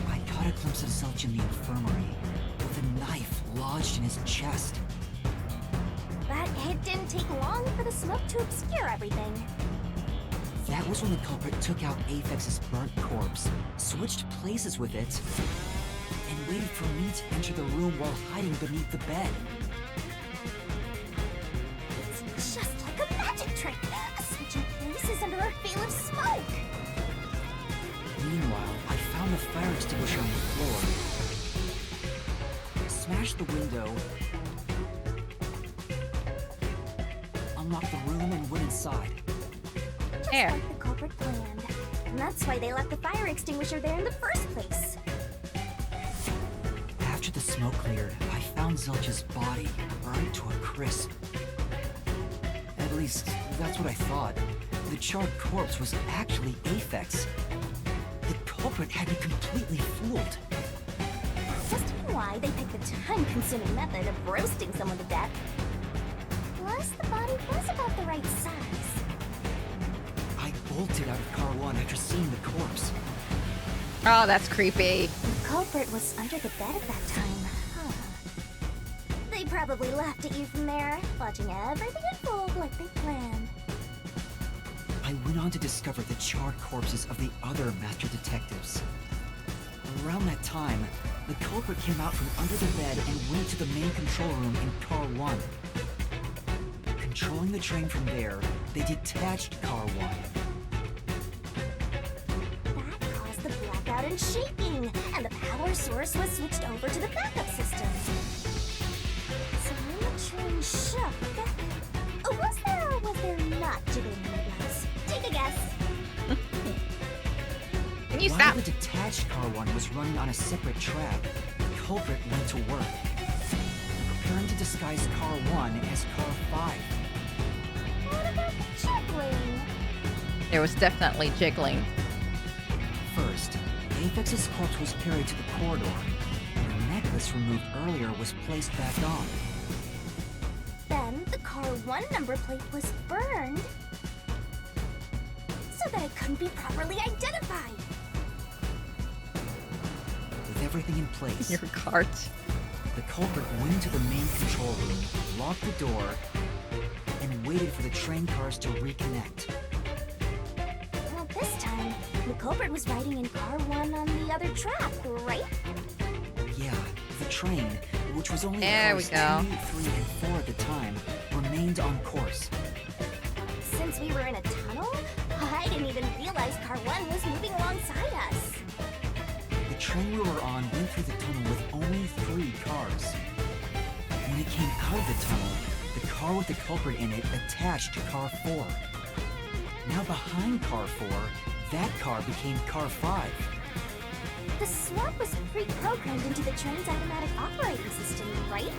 I caught a glimpse of Zelch in the infirmary, with a knife lodged in his chest. But it didn't take long for the smoke to obscure everything. That was when the culprit took out Avex's burnt corpse, switched places with it, and waited for me to enter the room while hiding beneath the bed. It's just like a magic trick, switching places under a veil of smoke. Meanwhile, I found the fire extinguisher on the floor, smashed the window, unlocked the room, and went inside. Just There. like the culprit planned. And that's why they left the fire extinguisher there in the first place. After the smoke cleared, I found Zelch's body burned to a crisp. At least, that's what I thought. The charred corpse was actually Avex. The culprit had me completely fooled. Just why they picked the time-consuming method of roasting someone to death. Plus, the body was about the right size. I bolted out of Car 1 after seeing the corpse. Oh, that's creepy. The culprit was under the bed at that time, huh? They probably laughed at you from there, watching everything unfold like they planned. I went on to discover the charred corpses of the other master detectives. Around that time, the culprit came out from under the bed and went to the main control room in Car 1. Controlling the train from there, they detached Car 1. That caused the blackout and shaking, and the power source was switched over to the backup system. So when the train shook, was there or was there not jiggling movements? Take a guess. Can you While stop? the detached Car 1 was running on a separate track, the culprit went to work, preparing to disguise Car 1 as Car 5. What about the jiggling? There was definitely jiggling. First, Avex's corpse was carried to the corridor, and the necklace removed earlier was placed back on. Then the Car 1 number plate was burned so that it couldn't be properly identified. With everything in place, Your cart. the culprit went into the main control room, locked the door, and waited for the train cars to reconnect. Well, this time, the culprit was riding in Car 1 on the other track, right? Yeah, the train, which was only There we cars go. 2, 3, and 4 at the time, remained on course. Since we were in a tunnel, I didn't even realize Car 1 was moving alongside us. The train we were on went through the tunnel with only 3 cars. When it came out of the tunnel, the car with the culprit in it attached to Car 4. Now behind Car 4, that car became Car 5. The swap was pre-programmed into the train's automatic operating system, right?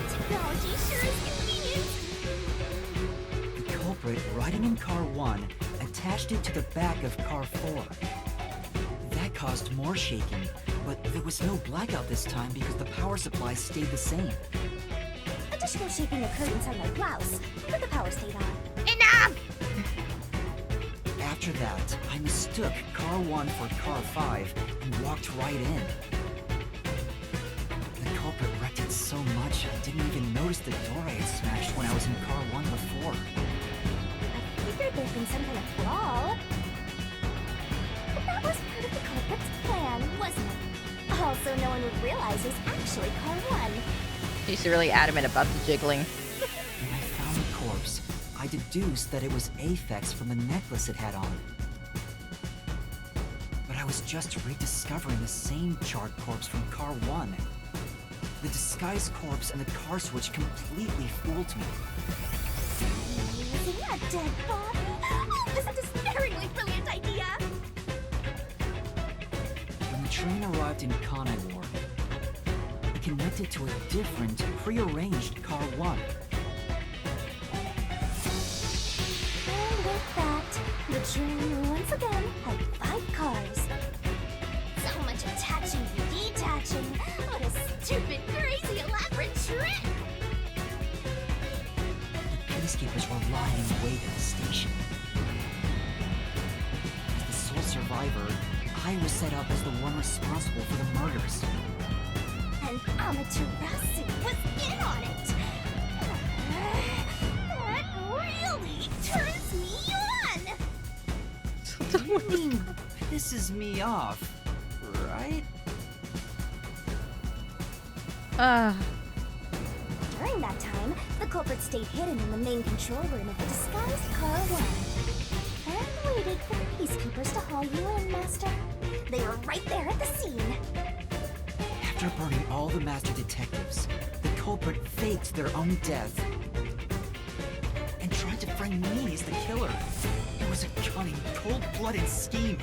Technology sure is convenient. The culprit, riding in Car 1, attached it to the back of Car 4. That caused more shaking, but there was no blackout this time because the power supply stayed the same. Additional shaking occurred inside my blouse, but the power stayed on. Enough! After that, I mistook Car 1 for Car 5 and walked right in. The culprit wrecked it so much I didn't even notice the door I had smashed when I was in Car 1 before. I figured there'd been some kind of brawl. But that was part of the culprit's plan, wasn't it? Also, no one would realize it was actually Car 1. She's really adamant about the jiggling. When I found the corpse, I deduced that it was Aphex from the necklace it had on. But I was just rediscovering the same charred corpse from Car 1. The disguised corpse and the car switch completely fooled me. Using a dead body? Oh, this is a despairingly brilliant idea! When the train arrived in Kanai Ward, it connected to a different, prearranged Car 1. And with that, the train once again had 5 cars. So much attaching and detaching. What a stupid, crazy, elaborate trick! The peacekeepers were lying in wait at the station. As the sole survivor, I was set up as the one responsible for the murders. And Amaterasu was in on it! That really turns me on! Pisses me off, right? During that time, the culprit stayed hidden in the main control room of the disguised Car 1. And waited for the peacekeepers to haul you in, Master. They were right there at the scene. After burning all the master detectives, the culprit faked their own death. And tried to frame me as the killer. It was a cunning, cold-blooded scheme.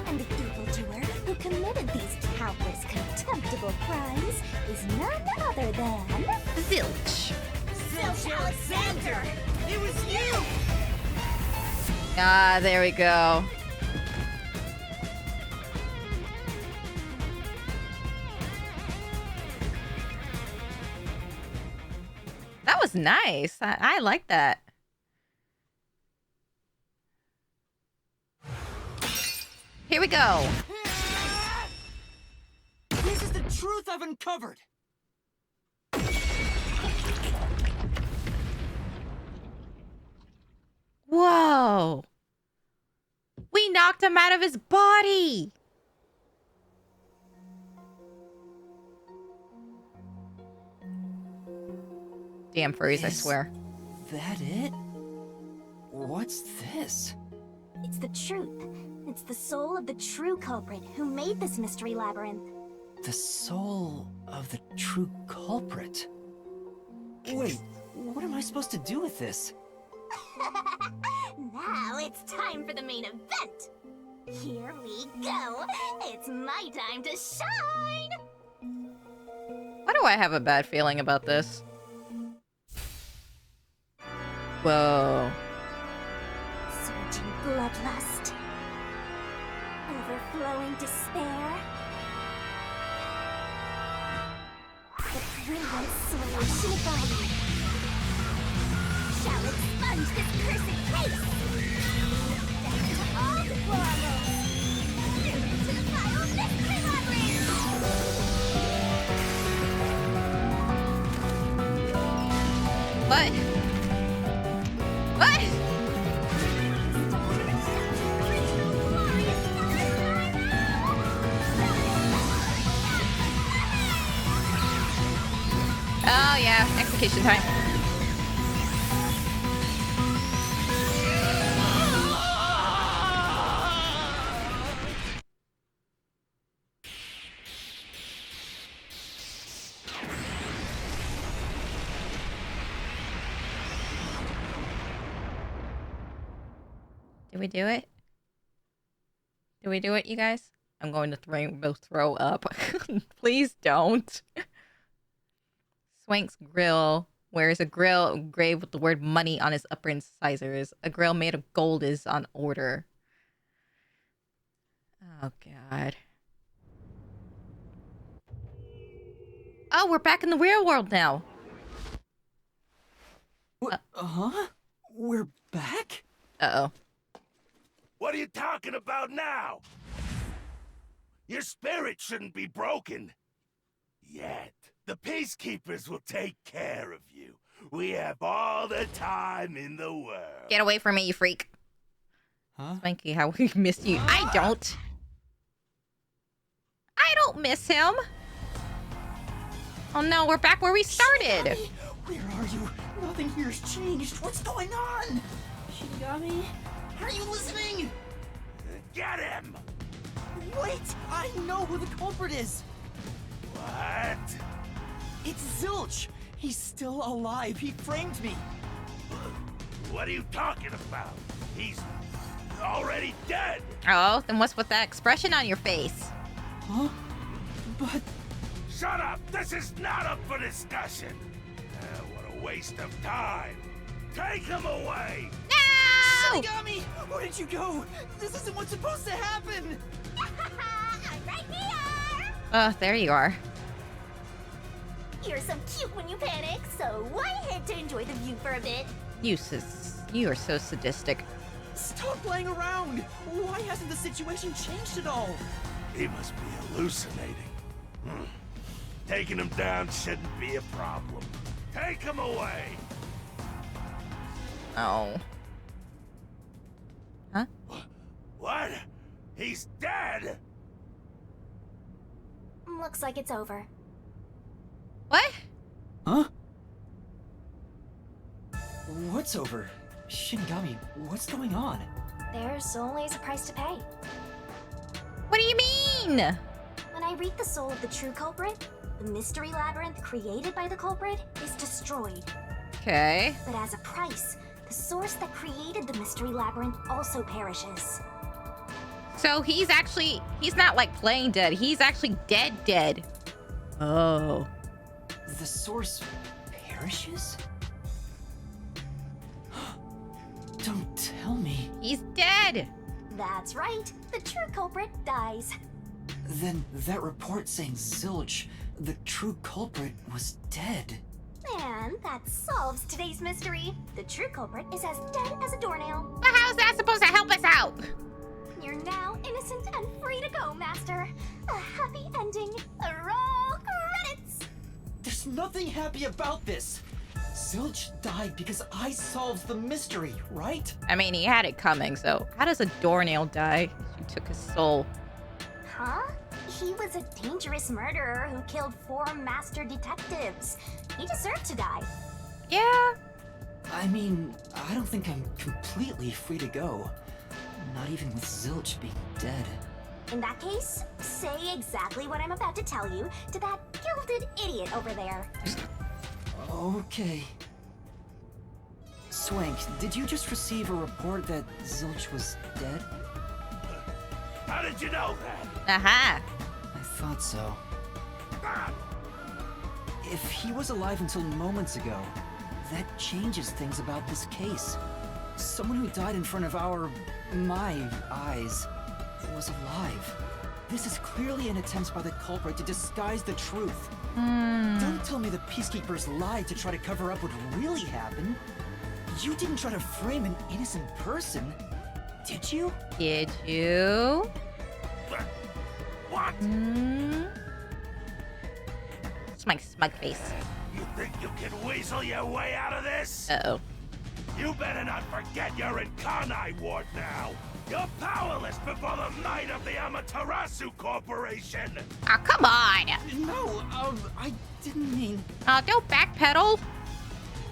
And the evildoer who committed these countless contemptible crimes is none other than... Zilch. Zilch Alexander! It was you! Ah, there we go. That was nice. I like that. Here we go. This is the truth I've uncovered! Whoa. We knocked him out of his body. Damn furries, I swear. That it? What's this? It's the truth. It's the soul of the true culprit who made this mystery labyrinth. The soul of the true culprit? Wait, what am I supposed to do with this? Now it's time for the main event. Here we go. It's my time to shine. Why do I have a bad feeling about this? Whoa. Surging bloodlust. Overflowing despair. The brilliant soul of Shibari shall expunge this cursed case. Death to all the quarrels. To the vile mystery labyrinth. What? What? Oh yeah, execution time. Did we do it? Did we do it, you guys? I'm going to throw up. Please don't. Swank's grill wears a grill engraved with the word money on his upper incisors. A grill made of gold is on order. Oh, God. Oh, we're back in the real world now. What? Huh? We're back? Uh-oh. What are you talking about now? Your spirit shouldn't be broken. Yet. The peacekeepers will take care of you. We have all the time in the world. Get away from me, you freak. Huh? Swanky, how we missed you. I don't. I don't miss him. Oh no, we're back where we started. Where are you? Nothing here's changed. What's going on? Shinigami? Are you listening? Get him! Wait! I know who the culprit is! What? It's Zilch! He's still alive. He framed me. What are you talking about? He's already dead. Oh, then what's with that expression on your face? Huh? But... Shut up! This is not up for discussion! What a waste of time! Take him away! No! Shinigami! Where did you go? This isn't what's supposed to happen! I'm right here! Oh, there you are. You're so cute when you panic, so I had to enjoy the view for a bit. You are so sadistic. Stop playing around! Why hasn't the situation changed at all? He must be hallucinating. Taking him down shouldn't be a problem. Take him away! Oh. Huh? What? He's dead? Looks like it's over. What? Huh? What's over? Shinigami, what's going on? There's always a price to pay. What do you mean? When I read the soul of the true culprit, the mystery labyrinth created by the culprit is destroyed. Okay. But as a price, the source that created the mystery labyrinth also perishes. So he's not like playing dead. He's actually dead. Oh. The source perishes? Don't tell me. He's dead. That's right. The true culprit dies. Then that report saying Zilch, the true culprit, was dead. And that solves today's mystery. The true culprit is as dead as a doornail. But how's that supposed to help us out? You're now innocent and free to go, Master. A happy ending. Roll credits. There's nothing happy about this. Zilch died because I solved the mystery, right? I mean, he had it coming, so how does a doornail die? You took his soul. Huh? He was a dangerous murderer who killed 4 master detectives. He deserved to die. Yeah. I mean, I don't think I'm completely free to go. Not even with Zilch being dead. In that case, say exactly what I'm about to tell you to that gilded idiot over there. Okay. Swank, did you just receive a report that Zilch was dead? How did you know that? Aha. I thought so. If he was alive until moments ago, that changes things about this case. Someone who died in front of my eyes was alive. This is clearly an attempt by the culprit to disguise the truth. Don't tell me the Peacekeepers lied to try to cover up what really happened. You didn't try to frame an innocent person, did you? Did you? What? It's my smug face. You think you can weasel your way out of this? Uh-oh. You better not forget you're in Kanai Ward now. You're powerless before the might of the Amaterasu Corporation. Oh, come on. No, I didn't mean... Oh, don't backpedal.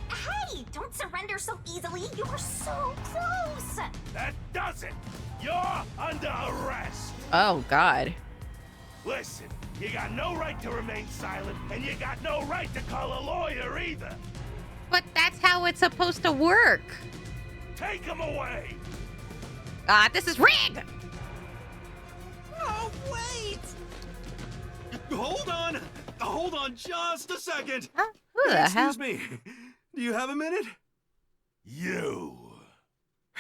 Hey, don't surrender so easily. You were so close. That does it. You're under arrest. Oh, God. Listen, you got no right to remain silent, and you got no right to call a lawyer either. But that's how it's supposed to work. Take him away. This is rigged. No, wait! Hold on just a second. Huh? Who the hell? Excuse me. Do you have a minute? You.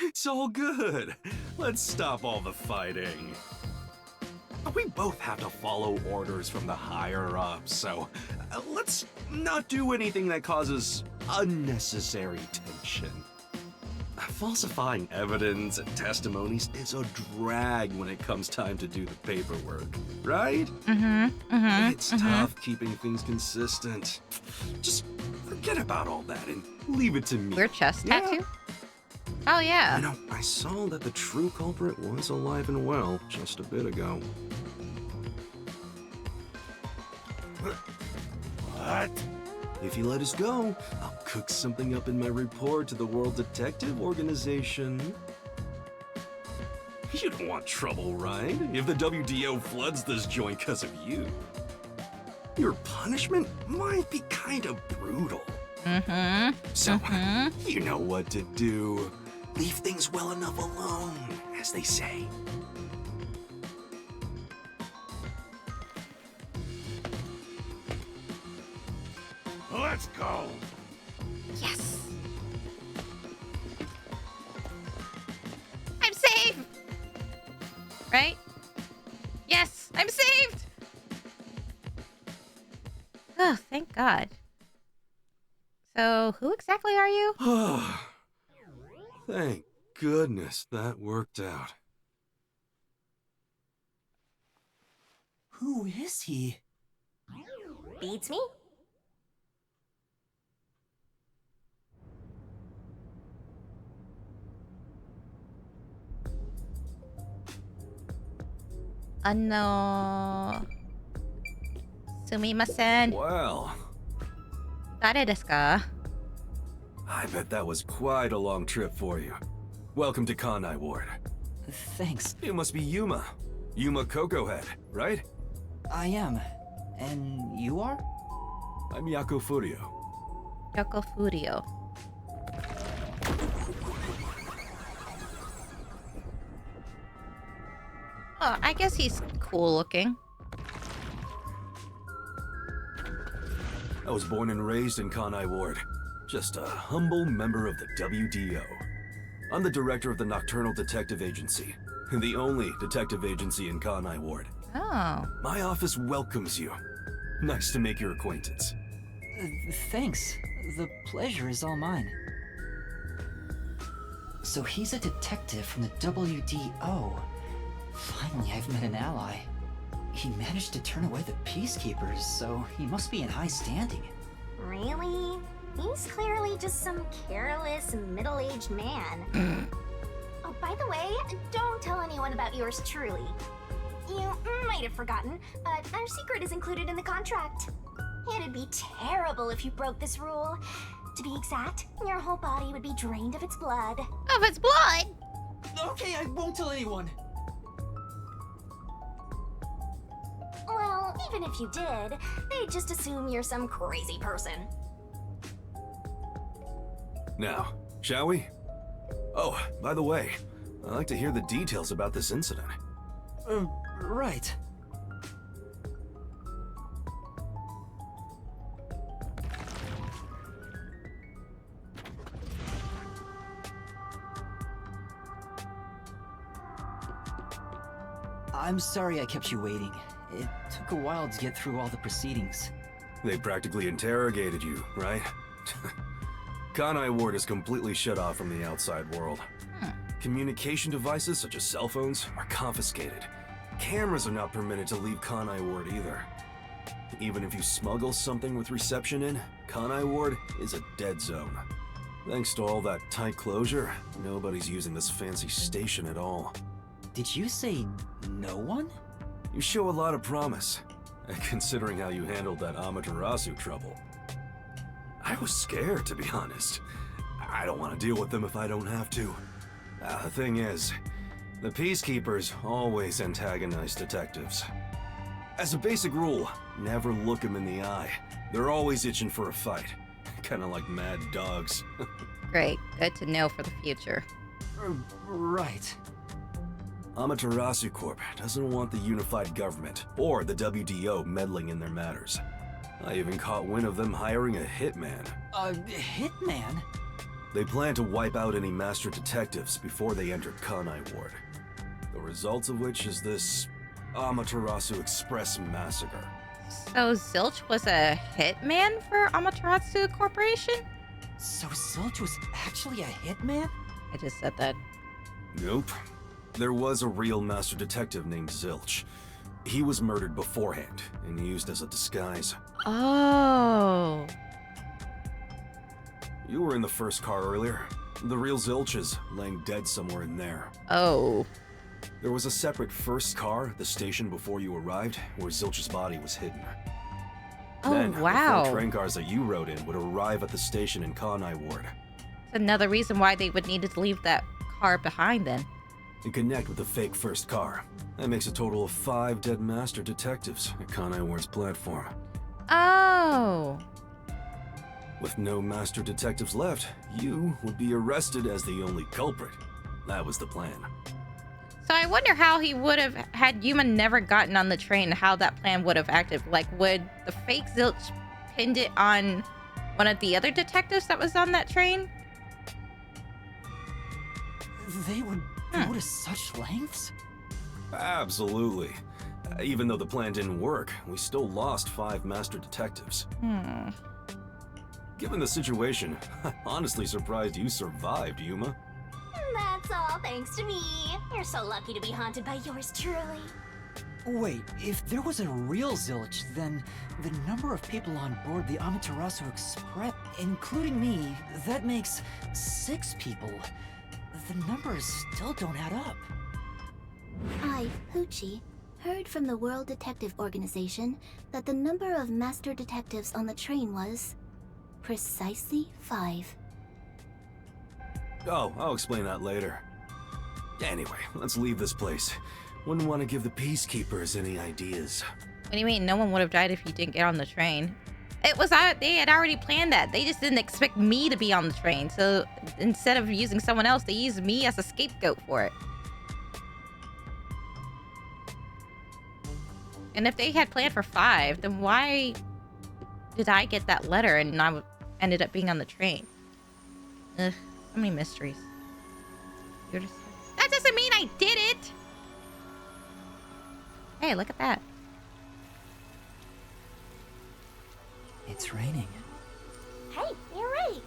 It's all good. Let's stop all the fighting. We both have to follow orders from the higher-ups, so let's not do anything that causes unnecessary tension. Falsifying evidence and testimonies is a drag when it comes time to do the paperwork, right? It's tough keeping things consistent. Just forget about all that and leave it to me. Weird chest tattoo? Oh, yeah. You know, I saw that the true culprit was alive and well just a bit ago. What? If you let us go, I'll cook something up in my report to the World Detective Organization. You don't want trouble, right? If the WDO floods this joint because of you. Your punishment might be kind of brutal. So, you know what to do. Leave things well enough alone, as they say. Let's go. Yes. I'm safe. Right? Yes, I'm saved. Oh, thank God. So, who exactly are you? Thank goodness that worked out. Who is he? Beats me? Sumimasen. Well, 誰ですか? I bet that was quite a long trip for you. Welcome to Kanai Ward. Thanks. It must be Yuma. Yuma Kokohead, right? I am. And you are? I'm Yako Furio. Yoko Furio. Oh, I guess he's cool looking. I was born and raised in Kanai Ward. Just a humble member of the WDO. I'm the director of the Nocturnal Detective Agency, the only detective agency in Kanai Ward. Oh. My office welcomes you. Nice to make your acquaintance. Thanks. The pleasure is all mine. So he's a detective from the WDO. Finally, I've met an ally. He managed to turn away the Peacekeepers, so he must be in high standing. Really? He's clearly just some careless, middle-aged man. Oh, by the way, don't tell anyone about yours truly. You might have forgotten, but our secret is included in the contract. It'd be terrible if you broke this rule. To be exact, your whole body would be drained of its blood. Of its blood? Okay, I won't tell anyone. Well, even if you did, they'd just assume you're some crazy person. Now, shall we? Oh, by the way, I'd like to hear the details about this incident. Right. I'm sorry I kept you waiting. It took a while to get through all the proceedings. They practically interrogated you, right? Kanai Ward is completely shut off from the outside world. Communication devices such as cell phones are confiscated. Cameras are not permitted to leave Kanai Ward either. Even if you smuggle something with reception in, Kanai Ward is a dead zone. Thanks to all that tight closure, nobody's using this fancy station at all. Did you say no one? You show a lot of promise, considering how you handled that Amaterasu trouble. I was scared, to be honest. I don't want to deal with them if I don't have to. The thing is, the Peacekeepers always antagonize detectives. As a basic rule, never look them in the eye. They're always itching for a fight. Kinda like mad dogs. Great. Good to know for the future. Right. Amaterasu Corp doesn't want the unified government or the WDO meddling in their matters. I even caught wind of them hiring a hitman. A hitman? They plan to wipe out any master detectives before they entered Kanai Ward. The result of which is this Amaterasu Express massacre. So Zilch was a hitman for Amaterasu Corporation? So Zilch was actually a hitman? I just said that. Nope. There was a real master detective named Zilch. He was murdered beforehand and used as a disguise. Oh. You were in the first car earlier. The real Zilch is laying dead somewhere in there. Oh. There was a separate first car at the station before you arrived, where Zilch's body was hidden. Oh, Then, the wow. 4 train cars that you rode in would arrive at the station in Kanai Ward. That's another reason why they would need to leave that car behind then. You connect with the fake first car. That makes a total of 5 dead master detectives at Kanai Ward's platform. Oh. With no master detectives left, you would be arrested as the only culprit. That was the plan. So I wonder how he would have, had Yuma never gotten on the train, how that plan would have acted. Like, would the fake Zilch pinned it on one of the other detectives that was on that train? They would go to such lengths? Absolutely. Even though the plan didn't work, we still lost 5 master detectives. Given the situation, I'm honestly surprised you survived, Yuma. That's all thanks to me. You're so lucky to be haunted by yours truly. Wait, if there was a real Zilch, then the number of people on board the Amaterasu Express, including me, that makes 6 people. The numbers still don't add up. I, Poochie, heard from the World Detective Organization that the number of master detectives on the train was precisely 5. Oh, I'll explain that later. Anyway, let's leave this place. Wouldn't want to give the Peacekeepers any ideas. What do you mean? No one would have died if you didn't get on the train. It was, they had already planned that. They just didn't expect me to be on the train. So instead of using someone else, they used me as a scapegoat for it. And if they had planned for 5, then why did I get that letter and I ended up being on the train? Ugh, so many mysteries. That doesn't mean I did it! Hey, look at that. It's raining. Hey, you're right.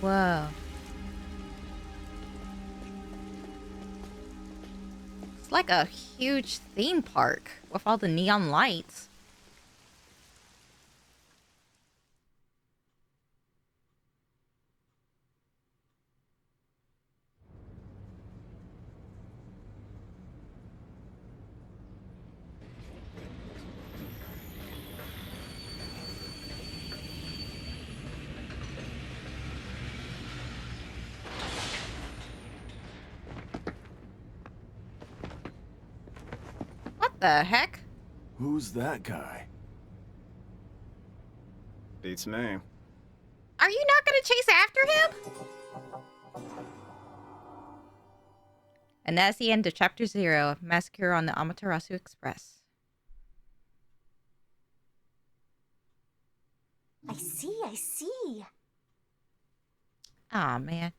Whoa. It's like a huge theme park with all the neon lights. What the heck? Who's that guy? Beats me. Are you not gonna chase after him? And that's the end of Chapter 0, Massacre on the Amaterasu Express. I see. Aw, man.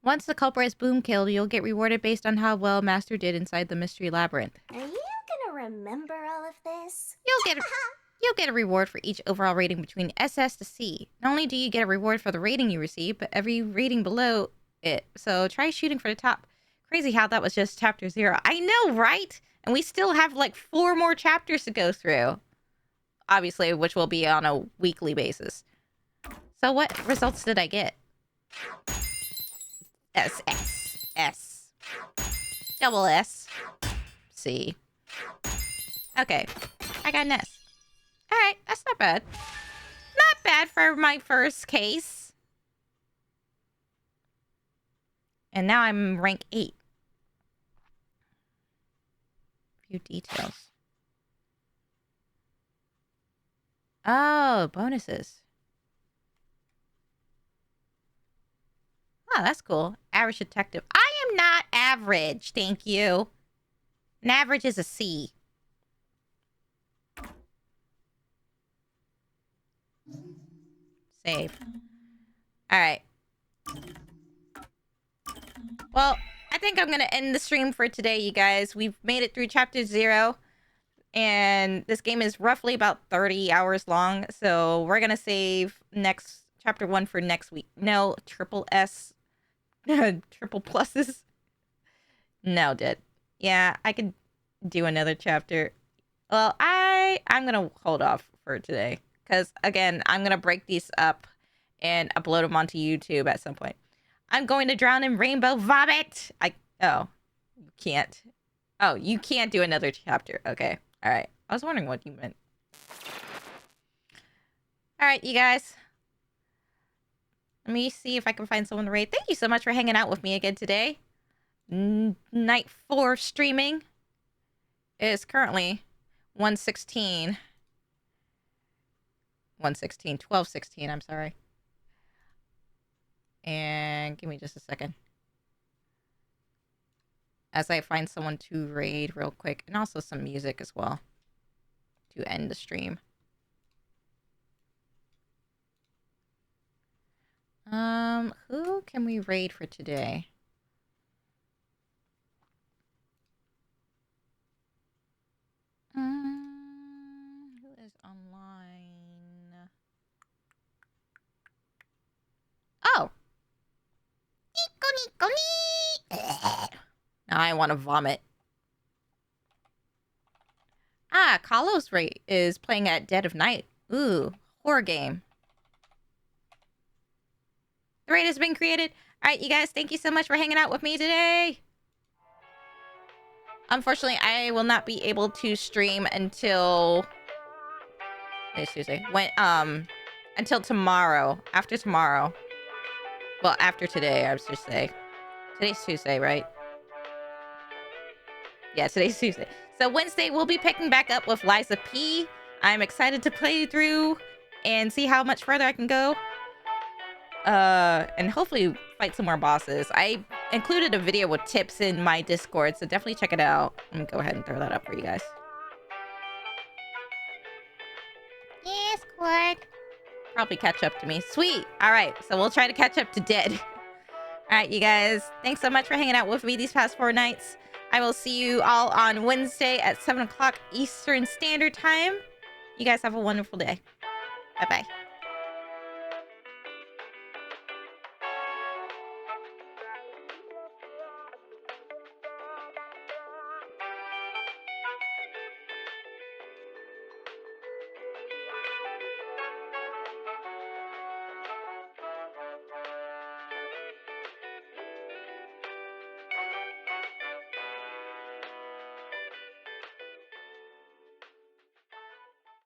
Once the culprit is boom killed, you'll get rewarded based on how well Master did inside the mystery labyrinth. Are you gonna remember all of this? You'll get a reward for each overall rating between SS to C. Not only do you get a reward for the rating you receive, but every rating below it. So try shooting for the top. Crazy how that was just Chapter 0. I know, right? And we still have like 4 more chapters to go through. Obviously, which will be on a weekly basis. So what results did I get? S, S, S. Double S. C. Okay. I got an S. Alright, that's not bad. Not bad for my first case. And now I'm rank 8. Few details. Oh, bonuses. Oh, that's cool. Average detective. I am not average, thank you. An average is a C. Save. Alright. Well, I think I'm going to end the stream for today, you guys. We've made it through Chapter 0. And this game is roughly about 30 hours long. So we're going to save Chapter 1 for next week. No, triple S. Triple pluses. No, dude. Yeah, I could do another chapter. Well, I'm going to hold off for today. Because, again, I'm going to break these up and upload them onto YouTube at some point. I'm going to drown in rainbow vomit. Oh, you can't. Oh, you can't do another chapter. Okay. All right. I was wondering what you meant. All right, you guys. Let me see if I can find someone to raid. Thank you so much for hanging out with me again today. Night 4 streaming is currently 1:16. 12:16, I'm sorry. And give me just a second. As I find someone to raid real quick. And also some music as well. To end the stream. Who can we raid for today? Who is online? Oh! Now I want to vomit. Ah, Kalos is playing at Dead of Night. Ooh, horror game. The raid has been created. Alright, you guys, thank you so much for hanging out with me today. Unfortunately, I will not be able to stream until... It's Tuesday. Until tomorrow. After tomorrow. Well, after today, I was just say. Today's Tuesday, right? Yeah, today's Tuesday. So Wednesday, we'll be picking back up with Liza P. I'm excited to play through and see how much further I can go. And hopefully fight some more bosses. I included a video with tips in my Discord, so definitely check it out. Let me go ahead and throw that up for you guys. Yes, Cord. Probably catch up to me. Sweet. All right, so we'll try to catch up to Dead. All right, you guys. Thanks so much for hanging out with me these past 4 nights. I will see you all on Wednesday at 7 o'clock Eastern Standard Time. You guys have a wonderful day. Bye-bye.